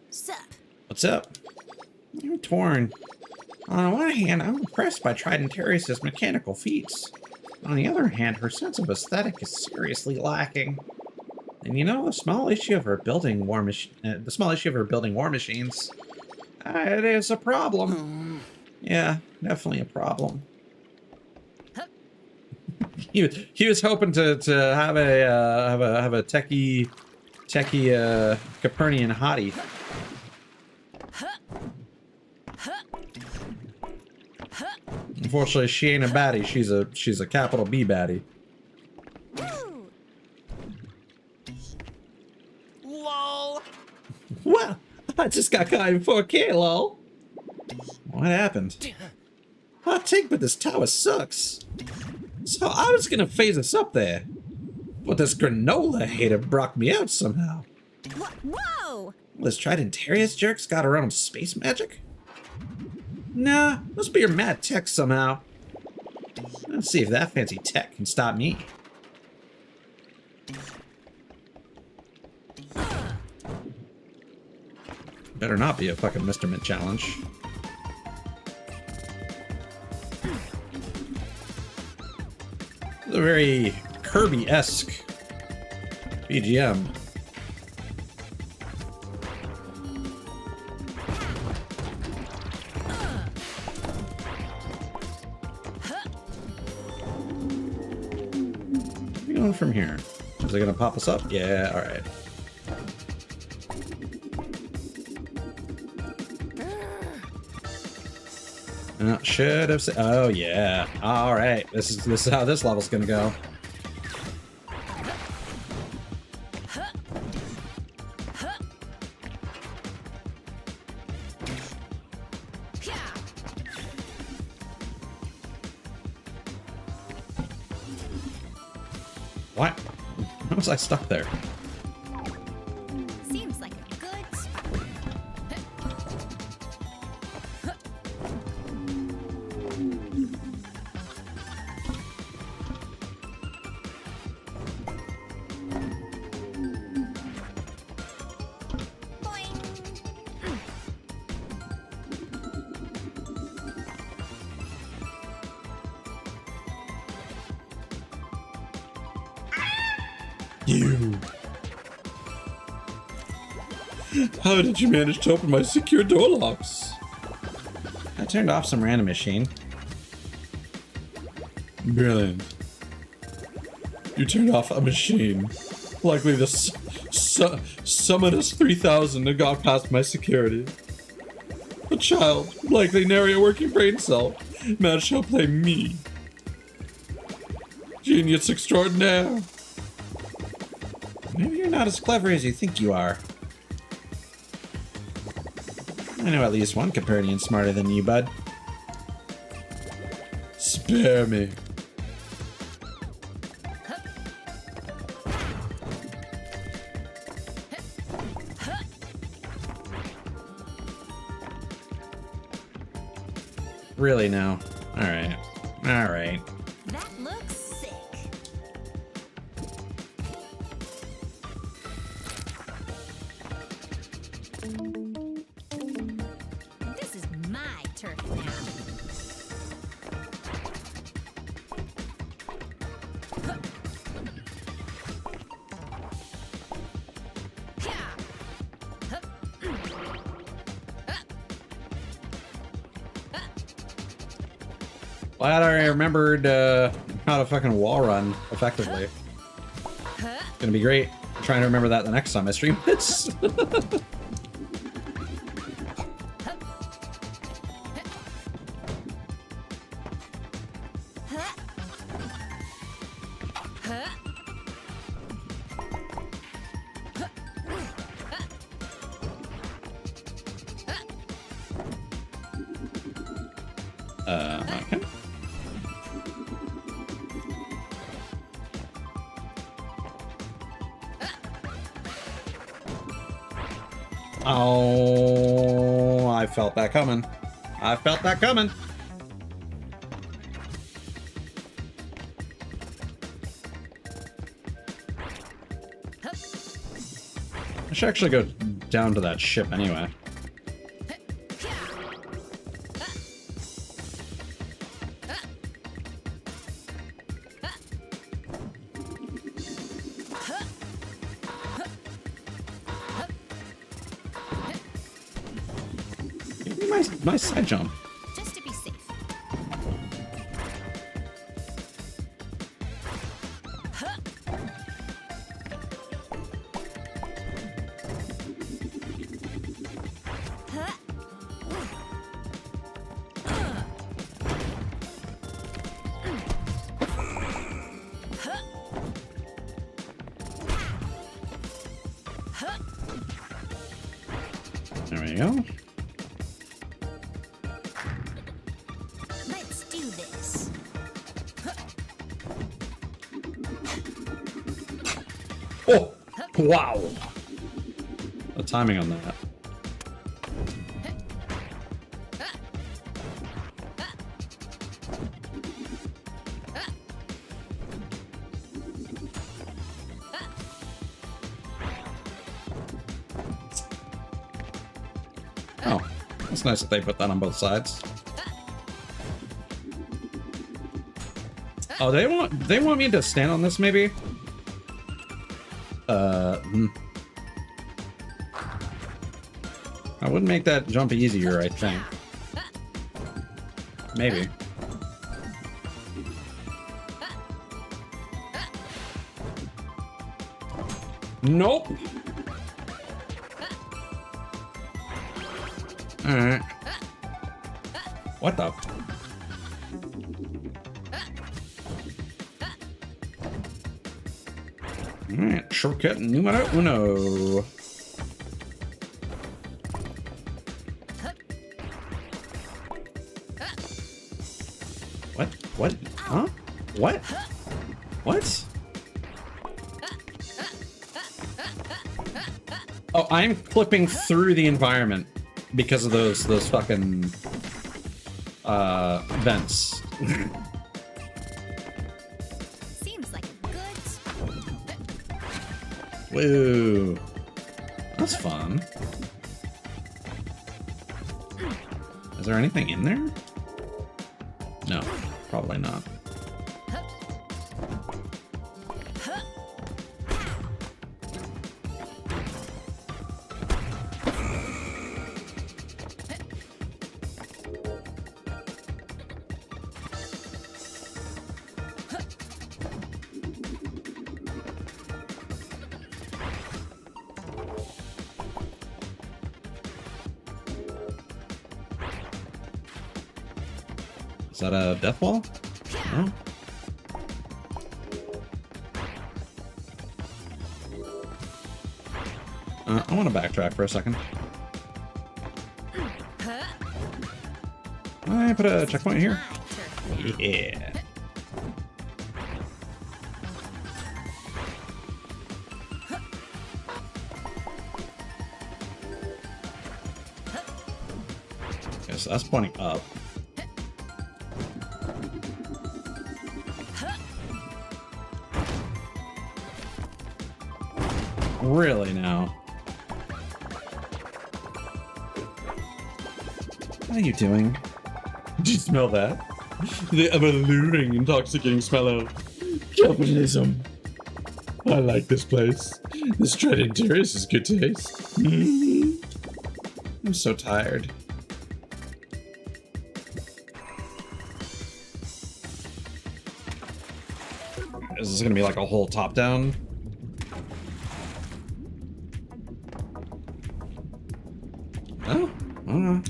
Sup? What's up? I'm torn. On the one hand, I'm impressed by Trident Terrier's mechanical feats. On the other hand, her sense of aesthetic is seriously lacking. And you know, the small issue of her building war machines, it is a problem. Yeah, definitely a problem. he was hoping to have a techie Copernican hottie. Unfortunately, she ain't a baddie. She's a capital B baddie. Lol. Well, I just got caught in 4K, lol. What happened? Hot take, but this tower sucks. So I was gonna phase us up there, but this granola hater brocked me out somehow. Whoa! This Trident Terrier's jerks got her own space magic? Nah, must be your mad tech somehow. Let's see if that fancy tech can stop me. Better not be a fucking Mr. Mint challenge. This is a very Kirby-esque BGM. Where are we going from here? Is it gonna pop us up? Yeah, alright. Should have said. Oh yeah. All right. This is how this level's gonna go. What? How was I stuck there? Seems like a good spot. You. How did you manage to open my secure door locks? I turned off some random machine. Brilliant. You turned off a machine. Likely the Summonus 3000 that got past my security. A child, likely nary a working brain cell, managed to play me. Genius extraordinaire. Maybe you're not as clever as you think you are. I know at least one Copernican smarter than you, bud. Spare me. Really now? Alright. Alright. That looks sick. This is my turf now. Glad I remembered how to fucking wall run effectively. Gonna be great. I'm trying to remember that the next time I stream this. Okay. Oh, I felt that coming. I felt that coming. I should actually go down to that ship anyway. Nice side jump. Just to be safe. There we go. Let's do this. Oh, wow. The timing on that. Oh, that's nice that they put that on both sides. Oh, they want me to stand on this maybe? I would make that jump easier, I think. Maybe. Nope. Alright. What the? Alright, shortcut numero uno. What? What? Huh? What? What? Oh, I'm clipping through the environment because of those fucking vents. Seems like a good spot. Woo. That's fun. Is there anything in there? No, probably not. Is that a death wall? No. I want to backtrack for a second. I put a checkpoint here. My turn. Yeah. Okay, so that's pointing up. Really now? What are you doing? Do you smell that? The ever-alluring, intoxicating smell of capitalism. I like this place. This dreaded terrace is good taste. I'm so tired. Is this gonna be like a whole top down? Oh, I don't know.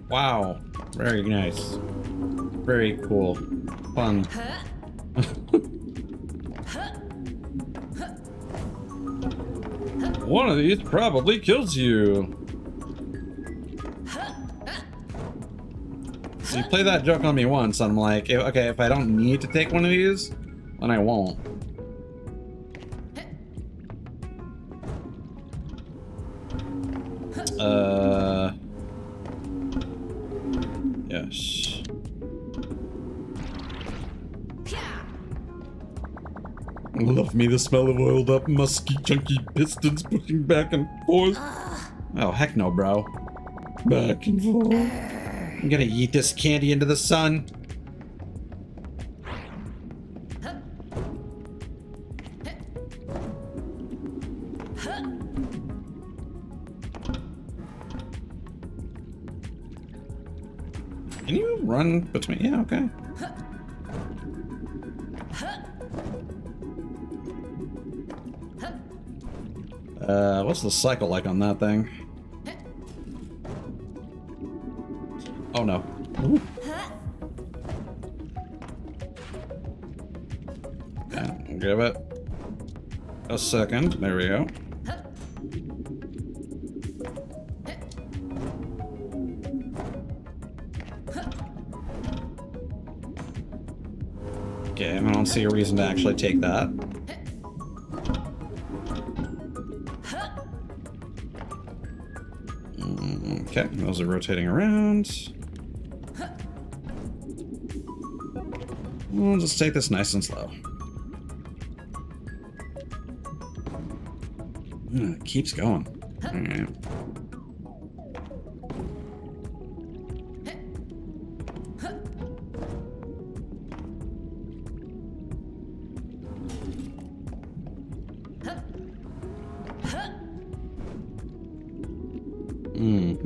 Wow, very nice. Very cool. Fun. One of these probably kills you. So you play that joke on me once, I'm like, okay, if I don't need to take one of these, then I won't. Yes. Love me the smell of oiled up, musky, chunky pistons pushing back and forth. Oh, heck no, bro. Back and forth. I'm gonna eat this candy into the sun. Can you run between? Yeah, okay. What's the cycle like on that thing? Oh no. Okay, give it a second. There we go. Okay, I don't see a reason to actually take that. Okay, those are rotating around. We'll just take this nice and slow. It keeps going. Alright.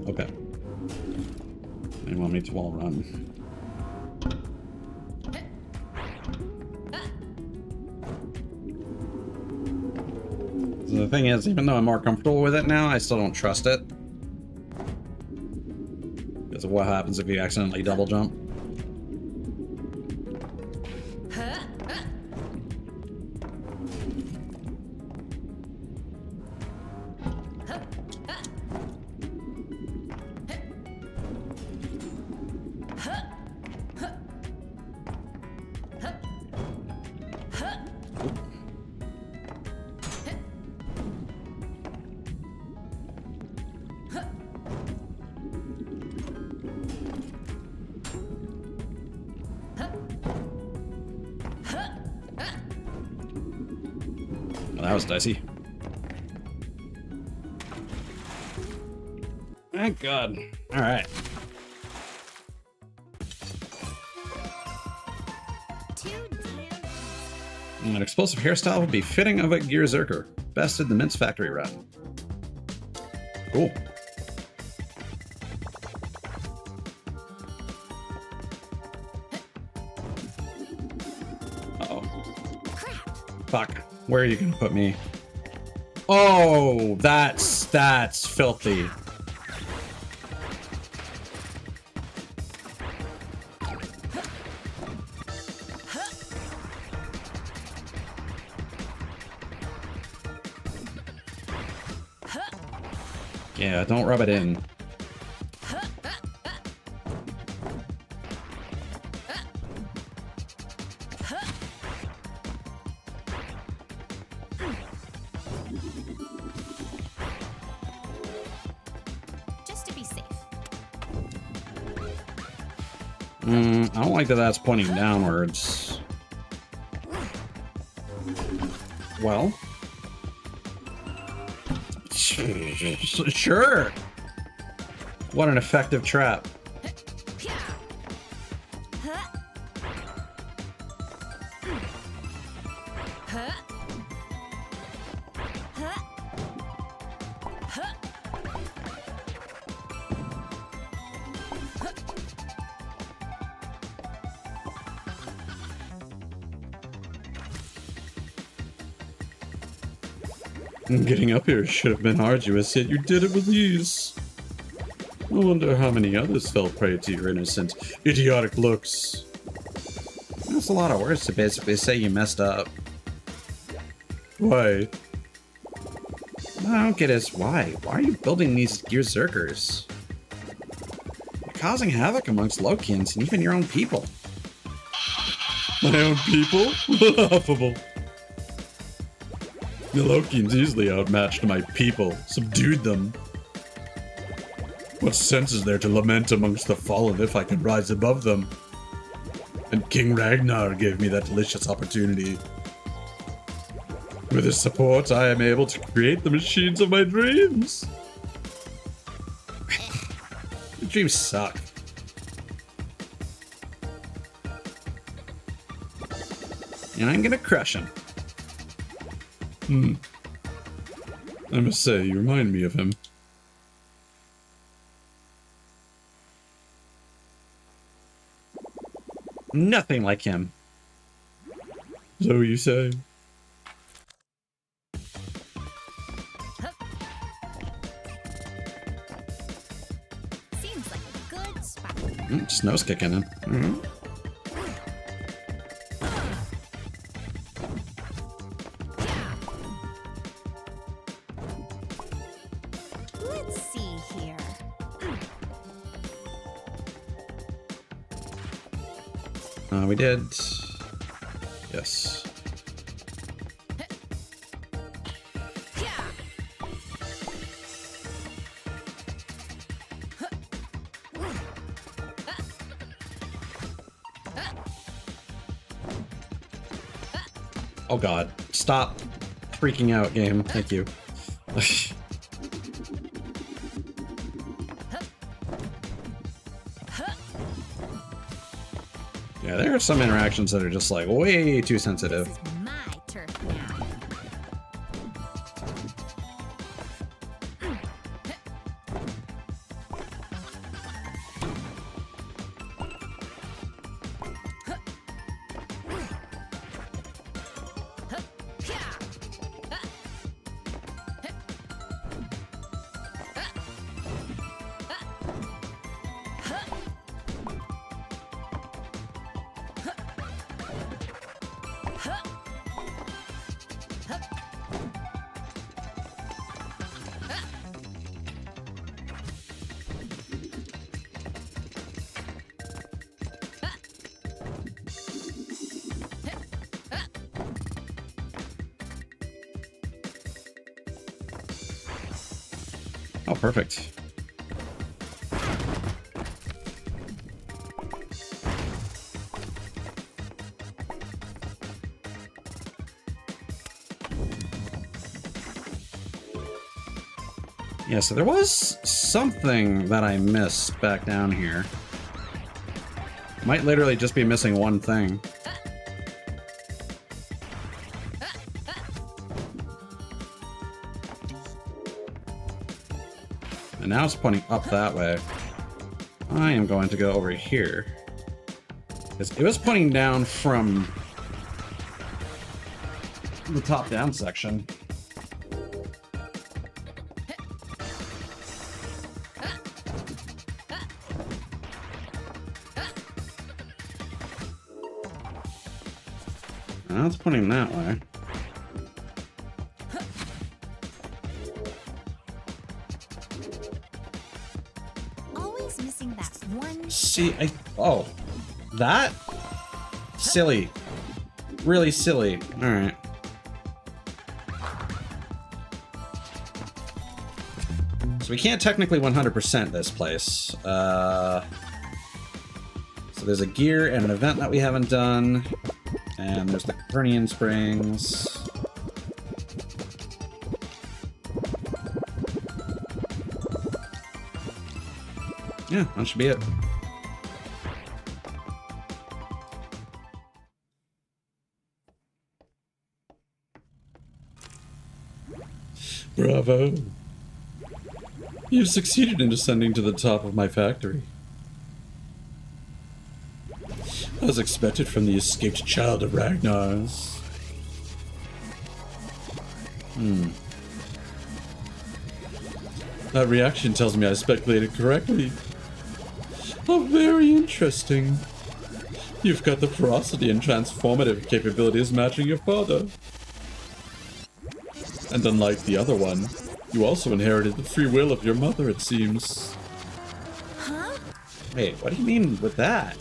Okay. They want me to wall run. So the thing is, even though I'm more comfortable with it now, I still don't trust it. Because of what happens if you accidentally double jump. Well, that was dicey. Thank God. All right. An explosive hairstyle would be fitting of a Gear Zerker. Best in the Mince Factory run. Cool. Fuck. Where are you gonna put me? Oh, that's filthy. Yeah, don't rub it in. Just to be safe. I don't like that that's pointing downwards. Well. Sure. What an effective trap. Getting up here should have been arduous, yet you did it with ease. I wonder how many others fell prey to your innocent, idiotic looks. That's a lot of words to basically say you messed up. Why? What I don't get is why? Why are you building these Gearzerkers? You're causing havoc amongst Lokians and even your own people. My own people? Laughable. The Lokians easily outmatched my people, subdued them. What sense is there to lament amongst the fallen if I could rise above them? And King Ragnar gave me that delicious opportunity. With his support, I am able to create the machines of my dreams. Your dreams suck. And I'm gonna crush him. I must say, you remind me of him. Nothing like him. So you say? Seems like a good spot. Snow's kicking in. Let's see here. We did. Yes. Oh god. Stop freaking out, game. Thank you. Yeah, there are some interactions that are just like way too sensitive. This is my turf now. Oh, perfect. Yeah, so there was something that I missed back down here. Might literally just be missing one thing. And now it's pointing up that way. I am going to go over here. It was pointing down from the top-down section. That's pointing him that way. Always missing that one. See, oh, that? Silly. Really silly. Alright. So we can't technically 100% this place. So there's a gear and an event that we haven't done. And there's the Capernian Springs. Yeah, that should be it. Bravo. You've succeeded in descending to the top of my factory. As expected from the escaped child of Ragnar's. That reaction tells me I speculated correctly. How very interesting. You've got the ferocity and transformative capabilities matching your father. And unlike the other one, you also inherited the free will of your mother, it seems. Wait, what do you mean with that?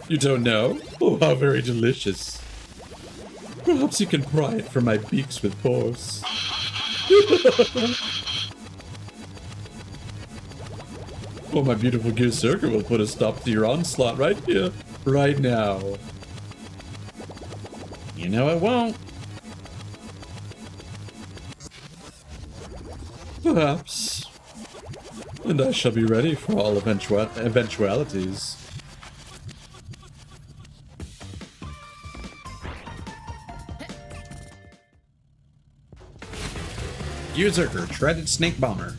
You don't know? Oh, how very delicious. Perhaps you can pry it from my beaks with force. Oh, my beautiful Gearserker will put a stop to your onslaught right here, right now. You know it won't. Perhaps. And I shall be ready for all eventualities. Gearserker, Shredded Snake Bomber.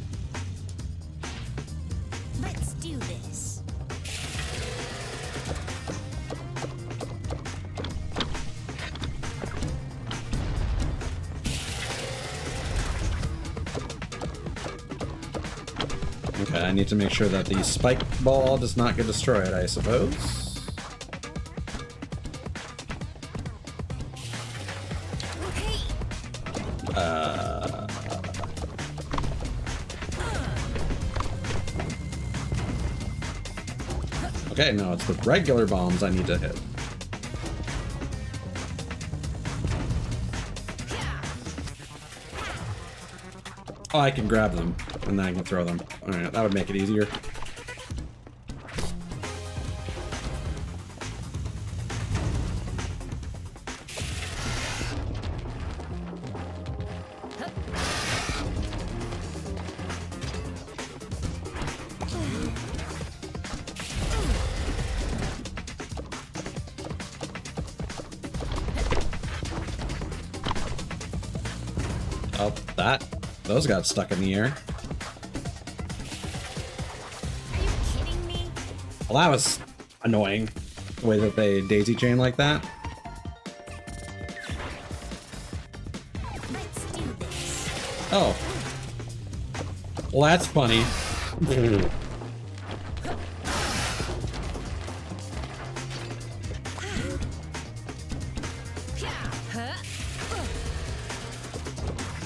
Let's do this. Okay, I need to make sure that the spike ball does not get destroyed, I suppose. Okay. Okay, no, it's the regular bombs I need to hit. Oh, I can grab them, and then I can throw them. Alright, that would make it easier. Oh, those got stuck in the air. Are you kidding me? Well, that was annoying, the way that they daisy chain like that. Let's do this. Oh. Well, that's funny.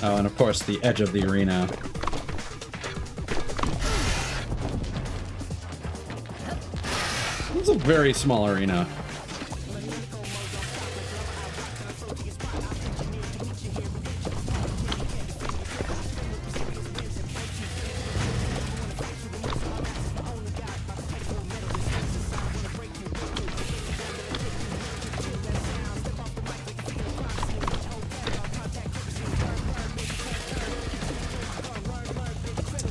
Oh, and of course, the edge of the arena. It's a very small arena.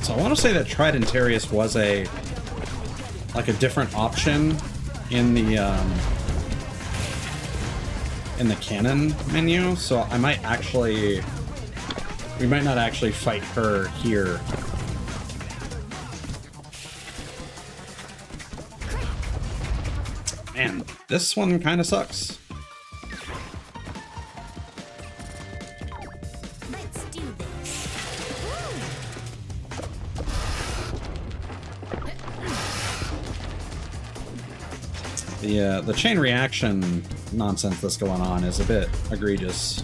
So I want to say that Tridentarius was a different option in the canon menu, so I might actually, we might not actually fight her here. Man, this one kind of sucks. The chain reaction nonsense that's going on is a bit egregious.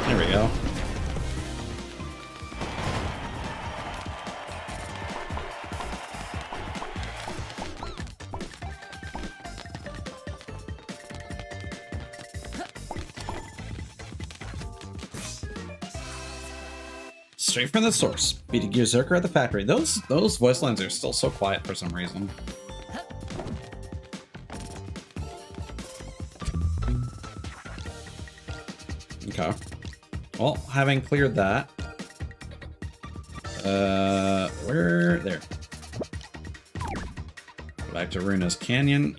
There we go. Straight from the source. Beating Berserker at the factory. Those voice lines are still so quiet for some reason. Okay. Well, having cleared that, where there? Go back to Runa's cannon.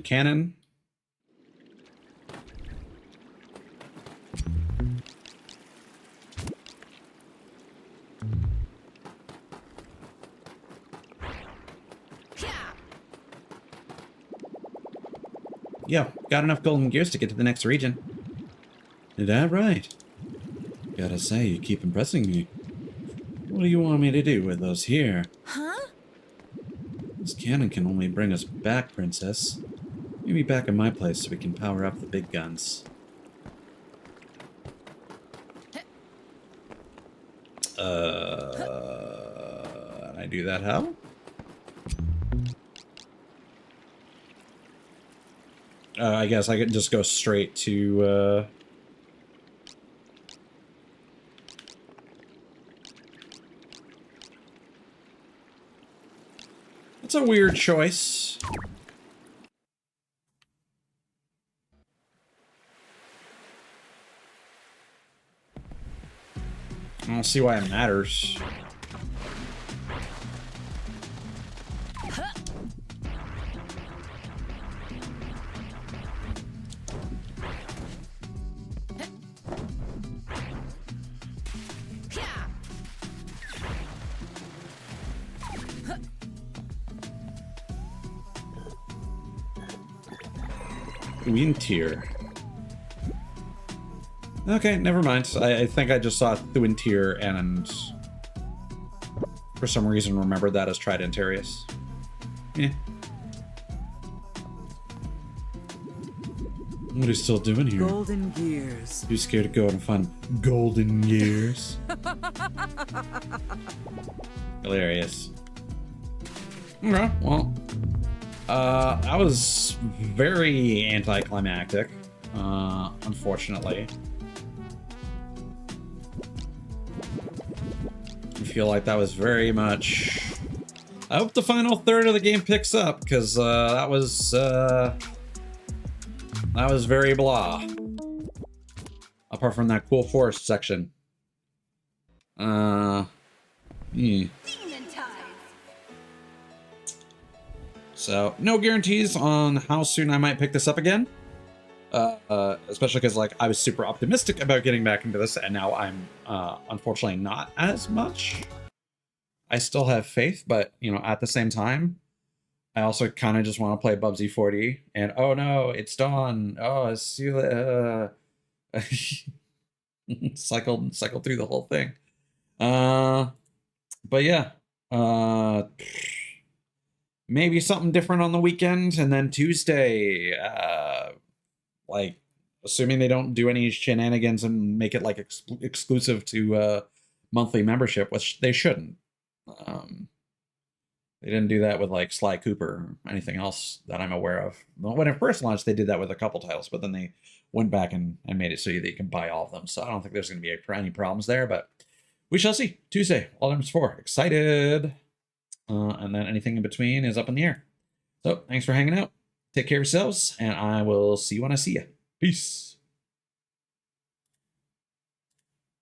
Yeah, got enough golden gears to get to the next region. Is that right? Gotta say, you keep impressing me. What do you want me to do with those here? Huh? This cannon can only bring us back, Princess. Maybe back in my place so we can power up the big guns. And I do that how? I guess I could just go straight to, It's a weird choice. I don't see why it matters. Wind tier. Okay, never mind. I think I just saw Thuin tier and for some reason remembered that as Tridentarius. Yeah. What are you still doing here? Golden gears. Too scared to go out and find golden gears. Hilarious. Okay, well. That was very anticlimactic, unfortunately. I feel like that was very much... I hope the final third of the game picks up, because that was very blah. Apart from that cool forest section. Demon tides. So, no guarantees on how soon I might pick this up again. Especially because, like, I was super optimistic about getting back into this, and now I'm, unfortunately not as much. I still have faith, but, you know, at the same time, I also kind of just want to play Bubsy 40, and oh no, it's dawn. Oh, see you cycle through the whole thing. But yeah, maybe something different on the weekend, and then Tuesday, like, assuming they don't do any shenanigans and make it like exclusive to monthly membership, which they shouldn't. They didn't do that with like Sly Cooper or anything else that I'm aware of. When it first launched, they did that with a couple titles, but then they went back and made it so that you can buy all of them. So I don't think there's going to be any problems there, but we shall see. Tuesday, Wild Arms 4. Excited. And then anything in between is up in the air. So thanks for hanging out. Take care of yourselves, and I will see you when I see you. Peace.